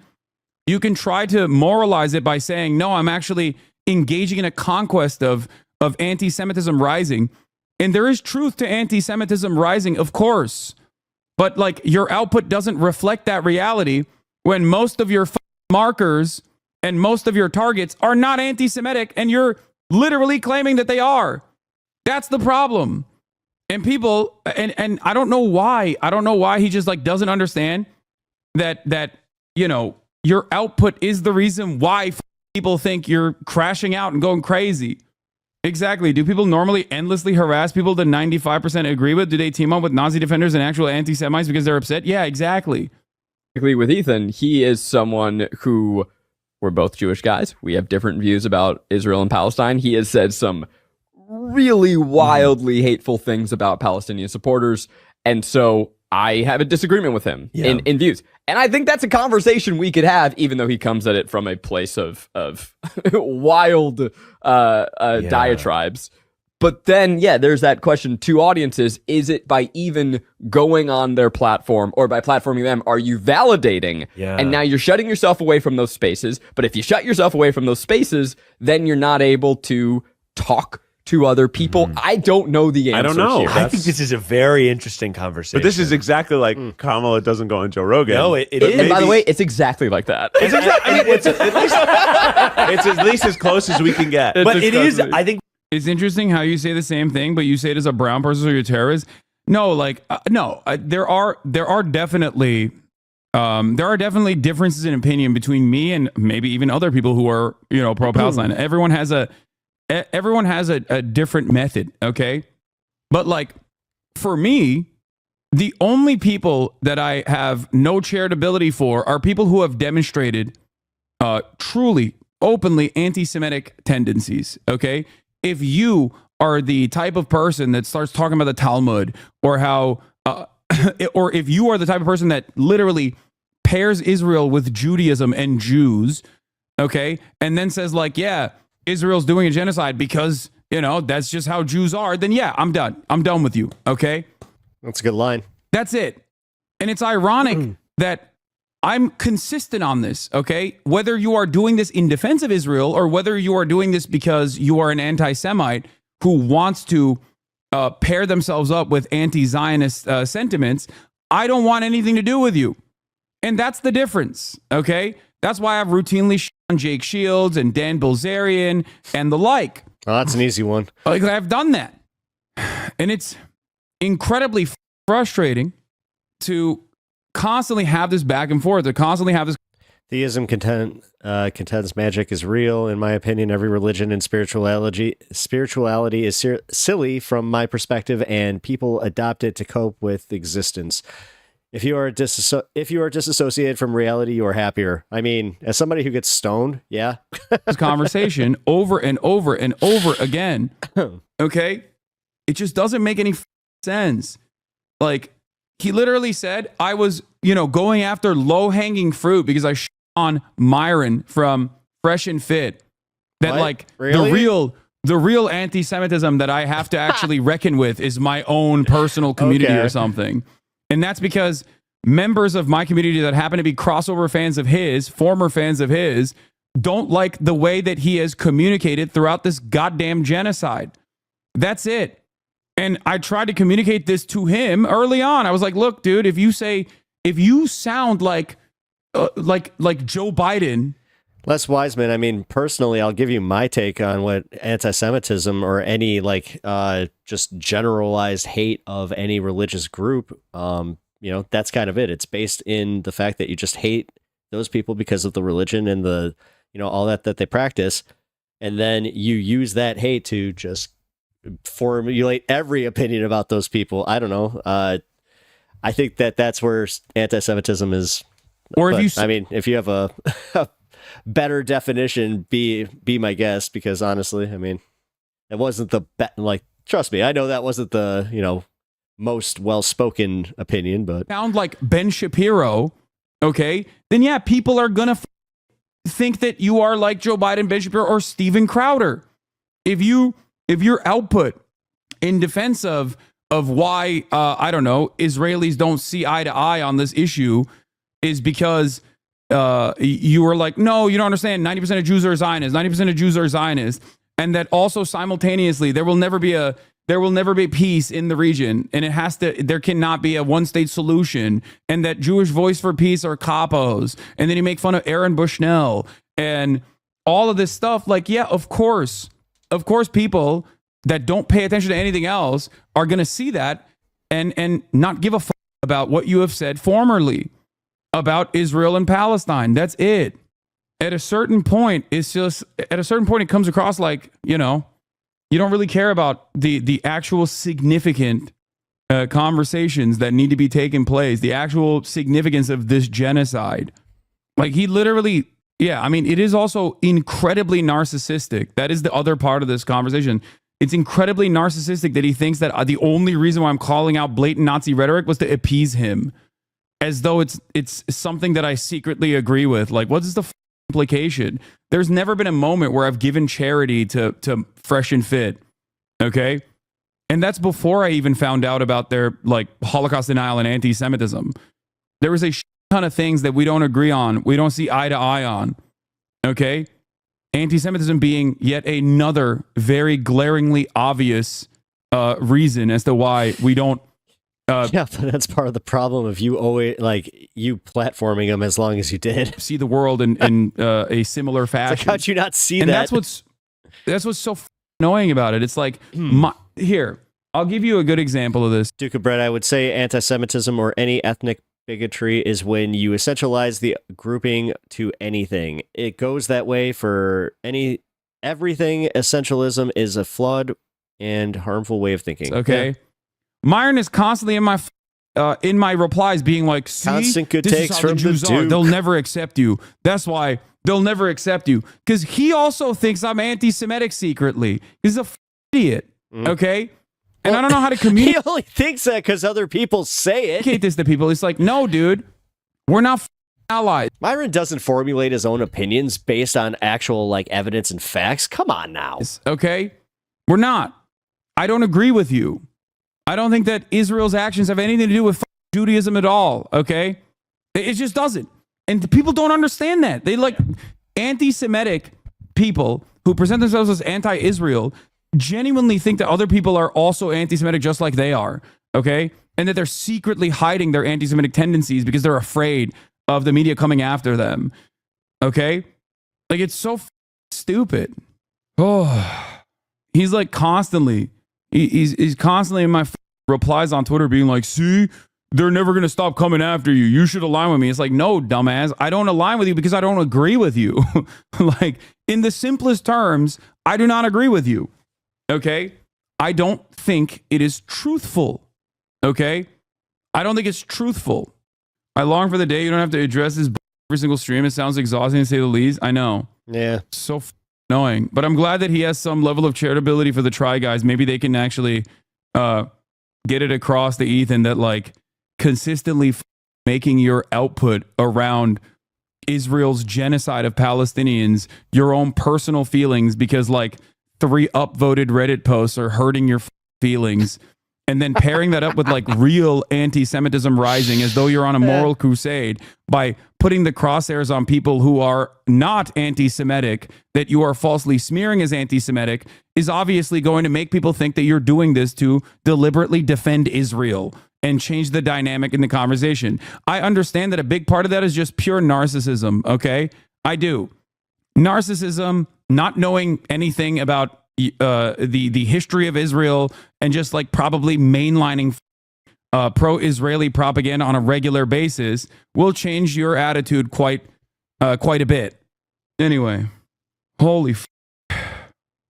You can try to moralize it by saying, no, I'm actually engaging in a conquest of anti-Semitism rising. And there is truth to anti-Semitism rising, of course. But like, your output doesn't reflect that reality when most of your markers and most of your targets are not anti-Semitic and you're literally claiming that they are. That's the problem. And people, and I don't know why. I don't know why he just like doesn't understand that you know, your output is the reason why people think you're crashing out and going crazy. Exactly. Do people normally endlessly harass people that 95% agree with? Do they team up with Nazi defenders and actual anti-Semites because they're upset? Yeah, exactly. With Ethan, he is someone who, we're both Jewish guys. We have different views about Israel and Palestine. He has said some really wildly hateful things about Palestinian supporters. And so I have a disagreement with him in views. And I think that's a conversation we could have, even though he comes at it from a place of wild diatribes. But then, yeah, there's that question to audiences. Is it by even going on their platform or by platforming them, are you validating? Yeah. And now you're shutting yourself away from those spaces. But if you shut yourself away from those spaces, then you're not able to talk to other people. I don't know the answer. I don't know. Here. I think this is a very interesting conversation. But this is exactly like Kamala doesn't go on Joe Rogan. No, it is. And by the way, it's exactly like that. It's at least as close as we can get. But it is, I think. It's interesting how you say the same thing, but you say it as a brown person, so you're a terrorist. No, like, there are definitely differences in opinion between me and maybe even other people who are, you know, pro-Palestine. Everyone has a different method, okay? But like, for me, the only people that I have no charitability for are people who have demonstrated truly, openly anti-Semitic tendencies, okay? If you are the type of person that starts talking about the Talmud or how, or if you are the type of person that literally pairs Israel with Judaism and Jews, okay? And then says like, yeah, Israel's doing a genocide because, you know, that's just how Jews are, then yeah, I'm done. I'm done with you, okay? That's a good line. That's it. And it's ironic that I'm consistent on this, okay? Whether you are doing this in defense of Israel or whether you are doing this because you are an anti-Semite who wants to pair themselves up with anti-Zionist sentiments, I don't want anything to do with you. And that's the difference, okay? That's why I've routinely on Jake Shields and Dan Bilzerian and the like. Oh, that's an easy one. Like, I've done that. And it's incredibly frustrating to constantly have this back and forth, to constantly have this. Theism contends magic is real. In my opinion, every religion and spirituality is silly from my perspective, and people adopt it to cope with existence. If you are disassociated from reality, you are happier. I mean, as somebody who gets stoned, yeah. This conversation over and over and over again. Okay? It just doesn't make any sense. Like, he literally said I was, you know, going after low-hanging fruit because I on Myron from Fresh and Fit. That what? like Really? The real anti-Semitism that I have to actually reckon with is my own personal community or something. And that's because members of my community that happen to be crossover fans of his, former fans of his, don't like the way that he has communicated throughout this goddamn genocide. That's it. And I tried to communicate this to him early on. I was like, look, dude, if you sound like Joe Biden. Les Wiseman, I mean, personally, I'll give you my take on what anti-Semitism or any just generalized hate of any religious group, that's kind of it. It's based in the fact that you just hate those people because of the religion and the, all that they practice. And then you use that hate to just formulate every opinion about those people. I don't know. I think that's where anti-Semitism is. Or if you have a better definition, be my guest, because honestly, I mean, it wasn't the trust me, I know that wasn't the, most well-spoken opinion, but sound like Ben Shapiro, okay, then yeah, people are gonna think that you are like Joe Biden, Ben Shapiro, or Steven Crowder. If your output in defense of why Israelis don't see eye to eye on this issue is because you were like, no, you don't understand, 90% of Jews are Zionists, 90% of Jews are Zionists, and that also simultaneously there will never be peace in the region, and there cannot be a one-state solution, and that Jewish Voice for Peace are capos, and then you make fun of Aaron Bushnell and all of this stuff. Like, yeah, of course people that don't pay attention to anything else are going to see that and not give a fuck about what you have said formerly about Israel and Palestine. That's it. At a certain point, it comes across like, you don't really care about the actual significant conversations that need to be taking place, the actual significance of this genocide. Like, he literally, it is also incredibly narcissistic. That is the other part of this conversation. It's incredibly narcissistic that he thinks that the only reason why I'm calling out blatant Nazi rhetoric was to appease him, as though it's something that I secretly agree with. Like, what is the implication? There's never been a moment where I've given charity to Fresh and Fit, okay? And that's before I even found out about their Holocaust denial and anti-Semitism. There was a ton of things that we don't agree on, we don't see eye to eye on, okay? Anti-Semitism being yet another very glaringly obvious reason as to why we don't. But that's part of the problem of you always you platforming them as long as you did. See the world in a similar fashion. It's like, how'd you not see and that? That's what's so annoying about it. It's like, here, I'll give you a good example of this. Duke of Bread, I would say anti-Semitism or any ethnic bigotry is when you essentialize the grouping to anything. It goes that way for everything. Essentialism is a flawed and harmful way of thinking. Okay. Yeah. Myron is constantly in my replies being like, see, constant good this takes is how from the Jews the Duke. are. They'll never accept you. That's why they'll never accept you. Because he also thinks I'm anti-Semitic secretly. He's a idiot. Okay? And I don't know how to communicate. He only thinks that because other people say it. Communicate this to people. It's like, no, dude, we're not allies. Myron doesn't formulate his own opinions based on actual evidence and facts. Come on now. Okay? We're not. I don't agree with you. I don't think that Israel's actions have anything to do with Judaism at all, okay? It just doesn't. And people don't understand that. They anti-Semitic people who present themselves as anti-Israel genuinely think that other people are also anti-Semitic just like they are, okay? And that they're secretly hiding their anti-Semitic tendencies because they're afraid of the media coming after them, okay? It's so stupid. Oh, he's constantly... He's constantly in my replies on Twitter being like, see, they're never going to stop coming after you. You should align with me. It's like, no, dumbass. I don't align with you because I don't agree with you. In the simplest terms, I do not agree with you. Okay? I don't think it is truthful. Okay? I don't think it's truthful. I long for the day you don't have to address this every single stream. It sounds exhausting to say the least. I know. Yeah. So annoying, but I'm glad that he has some level of charitability for the Try Guys. Maybe they can actually get it across to Ethan that consistently making your output around Israel's genocide of Palestinians your own personal feelings, because 3 upvoted Reddit posts are hurting your feelings, and then pairing that up with like real anti-Semitism rising as though you're on a moral crusade by putting the crosshairs on people who are not anti-Semitic that you are falsely smearing as anti-Semitic is obviously going to make people think that you're doing this to deliberately defend Israel and change the dynamic in the conversation. I understand that a big part of that is just pure narcissism, okay? I do. Narcissism, not knowing anything about the history of Israel, and just like probably mainlining pro-Israeli propaganda on a regular basis will change your attitude quite a bit. Anyway, holy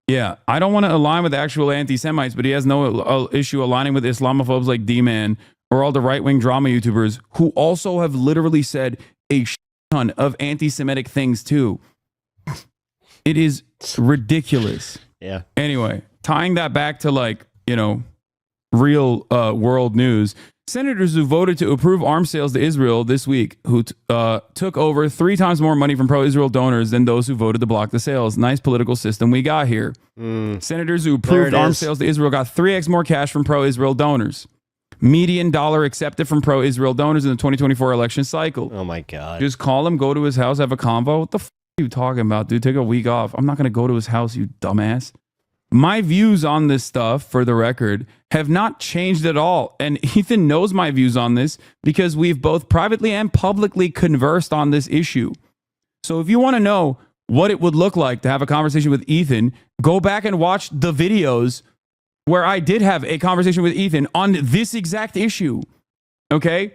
yeah, I don't want to align with actual anti-Semites, but he has no issue aligning with Islamophobes like D-Man or all the right-wing drama YouTubers who also have literally said a ton of anti-Semitic things too. It is ridiculous. Yeah. Anyway, tying that back to like, real world news, senators who voted to approve arms sales to Israel this week, who took over 3 times more money from pro-Israel donors than those who voted to block the sales. Nice political system we got here. Senators who approved arms sales to Israel got 3x more cash from pro-Israel donors. Median dollar accepted from pro-Israel donors in the 2024 election cycle. Oh my God. Just call him, go to his house, have a convo. What the f*** are you talking about, dude? Take a week off. I'm not going to go to his house, you dumbass. My views on this stuff, for the record, have not changed at all. And Ethan knows my views on this because we've both privately and publicly conversed on this issue. So if you want to know what it would look like to have a conversation with Ethan, go back and watch the videos where I did have a conversation with Ethan on this exact issue. Okay?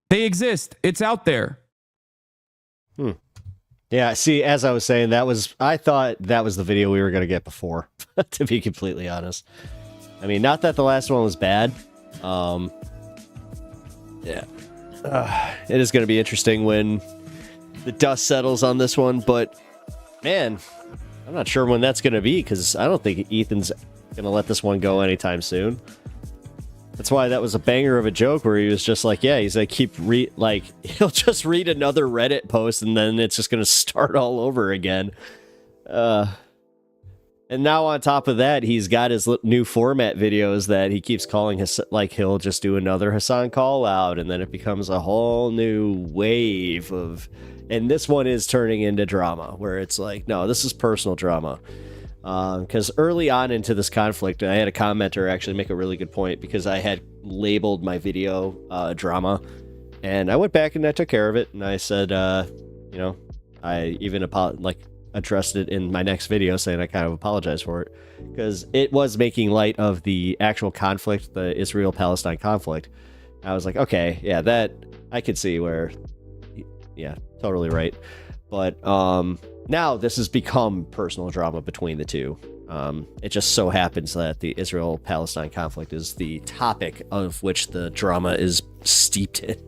They exist. It's out there. Yeah, see, as I was saying, I thought that was the video we were going to get before, to be completely honest. I mean, not that the last one was bad. Yeah. It is going to be interesting when the dust settles on this one, but man, I'm not sure when that's going to be, because I don't think Ethan's going to let this one go anytime soon. That's why that was a banger of a joke where he was just like, yeah, he's like, he'll just read another Reddit post and then it's just going to start all over again. And now on top of that, he's got his new format videos that he keeps calling his, like, he'll just do another Hasan call out and then it becomes a whole new wave of, and this one is turning into drama where it's like, no, this is personal drama. Because early on into this conflict, I had a commenter actually make a really good point because I had labeled my video drama, and I went back and I took care of it, and I said, I even addressed it in my next video, saying I kind of apologize for it because it was making light of the actual conflict, the Israel-Palestine conflict. I was like, okay, yeah, that I could see where, yeah, totally right, but now this has become personal drama between the two. It just so happens that the Israel-Palestine conflict is the topic of which the drama is steeped in,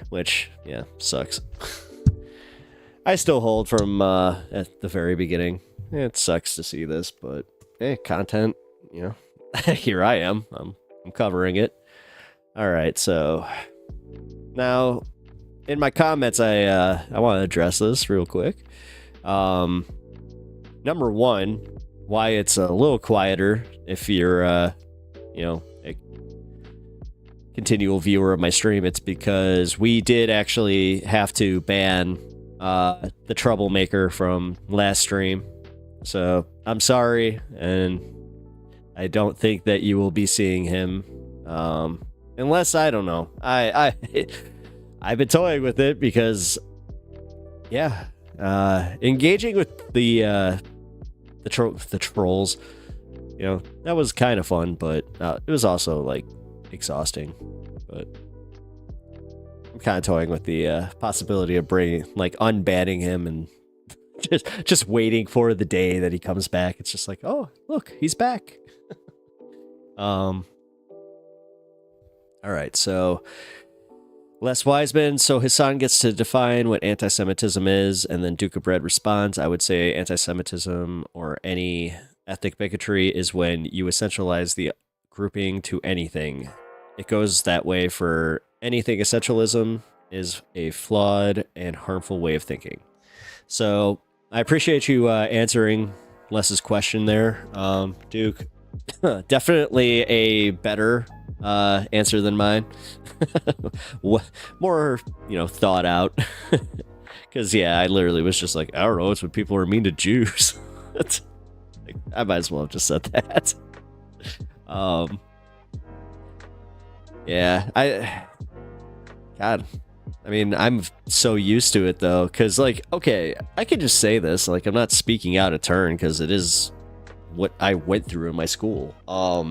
which, yeah, sucks. I still hold from at the very beginning. It sucks to see this, but content, here I am. I'm covering it. All right, so now in my comments, I want to address this real quick. Number one, why it's a little quieter if you're a continual viewer of my stream, it's because we did actually have to ban the troublemaker from last stream, so I'm sorry, and I don't think that you will be seeing him unless, I don't know, I've been toying with it because engaging with the trolls, that was kind of fun, but it was also like exhausting. But I'm kind of toying with the possibility of unbanning him and just waiting for the day that he comes back. It's just like, oh, look, he's back. All right, so Les Wiseman, so Hasan gets to define what anti-Semitism is, and then Duke of Bread responds, I would say anti-Semitism or any ethnic bigotry is when you essentialize the grouping to anything. It goes that way for anything. Essentialism is a flawed and harmful way of thinking. So I appreciate you answering Les's question there, Duke. Definitely a better answer than mine. More, thought out. Because, yeah, I literally was just like, I don't know, it's what people are mean to Jews. I might as well have just said that. Yeah, God, I mean, I'm so used to it, though, because, like, okay, I could just say this, like, I'm not speaking out of turn, because it is what I went through in my school.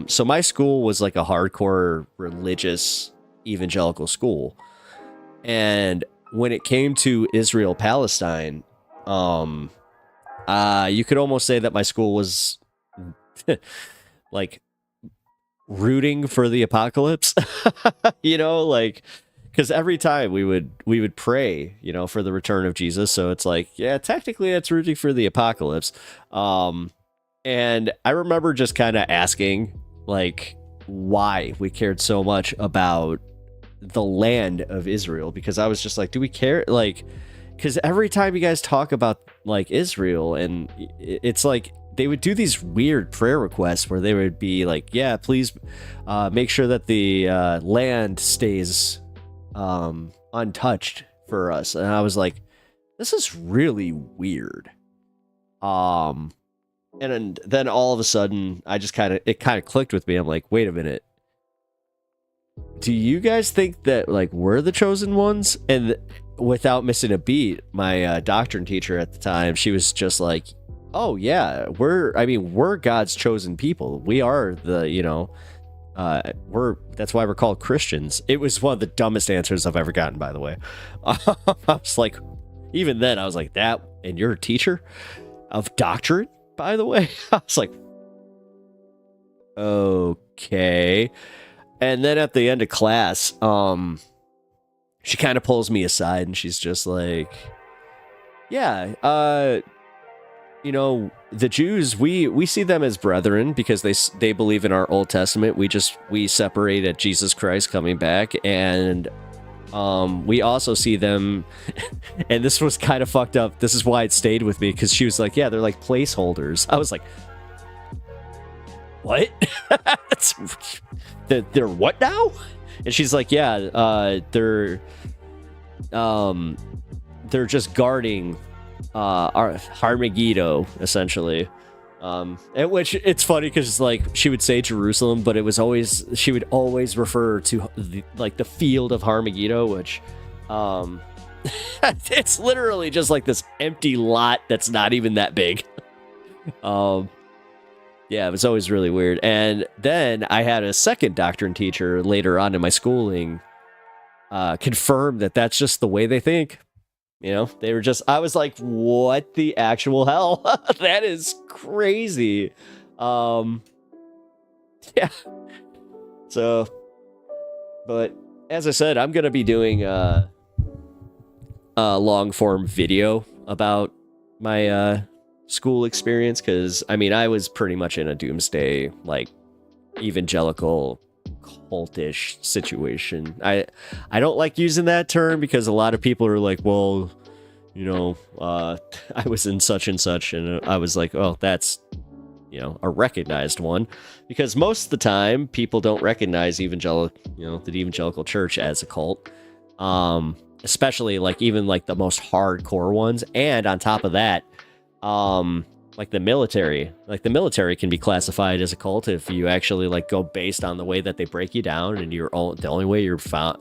So my school was, like, a hardcore religious evangelical school, and when it came to Israel-Palestine, you could almost say that my school was, like, rooting for the apocalypse, like, because every time we would pray, for the return of Jesus. So it's like, yeah, technically it's rooting for the apocalypse. And I remember just kind of asking, like, why we cared so much about the land of Israel, because I was just like, do we care? Like, because every time you guys talk about, like, Israel, and it's like, they would do these weird prayer requests where they would be like, yeah, please make sure that the land stays untouched for us. And I was like, this is really weird. And then all of a sudden, it kind of clicked with me. I'm like, wait a minute. Do you guys think that, like, we're the chosen ones? And without missing a beat, my doctrine teacher at the time, she was just like, oh yeah, we're God's chosen people. We are the, that's why we're called Christians. It was one of the dumbest answers I've ever gotten, by the way. I was like, even then, I was like, that, and you're a teacher of doctrine, by the way? I was like, okay. And then at the end of class, she kind of pulls me aside and she's just like, yeah, the Jews, we see them as brethren because they believe in our Old Testament. We separate at Jesus Christ coming back, and we also see them, and this was kind of fucked up. This is why it stayed with me, because she was like, yeah, they're like placeholders. I was like, what? They're what now? And she's like, yeah, they're just guarding our Harmageddo, essentially. At which it's funny because, like, she would say Jerusalem, but she would always refer to the field of Harmageddo, which it's literally just like this empty lot that's not even that big. Yeah, it was always really weird. And then I had a second doctrine teacher later on in my schooling confirm that that's just the way they think. They were just, I was like, what the actual hell? That is crazy. Yeah. So, but as I said, I'm going to be doing a long form video about my school experience, because I was pretty much in a doomsday, like, evangelical cultish situation. I don't like using that term because a lot of people are like, well, I was in such and such, and I was like, oh, that's a recognized one, because most of the time people don't recognize the evangelical church as a cult, especially even the most hardcore ones. And on top of that, like the military can be classified as a cult if you actually go based on the way that they break you down, and the only way you're found,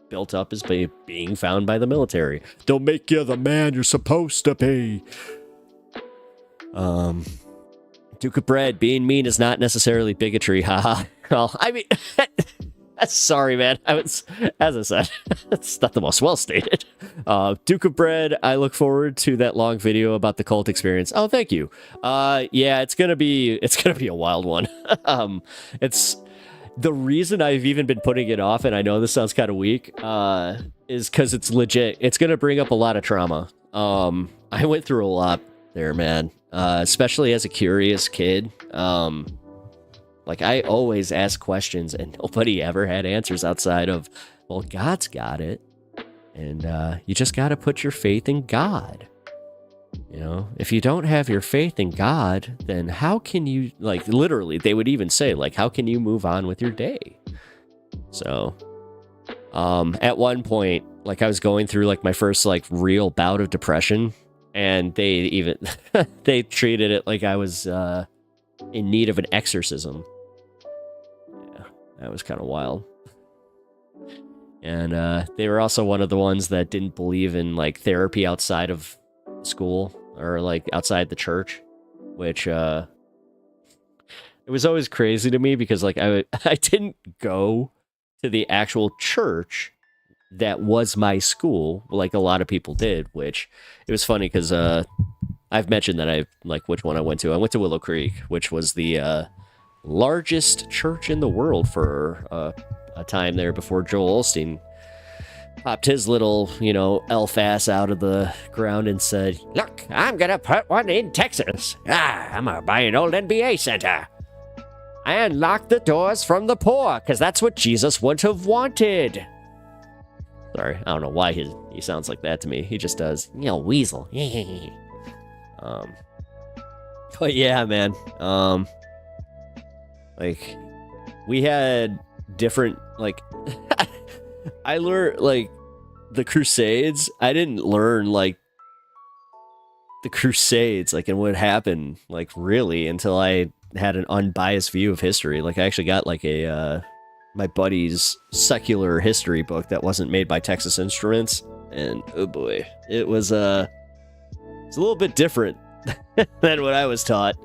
built up, is by being found by the military. They'll make you the man you're supposed to be. Duke of Bread, being mean is not necessarily bigotry, haha. Well, sorry, man. As I said, it's not the most well stated. Duke of Bread, I look forward to that long video about the cult experience. Oh, thank you. Yeah, it's gonna be a wild one. It's the reason I've even been putting it off, and I know this sounds kind of weak, is because it's legit. It's gonna bring up a lot of trauma. I went through a lot there, man. Especially as a curious kid. I always ask questions, and nobody ever had answers outside of, well, God's got it. And you just got to put your faith in God. You know, if you don't have your faith in God, then how can you, like, literally, they would even say, like, how can you move on with your day? So, at one point, like, I was going through, like, my first, like, real bout of depression, and they even, they treated it like I was, in need of an exorcism. Yeah, that was kind of wild. And, they were also one of the ones that didn't believe in, like, therapy outside of school, or like outside the church, which it was always crazy to me because like I didn't go to the actual church that was my school like a lot of people did, which it was funny because I've mentioned that I like which one I went to. I went to Willow Creek, which was the largest church in the world for a time there before Joel Osteen popped his little, you know, elf ass out of the ground and said, "Look, I'm gonna put one in Texas. I'm gonna buy an old NBA center and lock the doors from the poor, because that's what Jesus would have wanted." Sorry, I don't know why he sounds like that to me. He just does. You know, weasel. But yeah, man. Like, we had different, like, I learned, like, the Crusades. I didn't learn, like, the Crusades, like, and what happened, like, really, until I had an unbiased view of history. Like, I actually got, like, my buddy's secular history book that wasn't made by Texas Instruments, and, oh boy, it was a little bit different than what I was taught.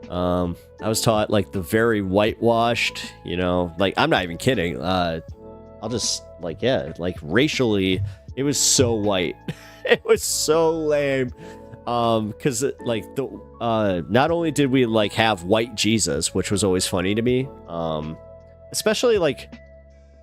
I was taught, like, the very whitewashed, you know, like, I'm not even kidding, I'll just, like, yeah, like, racially, it was so white. It was so lame. Because, like, not only did we, like, have white Jesus, which was always funny to me, especially, like,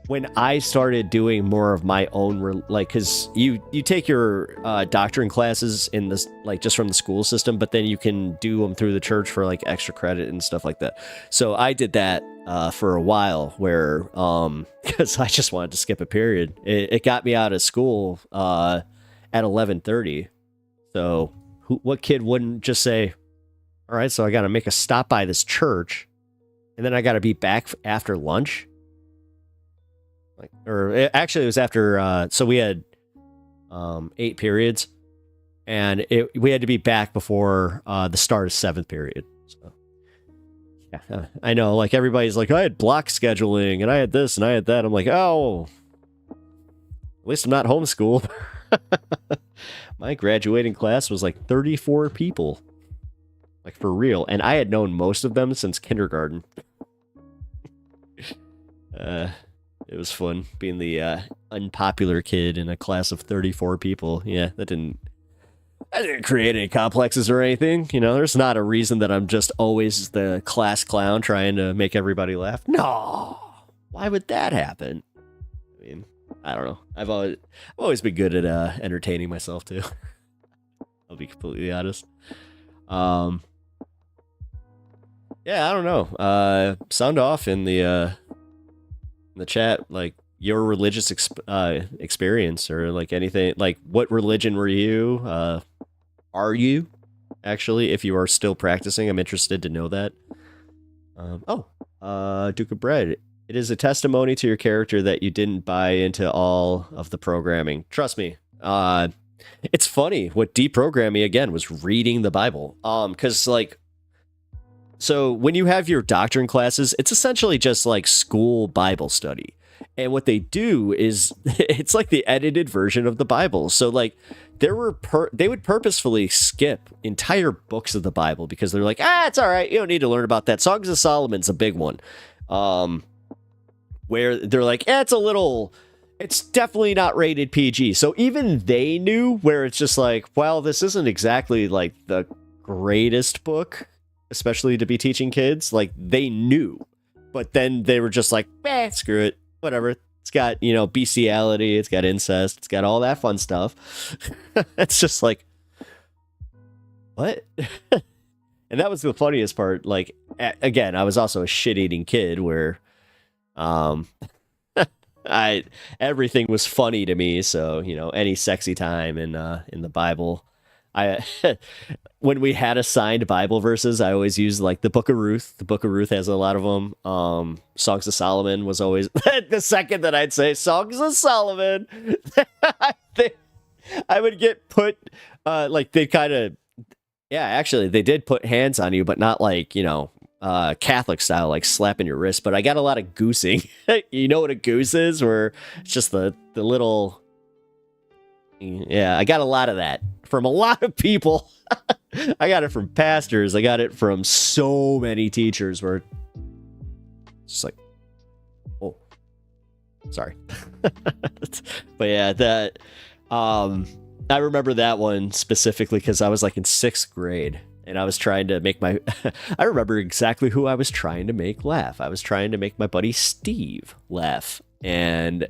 when I started doing more of my own, like, because you take your doctrine classes in this, like, just from the school system, but then you can do them through the church for, like, extra credit and stuff like that. So I did that for a while, where because I just wanted to skip a period. It got me out of school at 11:30. So what kid wouldn't just say, "All right, so I got to make a stop by this church, and then I got to be back after lunch"? Like, or actually, it was after. So we had 8 periods, and we had to be back before the start of 7th period. So yeah, I know. Like, everybody's like, I had block scheduling, and I had this, and I had that. I'm like, oh, at least I'm not homeschooled. My graduating class was like 34 people, like, for real, and I had known most of them since kindergarten. It was fun being the unpopular kid in a class of 34 people. Yeah, I didn't create any complexes or anything. You know, there's not a reason that I'm just always the class clown trying to make everybody laugh. No, why would that happen? I mean, I don't know. I've always been good at entertaining myself too. I'll be completely honest. Yeah, I don't know. Sound off in the chat, like, your religious experience, or like anything, like, what religion were you? Are you actually, if you are still practicing? I'm interested to know that. Duke of Bread. It is a testimony to your character that you didn't buy into all of the programming. Trust me. It's funny what deprogrammed me again was reading the Bible. Because, like, so when you have your doctrine classes, it's essentially just like school Bible study. And what they do is it's like the edited version of the Bible. So, like, they would purposefully skip entire books of the Bible because they're like, it's all right, you don't need to learn about that. Songs of Solomon's a big one. Where they're like, it's definitely not rated PG. So even they knew, where it's just like, well, this isn't exactly like the greatest book, especially to be teaching kids. Like, they knew, but then they were just like, screw it, whatever. It's got, you know, bestiality, it's got incest, it's got all that fun stuff. It's just like, what? And that was the funniest part. Like, again, I was also a shit-eating kid where everything was funny to me. So, you know, any sexy time in the Bible, I when we had assigned Bible verses, I always used like the Book of Ruth. The Book of Ruth has a lot of them. Songs of Solomon was always the second that I'd say Songs of Solomon. I would get put like they kind of actually they did put hands on you, but not like, you know, Catholic style, like slapping your wrist. But I got a lot of goosing. You know what a goose is? Where it's just the little. Yeah, I got a lot of that from a lot of people. I got it from pastors. I got it from so many teachers where it's just like, oh, sorry. But yeah, that I remember that one specifically because I was like in 6th grade and I was trying to make my I remember exactly who I was trying to make laugh. I was trying to make my buddy Steve laugh, and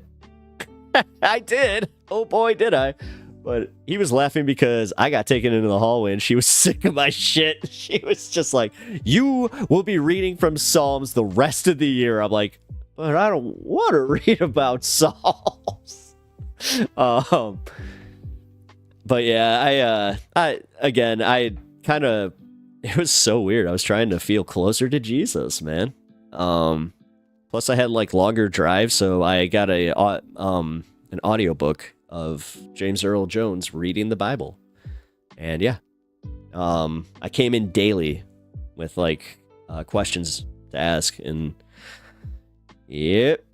I did. Oh boy, did I. But he was laughing because I got taken into the hallway and she was sick of my shit. She was just like, you will be reading from Psalms the rest of the year. I'm like, but I don't want to read about Psalms. But yeah, I kind of, it was so weird. I was trying to feel closer to Jesus, man. Plus I had like longer drives, so I got an audiobook of James Earl Jones reading the Bible. And yeah, I came in daily with like questions to ask, and yep.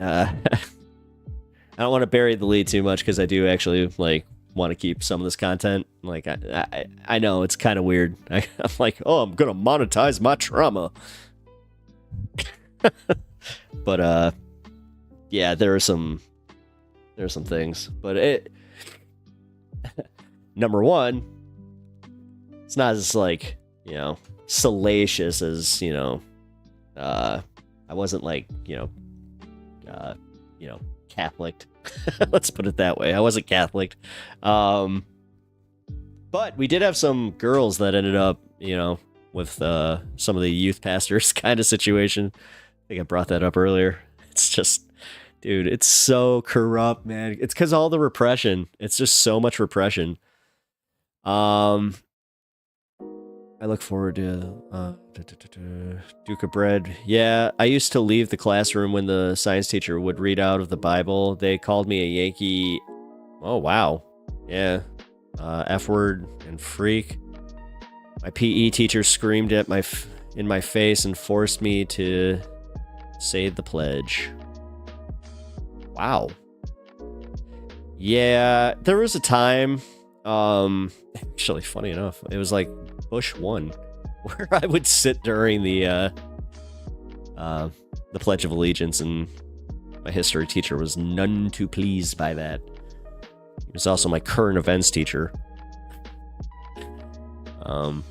I don't want to bury the lead too much because I do actually like want to keep some of this content. Like I know it's kind of weird. I'm like, oh, I'm gonna monetize my trauma. But yeah, there are some things, but it number one, it's not as like, you know, salacious as, you know, I wasn't like, you know, Catholic. Let's put it that way. I wasn't Catholic. But we did have some girls that ended up, you know, with some of the youth pastors kind of situation. I think I brought that up earlier. It's just, dude, it's so corrupt, man. It's because all the repression. It's just so much repression. I look forward to Duke of Bread. Yeah, I used to leave the classroom when the science teacher would read out of the Bible. They called me a Yankee. Oh, wow. Yeah. F-word and freak. My PE teacher screamed at in my face and forced me to say the pledge. Wow. Yeah, there was a time, actually, funny enough, it was like Bush 1, where I would sit during the Pledge of Allegiance, and my history teacher was none too pleased by that. He was also my current events teacher. Oh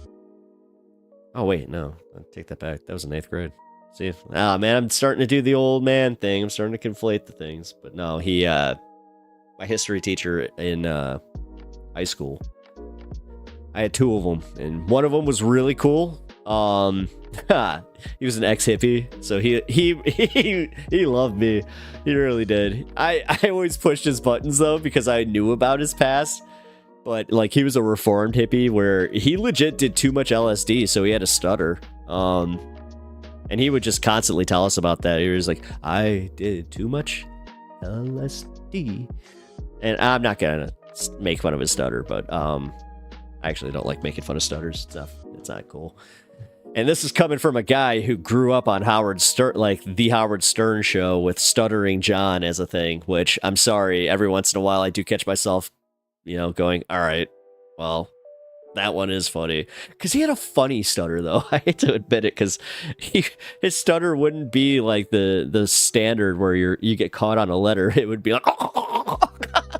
wait, no, I take that back. That was in 8th grade. See, man, I'm starting to do the old man thing. I'm starting to conflate the things. But no, he, my history teacher in high school, I had 2 of them, and one of them was really cool. He was an ex-hippie, so he loved me. He really did. I always pushed his buttons though because I knew about his past. But like, he was a reformed hippie where he legit did too much LSD, so he had a stutter. And he would just constantly tell us about that. He was like, I did too much LSD. And I'm not gonna make fun of his stutter, but I actually don't like making fun of stutters and stuff. It's not cool. And this is coming from a guy who grew up on Howard Stern, like the Howard Stern show with Stuttering John as a thing, which I'm sorry, every once in a while I do catch myself, you know, going, all right, well, that one is funny. Because he had a funny stutter, though. I hate to admit it, because his stutter wouldn't be like the standard where you get caught on a letter. It would be like,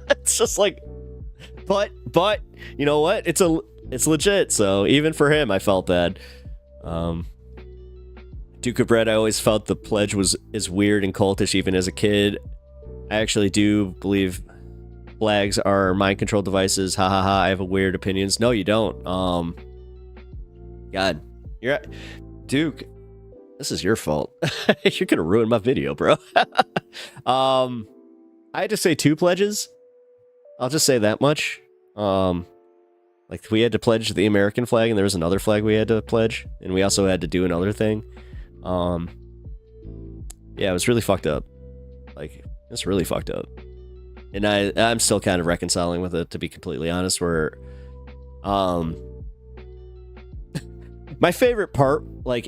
it's just like, but you know what? It's legit. So even for him, I felt bad. Duke of Bread, I always felt the pledge is weird and cultish even as a kid. I actually do believe flags are mind control devices. Ha ha ha. I have weird opinions. No, you don't. God, Duke, this is your fault. You're gonna ruin my video, bro. I had to say 2 pledges. I'll just say that much. Like, we had to pledge the American flag, and there was another flag we had to pledge, and we also had to do another thing. Yeah, it was really fucked up. Like, it's really fucked up. And I'm still kind of reconciling with it, to be completely honest, where my favorite part, like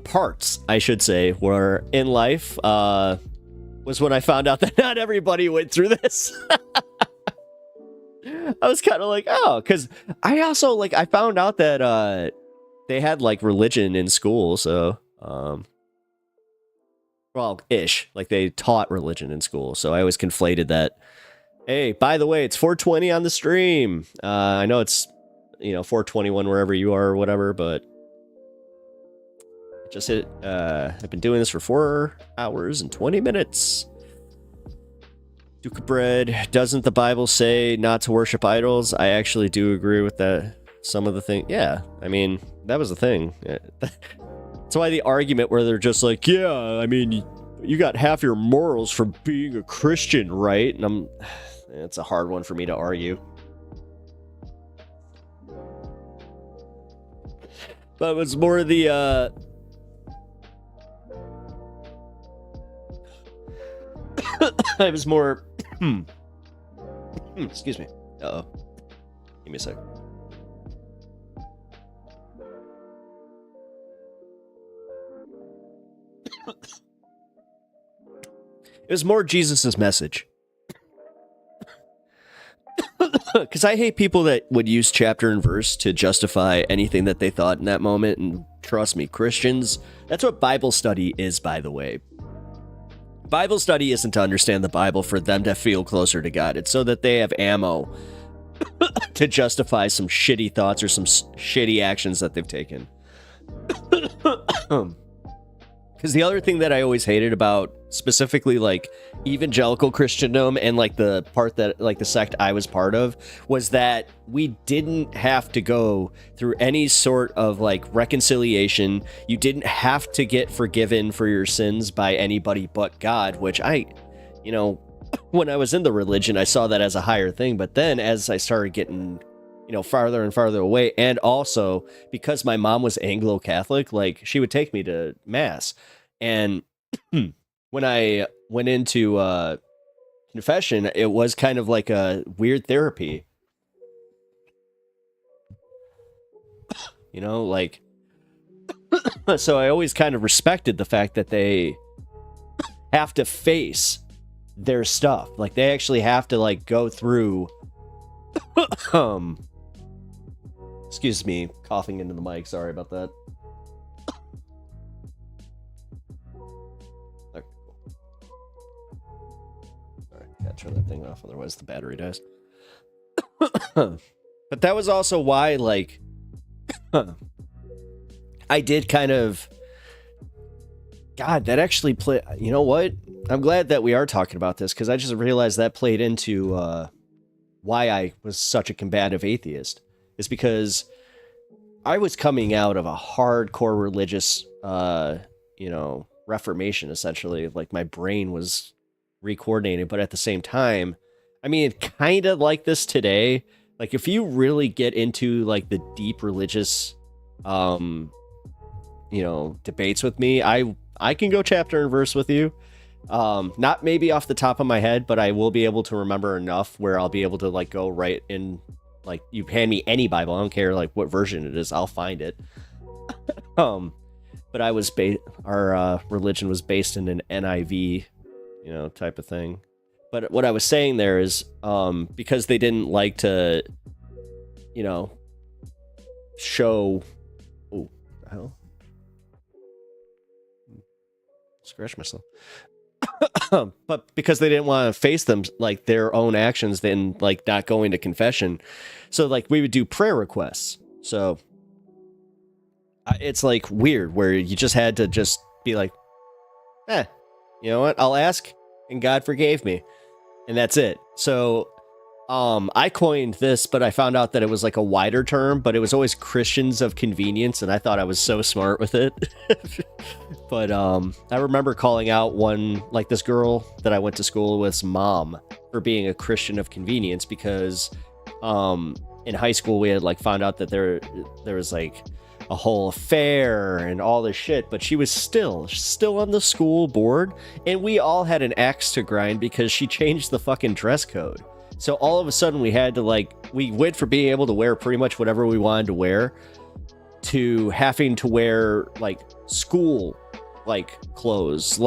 parts, I should say, were in life, was when I found out that not everybody went through this. I was kind of like, oh, because I also, like, I found out that they had, like, religion in school, so, well, ish, like, they taught religion in school, so I always conflated that. Hey, by the way, it's 4:20 on the stream. I know it's, 4:21 wherever you are or whatever, but just hit, I've been doing this for 4 hours and 20 minutes. Duke of Bread, doesn't the Bible say not to worship idols? I actually do agree with that. Some of the thing, yeah, I mean, that was the thing. That's why the argument where they're just like, yeah, I mean, you got half your morals from being a Christian, right? And it's a hard one for me to argue. But it was more the, it was more, excuse me. Uh-oh. Give me a sec. It was more Jesus's message. Because I hate people that would use chapter and verse to justify anything that they thought in that moment. And trust me, Christians, that's what Bible study is, by the way. Bible study isn't to understand the Bible for them to feel closer to God. It's so that they have ammo to justify some shitty thoughts or some shitty actions that they've taken. Because the other thing that I always hated about specifically like evangelical Christendom and like the part that like the sect I was part of was that we didn't have to go through any sort of like reconciliation. You didn't have to get forgiven for your sins by anybody but God, which when I was in the religion, I saw that as a higher thing. But then as I started getting farther and farther away. And also because my mom was Anglo-Catholic, like she would take me to mass. And when I went into confession, it was kind of like a weird therapy. Like, so I always kind of respected the fact that they have to face their stuff. Like they actually have to like go through excuse me, coughing into the mic. Sorry about that. Okay, cool. Alright, gotta turn that thing off, otherwise the battery dies. But that was also why, like, I did kind of... God, that actually played... You know what? I'm glad that we are talking about this, because I just realized that played into why I was such a combative atheist. Is because I was coming out of a hardcore religious, reformation, essentially. Like, my brain was recoordinated, but at the same time, I mean, kind of like this today. Like, if you really get into, like, the deep religious, debates with me, I can go chapter and verse with you. Not maybe off the top of my head, but I will be able to remember enough where I'll be able to, like, go right in. Like, you hand me any Bible, I don't care like what version it is, I'll find it. But I was our religion was based in an NIV, type of thing. But what I was saying there is, because they didn't like to, show. Oh, the hell! Scratch myself. But because they didn't want to face them, like, their own actions, then, like, not going to confession. So, like, we would do prayer requests. So it's, like, weird where you just had to just be like, you know what? I'll ask, and God forgave me. And that's it. So I coined this, but I found out that it was, like, a wider term, but it was always Christians of convenience, and I thought I was so smart with it. But I remember calling out this girl that I went to school with's mom for being a Christian of convenience because in high school we had like found out that there was like a whole affair and all this shit, but she was still on the school board, and we all had an axe to grind because she changed the fucking dress code. So all of a sudden we had to we went from being able to wear pretty much whatever we wanted to wear to having to wear like school clothes,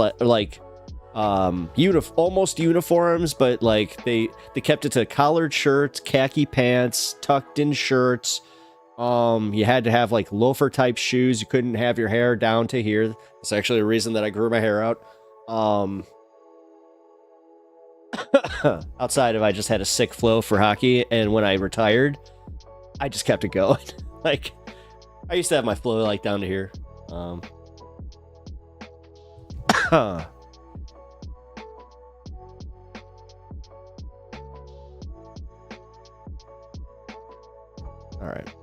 almost uniforms, but like they kept it to collared shirts, khaki pants, tucked in shirts. You had to have like loafer type shoes. You couldn't have your hair down to here. It's actually a reason that I grew my hair out. Outside of I just had a sick flow for hockey, and when I retired, I just kept it going. Like I used to have my flow like down to here. All right.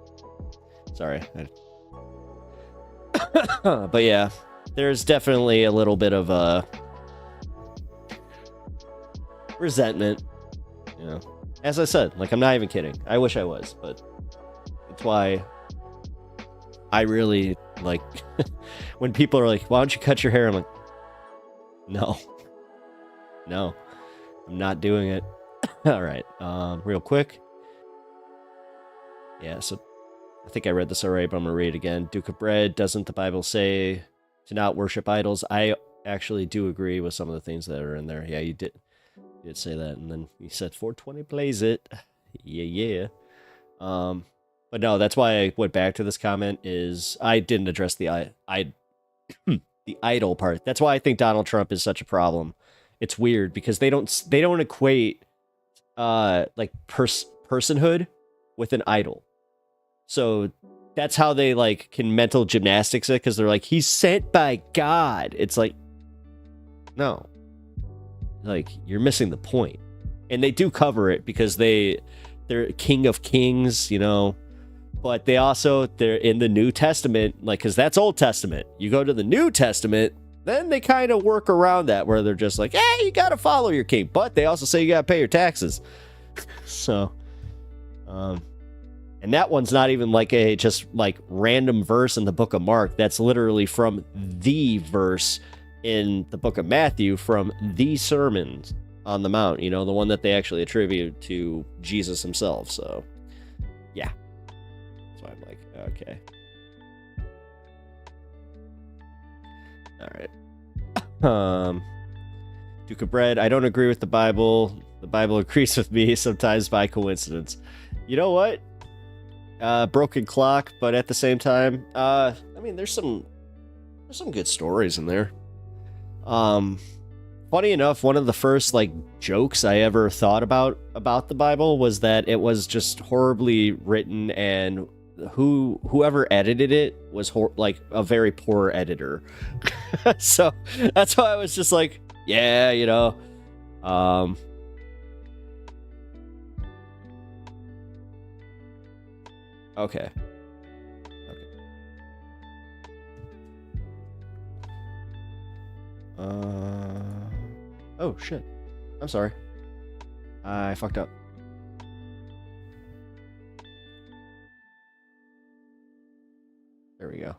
Sorry. But yeah, there's definitely a little bit of resentment. You know, as I said, like I'm not even kidding. I wish I was, but that's why I really like when people are like, "Why don't you cut your hair?" I'm like, "No, I'm not doing it." All right, real quick. Yeah, so I think I read this already, but I'm going to read it again. Duke of Bread, doesn't the Bible say to not worship idols? I actually do agree with some of the things that are in there. Yeah, you did say that. And then you said 420 plays it. Yeah. But no, that's why I went back to this comment is I didn't address the the idol part. That's why I think Donald Trump is such a problem. It's weird because they don't equate like personhood with an idol. So that's how they like can mental gymnastics it, because they're like, he's sent by God. It's like, no, like you're missing the point. And they do cover it because they're King of Kings, you know, but they're in the New Testament, like, because that's Old Testament. You go to the New Testament, then they kind of work around that where they're just like, hey, you got to follow your king, but they also say you got to pay your taxes. So, and that one's not even like a just like random verse in the book of Mark. That's literally from the verse in the book of Matthew from the Sermon on the Mount, you know, the one that they actually attribute to Jesus himself. So, yeah. So I'm like, okay. All right. Duke of Bread, I don't agree with the Bible. The Bible agrees with me sometimes by coincidence. You know what? Broken clock, but at the same time, I mean, there's some good stories in there. Funny enough, one of the first like jokes I ever thought about the Bible was that it was just horribly written, and whoever edited it was like a very poor editor. So that's why I was just like, yeah, you know, okay. Oh shit. I'm sorry. I fucked up. There we go.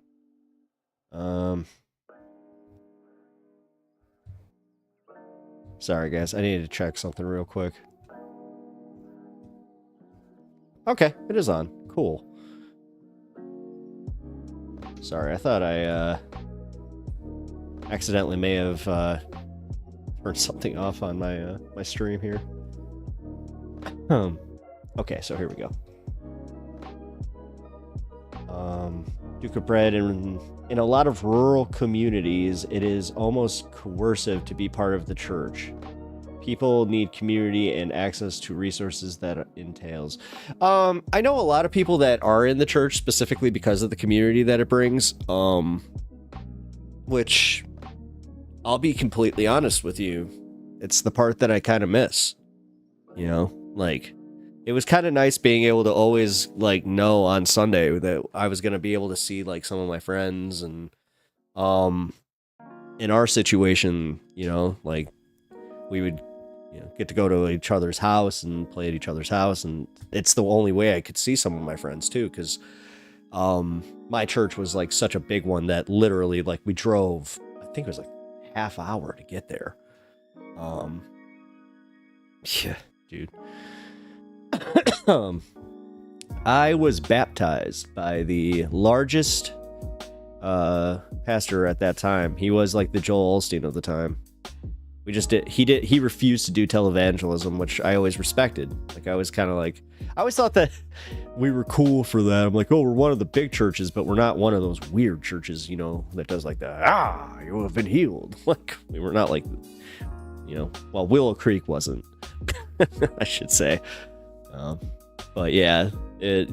Sorry guys, I needed to check something real quick. Okay, it is on. Cool. Sorry, I thought I accidentally may have turned something off on my my stream here. Okay, so here we go. Duke of Bread, in a lot of rural communities, it is almost coercive to be part of the church. People need community and access to resources that it entails. I know a lot of people that are in the church specifically because of the community that it brings. Which, I'll be completely honest with you, it's the part that I kind of miss. You know, like, it was kind of nice being able to always like know on Sunday that I was going to be able to see like some of my friends, and in our situation, you know, like we would get to go to each other's house and play at each other's house, and it's the only way I could see some of my friends too, because my church was like such a big one that literally like we drove, I think it was like half hour to get there. Yeah, dude. I was baptized by the largest pastor at that time. He was like the Joel Osteen of the time. He refused to do televangelism, which I always respected. Like, I was kind of like, I always thought that we were cool for that. I'm like, oh, we're one of the big churches, but we're not one of those weird churches, that does like the, you have been healed. Like, we were not like, well, Willow Creek wasn't, I should say. But yeah,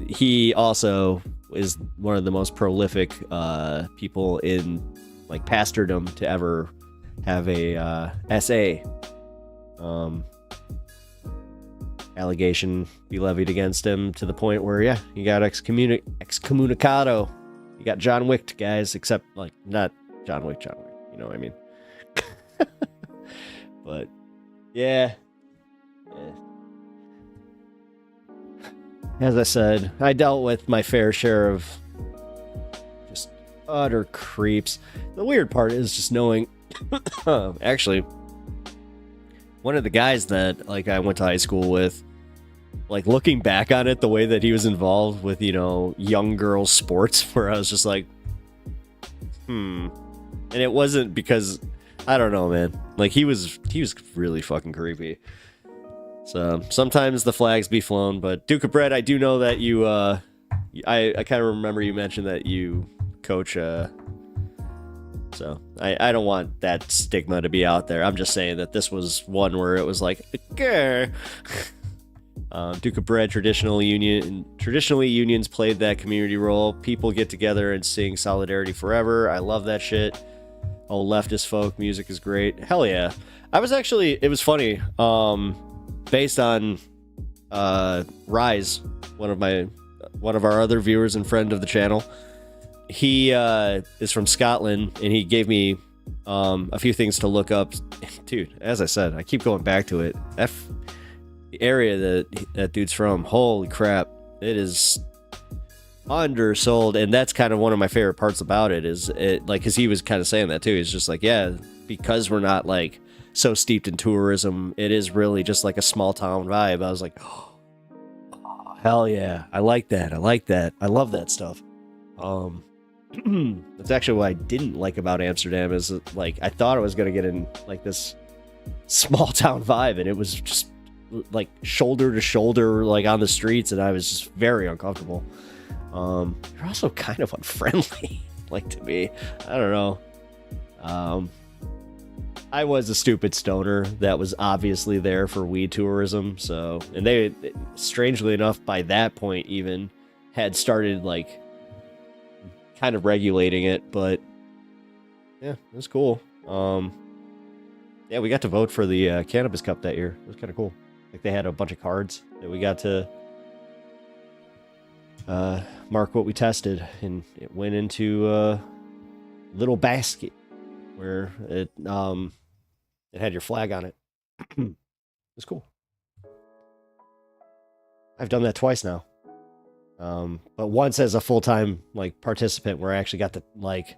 he also is one of the most prolific people in like pastordom to ever have a SA allegation be levied against him, to the point where, yeah, he got excommunicado. You got John Wick, guys, except like not John Wick, you know what I mean? But yeah. As I said, I dealt with my fair share of just utter creeps. The weird part is just knowing, actually, one of the guys that like I went to high school with, like looking back on it, the way that he was involved with, young girls sports, where I was just like, and it wasn't because, I don't know, man. Like he was really fucking creepy. So sometimes the flags be flown, but Duke of Bread, I do know that you, I kind of remember you mentioned that you coach, so I don't want that stigma to be out there. I'm just saying that this was one where it was like, Duke of Bread, traditionally unions played that community role. People get together and sing Solidarity Forever. I love that shit. Oh, leftist folk music is great. Hell yeah. It was funny. Based on Rise, one of our other viewers and friend of the channel, he is from Scotland, and he gave me a few things to look up. Dude, as I said, I keep going back to it. The area that dude's from, holy crap, it is undersold, and that's kind of one of my favorite parts about it. Is it like, because he was kind of saying that too. He's just like, yeah, because we're not like so steeped in tourism, it is really just like a small town vibe. I was like, oh, hell yeah, I like that. I love that stuff. That's actually what I didn't like about Amsterdam, is like I thought I was gonna get in like this small town vibe, and it was just like shoulder to shoulder, like on the streets, and I was just very uncomfortable. You're also kind of unfriendly, like, to me. I don't know. I was a stupid stoner that was obviously there for weed tourism, so, and they, strangely enough, by that point even had started like kind of regulating it, but yeah, it was cool. Yeah, we got to vote for the Cannabis Cup that year. It was kind of cool. Like, they had a bunch of cards that we got to mark what we tested, and it went into a little basket where it had your flag on it. It was cool. I've done that twice now. But once as a full-time like participant, where I actually got to like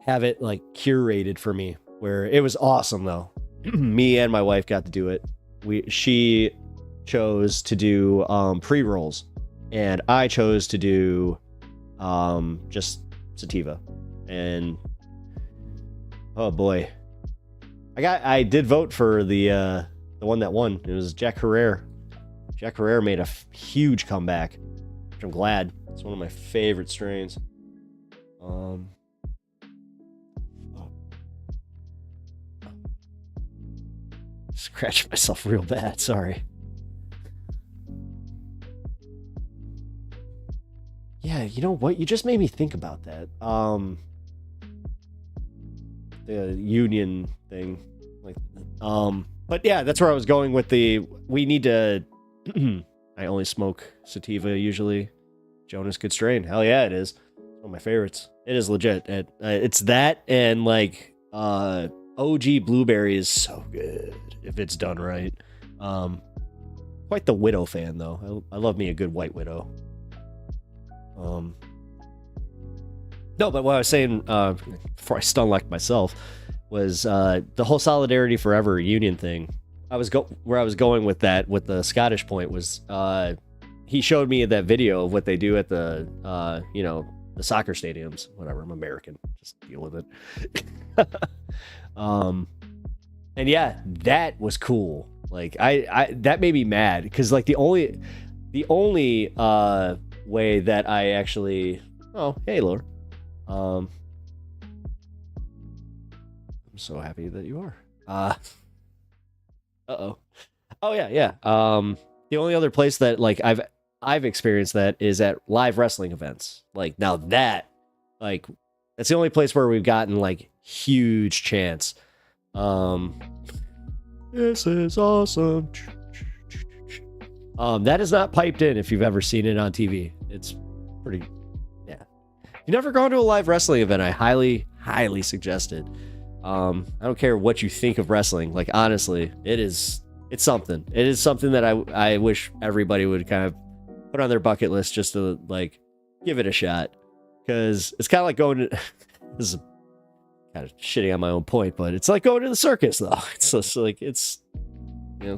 have it like curated for me, where it was awesome though. Me and my wife got to do it. She chose to do pre-rolls, and I chose to do just sativa. And oh boy, I did vote for the one that won. It was Jack Herrera. Jack Herrera made a huge comeback, which I'm glad. It's one of my favorite strains. Scratched myself real bad, sorry. Yeah, you know what? You just made me think about that. The union thing. Like, but yeah, that's where I was going with the, we need to, I only smoke sativa usually. Jonas Good Strain. Hell yeah, it is. It's one of my favorites. It is legit. It's that, and like, OG blueberry is so good if it's done right. Quite the Widow fan though. I love me a good White Widow. No, but what I was saying before I stun-locked myself was the whole Solidarity Forever reunion thing. Where I was going with that, with the Scottish point, was he showed me that video of what they do at the the soccer stadiums. Whatever, I'm American, just deal with it. And yeah, that was cool. Like I that made me mad because like the only way that I actually hey Laura, I'm so happy that you are. Oh yeah. The only other place that like I've experienced that is at live wrestling events. Like now that like that's the only place where we've gotten like huge chants. This is awesome. That is not piped in if you've ever seen it on TV. It's pretty, yeah. If you've never gone to a live wrestling event, I highly suggest it. I don't care what you think of wrestling. Like, honestly, it's something. It is something that I wish everybody would kind of put on their bucket list just to, like, give it a shot. Because it's kind of like going to... This is kind of shitting on my own point, but it's like going to the circus, though. It's just like, it's,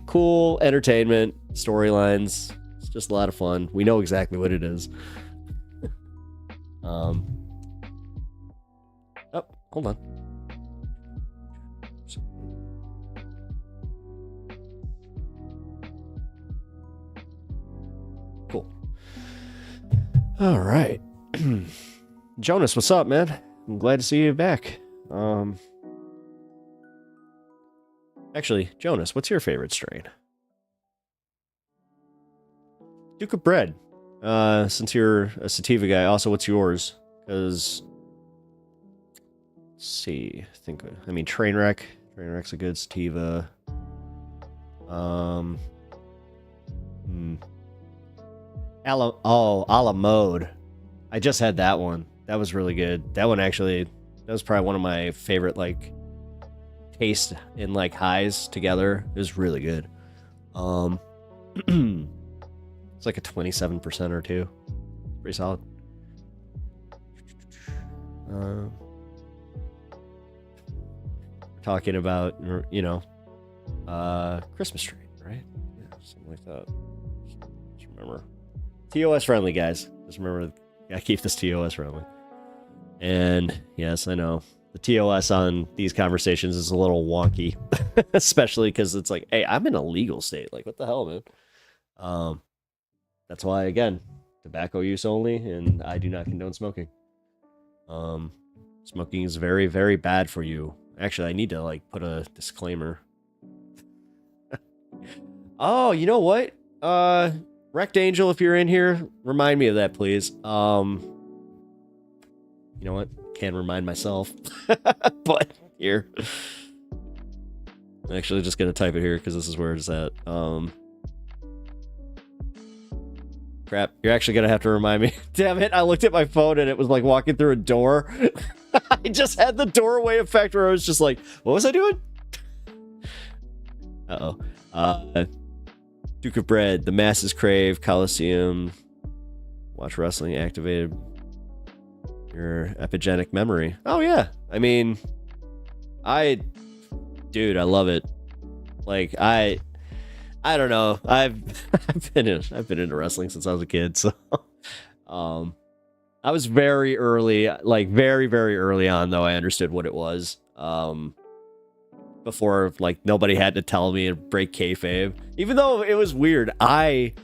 cool entertainment, storylines. It's just a lot of fun. We know exactly what it is. Oh, hold on. Cool. All right. Jonas, what's up, man? I'm glad to see you back. Actually, Jonas, what's your favorite strain? Duke of Bread. Since you're a sativa guy, also, what's yours? Because, let's see. I mean, Trainwreck. Trainwreck's a good sativa. A la mode. I just had that one. That was really good. That one actually, that was probably one of my favorite, like, taste and, like, highs together. It was really good. It's like a 27% or two. Pretty solid. Talking about, Christmas tree, right? Yeah, something like that. Just remember. TOS friendly, guys. Just remember, gotta keep this TOS friendly. And yes, I know the TOS on these conversations is a little wonky, especially because it's like, hey, I'm in a legal state. Like, what the hell, man? That's why, again, tobacco use only, and I do not condone smoking. Smoking is very, very bad for you. Actually, I need to, like, put a disclaimer. Oh, you know what? Wrecked Angel, if you're in here, remind me of that, please. You know what? Can't remind myself. But here. I'm actually just gonna type it here because this is where it's at. Crap, you're actually gonna have to remind me. Damn it, I looked at my phone and it was like walking through a door. I just had the doorway effect where I was just like, what was I doing? Duke of Bread, The Masses Crave, Coliseum, Watch Wrestling Activated Your Epigenic Memory. Oh yeah, I mean, dude, I love it. Like, I don't know. I've been into wrestling since I was a kid, so I was very early, like very, very early on, though I understood what it was. Before, like, nobody had to tell me and break kayfabe. Even though it was weird, I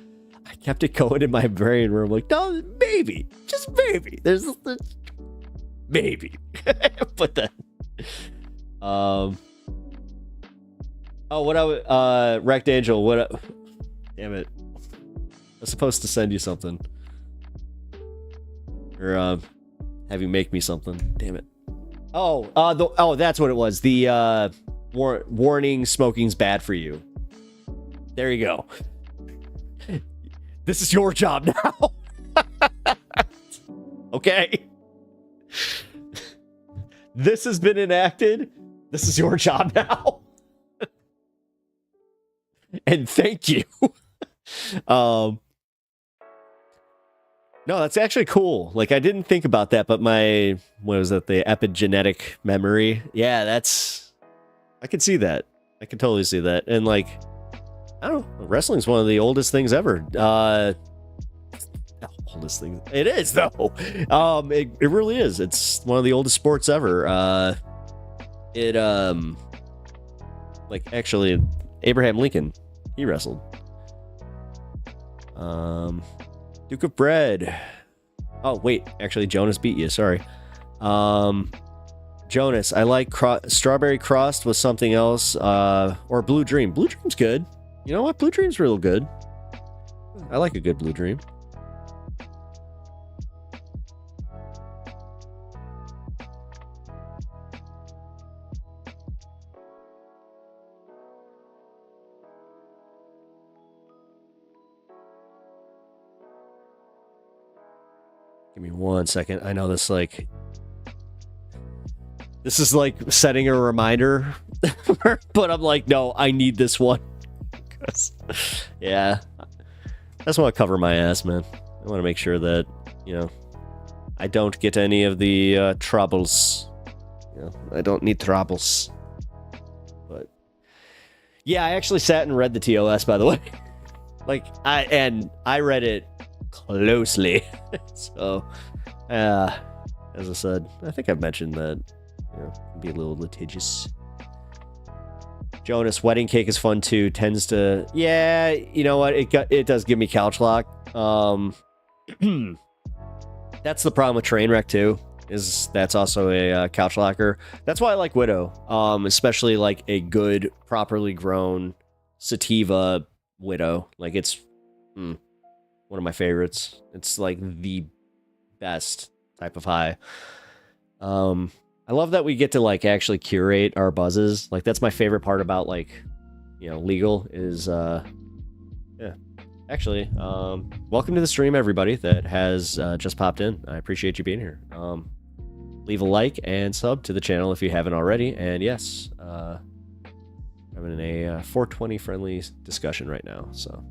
kept it going in my brain where I'm like, no, maybe, just maybe. There's maybe. But then, Wrecked Angel, damn it. I was supposed to send you something. Or, have you make me something. Damn it. That's what it was. The, warning, smoking's bad for you. There you go. This is your job now. Okay. This has been enacted. This is your job now. And thank you. No, that's actually cool. Like, I didn't think about that, but what was that? The epigenetic memory. Yeah, I could see that. I could totally see that. And like, I don't know, wrestling's one of the oldest things ever. Oldest thing. It is though. It really is. It's one of the oldest sports ever. Like actually, Abraham Lincoln, he wrestled. Duke of Bread. Oh wait, actually Jonas beat you. Sorry. Jonas, I like Strawberry Crust with something else. Or Blue Dream. Blue Dream's good. You know what? Blue Dream's real good. I like a good Blue Dream. Give me 1 second. I know this is like setting a reminder, but I'm like, no, I need this one. Yeah, I just want to cover my ass, man. I want to make sure that, I don't get any of the troubles. I don't need troubles. But yeah, I actually sat and read the TOS, by the way. I read it closely. So, as I said, I think I've mentioned that, can be a little litigious. Jonas, wedding cake is fun too. Tends to, yeah, you know what? It does give me couch lock. That's the problem with Trainwreck too. That's also a couch locker. That's why I like Widow. Especially like a good, properly grown sativa Widow. Like it's one of my favorites. It's like the best type of high. I love that we get to like actually curate our buzzes. Like that's my favorite part about like, legal is yeah. Actually, welcome to the stream, everybody that has just popped in. I appreciate you being here. Leave a like and sub to the channel if you haven't already. And yes, I'm in a 420 friendly discussion right now. So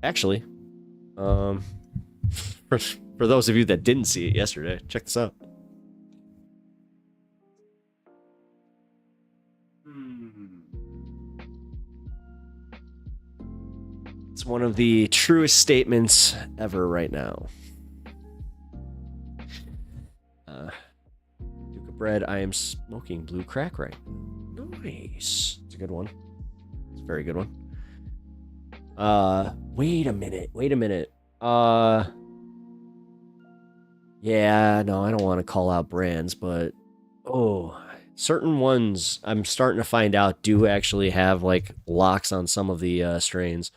actually, for those of you that didn't see it yesterday, check this out. It's one of the truest statements ever right now. Duke of Bread, I am smoking blue crack right now. Nice. It's a good one. It's a very good one. Wait a minute. Yeah, no, I don't want to call out brands, but certain ones I'm starting to find out do actually have like locks on some of the strains.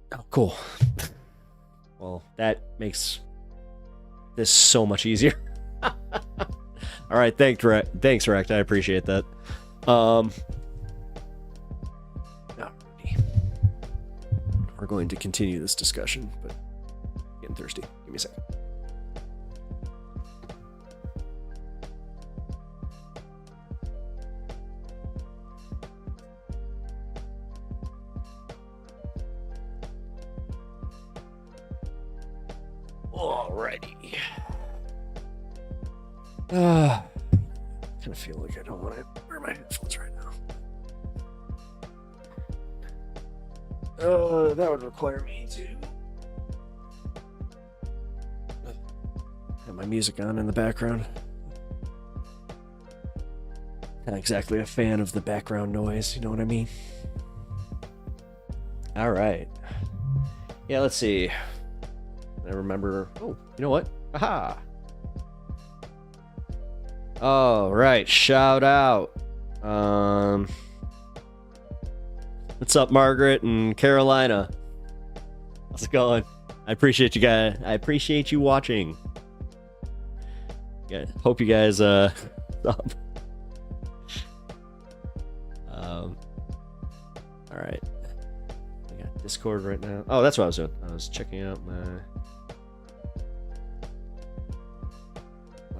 Oh, cool. Well, that makes this so much easier. All right, thanks, Rect. I appreciate that. We're going to continue this discussion, but getting thirsty. Give me a second. Alrighty. Kind of feel like I don't want to wear my headphones right now. That would require me to have my music on in the background. Not exactly a fan of the background noise, you know what I mean? All right. Yeah, let's see. I remember. Oh, you know what? Aha! All right, shout out. What's up, Margaret and Carolina? How's it going? I appreciate you guys. I appreciate you watching. Yeah, hope you guys stop. All right. I got Discord right now. Oh, that's what I was doing. I was checking out my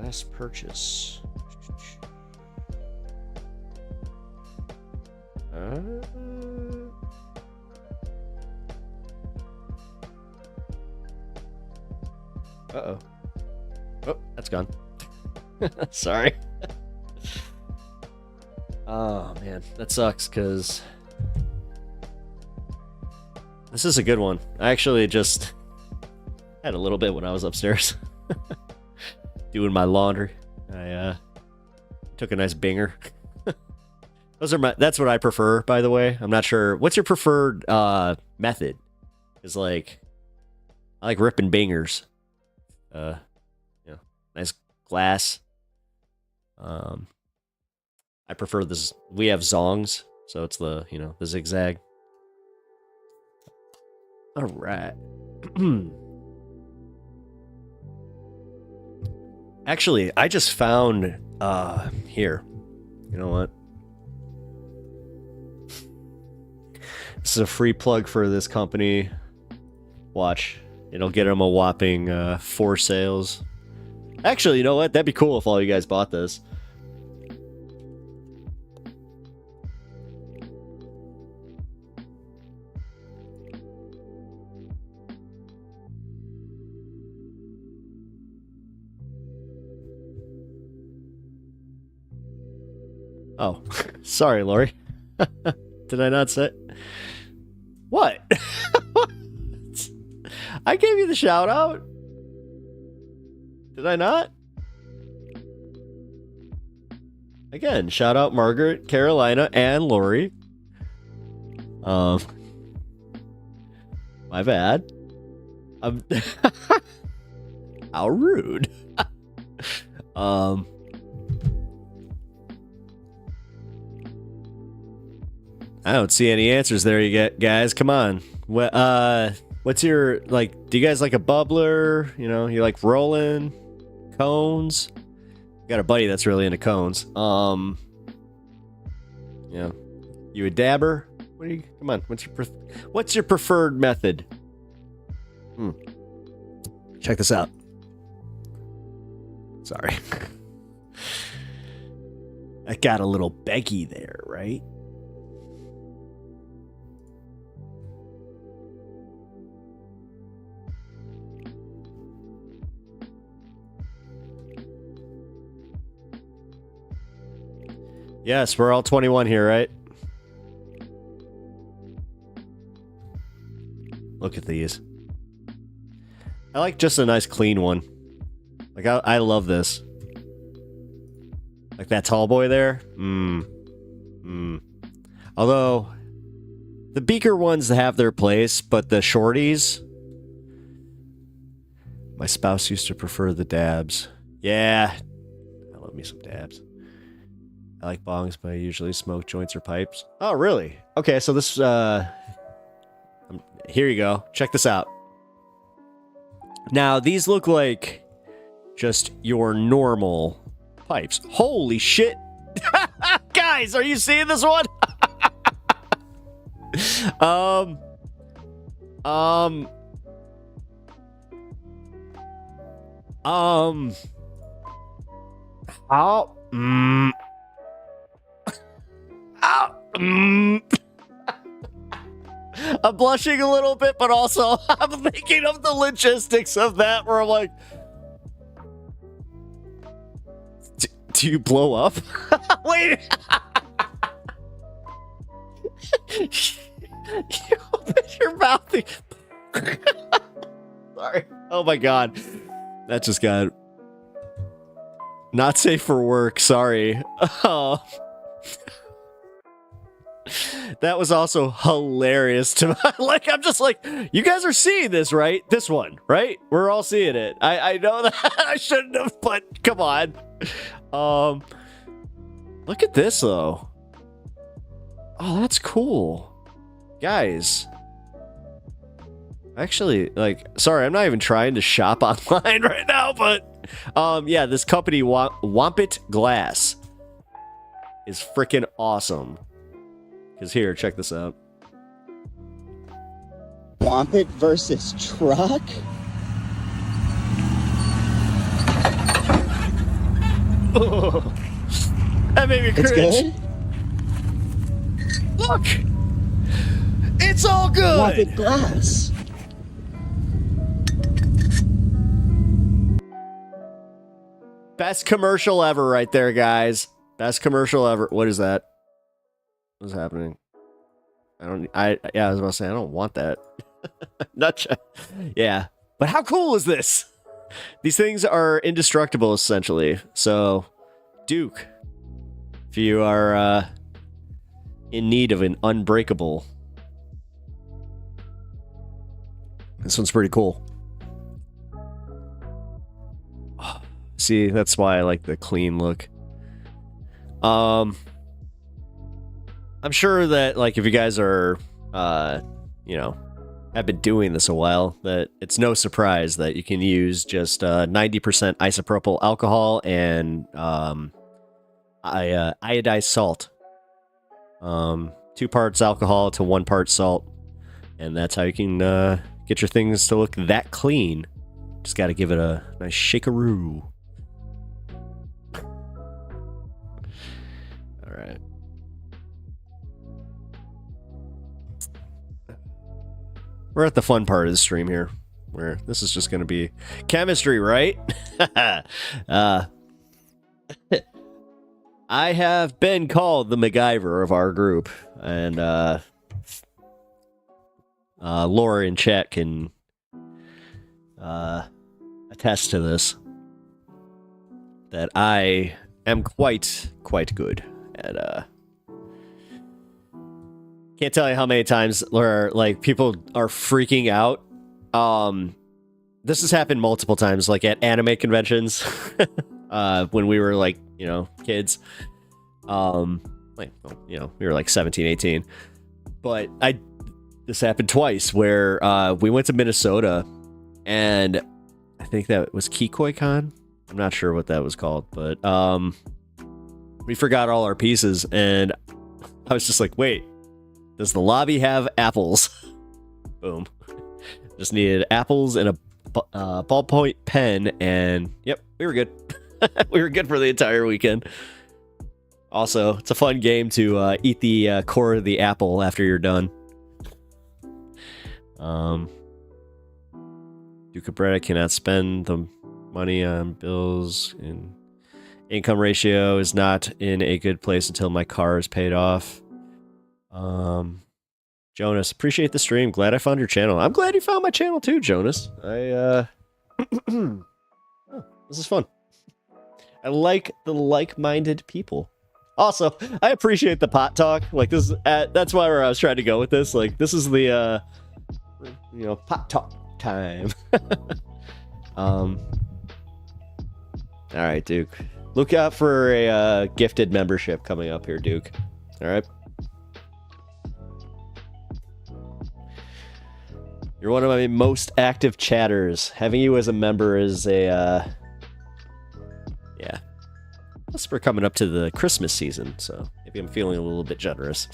Last purchase. Uh-oh. Oh, that's gone. Sorry. Oh, man. That sucks, because this is a good one. I actually just had a little bit when I was upstairs doing my laundry. I took a nice binger. That's what I prefer, by the way. I'm not sure. What's your preferred method? Is like, I like ripping bingers. Nice glass. I prefer this. We have zongs, so it's the the zigzag. All right. Actually, I just found here. You know what? This is a free plug for this company. Watch. It'll get them a whopping 4 sales. Actually, you know what? That'd be cool if all you guys bought this. Oh, sorry, Lori. Did I not say? What? What? I gave you the shout out. Did I not? Again, shout out Margaret, Carolina, and Lori. My bad. How rude. I don't see any answers there you get, guys. Come on. What's your, like, do you guys like a bubbler? You know, you like rolling? Cones? Got a buddy that's really into cones. Yeah. You a dabber? What do you, come on, what's your preferred method? Check this out. Sorry. I got a little beggy there, right? Yes, we're all 21 here, right? Look at these. I like just a nice clean one. Like, I love this. Like that tall boy there. Although, the beaker ones have their place, but the shorties... My spouse used to prefer the dabs. Yeah. I love me some dabs. I like bongs, but I usually smoke joints or pipes. Oh, really? Okay, so this, here you go. Check this out. Now, these look like just your normal pipes. Holy shit. Guys, are you seeing this one? Ow. I'm blushing a little bit, but also I'm thinking of the logistics of that where I'm like, do you blow up? Wait. You open your mouth. Sorry. Oh my God. That just got not safe for work. Sorry. Oh. That was also hilarious to me. Like, I'm just like, you guys are seeing this, right? This one, right? We're all seeing it. I know that I shouldn't have, but come on. Look at this, though. Oh, that's cool. Guys. Actually, like, sorry, I'm not even trying to shop online right now, but, yeah, this company, Wampit Glass, is freaking awesome. Because here, check this out. Wampit versus truck? That made me It's cringe. good? Look! It's all good! Want it glass. Best commercial ever right there, guys. Best commercial ever. What is that? What's happening? I was about to say, I don't want that. Yeah. But how cool is this? These things are indestructible, essentially. So, Duke, if you are in need of an unbreakable, this one's pretty cool. See, that's why I like the clean look. I'm sure that, like, if you guys are, have been doing this a while, that it's no surprise that you can use just 90% isopropyl alcohol and iodized salt. 2 parts alcohol to 1 part salt. And that's how you can get your things to look that clean. Just got to give it a nice shakeroo. All right. We're at the fun part of the stream here, where this is just going to be chemistry, right? I have been called the MacGyver of our group, and Laura in chat can attest to this, that I am quite good at can't tell you how many times where, like, people are freaking out. This has happened multiple times, like at anime conventions, when we were, like, kids. We were like 17, 18. But this happened twice where we went to Minnesota, and I think that was KikoiCon. I'm not sure what that was called, but we forgot all our pieces, and I was just like, wait. Does the lobby have apples? Boom. Just needed apples and a ballpoint pen, and yep, we were good. We were good for the entire weekend. Also, it's a fun game to eat the core of the apple after you're done. Duke of Breda cannot spend the money on bills, and income ratio is not in a good place until my car is paid off. Jonas, appreciate the stream. Glad I found your channel. I'm glad you found my channel too, Jonas. Oh, this is fun. I like the like-minded people. Also, I appreciate the pot talk. Like, this is that's why I was trying to go with this. Like, this is the pot talk time. All right, Duke. Look out for a gifted membership coming up here, Duke. All right. You're one of my most active chatters. Having you as a member is a, yeah. Plus, we're coming up to the Christmas season, so maybe I'm feeling a little bit generous.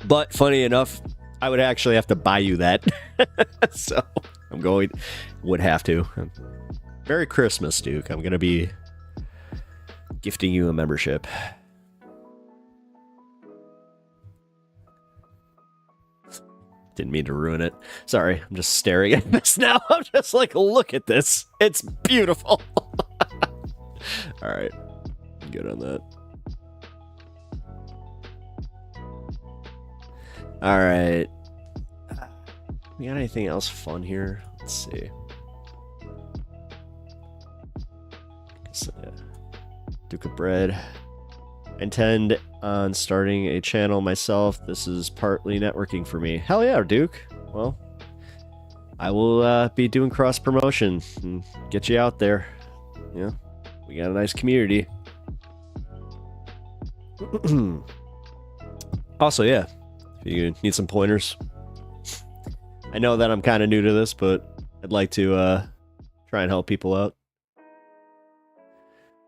But, funny enough, I would actually have to buy you that. So, would have to. Merry Christmas, Duke. I'm going to be gifting you a membership. Didn't mean to ruin it. Sorry, I'm just staring at this now. I'm just like, look at this. It's beautiful. All right. Good on that. All right. We got anything else fun here? Let's see. Duke of Bread. I intend on starting a channel myself. This is partly networking for me. Hell yeah, Duke. Well, I will be doing cross promotion and get you out there. Yeah, we got a nice community. Also, yeah, if you need some pointers. I know that I'm kind of new to this, but I'd like to try and help people out.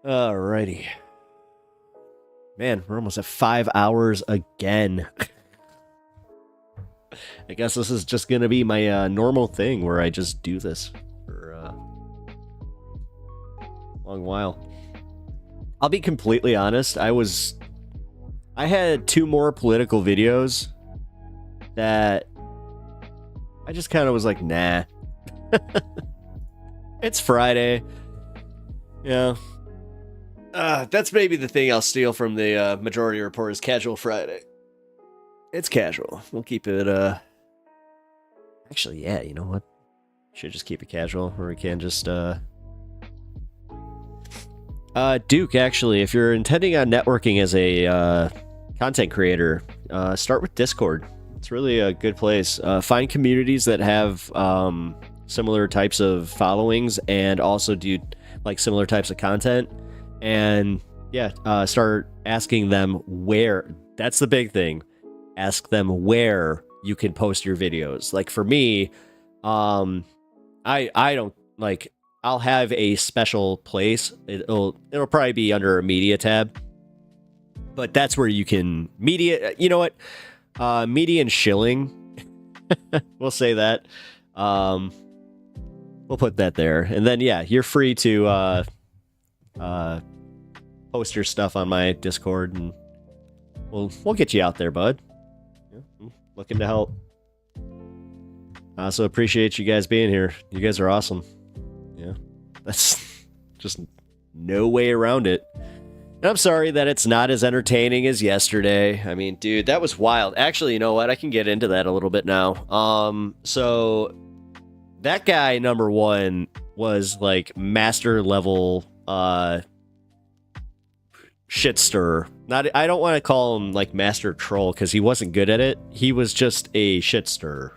Alrighty. Man, we're almost at 5 hours again. I guess this is just going to be my normal thing where I just do this for long while. I'll be completely honest. I had 2 more political videos that I just kind of was like, nah. It's Friday. Yeah. That's maybe the thing I'll steal from the Majority Report is Casual Friday. It's casual. We'll keep it, actually, yeah, you know what? Should just keep it casual, or we can just, Duke, actually, if you're intending on networking as a, content creator, start with Discord. It's really a good place. Find communities that have, similar types of followings and also do, like, similar types of content. And, yeah, start asking them where. That's the big thing. Ask them where you can post your videos. Like, for me, I don't, like, I'll have a special place. It'll probably be under a media tab, but that's where you can media. You know what? Media and shilling. We'll say that. We'll put that there, and then yeah, you're free to post your stuff on my Discord, and we'll get you out there, bud. Yeah, I'm looking to help. I also appreciate you guys being here. You guys are awesome. Yeah, that's just no way around it. And I'm sorry that it's not as entertaining as yesterday. I mean, dude, that was wild. Actually, you know what? I can get into that a little bit now. So that guy, number one, was like master level shit stirrer. I don't want to call him like master troll because he wasn't good at it. He was just a shit stirrer.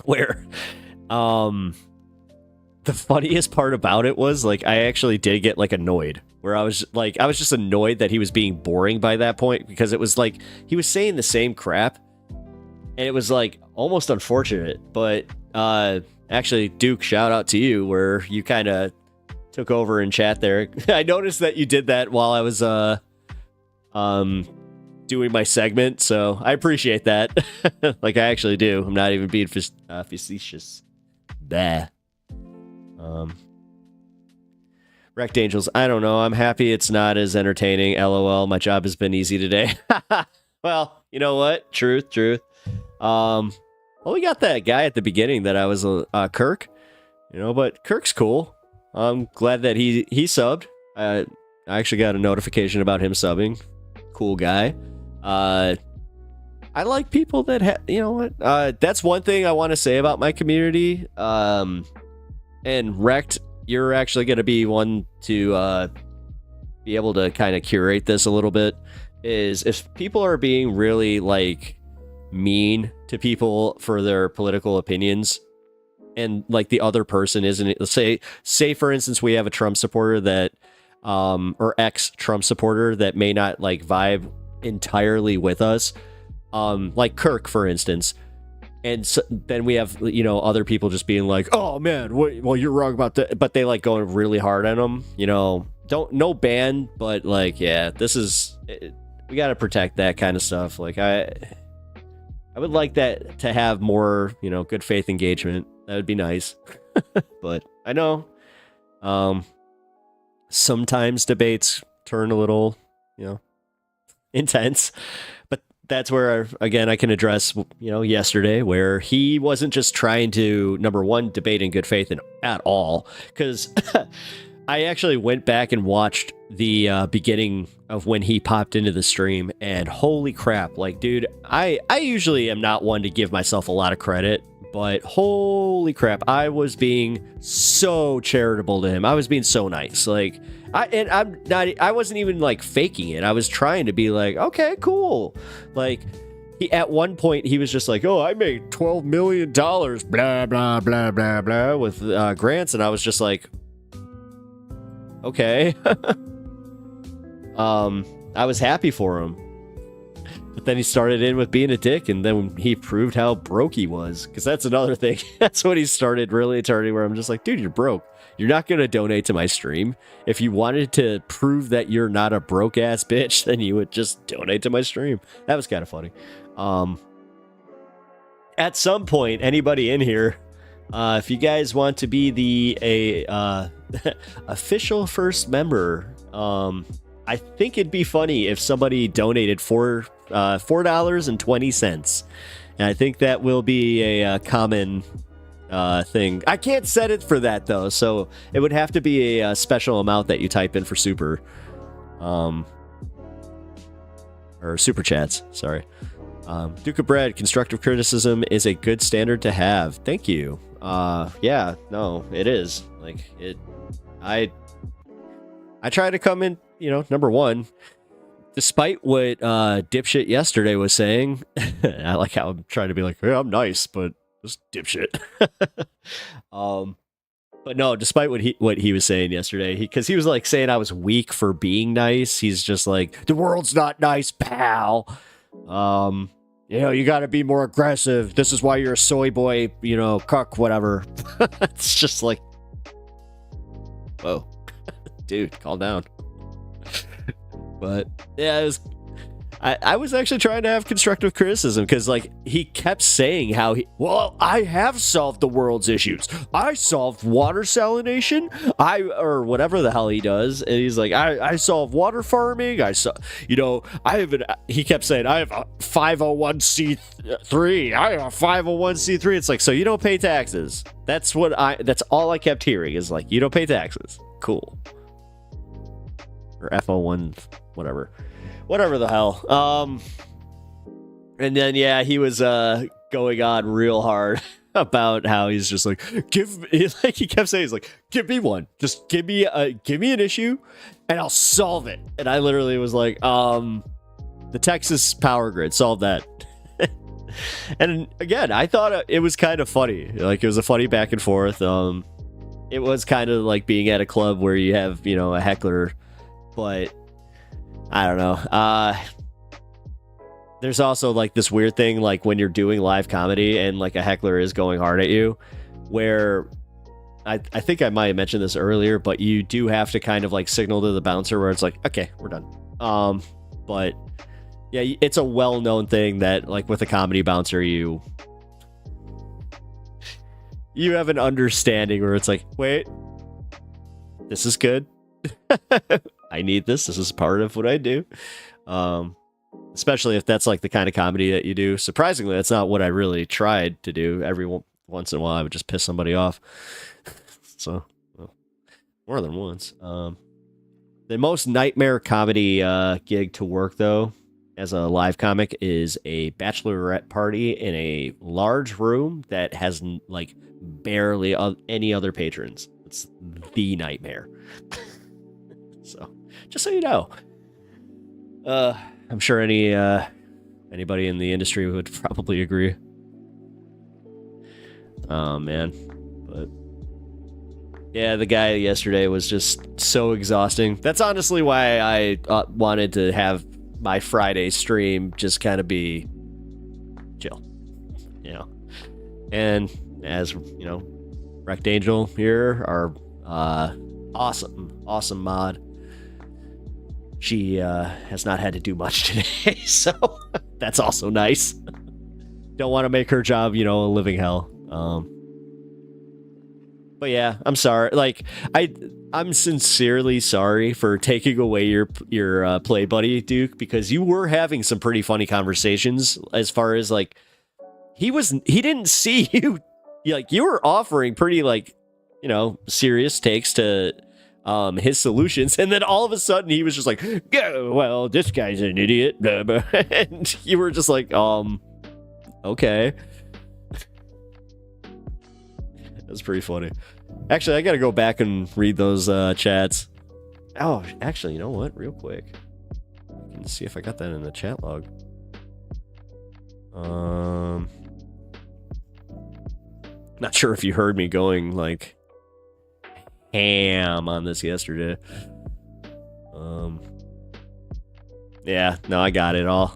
Where the funniest part about it was, like, I actually did get like annoyed, where I was just annoyed that he was being boring by that point, because it was like he was saying the same crap and it was like almost unfortunate. But actually, Duke, shout out to you, where you kind of took over in chat there. I noticed that you did that while I was doing my segment, so I appreciate that. Like, I actually do. I'm not even being facetious. Bah. Wrecked Angels, I don't know. I'm happy it's not as entertaining. LOL, my job has been easy today. Well, you know what? Truth. Well, we got that guy at the beginning that I was Kirk. You know, but Kirk's cool. I'm glad that he subbed. I actually got a notification about him subbing. Cool guy. I like people that you know what? That's one thing I want to say about my community. And Wrecked, you're actually going to be one to be able to kind of curate this a little bit. Is if people are being really like mean to people for their political opinions, and like the other person isn't, let's say for instance, we have a Trump supporter that or ex-Trump supporter that may not like vibe entirely with us, like Kirk, for instance. And so, then we have, you know, other people just being like, oh man, well, you're wrong about that. But they like going really hard on them, you know, no ban, but like, yeah, we got to protect that kind of stuff. Like I would like that to have more, you know, good faith engagement. That would be nice. But I know, sometimes debates turn a little, you know, intense, but that's where, again, I can address, you know, yesterday, where he wasn't just trying to, number one, debate in good faith at all. Because I actually went back and watched the beginning of when he popped into the stream, and holy crap, like, dude, I usually am not one to give myself a lot of credit, but holy crap, I was being so charitable to him. I was being so nice. Like, I wasn't even like faking it. I was trying to be like, okay, cool. Like, at one point he was just like, oh, I made $12 million, blah, blah, blah, blah, blah, with grants. And I was just like, okay. I was happy for him. But then he started in with being a dick, and then he proved how broke he was. Because that's another thing. That's when he started really turning, where I'm just like, dude, you're broke. You're not going to donate to my stream. If you wanted to prove that you're not a broke-ass bitch, then you would just donate to my stream. That was kind of funny. At some point, anybody in here, if you guys want to be official first member. I think it'd be funny if somebody donated $4.20, and I think that will be a common thing. I can't set it for that though, so it would have to be a special amount that you type in for super, or super chats. Sorry. Duke of Bread, constructive criticism is a good standard to have. Thank you. Yeah, no, it is. Like it. I try to come in, number one, despite what dipshit yesterday was saying. I like how I'm trying to be like, hey, I'm nice, but just dipshit. But no, despite what he was saying yesterday, because he was like saying I was weak for being nice. He's just like, the world's not nice, pal. You got to be more aggressive. This is why you're a soy boy, cuck, whatever. It's just like, whoa, dude, calm down. But yeah, it was. I was actually trying to have constructive criticism because, like, he kept saying how I have solved the world's issues. I solved water salination. Or whatever the hell he does. And he's like, I solved water farming. He kept saying, I have a 501c3. I have a 501c3. It's like, so you don't pay taxes. That's all I kept hearing is like, you don't pay taxes. Cool. Or FO1, whatever the hell. And then he was going on real hard about how he's just like, he kept saying, he's like, give me one, just give me an issue and I'll solve it. And I literally was like, the Texas power grid, solve that. And again, I thought it was kind of funny. Like, it was a funny back and forth. It was kind of like being at a club where you have, a heckler, but I don't know. There's also like this weird thing, like when you're doing live comedy and like a heckler is going hard at you, where I think I might have mentioned this earlier, but you do have to kind of like signal to the bouncer where it's like, okay, we're done. But yeah, it's a well-known thing that like with a comedy bouncer, you have an understanding where it's like, wait, this is good. I need this. This is part of what I do. Especially if that's like the kind of comedy that you do. Surprisingly, that's not what I really tried to do. Every once in a while, I would just piss somebody off. So, more than once. The most nightmare comedy gig to work, though, as a live comic, is a bachelorette party in a large room that has like barely any other patrons. It's the nightmare. So, just so you know. I'm sure anybody in the industry would probably agree. Oh, man. But yeah, the guy yesterday was just so exhausting. That's honestly why I wanted to have my Friday stream just kind of be chill. And as, Wrecked Angel here, our awesome mod, she has not had to do much today, so that's also nice. Don't want to make her job, a living hell. But yeah, I'm sorry. Like, I'm sincerely sorry for taking away your play buddy, Duke, because you were having some pretty funny conversations as far as like he didn't see you. Like, you were offering pretty like, serious takes to his solutions, and then all of a sudden he was just like, yeah, well, this guy's an idiot, blah, blah. And you were just like, okay. That's pretty funny. Actually, I gotta go back and read those chats. Oh, actually, you know what, real quick, I can see if I got that in the chat log. Not sure if you heard me going like ham on this yesterday. Yeah, no, I got it all.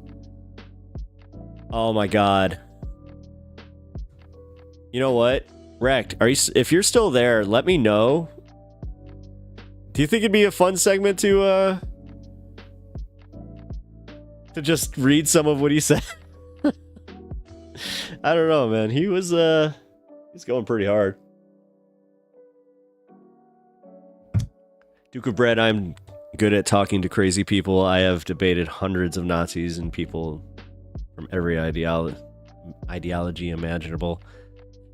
Oh my god. You know what? Wrecked, if you're still there, let me know. Do you think it'd be a fun segment to just read some of what he said? I don't know, man. He's going pretty hard. Duke of Bread, I'm good at talking to crazy people. I have debated hundreds of Nazis and people from every ideology imaginable.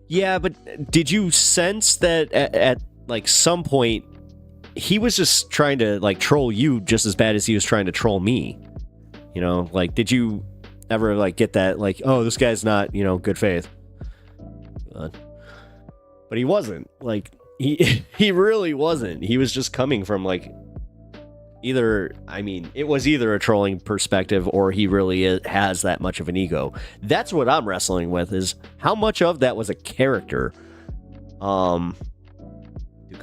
Yeah, but did you sense that at like some point he was just trying to like troll you just as bad as he was trying to troll me? You know, like, did you ever like get that like, oh, this guy's not, you know, good faith? But he wasn't. Like, he really wasn't. He was just coming from like it was either a trolling perspective or he really has that much of an ego. That's what I'm wrestling with, is how much of that was a character. Duke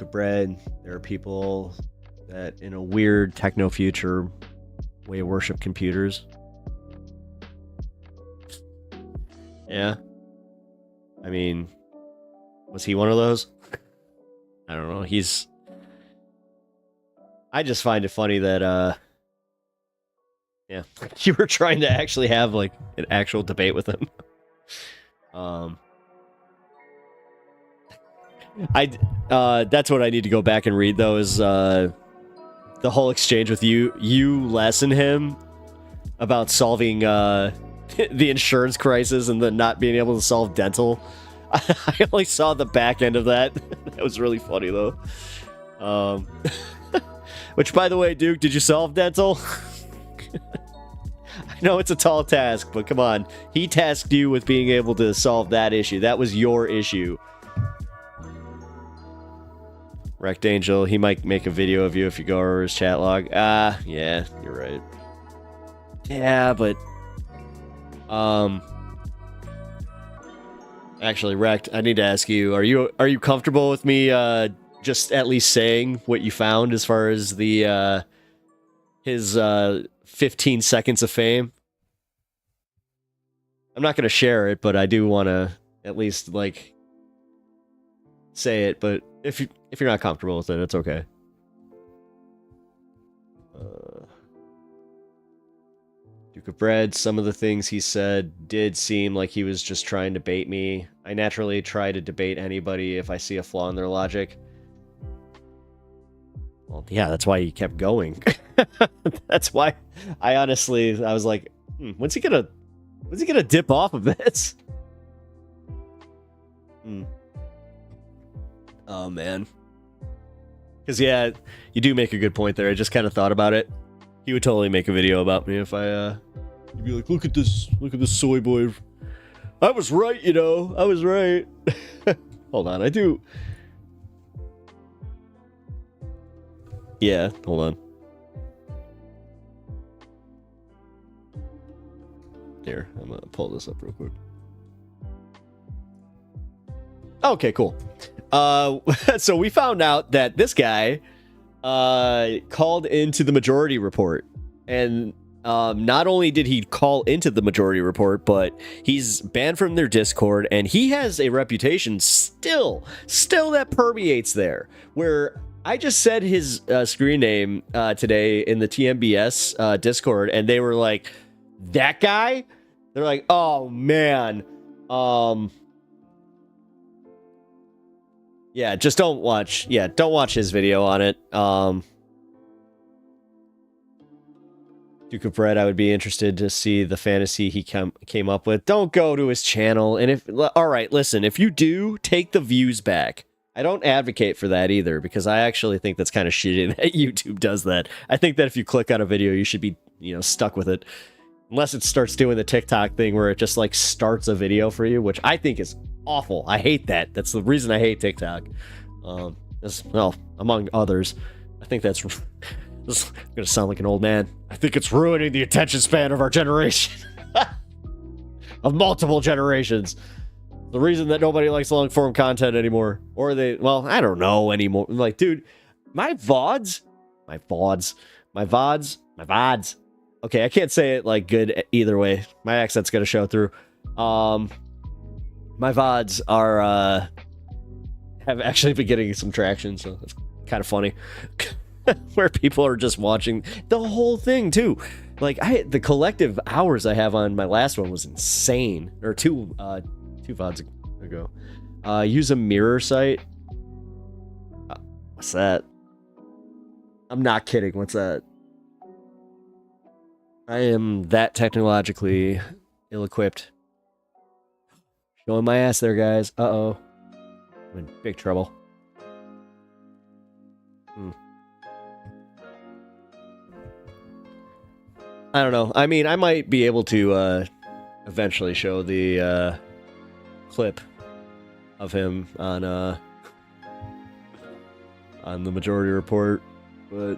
of Bread, there are people that in a weird techno future way worship computers. Yeah. I mean, was he one of those? I don't know. I just find it funny that, yeah, you were trying to actually have, like, an actual debate with him. That's what I need to go back and read, though, is, the whole exchange with you, Les, and him about solving, the insurance crisis and then not being able to solve dental. I only saw the back end of that. That was really funny, though. Which, by the way, Duke, did you solve dental? I know it's a tall task, but come on. He tasked you with being able to solve that issue. That was your issue. Wrecked Angel, he might make a video of you if you go over his chat log. Yeah, you're right. Yeah, but... Actually, Wrecked, I need to ask you, are you comfortable with me, just at least saying what you found as far as the, his, 15 seconds of fame? I'm not going to share it, but I do want to at least, like, say it, but if you're not comfortable with it, it's okay. Duke of Bread, some of the things he said did seem like he was just trying to bait me. I naturally try to debate anybody if I see a flaw in their logic. Well, yeah, that's why he kept going. That's why I was like, when's he gonna dip off of this? Oh, man. Because, yeah, you do make a good point there. I just kind of thought about it. He would totally make a video about me if he'd be like, look at this soy boy. I was right, you know. I was right. Hold on, I do. Yeah, hold on. Here, I'm gonna pull this up real quick. Okay, cool. So we found out that this guy called into the Majority Report, and not only did he call into the Majority Report, but he's banned from their Discord, and he has a reputation still that permeates there, where I just said his screen name today in the TMBS Discord, and they were like, that guy? They're like, oh man. Yeah, just don't watch his video on it. Duke of Bread, I would be interested to see the fantasy he came up with. Don't go to his channel, and all right, listen, if you do, take the views back. I don't advocate for that either, because I actually think that's kind of shitty that YouTube does that. I think that if you click on a video, you should be, stuck with it. Unless it starts doing the TikTok thing where it just, like, starts a video for you, which I think is awful. I hate that. That's the reason I hate TikTok. Well, among others. I think that's... This is going to sound like an old man. I think it's ruining the attention span of our generation. Of multiple generations. The reason that nobody likes long-form content anymore. Or I don't know anymore. Like, dude, my VODs. Okay, I can't say it, like, good either way. My accent's going to show through. My VODs are, have actually been getting some traction, so that's kind of funny. Where people are just watching the whole thing, too. Like, the collective hours I have on my last one was insane. Or two VODs ago. Use a mirror site. What's that? I'm not kidding. What's that? I am that technologically ill-equipped. Showing my ass there, guys. Uh-oh. I'm in big trouble. I don't know. I mean, I might be able to eventually show the clip of him on the Majority Report, but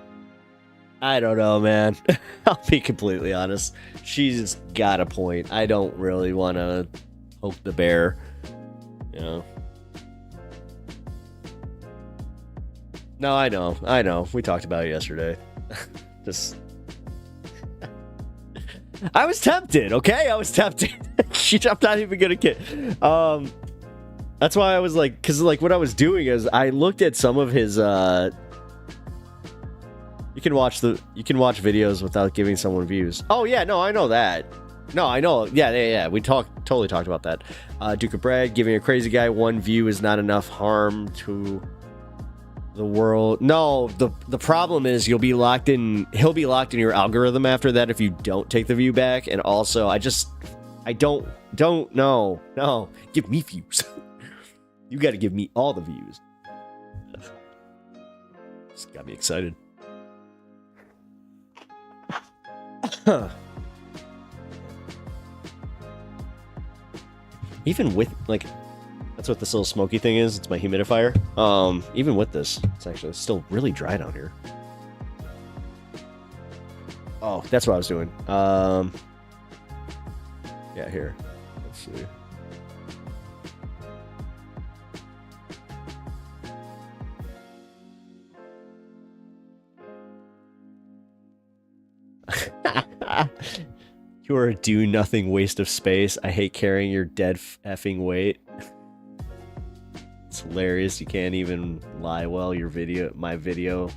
I don't know, man. I'll be completely honest. She's got a point. I don't really want to poke the bear, you know. No, I know. We talked about it yesterday. Just, I was tempted, okay? I was tempted. I'm not even gonna kid. That's why I was like, because like what I was doing is I looked at some of his. You can watch videos without giving someone views. Oh yeah, no, I know that. No, I know. Yeah. We totally talked about that. Duke of Brad, giving a crazy guy 1 view is not enough harm to the world. No, the problem is he'll be locked in your algorithm after that if you don't take the view back. And also, I don't know. No, give me views. You got to give me all the views. Just got me excited. Even with, like, that's what this little smoky thing is. It's my humidifier. Even with this, it's actually still really dry down here. Oh, that's what I was doing. Yeah, here. Let's see. You're a do-nothing waste of space. I hate carrying your dead effing weight. It's hilarious. You can't even lie well. My video.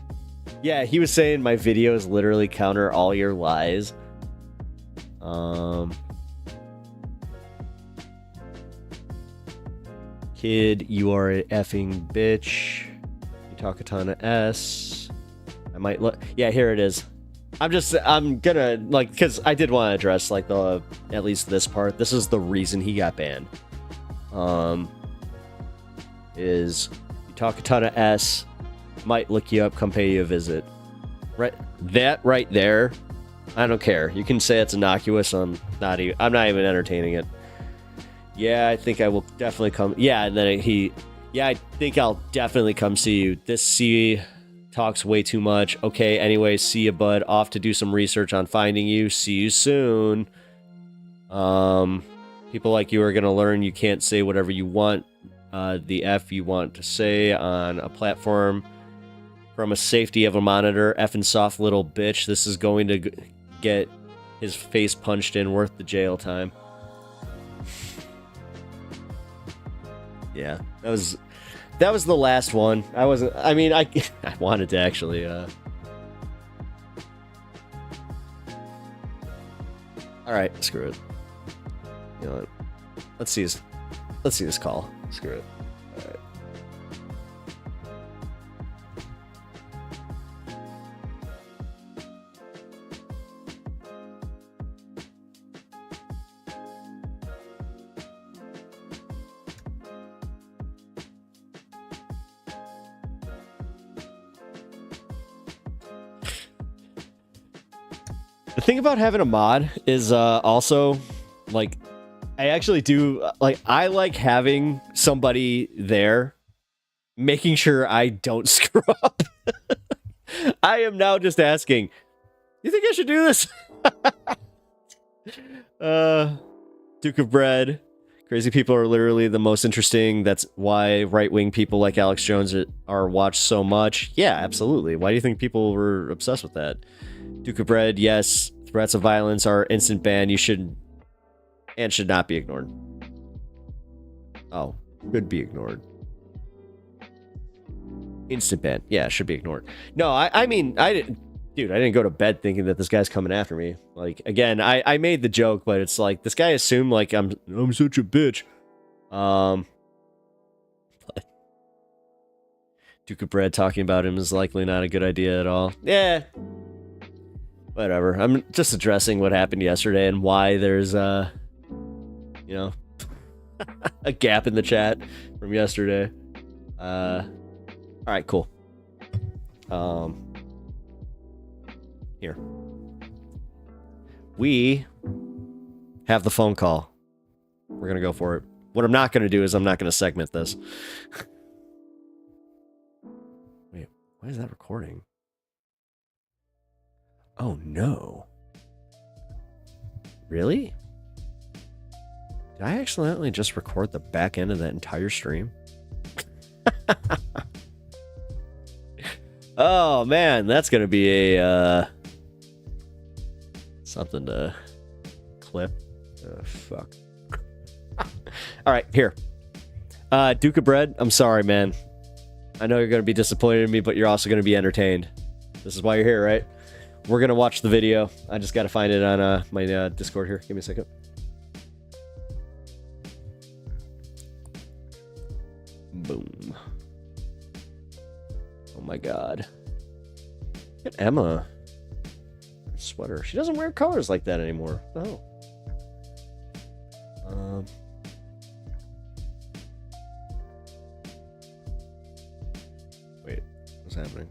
Yeah, he was saying my videos literally counter all your lies. Kid, you are a effing bitch. You talk a ton of S. I might look. Yeah, here it is. I'm gonna, like, because I did want to address, like, at least this part. This is the reason he got banned. Is you talk a ton of S, might look you up, come pay you a visit. Right, that right there, I don't care. You can say it's innocuous. I'm not even entertaining it. Yeah, I think I will definitely come. Yeah, and then I think I'll definitely come see you. This C talks way too much. Okay, anyway, see you, bud. Off to do some research on finding you. See you soon. People like you are gonna learn you can't say whatever you want. The F you want to say on a platform from a safety of a monitor. Effing soft little bitch. This is going to get his face punched in, worth the jail time. Yeah, that was the last one. I wanted to actually all right, screw it. You know what? Let's see this call. Screw it. All right. The thing about having a mod is also, like, I actually do, like, I like having somebody there making sure I don't screw up. I am now just asking, you think I should do this? Duke of Bread. Crazy people are literally the most interesting. That's why right-wing people like Alex Jones are watched so much. Yeah, absolutely. Why do you think people were obsessed with that? Duke of Bread, yes. Threats of violence are instant ban. You should not be ignored. Oh, could be ignored. Instant ban. Yeah, should be ignored. No, I mean, I didn't go to bed thinking that this guy's coming after me. Like, again, I made the joke, but it's like, this guy assumed, like, I'm such a bitch. Duke of Bread talking about him is likely not a good idea at all. Yeah. Whatever. I'm just addressing what happened yesterday and why there's, a gap in the chat from yesterday. All right, cool. Here. We have the phone call. We're going to go for it. What I'm not going to do is I'm not going to segment this. Wait, why is that recording? Oh, no. Really? Did I accidentally just record the back end of that entire stream? Oh, man, that's going to be a, something to clip. Oh, fuck. All right, here. Duke of Bread, I'm sorry, man. I know you're going to be disappointed in me, but you're also going to be entertained. This is why you're here, right? We're going to watch the video. I just got to find it on my Discord here. Give me a second. Boom. Oh my god. Look at Emma. Her sweater. She doesn't wear colors like that anymore. Oh. Wait, what's happening?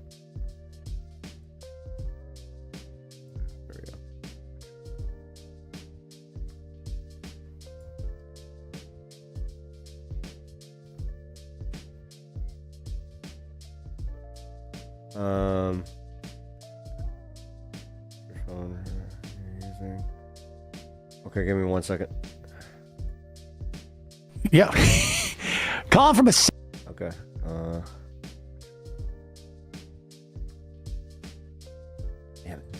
There we go. Your phone you're using. Okay, give me 1 second. Yeah. Calling from a. Okay. Damn it.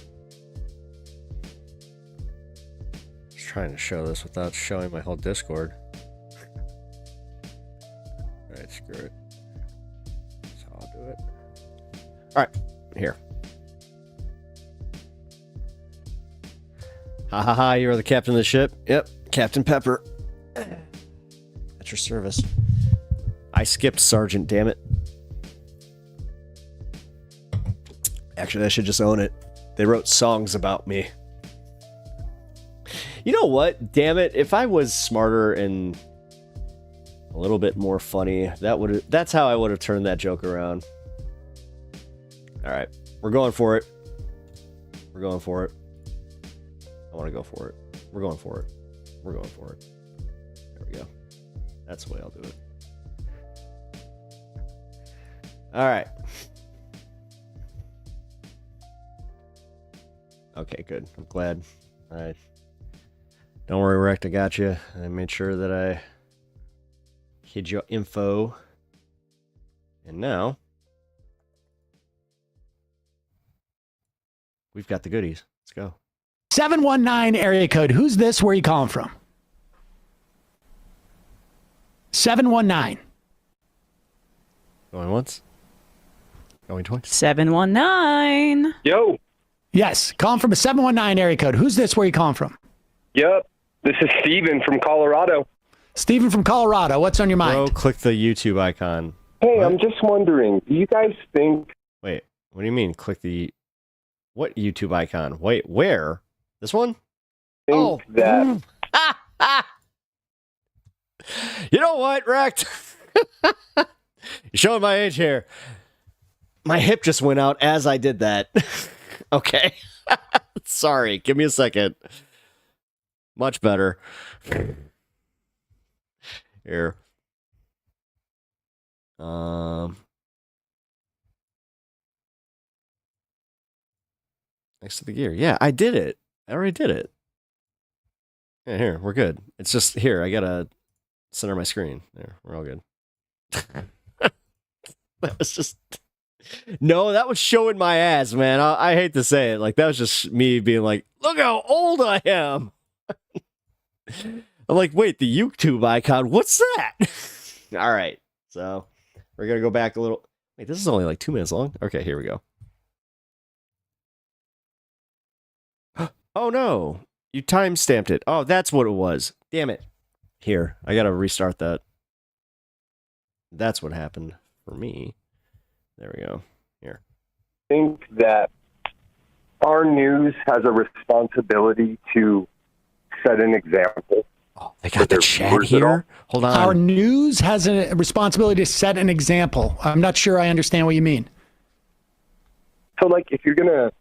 Just trying to show this without showing my whole Discord. Alright, screw it. So I'll do it. Alright, here. Ha ha ha, you are the captain of the ship? Yep, Captain Pepper. At your service. I skipped Sergeant, damn it. Actually, I should just own it. They wrote songs about me. You know what? Damn it. If I was smarter and a little bit more funny, that's how I would have turned that joke around. Alright. We're going for it. We're going for it. I want to go for it. We're going for it. We're going for it. There we go. That's the way I'll do it. Alright. Okay, good. I'm glad. Alright. Don't worry, Rect, I got you. I made sure that I hid your info. And now we've got the goodies. Let's go. 719 area code. Who's this? Where are you calling from? 719. Going once? Going twice? 719. Yo. Yes, calling from a 719 area code. Who's this? Where are you calling from? Yep. This is Steven from Colorado. Steven from Colorado. What's on your mind? Bro, click the YouTube icon. Hey, I'm just wondering, do you guys think... Wait, what do you mean click the... What YouTube icon? Wait, where? This one? Oh. That... You know what, Rect? You're showing my age here. My hip just went out as I did that. Okay. Sorry. Give me a second. Much better. Here. Next to the gear. Yeah, I did it. I already did it. Yeah, here, we're good. It's just here, I gotta center my screen. There, we're all good. That was just... No, that was showing my ass, man. I hate to say it. Like, that was just me being like, look how old I am. I'm like, wait, the YouTube icon, what's that? All right, so we're going to go back a little. Wait, this is only like 2 minutes long? Okay, here we go. Oh, no. You time-stamped it. Oh, that's what it was. Damn it. Here, I got to restart that. That's what happened for me. There we go. Here. Think that our news has a responsibility to set an example. Oh, they got the chat here. Hold on. Our news has a responsibility to set an example. I'm not sure I understand what you mean. So, like, if you're going to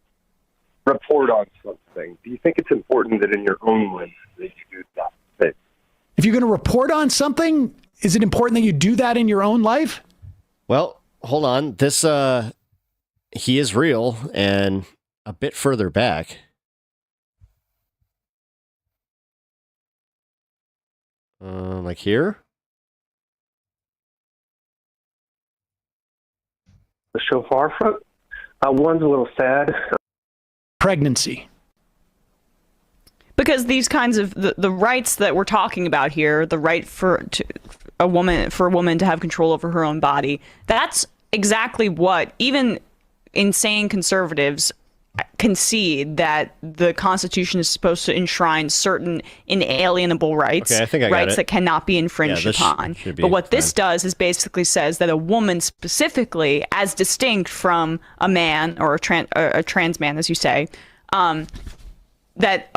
report on something, do you think it's important that in your own lens that you do that thing? If you're going to report on something, is it important that you do that in your own life? Well, hold on. This, he is real, and a bit further back. Like here? The shofar front? One's a little sad. Pregnancy. Because these kinds of the rights that we're talking about here, the right for a woman to have control over her own body, that's exactly what even insane conservatives concede, that the Constitution is supposed to enshrine certain inalienable rights, Okay, I think I got rights it. that cannot be infringed Yeah, this upon. should be But what this fine. does is basically says that a woman specifically, as distinct from a man or a trans man, as you say, that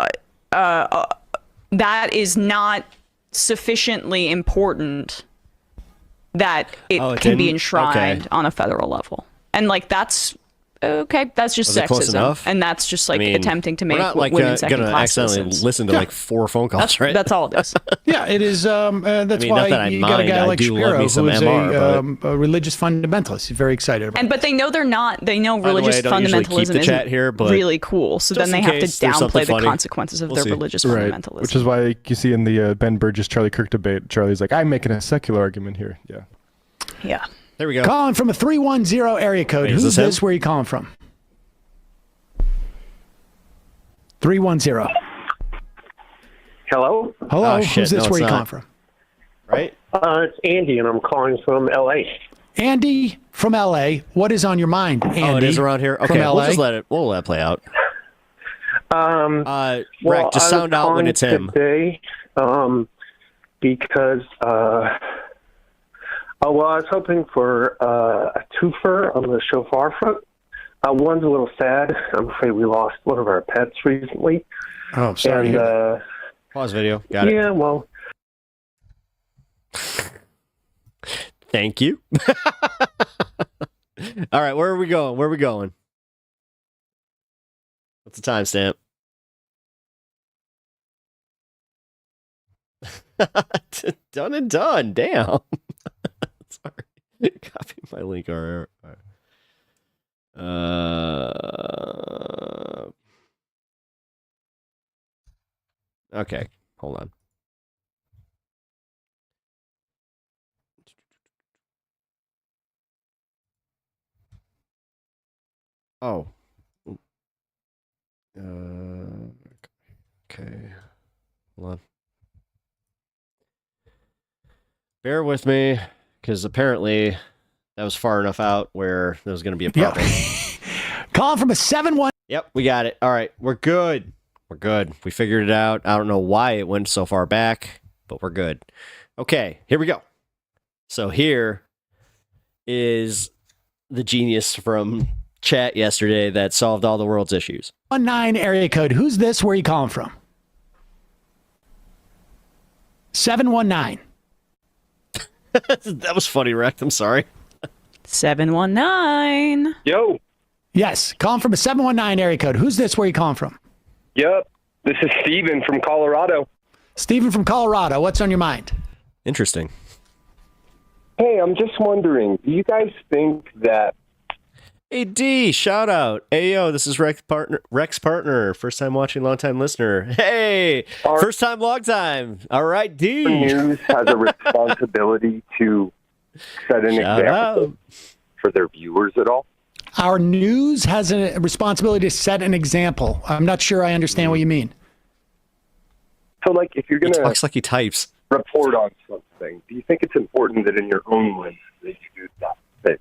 is not sufficiently important that it Oh, it can be didn't? enshrined Okay. on a federal level. And like that's okay, that's just Was it close sexism, enough? and that's just like I mean, attempting to make we're not like women second gonna class accidentally citizens. listen to like 4 phone calls, That's, right? that's all it is. Yeah, it is. That's I mean, why not that I you got a mind, guy I like do love Shapiro, me who some is MR, a religious fundamentalist. He's very excited about it. But they know they're not. They know By the way, religious I don't usually fundamentalism keep the chat isn't here, but really cool. So just then they in have to case there's something downplay the funny. consequences of We'll their see. religious Right. fundamentalism. Which is why you see in the Ben Burgess Charlie Kirk debate, Charlie's like, I'm making a secular argument here. Yeah. Yeah. There we go. Calling from a 310 area code. Wait, is Who's this him? this? Where are you calling from? 310. Hello? Hello. Oh, shit. Who's this? No, Where are it's you not. calling from? Right? It's Andy, and I'm calling from L.A. Andy from LA. What is on your mind, Andy? Oh, it is around here. from Okay, we'll LA? just let it play out. Well, Rick, just I sound was out when calling it's him. Today, because I was hoping for a twofer on the shofar front. One's a little sad. I'm afraid we lost one of our pets recently. Oh, sorry. And, Pause video. Got it. yeah, well, Thank you. All right, where are we going? Where are we going? What's the timestamp? Done and done. Damn. Sorry. Copy my link. All right. Okay. Hold on. Oh. Okay. Hold on. Bear with me, because apparently that was far enough out where there was going to be a problem. Calling from a 7-1. Yep, we got it. All right, we're good. We're good. We figured it out. I don't know why it went so far back, but we're good. Okay, here we go. So here is the genius from chat yesterday that solved all the world's issues. 19 area code. Who's this? Where are you calling from? 719. That was funny, Rex. I'm sorry. 719. yo, Yes, calling from a 719 area code. Who's this? Where are you calling from? yep, this is Steven from Colorado. Stephen from Colorado. What's on your mind? Interesting. Hey, I'm just wondering, do you guys think that Hey, D, shout out. Hey, yo, this is Rex Partner. First time watching, long time listener. Hey, first time, long time. All right, D. news has a responsibility to set an Shout example out. for their viewers at all? Our news has a responsibility to set an example. I'm not sure I understand what you mean. So, like, if you're He going to talks like he types. report on something, do you think it's important that in your own lens that you do that thing?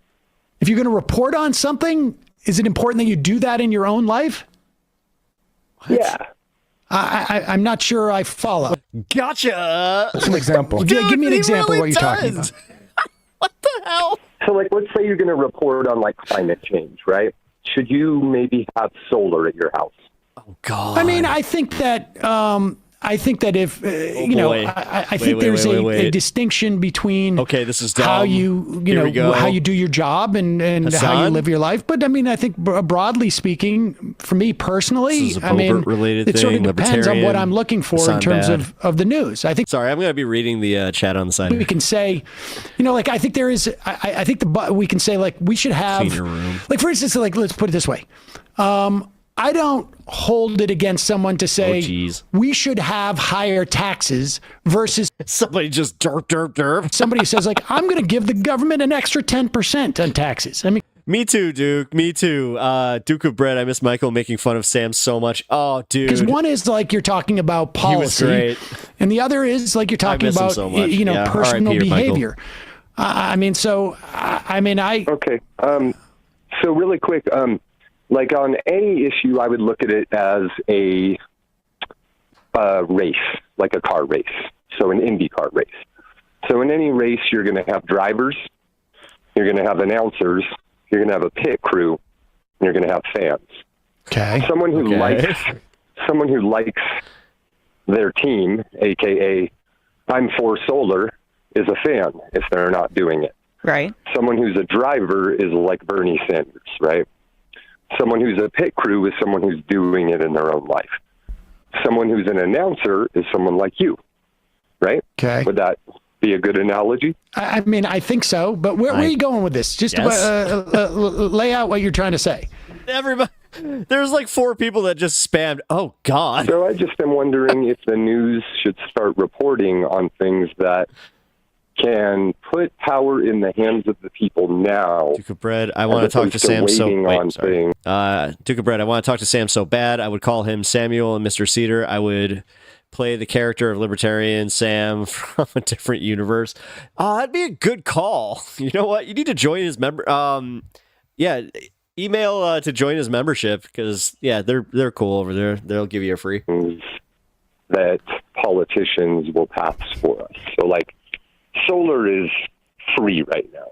If you're going to report on something, is it important that you do that in your own life? Yeah. I'm not sure I follow. Gotcha. What's an example? Give me an he example really of what you're talking does. about. What the hell? So, like, let's say you're going to report on, like, climate change, right? Should you maybe have solar at your house? Oh, God. I mean, I think that if you know, boy. I think there's a distinction between this is dumb. how you Here we go. know how you do your job and how you Hasan? live your life. But I mean, I think broadly speaking, for me personally, This is a I mean, related it sort of thing, depends on what libertarian. I'm looking for in Hasan terms bad. of the news. I think. Sorry, I'm going to be reading the chat on the side. We can say, you know, like I think there is. I think we can say like we should have, Clean your room. like for instance, like let's put it this way. I don't hold it against someone to say we should have higher taxes versus somebody just derp. Somebody says like I'm going to give the government an extra 10% on taxes. I mean, me too, Duke. Me too. Duke of Bread. I miss Michael making fun of Sam so much. Oh, dude. because one is like you're talking about policy, great. and the other is like you're talking miss him about so much. you know Yeah, personal R.I.P. Michael. behavior. I mean, so I mean, Okay. So really quick, like on any issue, I would look at it as a race, like a car race. So an IndyCar race. So in any race, you're going to have drivers, you're going to have announcers, you're going to have a pit crew, and you're going to have fans. Okay. Someone who likes their team, aka I'm for solar, is a fan if they're not doing it. Right. Someone who's a driver is like Bernie Sanders, right? Someone who's a pit crew is someone who's doing it in their own life. Someone who's an announcer is someone like you, right? Okay. Would that be a good analogy? I mean, I think so. But where are you going with this? Just lay out what you're trying to say. Everybody, there's like 4 people that just spammed. Oh, God. So I just am wondering if the news should start reporting on things that can put power in the hands of the people now. Duke of Bread, I want to talk to Sam so Duke of Bread, I want to talk to Sam so bad. I would call him Samuel and Mr. Cedar. I would play the character of Libertarian Sam from a different universe. That'd be a good call. You know what? You need to join his member. Email to join his membership because they're cool over there. They'll give you a free. That politicians will pass for us. So like, solar is free right now.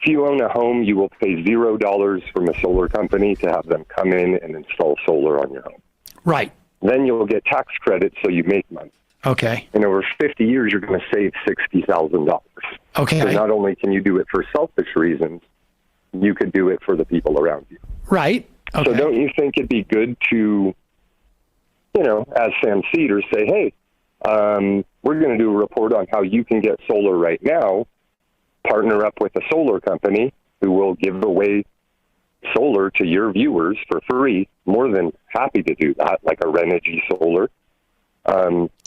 If you own a home, you will pay $0 from a solar company to have them come in and install solar on your home. Right. Then you'll get tax credits, so you make money. Okay. And over 50 years, you're going to save $60,000. Okay. So not only can you do it for selfish reasons, you could do it for the people around you. Right. Okay. So don't you think it'd be good to, you know, as Sam Cedar say, hey, we're going to do a report on how you can get solar right now, partner up with a solar company who will give away solar to your viewers for free. More than happy to do that, like a Renogy Solar.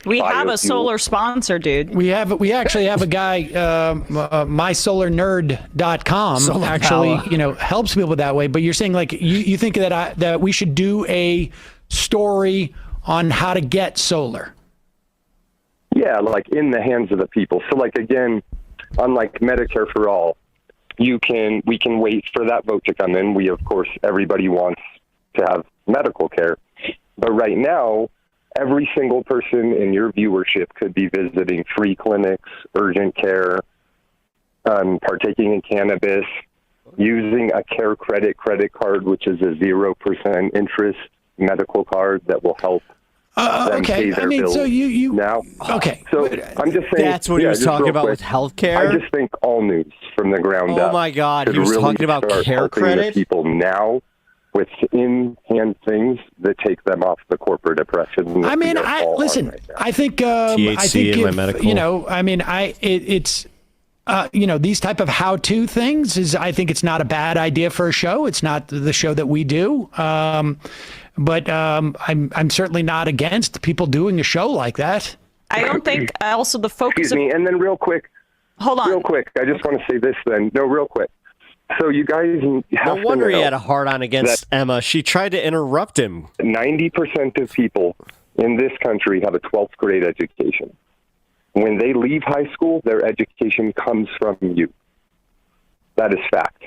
We have a biofuel. solar sponsor, dude. We actually have a guy, mysolarnerd.com Solar actually, power. you know, helps people that way. But you're saying like you think that we should do a story on how to get solar. Yeah, like in the hands of the people. So like, again, unlike Medicare for all, we can wait for that vote to come in. Of course, everybody wants to have medical care. But right now, every single person in your viewership could be visiting free clinics, urgent care, partaking in cannabis, using a care credit card, which is a 0% interest medical card that will help them pay their bills. so you now. Okay. So I'm just saying. That's what he was just talking real about quick, with healthcare? I just think all news from the ground up. Oh my God, he should was really talking about start care helping credit? the people now with in-hand things that take them off the corporate oppression. I mean, listen. I think I think in my if, medical. you know, I mean, it's you know, these type of how-to things is, I think it's not a bad idea for a show. It's not the show that we do. But I'm certainly not against people doing a show like that. I don't think also the focus. Excuse me, and then real quick. Hold on. Real quick, I just want to say this then. No, real quick. So you guys have No wonder to know he had a hard-on against Emma. She tried to interrupt him. 90% of people in this country have a 12th grade education. When they leave high school, their education comes from you. That is fact.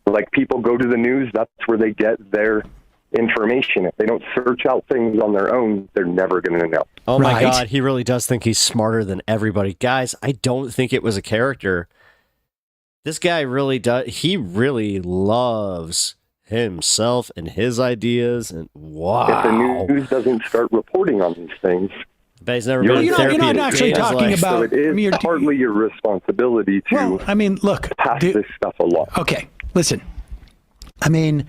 Like, people go to the news, that's where they get their information. If they don't search out things on their own, they're never going to know. Oh my God, he really does think he's smarter than everybody. Guys, I don't think it was a character. This guy really does. He really loves himself and his ideas. And wow. If the news doesn't start reporting on these things, but he's never been in therapy. You're not actually talking about. So it is partly your responsibility to. Well, I mean, look, pass this stuff along. Okay, listen. I mean,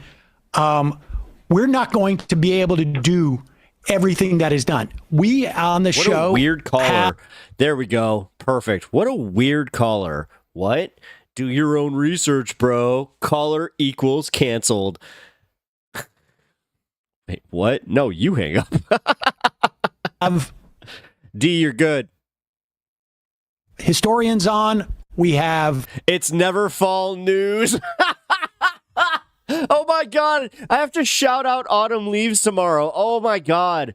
we're not going to be able to do everything that is done. We on the show. What a weird caller. There we go. Perfect. What a weird caller. What? Do your own research, bro. Caller equals canceled. Wait, what? No, you hang up. D, you're good. Historians on. We have. It's never fall news. Oh my God. I have to shout out Autumn Leaves tomorrow. Oh my God.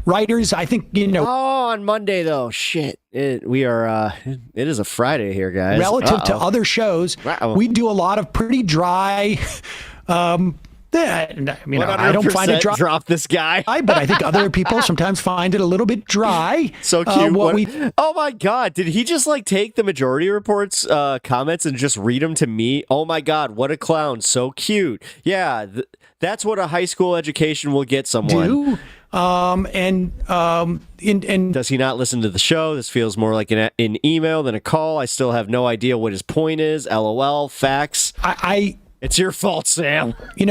Writers, I think, Oh, on Monday, though. Shit. It is a Friday here, guys. Relative to other shows, we do a lot of pretty dry. I mean, I don't find it dry. Drop this guy. But I think other people sometimes find it a little bit dry. So cute. Oh my God. Did he just take the Majority Report's comments and just read them to me? Oh my God. What a clown. So cute. Yeah. That's what a high school education will get someone. And does he not listen to the show? This feels more like an email than a call. I still have no idea what his point is. LOL. Facts. It's your fault, Sam. End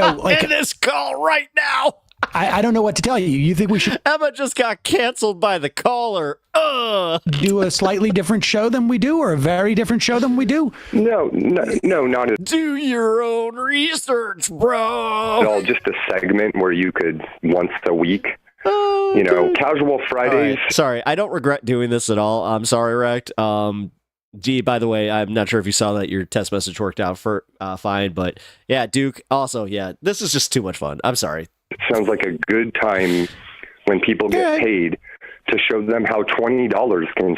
this call right now. I don't know what to tell you. You think we should? Emma just got canceled by the caller. Do a slightly different show than we do, or a very different show than we do? No, not at. Do your own research, bro. All just a segment where you could once a week. Casual Fridays. Right. Sorry, I don't regret doing this at all. I'm sorry, Rect. G, by the way, I'm not sure if you saw that your test message worked out for fine, but yeah, Duke. Also, yeah, this is just too much fun. I'm sorry. It sounds like a good time when people get paid to show them how $20 can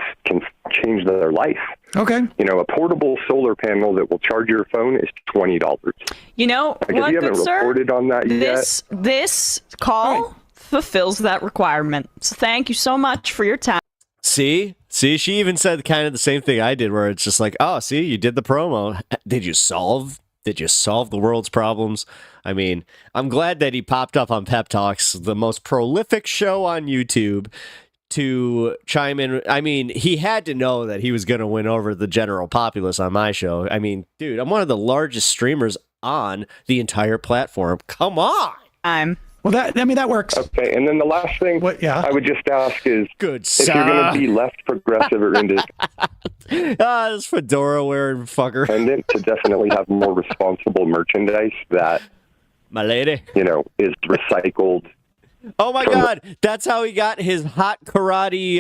change their life. Okay. A portable solar panel that will charge your phone is $20. You know what, you haven't good reported on that yet. This call fulfills that requirement. So thank you so much for your time. See, she even said kind of the same thing I did, where it's just like, oh, see, you did the promo. Did you solve the world's problems? I mean, I'm glad that he popped up on Pep Talks, the most prolific show on YouTube, to chime in. I mean, he had to know that he was going to win over the general populace on my show. I mean, dude, I'm one of the largest streamers on the entire platform. Come on. Well, that works. Okay, and then the last thing I would just ask is, if you're going to be left progressive or independent, this fedora wearing fucker, to definitely have more responsible merchandise that, my lady, is recycled. Oh my God, that's how he got his hot karate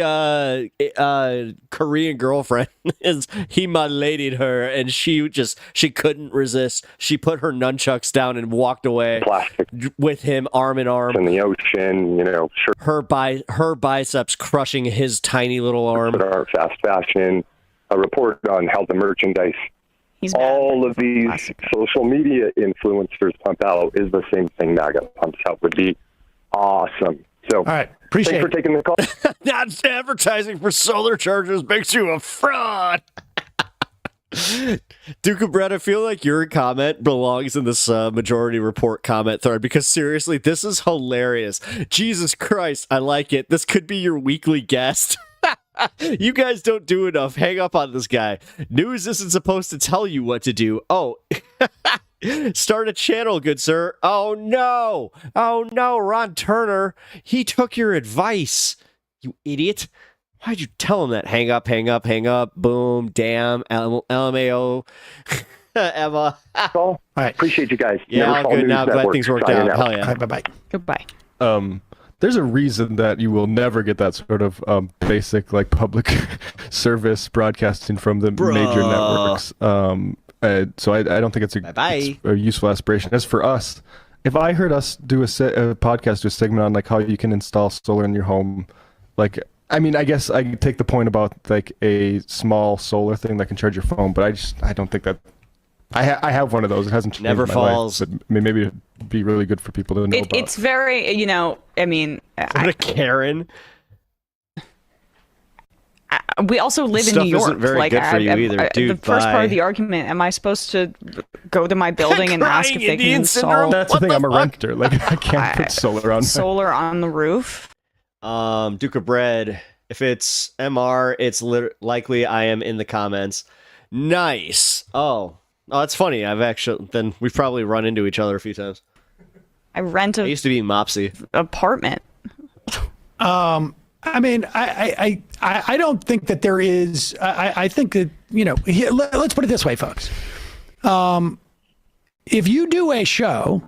Korean girlfriend. He my-ladied her, and she couldn't resist. She put her nunchucks down and walked away with him arm in arm in the ocean. Her biceps crushing his tiny little arm. Fast fashion, a report on how the merchandise. All of these social media influencers pump out is the same thing MAGA pumps out. Would be awesome. So, all right, appreciate thanks for taking the call. Not advertising for solar chargers makes you a fraud. Duke and Brett, I feel like your comment belongs in this Majority Report comment thread, because seriously, this is hilarious. Jesus Christ, I like it. This could be your weekly guest. You guys don't do enough. Hang up on this guy. News isn't supposed to tell you what to do. Oh, start a channel, good sir. Oh no, Ron Turner. He took your advice, you idiot. Why'd you tell him that? Hang up, boom, damn, LMAO. Emma. All right. Appreciate you guys. Yeah, all good now. Glad things worked out. Hell yeah. Right, bye-bye. Goodbye. There's a reason that you will never get that sort of basic public service broadcasting from the major networks. So I don't think it's a useful aspiration. As for us, if I heard us do a podcast, do a segment on how you can install solar in your home, I mean, I guess I take the point about a small solar thing that can charge your phone, but I don't think that. I have one of those. It hasn't changed Never my falls. life, but maybe it'd be really good for people to know about. It's very, I mean, what a Karen. We also live in Stuff New York. isn't very good for you either, dude. The first part bye. of the argument: am I supposed to go to my building and ask if they can install That's the thing. I'm a renter. Like I can't put solar on. solar on the roof? Duke of Bread. If it's MR, it's likely I am in the comments. Nice. Oh, that's funny. We've probably run into each other a few times. I rent I used to be Mopsy. apartment. I mean, I don't think that there is. I think that, let's put it this way, folks. If you do a show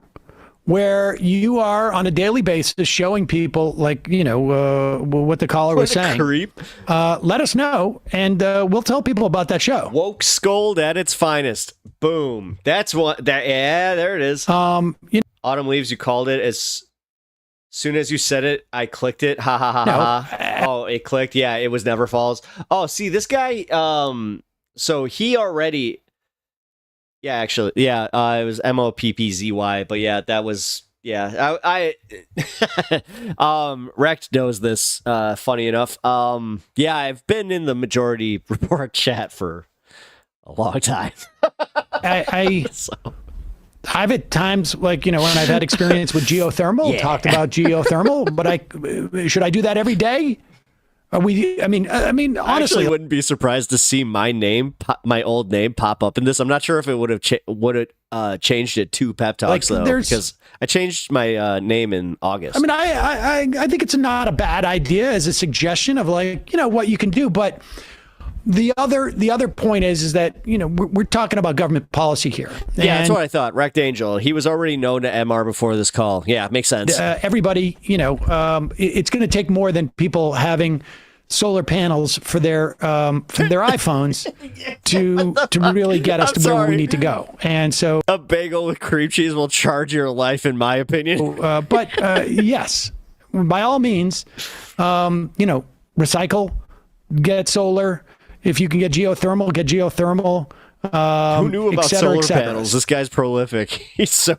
where you are on a daily basis showing people, like, what the caller was saying, creep. Let us know, and we'll tell people about that show. Woke scold at its finest. Boom. That's what. Yeah, there it is. Autumn Leaves. You called it as soon as you said it. I clicked it. Ha ha ha ha. Oh, it clicked. Yeah, it was Never Falls. Oh, see this guy. So he already. Yeah, actually, yeah. It was MOPPZY, but yeah, that was. Yeah, I Rect knows this. Funny enough. Yeah, I've been in the Majority Report chat for a long time. I've at times, like, when I've had experience with geothermal, talked about geothermal, but should I do that every day? I mean, honestly, I actually wouldn't be surprised to see my name, my old name, pop up in this. I'm not sure if it would have changed it to Pep Talks, though, because I changed my name in August. I mean, I think it's not a bad idea as a suggestion of, like, what you can do, but the other point is that, we're talking about government policy here. Yeah, that's what I thought. Wrecked Angel, he was already known to MR before this call. Yeah, makes sense. Everybody, it's going to take more than people having solar panels for their iPhones to really get us to where we need to go. And so a bagel with cream cheese will charge your life, in my opinion. But yes, by all means, recycle, get solar. If you can get geothermal, get geothermal. Who knew about solar panels? This guy's prolific. He's so.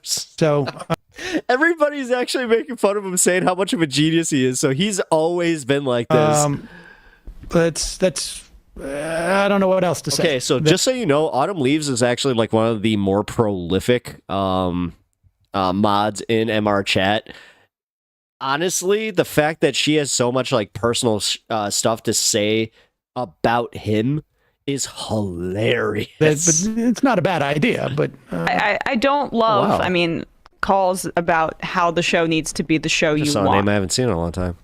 Everybody's actually making fun of him, saying how much of a genius he is. So he's always been like this. That's I don't know what else to say. Okay, so just so you know, Autumn Leaves is actually like one of the more prolific mods in MR chat. Honestly, the fact that she has so much like personal stuff to say about him is hilarious. But it's not a bad idea, but I don't love. Wow. I mean, calls about how the show needs to be the show you saw a want. name I haven't seen in a long time.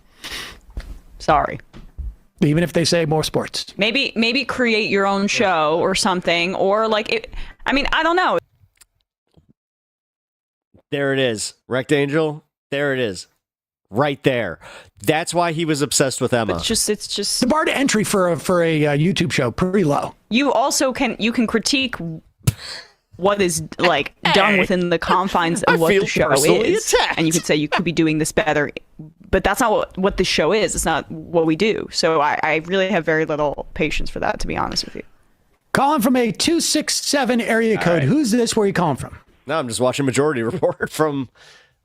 Sorry. Even if they say more sports, maybe create your own show or something, or like it. I mean, I don't know. There it is, Wrecked Angel. There it is. Right there. That's why he was obsessed with Emma. It's just the bar to entry for a YouTube show pretty low. You also can critique what is like done within the confines of what the show is, and you could say you could be doing this better, but that's not what the show is. It's not what we do. So I really have very little patience for that, to be honest with you. Calling from a 267 area code. Right. Who's this? Where are you calling from? No, I'm just watching Majority Report from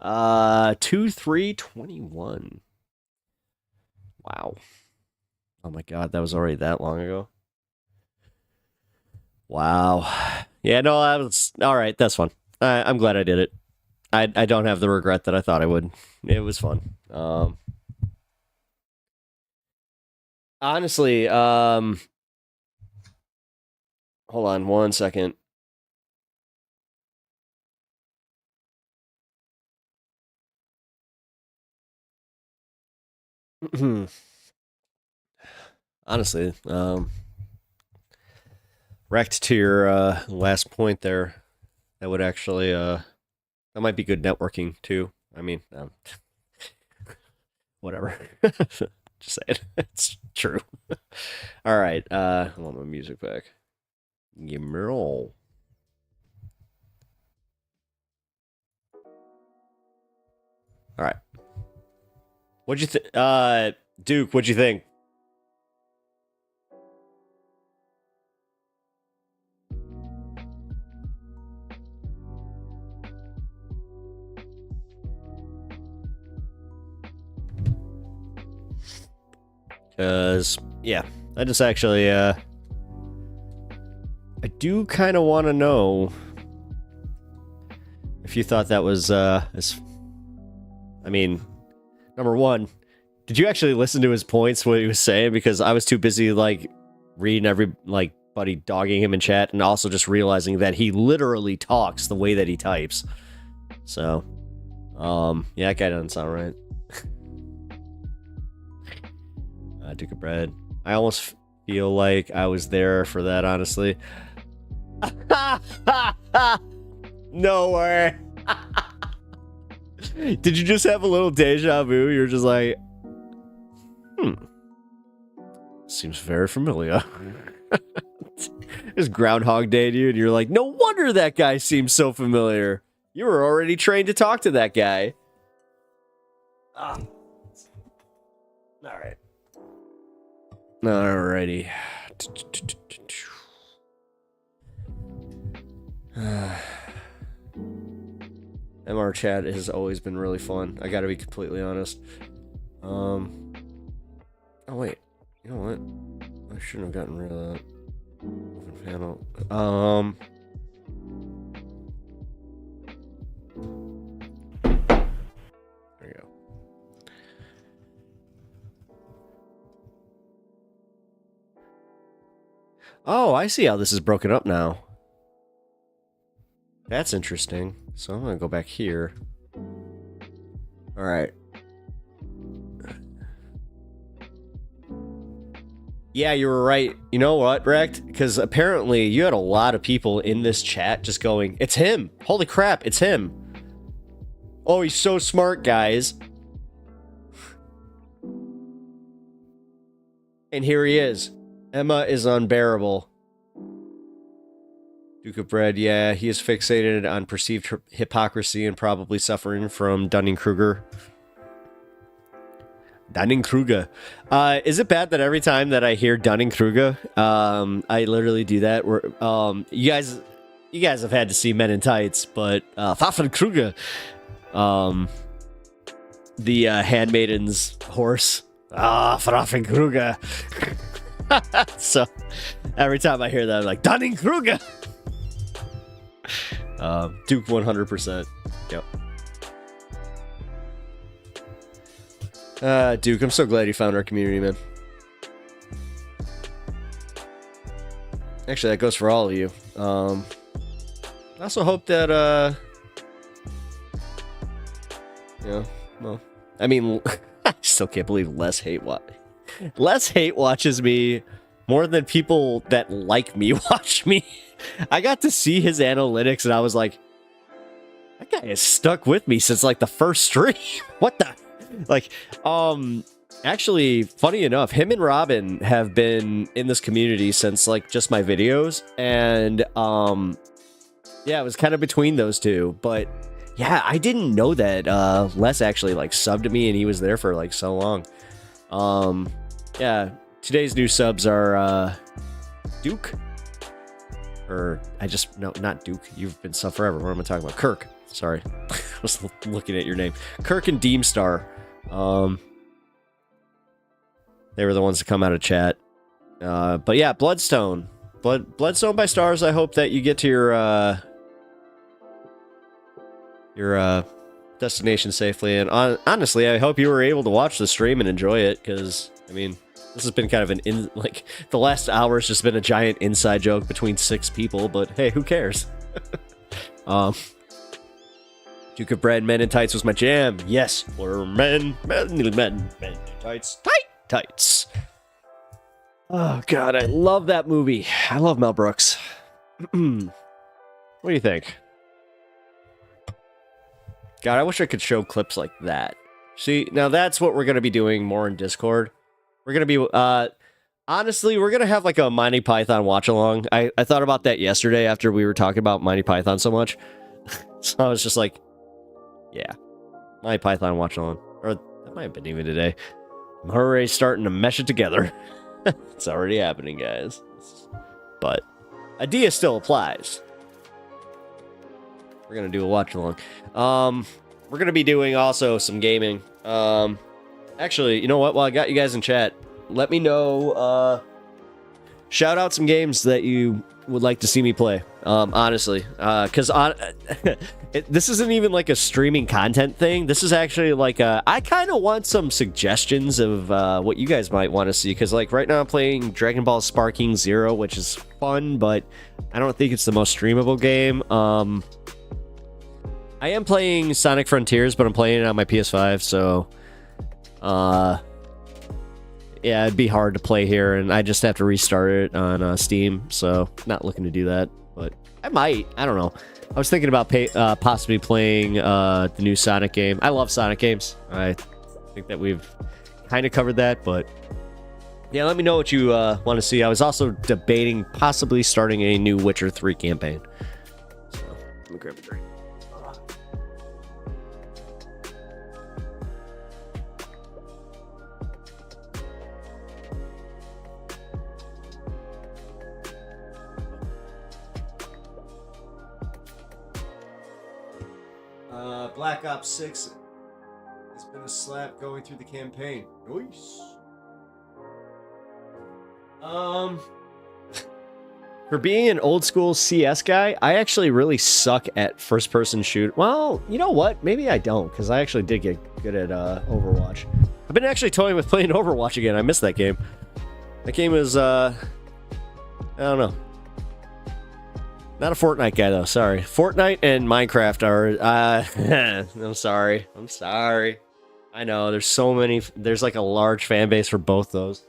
2/3/21. Wow. Oh my God, that was already that long ago. Wow. Yeah, no, that was all right. That's fun. I'm glad I did it. I don't have the regret that I thought I would. It was fun. Honestly, hold on one second. Honestly, Wrecked, to your last point there, that would actually that might be good networking too. I mean, whatever. Just say it. It's true. All right, I want my music back. Give me all. All right. What'd you think, Duke? What'd you think? Because, yeah, I just actually, I do kind of want to know if you thought that was, I mean, number one, did you actually listen to his points, what he was saying? Because I was too busy, like, reading everybody dogging him in chat, and also just realizing that he literally talks the way that he types. So, yeah, that guy doesn't sound right. Duke of Bread. I almost feel like I was there for that, honestly. No way. Did you just have a little deja vu? You're just like, seems very familiar. It's Groundhog Day, dude. You're like, no wonder that guy seems so familiar. You were already trained to talk to that guy. All right. Alrighty. MR chat has always been really fun. I gotta be completely honest. Oh wait, you know what? I shouldn't have gotten rid of that. Open panel. There you go. Oh, I see how this is broken up now. That's interesting. So I'm gonna go back here. All right. Yeah, you were right. You know what, Rect? Because apparently you had a lot of people in this chat just going, it's him. Holy crap, it's him. Oh, he's so smart, guys. And here he is. Emma is unbearable. Duke of Bread, yeah, he is fixated on perceived hypocrisy and probably suffering from Dunning-Kruger. Dunning-Kruger. Is it bad that every time that I hear Dunning-Kruger, I literally do that? Where, you guys have had to see Men in Tights, but Pfaffen-Kruger, the handmaiden's horse. Pfaffen-Kruger. So every time I hear that, I'm like, Dunning-Kruger. Duke 100%. Yep. Duke, I'm so glad you found our community, man. Actually, that goes for all of you. I also hope that, well, I mean, I still can't believe Les Hate watches me more than people that like me watch me. I got to see his analytics and I was like, that guy has stuck with me since like the first stream. What the? Like, actually, funny enough, him and Robin have been in this community since like just my videos. And, yeah, it was kind of between those two. But yeah, I didn't know that Les actually like subbed to me and he was there for like so long. Yeah, today's new subs are Duke. Or no, not Duke. You've been sub forever. What am I talking about? Kirk. Sorry, I was looking at your name. Kirk and Deemstar. They were the ones to come out of chat. But yeah, Bloodstone. Bloodstone by Stars. I hope that you get to your destination safely. And honestly, I hope you were able to watch the stream and enjoy it. Because I mean, this has been kind of the last hour has just been a giant inside joke between 6 people, but hey, who cares? Duke of Bread, Men in Tights was my jam. Yes, we're men in tights. Tights. Oh god, I love that movie. I love Mel Brooks. What do you think? God, I wish I could show clips like that. See, now that's what we're going to be doing more in Discord. We're going to be, honestly, we're going to have like a Monty Python watch-along. I thought about that yesterday after we were talking about Monty Python so much. So I was just like, yeah, Monty Python watch-along. Or that might have been even today. I'm already starting to mesh it together. It's already happening, guys. But idea still applies. We're going to do a watch-along. We're going to be doing also some gaming. Actually, you know what? While I got you guys in chat, let me know shout out some games that you would like to see me play. Honestly, because this isn't even like a streaming content thing. This is actually like I kind of want some suggestions of what you guys might want to see. Because like right now I'm playing Dragon Ball Sparking Zero, which is fun, but I don't think it's the most streamable game. I am playing Sonic Frontiers, but I'm playing it on my PS5, so yeah, it'd be hard to play here, and I just have to restart it on Steam, so not looking to do that, but I might. I don't know. I was thinking about possibly playing the new Sonic game. I love Sonic games. I think that we've kind of covered that, but yeah, let me know what you want to see. I was also debating possibly starting a new Witcher 3 campaign. So, let me grab a drink. Black Ops 6 has been a slap going through the campaign. Nice. For being an old school CS guy, I actually really suck at first person shoot. Well, you know what? Maybe I don't, because I actually did get good at Overwatch. I've been actually toying with playing Overwatch again. I missed that game. That game was I don't know. Not a Fortnite guy, though. Sorry. Fortnite and Minecraft are... I'm sorry. I'm sorry. I know. There's so many... There's like a large fan base for both those.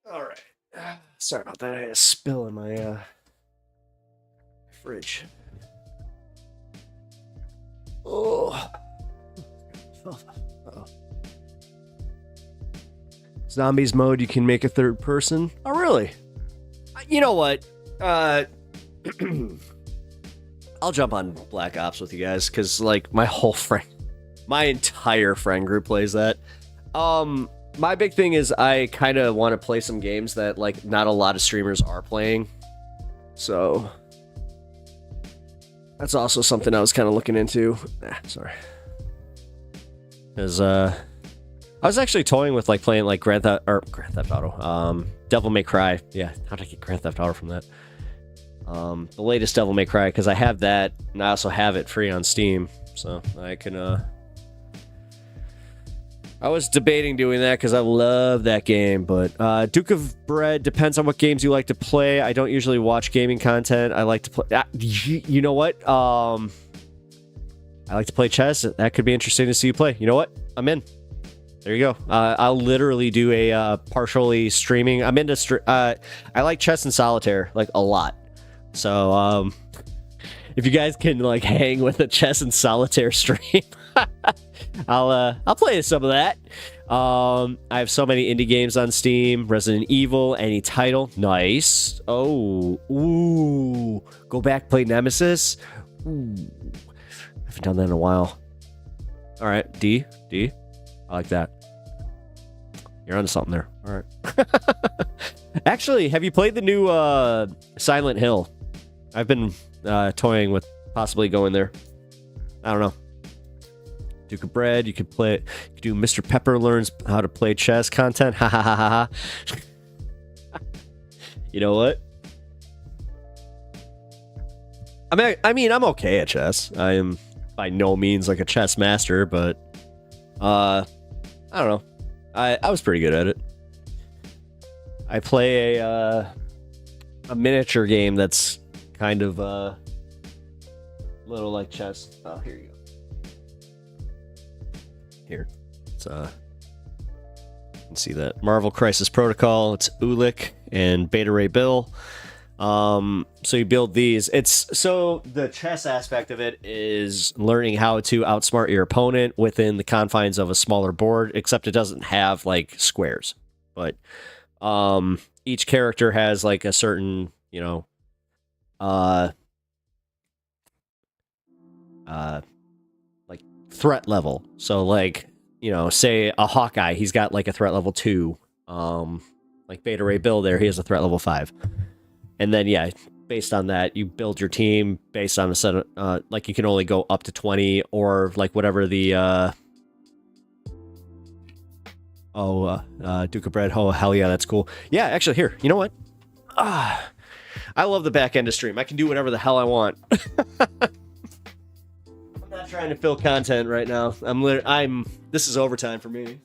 All right. Sorry about that. I had a spill in my fridge. Oh. Uh-oh. Zombies mode, you can make a third person. Oh, really? You know what? I'll jump on Black Ops with you guys, because, like, my entire friend group plays that. My big thing is I kind of want to play some games that, like, not a lot of streamers are playing. So... that's also something I was kind of looking into. Sorry. Because, I was actually toying with, like, playing, like, Grand Theft Auto. Devil May Cry. Yeah, how did I get Grand Theft Auto from that? The latest Devil May Cry, because I have that, and I also have it free on Steam. So, I can, I was debating doing that because I love that game, but Duke of Bread depends on what games you like to play. I don't usually watch gaming content. I like to play... you know what? I like to play chess. That could be interesting to see you play. You know what? I'm in. There you go. I'll literally do a partially streaming. I'm into... I like chess and solitaire, like, a lot. So, if you guys can, like, hang with a chess and solitaire stream... I'll play some of that. I have so many indie games on Steam. Resident Evil, any title, nice. Oh, ooh, go back, play Nemesis. Ooh, I haven't done that in a while. All right, D, I like that. You're onto something there. All right. Actually, have you played the new Silent Hill? I've been toying with possibly going there. I don't know. Duke of Bread, you could play. You could do Mr. Pepper learns how to play chess content. Ha ha ha ha ha. You know what? I mean, I'm okay at chess. I am by no means like a chess master, but I don't know. I was pretty good at it. I play a miniature game that's kind of little like chess. Oh, here you go. Here, it's you can see that Marvel Crisis Protocol. It's Ulik and Beta Ray Bill. So you build these. So the chess aspect of it is learning how to outsmart your opponent within the confines of a smaller board, except it doesn't have like squares. But each character has like a certain, you know, like threat level. So like, you know, say a Hawkeye, he's got like a threat level 2. Like Beta Ray Bill there, he has a threat level 5. And then, yeah, based on that, you build your team based on a set of, like you can only go up to 20 or like whatever the, Duke of Bread. Oh, hell yeah, that's cool. Yeah, actually, here, you know what? I love the back end of stream. I can do whatever the hell I want. I'm not trying to fill content right now. This is overtime for me.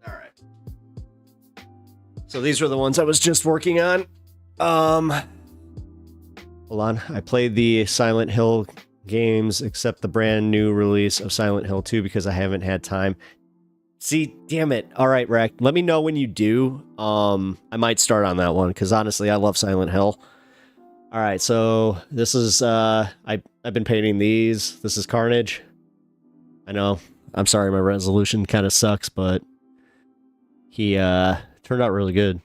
All right. So these were the ones I was just working on. Hold on. I played the Silent Hill games except the brand new release of Silent Hill 2 because I haven't had time. See, damn it. All right, Rack. Let me know when you do. I might start on that one because honestly, I love Silent Hill. All right, so this is I've been painting these. This is Carnage. I know. I'm sorry, my resolution kind of sucks, but he turned out really good.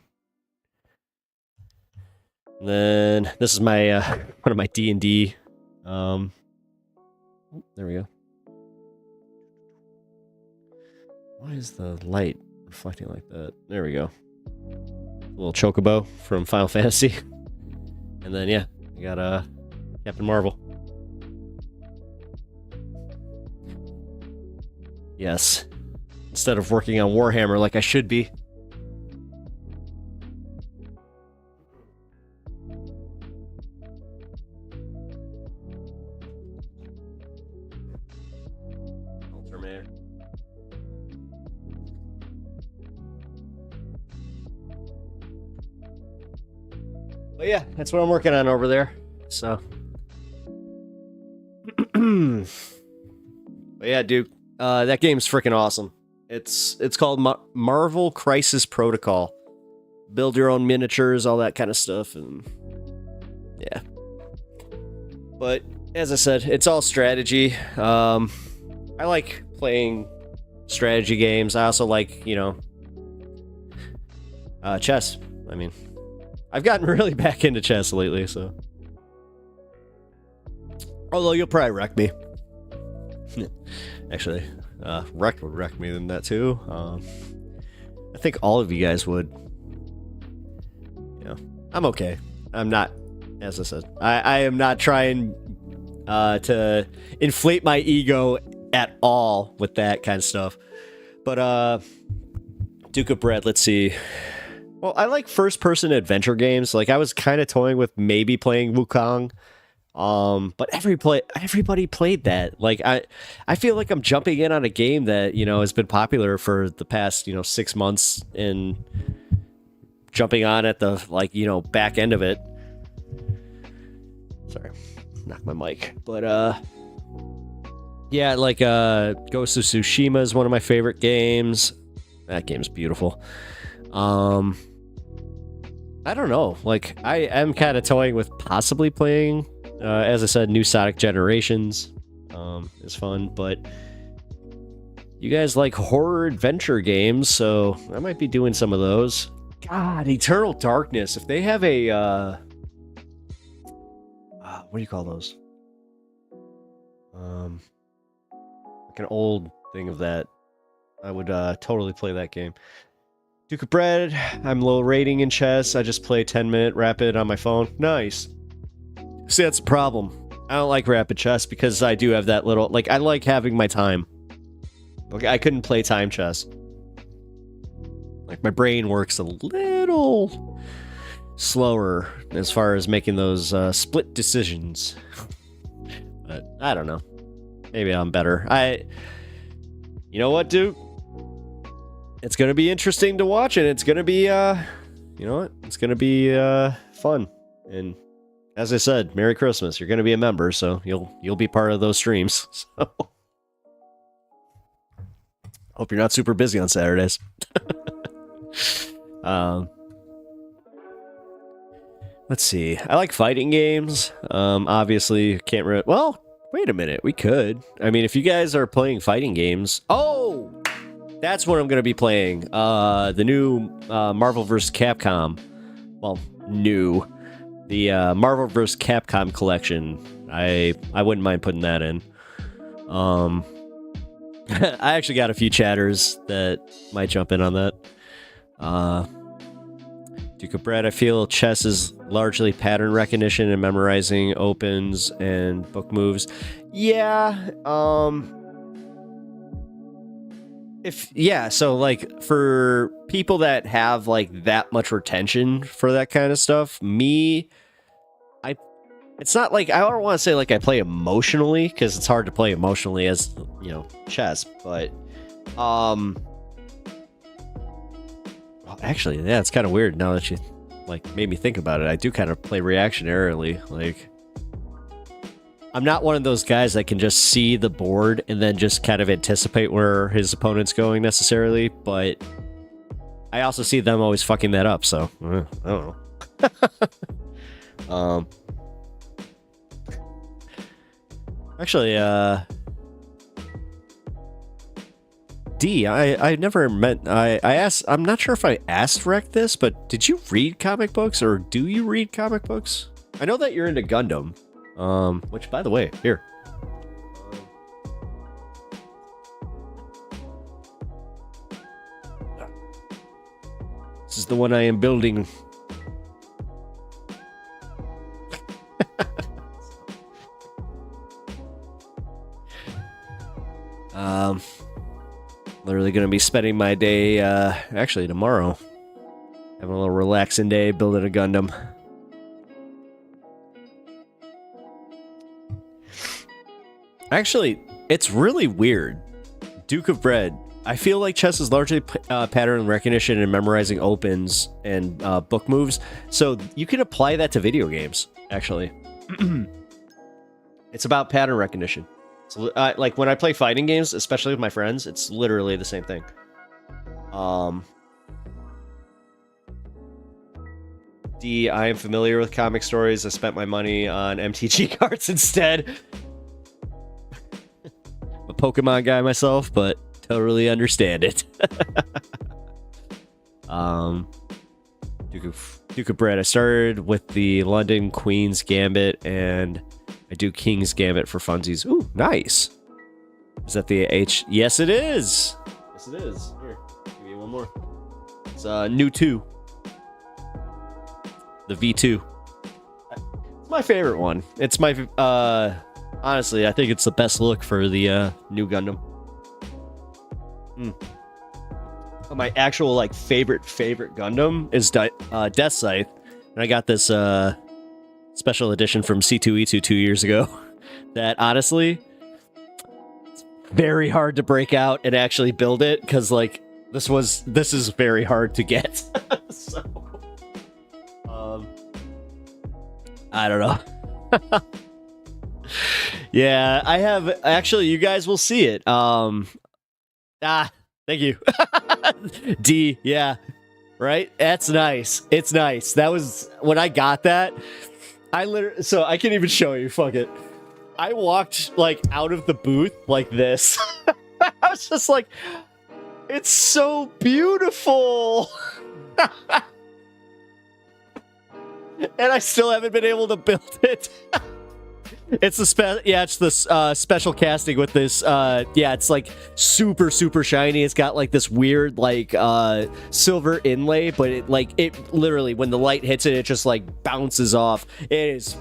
And then this is my one of my D&D. There we go. Why is the light reflecting like that? There we go. A little chocobo from Final Fantasy. And then, yeah, we got Captain Marvel. Yes. Instead of working on Warhammer like I should be. Ultraman. But yeah, that's what I'm working on over there. So. But yeah, dude, that game's freaking awesome. It's called Marvel Crisis Protocol. Build your own miniatures, all that kind of stuff, and yeah. But as I said, it's all strategy. I like playing strategy games. I also like, chess. I mean, I've gotten really back into chess lately, so. Although you'll probably wreck me. Actually, Wreck would wreck me than that too. I think all of you guys would. I'm okay. I'm not, as I said, I am not trying to inflate my ego at all with that kind of stuff. But Duke of Bread, let's see. Well, I like first-person adventure games. Like I was kind of toying with maybe playing Wukong. But everybody played that. Like I feel like I'm jumping in on a game that, has been popular for the past, 6 months and jumping on at the back end of it. Sorry, knocked my mic. But yeah, like Ghost of Tsushima is one of my favorite games. That game's beautiful. I don't know. Like I am kind of toying with possibly playing as I said, new Sonic Generations is fun, but you guys like horror adventure games, so I might be doing some of those. God, Eternal Darkness. If they have a, what do you call those? Like an old thing of that, I would totally play that game. Duke of Bread. I'm low rating in chess. I just play 10-minute rapid on my phone. Nice. See, that's the problem. I don't like rapid chess because I do have that little... I like having my time. Okay, I couldn't play time chess. My brain works a little slower as far as making those split decisions. But I don't know. Maybe I'm better. You know what, Duke? It's going to be interesting to watch, and it's going to be, you know what? It's going to be fun. And as I said, Merry Christmas. You're going to be a member, so you'll be part of those streams. So hope you're not super busy on Saturdays. Let's see. I like fighting games. Obviously, can't really... Well, wait a minute. We could. I mean, if you guys are playing fighting games... Oh! That's what I'm going to be playing. The new Marvel vs. Capcom. Well, new. The Marvel vs. Capcom collection. I wouldn't mind putting that in. I actually got a few chatters that might jump in on that. Duke of Bread, I feel chess is largely pattern recognition and memorizing opens and book moves. Yeah, so like for people that have like that much retention for that kind of stuff, it's not like, I don't want to say like I play emotionally, because it's hard to play emotionally as, chess, but well, actually, yeah, it's kind of weird now that you like made me think about it. I do kind of play reactionarily. Like, I'm not one of those guys that can just see the board and then just kind of anticipate where his opponent's going necessarily, but I also see them always fucking that up, so I don't know. Actually, D, I never meant, I asked, I'm not sure if I asked Rec this, but did you read comic books, or do you read comic books? I know that you're into Gundam, which, by the way, here. This is the one I am building. Literally gonna be spending my day, actually tomorrow, having a little relaxing day, building a Gundam. Actually, it's really weird. Duke of Bread. I feel like chess is largely pattern recognition and memorizing opens and book moves, so you can apply that to video games, actually. It's about pattern recognition. So, like when I play fighting games, especially with my friends, it's literally the same thing. D, I am familiar with comic stories. I spent my money on MTG cards instead. I'm a Pokemon guy myself, but totally understand it. Duke of Bread. I started with the London Queen's Gambit, and I do King's Gambit for funsies. Ooh, nice. Is that the H? Yes, it is. Yes, it is. Here, give me one more. It's new 2. The V2. It's my favorite one. It's my honestly, I think it's the best look for the new Gundam. My actual like favorite Gundam is Death Scythe, and I got this special edition from C2E2 2 years ago. That honestly, it's very hard to break out and actually build it, because like this is very hard to get. So, I don't know. Yeah, I have actually. You guys will see it. Thank you. D, yeah. Right? That's nice. It's nice. That was when I got that. So I can't even show you. Fuck it. I walked like out of the booth like this. I was just like, it's so beautiful. And I still haven't been able to build it. It's the special casting with this. It's like super shiny. It's got like this weird like silver inlay, but it literally, when the light hits it, it just like bounces off. It is.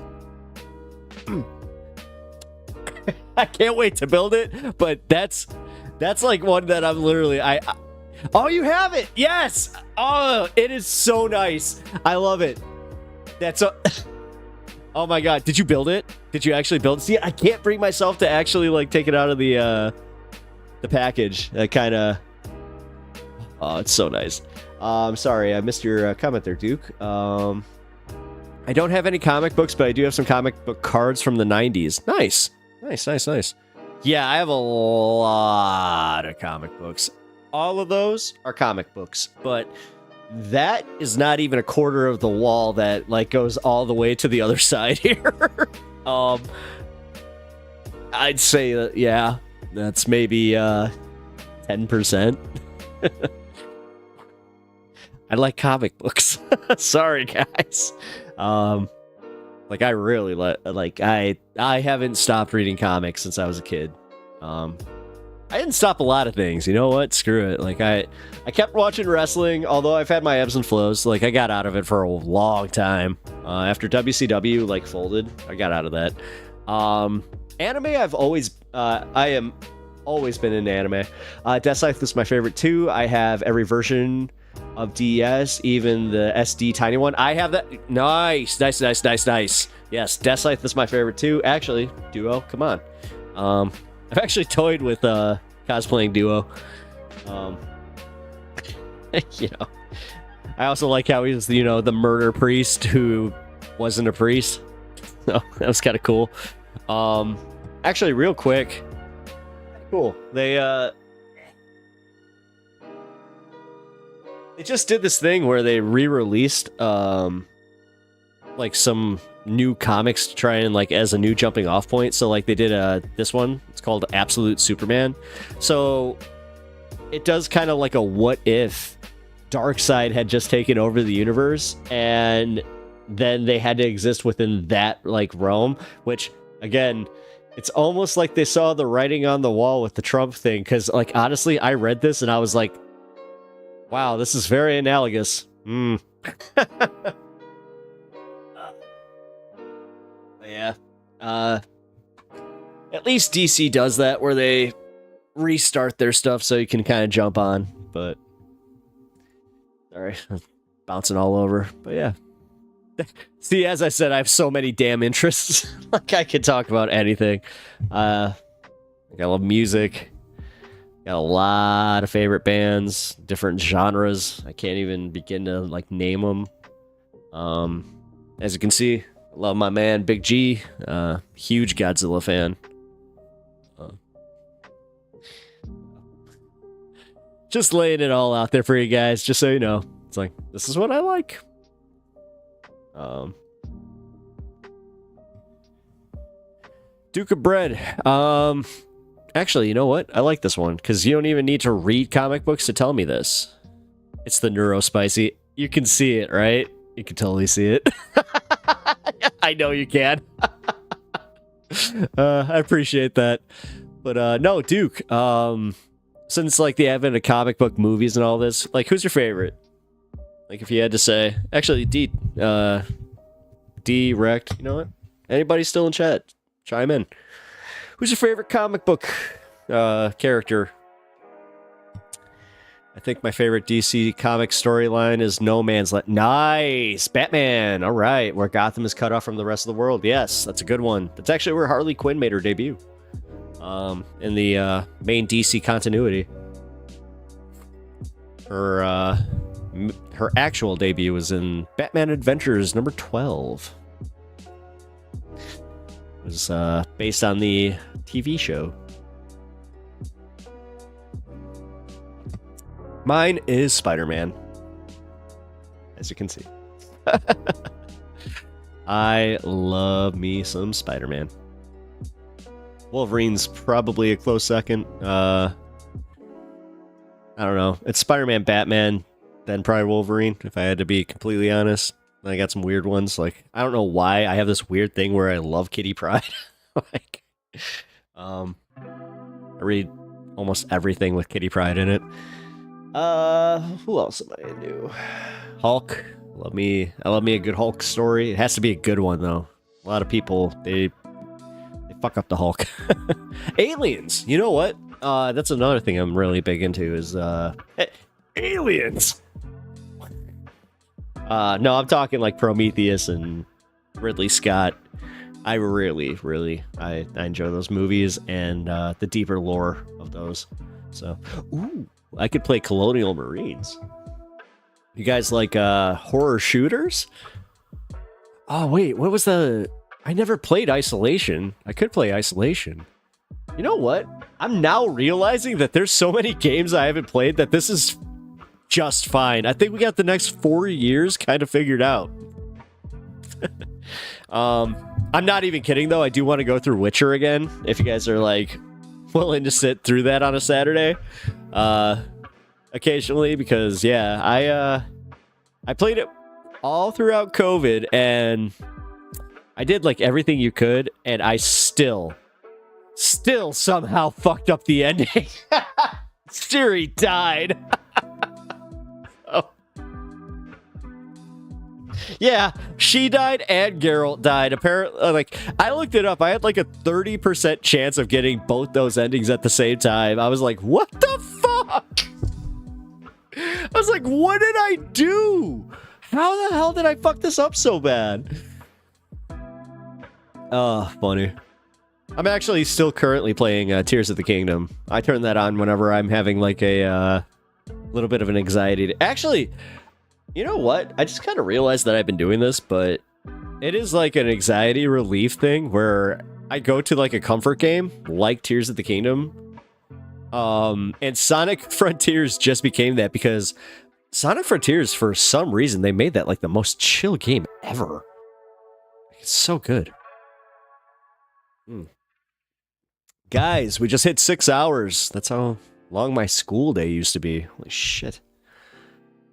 I can't wait to build it, but that's like one that I'm literally oh, you have it. Yes. Oh, it is so nice. I love it. Oh my god, did you build it? Did you actually build it? See, I can't bring myself to actually like take it out of the package. That kind of... Oh, it's so nice. Sorry, I missed your comment there, Duke. I don't have any comic books, but I do have some comic book cards from the 90s. Nice. Nice. Yeah, I have a lot of comic books. All of those are comic books, but that is not even a quarter of the wall that like goes all the way to the other side here. I'd say that, yeah, that's maybe 10%. I like comic books. Sorry, guys. Like I really I haven't stopped reading comics since I was a kid. I didn't stop a lot of things. You know what? Screw it. Like I kept watching wrestling, although I've had my ebbs and flows. Like I got out of it for a long time. After WCW like folded, I got out of that. Anime, I am always been into anime. Death Scythe is my favorite too. I have every version of DES, even the SD tiny one. I have that. Nice. Yes, Death Scythe is my favorite too. Actually, Duo, come on. I've actually toyed with cosplaying Duo. You know, I also like how he's the murder priest who wasn't a priest. So that was kind of cool. Actually, real quick, cool. They just did this thing where they re-released like some new comics to try and like as a new jumping off point. So like they did this one. It's called Absolute Superman. So it does kind of like a what if Darkseid had just taken over the universe and then they had to exist within that like realm, which again, it's almost like they saw the writing on the wall with the Trump thing. Cause like honestly, I read this and I was like, wow, this is very analogous. Yeah. At least DC does that where they restart their stuff so you can kind of jump on. But sorry, bouncing all over. But yeah. See, as I said, I have so many damn interests. Like I could talk about anything. I love music. Got a lot of favorite bands, different genres. I can't even begin to like name them. As you can see, I love my man Big G. Huge Godzilla fan. Just laying it all out there for you guys, just so you know. It's like, this is what I like. Duke of Bread. Actually, you know what? I like this one, because you don't even need to read comic books to tell me this. It's the Neurospicy. You can see it, right? You can totally see it. I know you can. I appreciate that. But no, Duke, since like the advent of comic book movies and all this, like who's your favorite? Like if you had to say, actually Rect, you know what? Anybody still in chat? Chime in. Who's your favorite comic book character? I think my favorite DC comic storyline is No Man's Land. Nice! Batman! Alright, where Gotham is cut off from the rest of the world. Yes, that's a good one. That's actually where Harley Quinn made her debut. In the main DC continuity. Her actual debut was in Batman Adventures number 12. It was based on the TV show. Mine is Spider-Man, as you can see. I love me some Spider-Man. Wolverine's probably a close second. I don't know. It's Spider-Man, Batman, then probably Wolverine, if I had to be completely honest. I got some weird ones. Like, I don't know why I have this weird thing where I love Kitty Pryde. Like, I read almost everything with Kitty Pryde in it. Who else am I into? Hulk. I love me a good Hulk story. It has to be a good one though. A lot of people they fuck up the Hulk. Aliens. You know what? That's another thing I'm really big into is aliens. No, I'm talking like Prometheus and Ridley Scott. I really I enjoy those movies and the deeper lore of those. So, ooh, I could play Colonial Marines. You guys like horror shooters? Oh wait, what was the? I never played Isolation. I could play Isolation. You know what? I'm now realizing that there's so many games I haven't played that this is just fine. I think we got the next 4 years kind of figured out. I'm not even kidding though. I do want to go through Witcher again. If you guys are like willing to sit through that on a Saturday, occasionally, because yeah, I played it all throughout COVID and I did like everything you could, and I still still somehow fucked up the ending. Siri died. Oh. Yeah, she died and Geralt died. Apparently, like, I looked it up. I had like a 30% chance of getting both those endings at the same time. I was like, what the fuck? I was like, what did I do? How the hell did I fuck this up so bad? Oh, funny. I'm actually still currently playing Tears of the Kingdom. I turn that on whenever I'm having like a little bit of an anxiety. Actually, you know what? I just kind of realized that I've been doing this, but it is like an anxiety relief thing where I go to like a comfort game like Tears of the Kingdom. And Sonic Frontiers just became that because Sonic Frontiers, for some reason, they made that like the most chill game ever. It's so good. Guys, we just hit 6 hours. That's how long my school day used to be. Holy shit.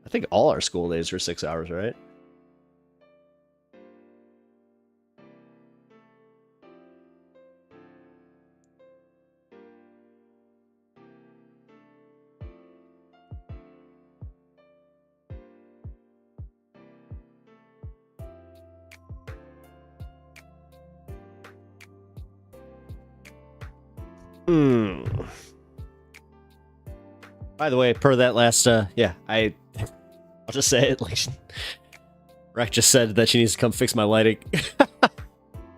I think all our school days were 6 hours, right? By the way, per that last, yeah, I'll just say it, like, Rec just said that she needs to come fix my lighting.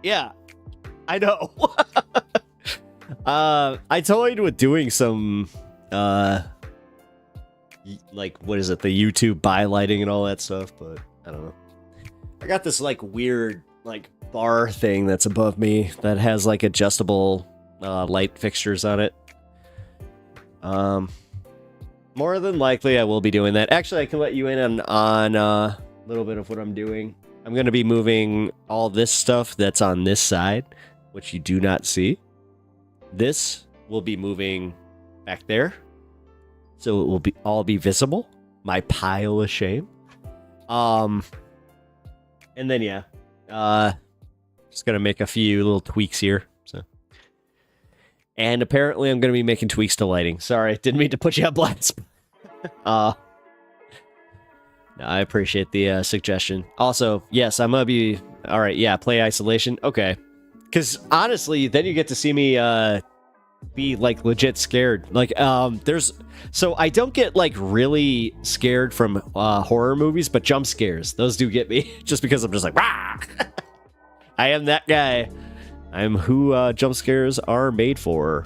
Yeah, I know. I toyed with doing some, like, what is it, the YouTube buy lighting and all that stuff, but I don't know. I got this, like, weird, like, bar thing that's above me that has, like, adjustable light fixtures on it. More than likely I will be doing that. Actually, I can let you in on a little bit of what I'm doing. I'm going to be moving all this stuff that's on this side, which you do not see. This will be moving back there, so it will be all be visible. My pile of shame. And then yeah, just gonna make a few little tweaks here. So, and apparently I'm gonna be making tweaks to lighting. Sorry, didn't mean to put you on blast. No, I appreciate the suggestion. Also, yes, I'm gonna be all right. Yeah, play isolation. Okay, because honestly, then you get to see me be like legit scared. Like so I don't get like really scared from horror movies, but jump scares, those do get me. Just because I'm just like, rah! I am that guy. I'm who jump scares are made for.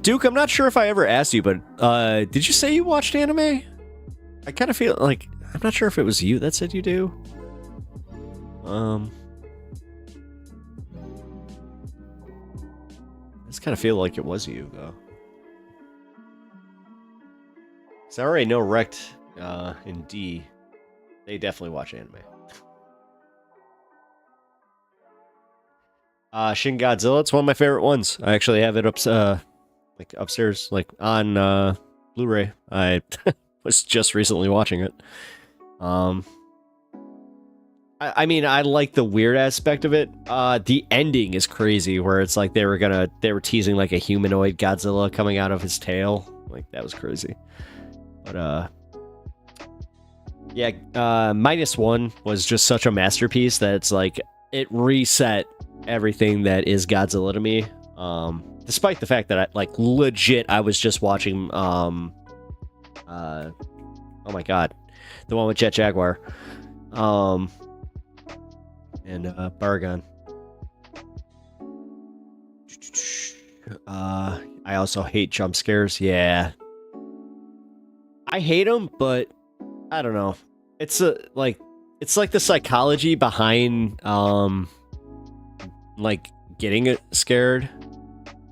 Duke, I'm not sure if I ever asked you, but did you say you watched anime? I kind of feel like, I'm not sure if it was you that said you do. I just kind of feel like it was you, though. So I already know Rect and D, they definitely watch anime. Shin Godzilla, it's one of my favorite ones. I actually have it like upstairs, like on Blu-ray. I was just recently watching it. I mean, I like the weird aspect of it. The ending is crazy, where it's like they were teasing like a humanoid Godzilla coming out of his tail. Like, that was crazy. But yeah, -1 was just such a masterpiece that it's like it reset everything that is Godzilla to me. Despite the fact that I like legit, I was just watching oh my god, the one with Jet Jaguar, and Baragon. I also hate jump scares. Yeah, I hate them, but I don't know. It's like the psychology behind like getting scared.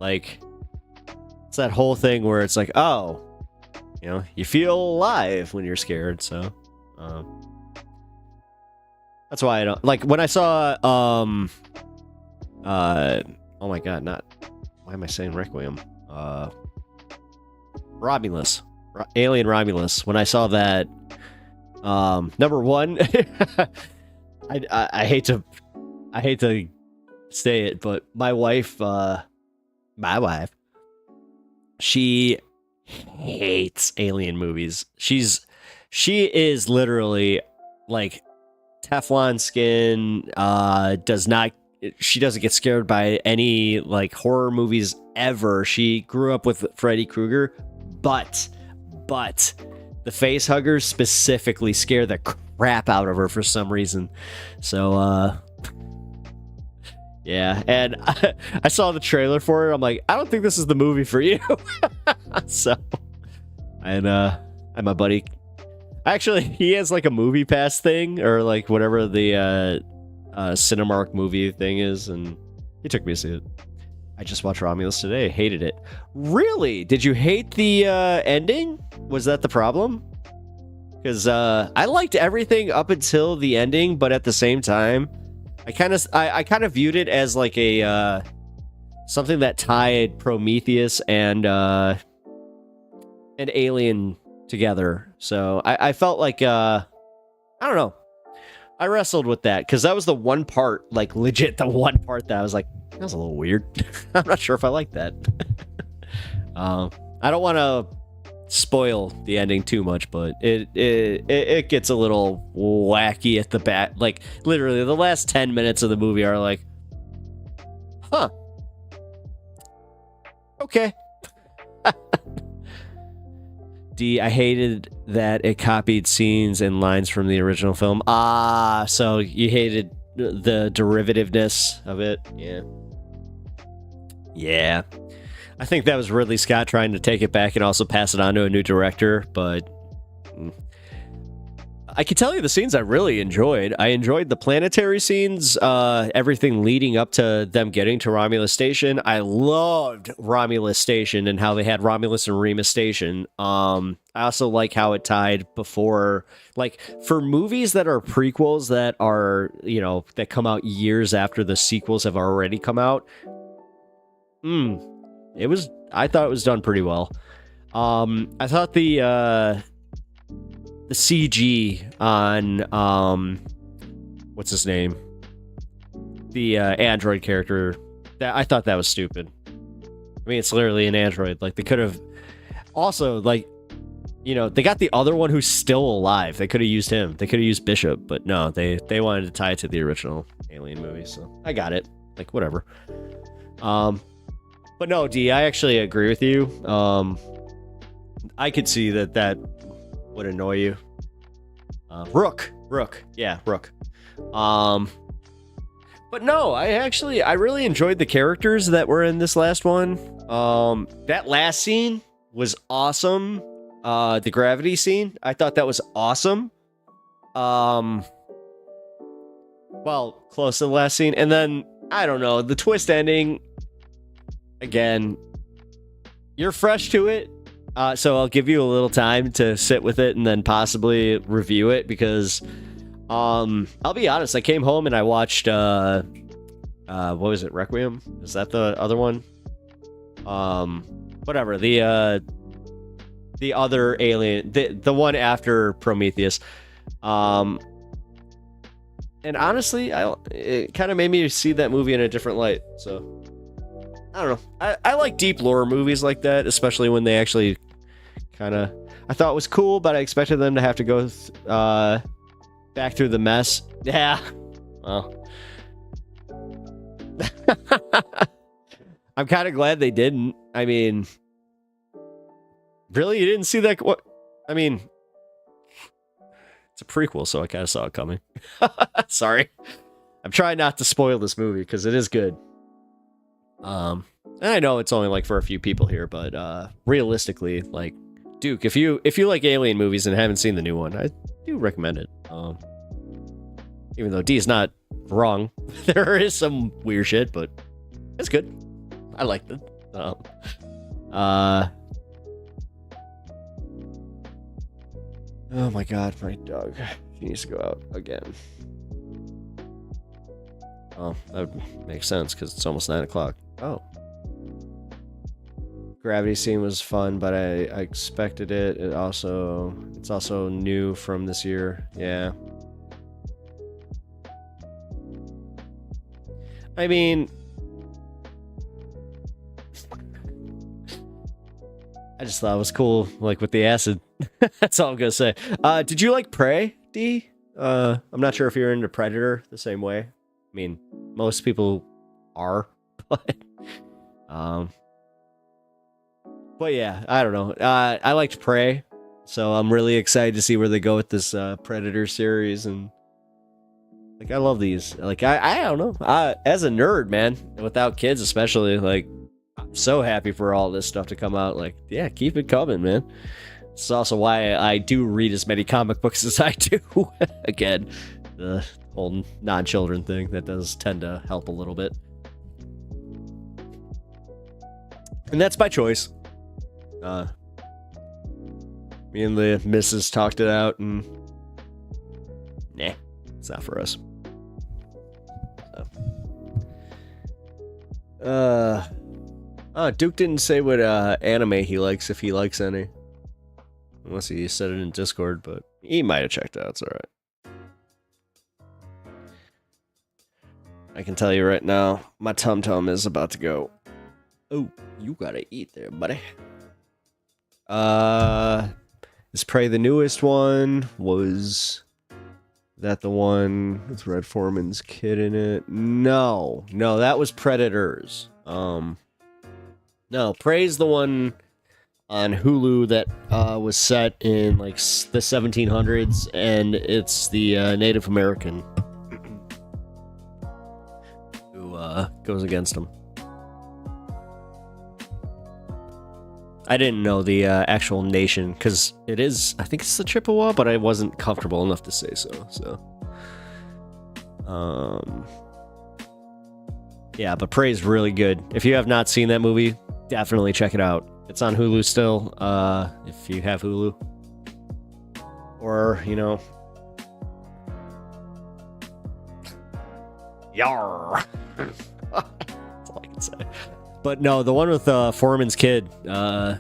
Like, it's that whole thing where it's like, oh, you know, you feel alive when you're scared. So that's why I don't like when I saw oh my god, not why am I saying Requiem? Romulus, Alien Romulus. When I saw that, number one, I hate to say it, but my wife, she hates alien movies. She is literally like Teflon skin. She doesn't get scared by any like horror movies ever. She grew up with Freddy Krueger, but the face huggers specifically scare the crap out of her for some reason. So yeah, and I saw the trailer for it. I'm like, I don't think this is the movie for you. So, and my buddy, actually, he has like a movie pass thing or like whatever the Cinemark movie thing is, and he took me to see it. I just watched Romulus today. Hated it. Really? Did you hate the ending? Was that the problem? Because I liked everything up until the ending, but at the same time, I kind of viewed it as like a something that tied Prometheus and Alien together. So I felt like I don't know. I wrestled with that because that was the one part, like legit the one part that I was like, that was a little weird. I'm not sure if I like that. I don't want to spoil the ending too much, but it gets a little wacky at the back. Like literally the last 10 minutes of the movie are like, huh, okay. I hated that it copied scenes and lines from the original film. So you hated the derivativeness of it. Yeah. I think that was Ridley Scott trying to take it back and also pass it on to a new director, but I can tell you the scenes I really enjoyed. I enjoyed the planetary scenes, everything leading up to them getting to Romulus Station. I loved Romulus Station and how they had Romulus and Remus Station. I also like how it tied before, like for movies that are prequels that are, that come out years after the sequels have already come out. I thought it was done pretty well. I thought the CG on what's his name, the android character, I thought that was stupid. I mean, it's literally an android. Like they could have also they got the other one who's still alive. They could have used him. They could have used Bishop, but no, they wanted to tie it to the original Alien movie. So I got it. Like whatever. But no, D, I actually agree with you. I could see that would annoy you. Rook. Yeah, Rook. But no, I really enjoyed the characters that were in this last one. That last scene was awesome. The gravity scene, I thought that was awesome. Well, close to the last scene. And then, I don't know, the twist ending, again, you're fresh to it. So I'll give you a little time to sit with it and then possibly review it because I'll be honest, I came home and I watched what was it, Requiem? Is that the other one? Whatever, the other Alien, the one after Prometheus. And honestly, it kind of made me see that movie in a different light. So I don't know. I like deep lore movies like that, especially when they actually kind of... I thought it was cool, but I expected them to have to go back through the mess. Yeah. Well. I'm kind of glad they didn't. I mean... Really? You didn't see that? What? I mean... It's a prequel, so I kind of saw it coming. Sorry. I'm trying not to spoil this movie, because it is good. And I know it's only like for a few people here, but realistically, like Duke, if you like Alien movies and haven't seen the new one, I do recommend it. Even though D is not wrong, there is some weird shit, but it's good. I liked it. Oh my god, my dog. He needs to go out again. Oh, that would make sense because it's almost 9 o'clock. Oh. Gravity scene was fun, but I expected it. It's also new from this year. Yeah. I mean, I just thought it was cool, like with the acid. That's all I'm gonna say. Did you like Prey, D? I'm not sure if you're into Predator the same way. I mean, most people are, but yeah, I don't know. I liked Prey, so I'm really excited to see where they go with this Predator series. And like, I love these. Like, I don't know. As a nerd, man, without kids especially, like, I'm so happy for all this stuff to come out. Like, yeah, keep it coming, man. It's also why I do read as many comic books as I do. Again, the whole non-children thing, that does tend to help a little bit. And that's by choice. Me and the missus talked it out, and nah, it's not for us. Duke didn't say what anime he likes, if he likes any. Unless he said it in Discord, but he might have checked out. It's alright. I can tell you right now, my tum-tum is about to go. Oh, you gotta eat there, buddy. Is Prey the newest one? Was that the one with Red Foreman's kid in it? No, that was Predators. No, Prey's the one on Hulu that was set in like the 1700s, and it's the Native American who goes against them. I didn't know the actual nation, because it is, I think it's the Chippewa, but I wasn't comfortable enough to say so. Yeah, but Prey's really good. If you have not seen that movie, definitely check it out. It's on Hulu still, if you have Hulu. Or, you know... Yarr! That's all I can say. But no, the one with Foreman's kid, every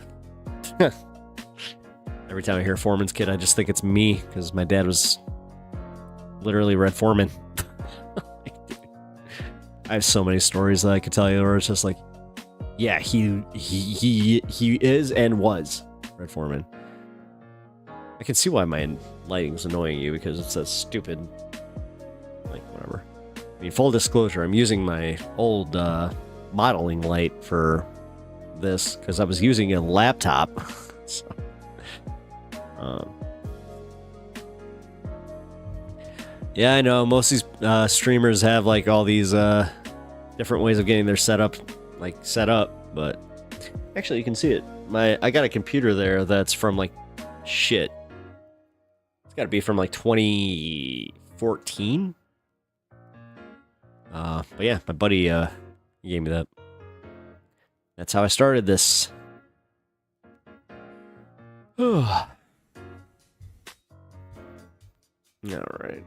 time I hear Foreman's kid, I just think it's me, because my dad was literally Red Foreman. I have so many stories that I could tell you where it's just like, yeah, he is and was Red Foreman. I can see why my lighting's annoying you, because it's a stupid, like, whatever. I mean, full disclosure, I'm using my old modeling light for this because I was using a laptop. So, yeah, I know most of these streamers have like all these different ways of getting their setup set up, but actually you can see it. I got a computer there that's from like shit. It's got to be from like 2014. But yeah, my buddy he gave me that. That's how I started this. All right.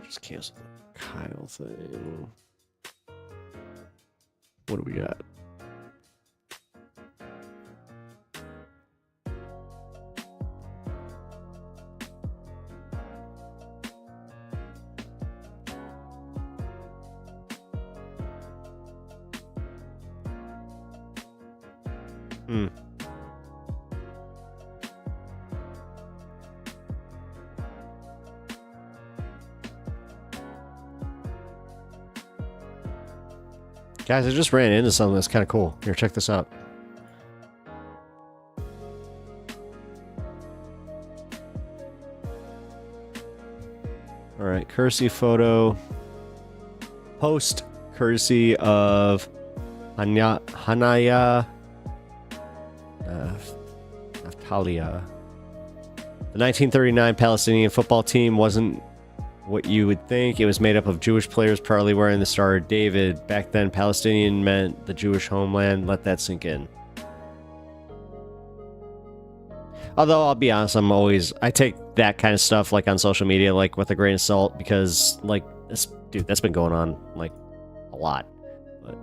Just cancel the Kyle thing. What do we got? Guys, I just ran into something that's kind of cool. Here, check this out. All right, courtesy photo. Post courtesy of Hanaya Naftalia. The 1939 Palestinian football team wasn't what you would think. It was made up of Jewish players proudly wearing the Star of David. Back then, Palestinian meant the Jewish homeland. Let that sink in. Although, I'll be honest, I take that kind of stuff, like, on social media, like, with a grain of salt, because, like, that's been going on, like, a lot. But,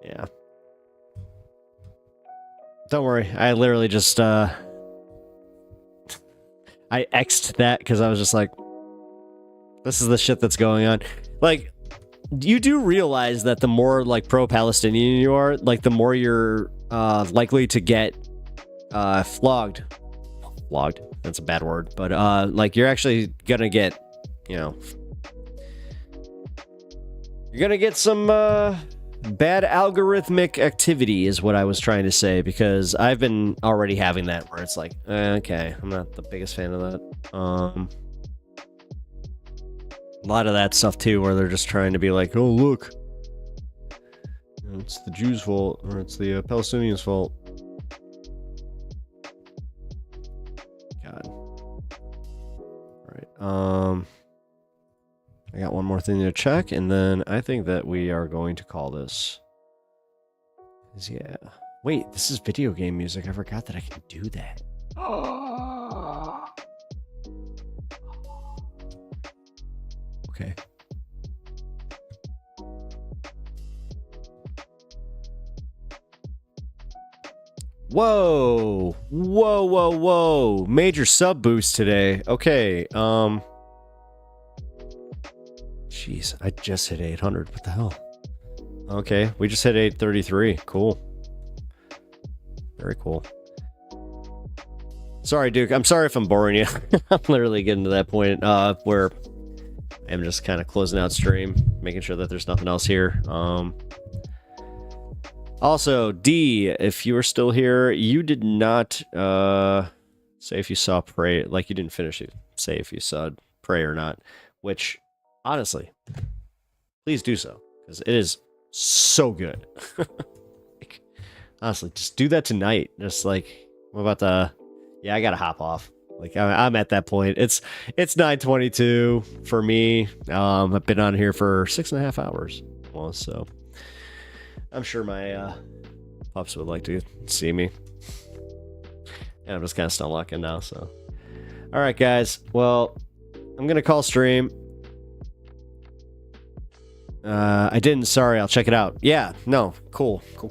yeah. Don't worry. I literally just, I X'd that because I was just like, this is the shit that's going on. Like, you do realize that the more, like, pro-Palestinian you are, like, the more you're likely to get flogged. Flogged. That's a bad word. But, like, you're actually gonna get, you know... You're gonna get some, bad algorithmic activity is what I was trying to say, because I've been already having that where it's like, okay, I'm not the biggest fan of that. A lot of that stuff too, where they're just trying to be like, oh, look, it's the Jews' fault, or it's the Palestinians' fault. God. All right. I got one more thing to check, and then I think that we are going to call this. Yeah. Wait, this is video game music. I forgot that I can do that. Okay. Whoa! Whoa, whoa, whoa! Major sub boost today. Okay, Jeez, I just hit 800. What the hell? Okay, we just hit 833. Cool. Very cool. Sorry, Duke. I'm sorry if I'm boring you. I'm literally getting to that point where I'm just kind of closing out stream, making sure that there's nothing else here. Also, D, if you are still here, you did not say if you saw Prey. Like, you didn't finish it. Say if you saw Prey or not. Which... honestly, please do so, because it is so good. Like, honestly, just do that tonight. Just like, what about the... Yeah, I gotta hop off. Like, I'm at that point. It's 9:22 for me. I've been on here for 6.5 hours almost, so I'm sure my pups would like to see me. And I'm just kind of stunlocking now, so. All right, guys. Well, I'm gonna call stream. I didn't. Sorry, I'll check it out. Yeah, no, cool. I'm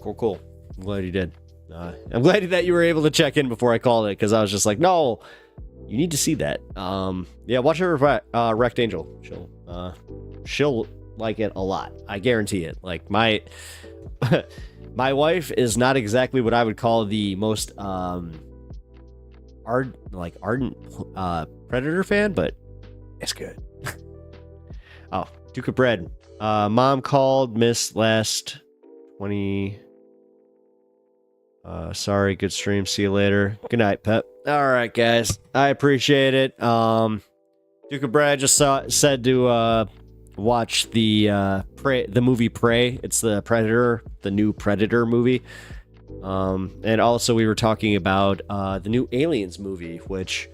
glad you did. I'm glad that you were able to check in before I called it, because I was just like, no, you need to see that. Yeah, watch her Wrecked Angel. She'll like it a lot. I guarantee it. Like, my wife is not exactly what I would call the most ardent Predator fan, but it's good. Oh, Duke of Bread. Mom called, missed last 20. Sorry, good stream. See you later. Good night, Pep. All right, guys. I appreciate it. Duke of Brad just said to watch the movie Prey. It's the Predator, the new Predator movie. And also we were talking about the new Aliens movie, which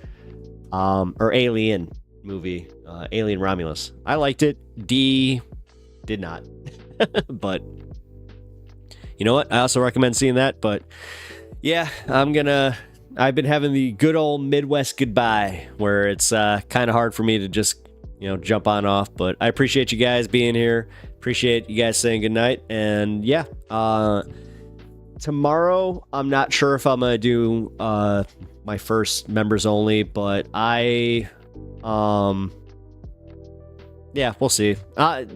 or Alien movie, Alien Romulus. I liked it. D did not. But you know what? I also recommend seeing that. But yeah, I've been having the good old Midwest goodbye, where it's kind of hard for me to just, jump on off. But I appreciate you guys being here. Appreciate you guys saying goodnight. And yeah, tomorrow, I'm not sure if I'm going to do my first members only, but yeah, we'll see.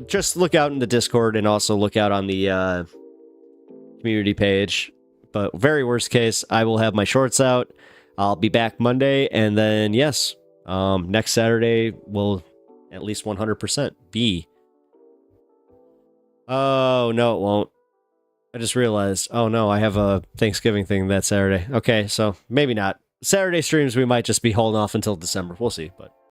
Just look out in the Discord and also look out on the community page. But very worst case, I will have my shorts out. I'll be back Monday, and then yes, next Saturday will at least 100% be. Oh no, it won't. I just realized. Oh no, I have a Thanksgiving thing that Saturday. Okay, so maybe not. Saturday streams we might just be holding off until December. We'll see, but.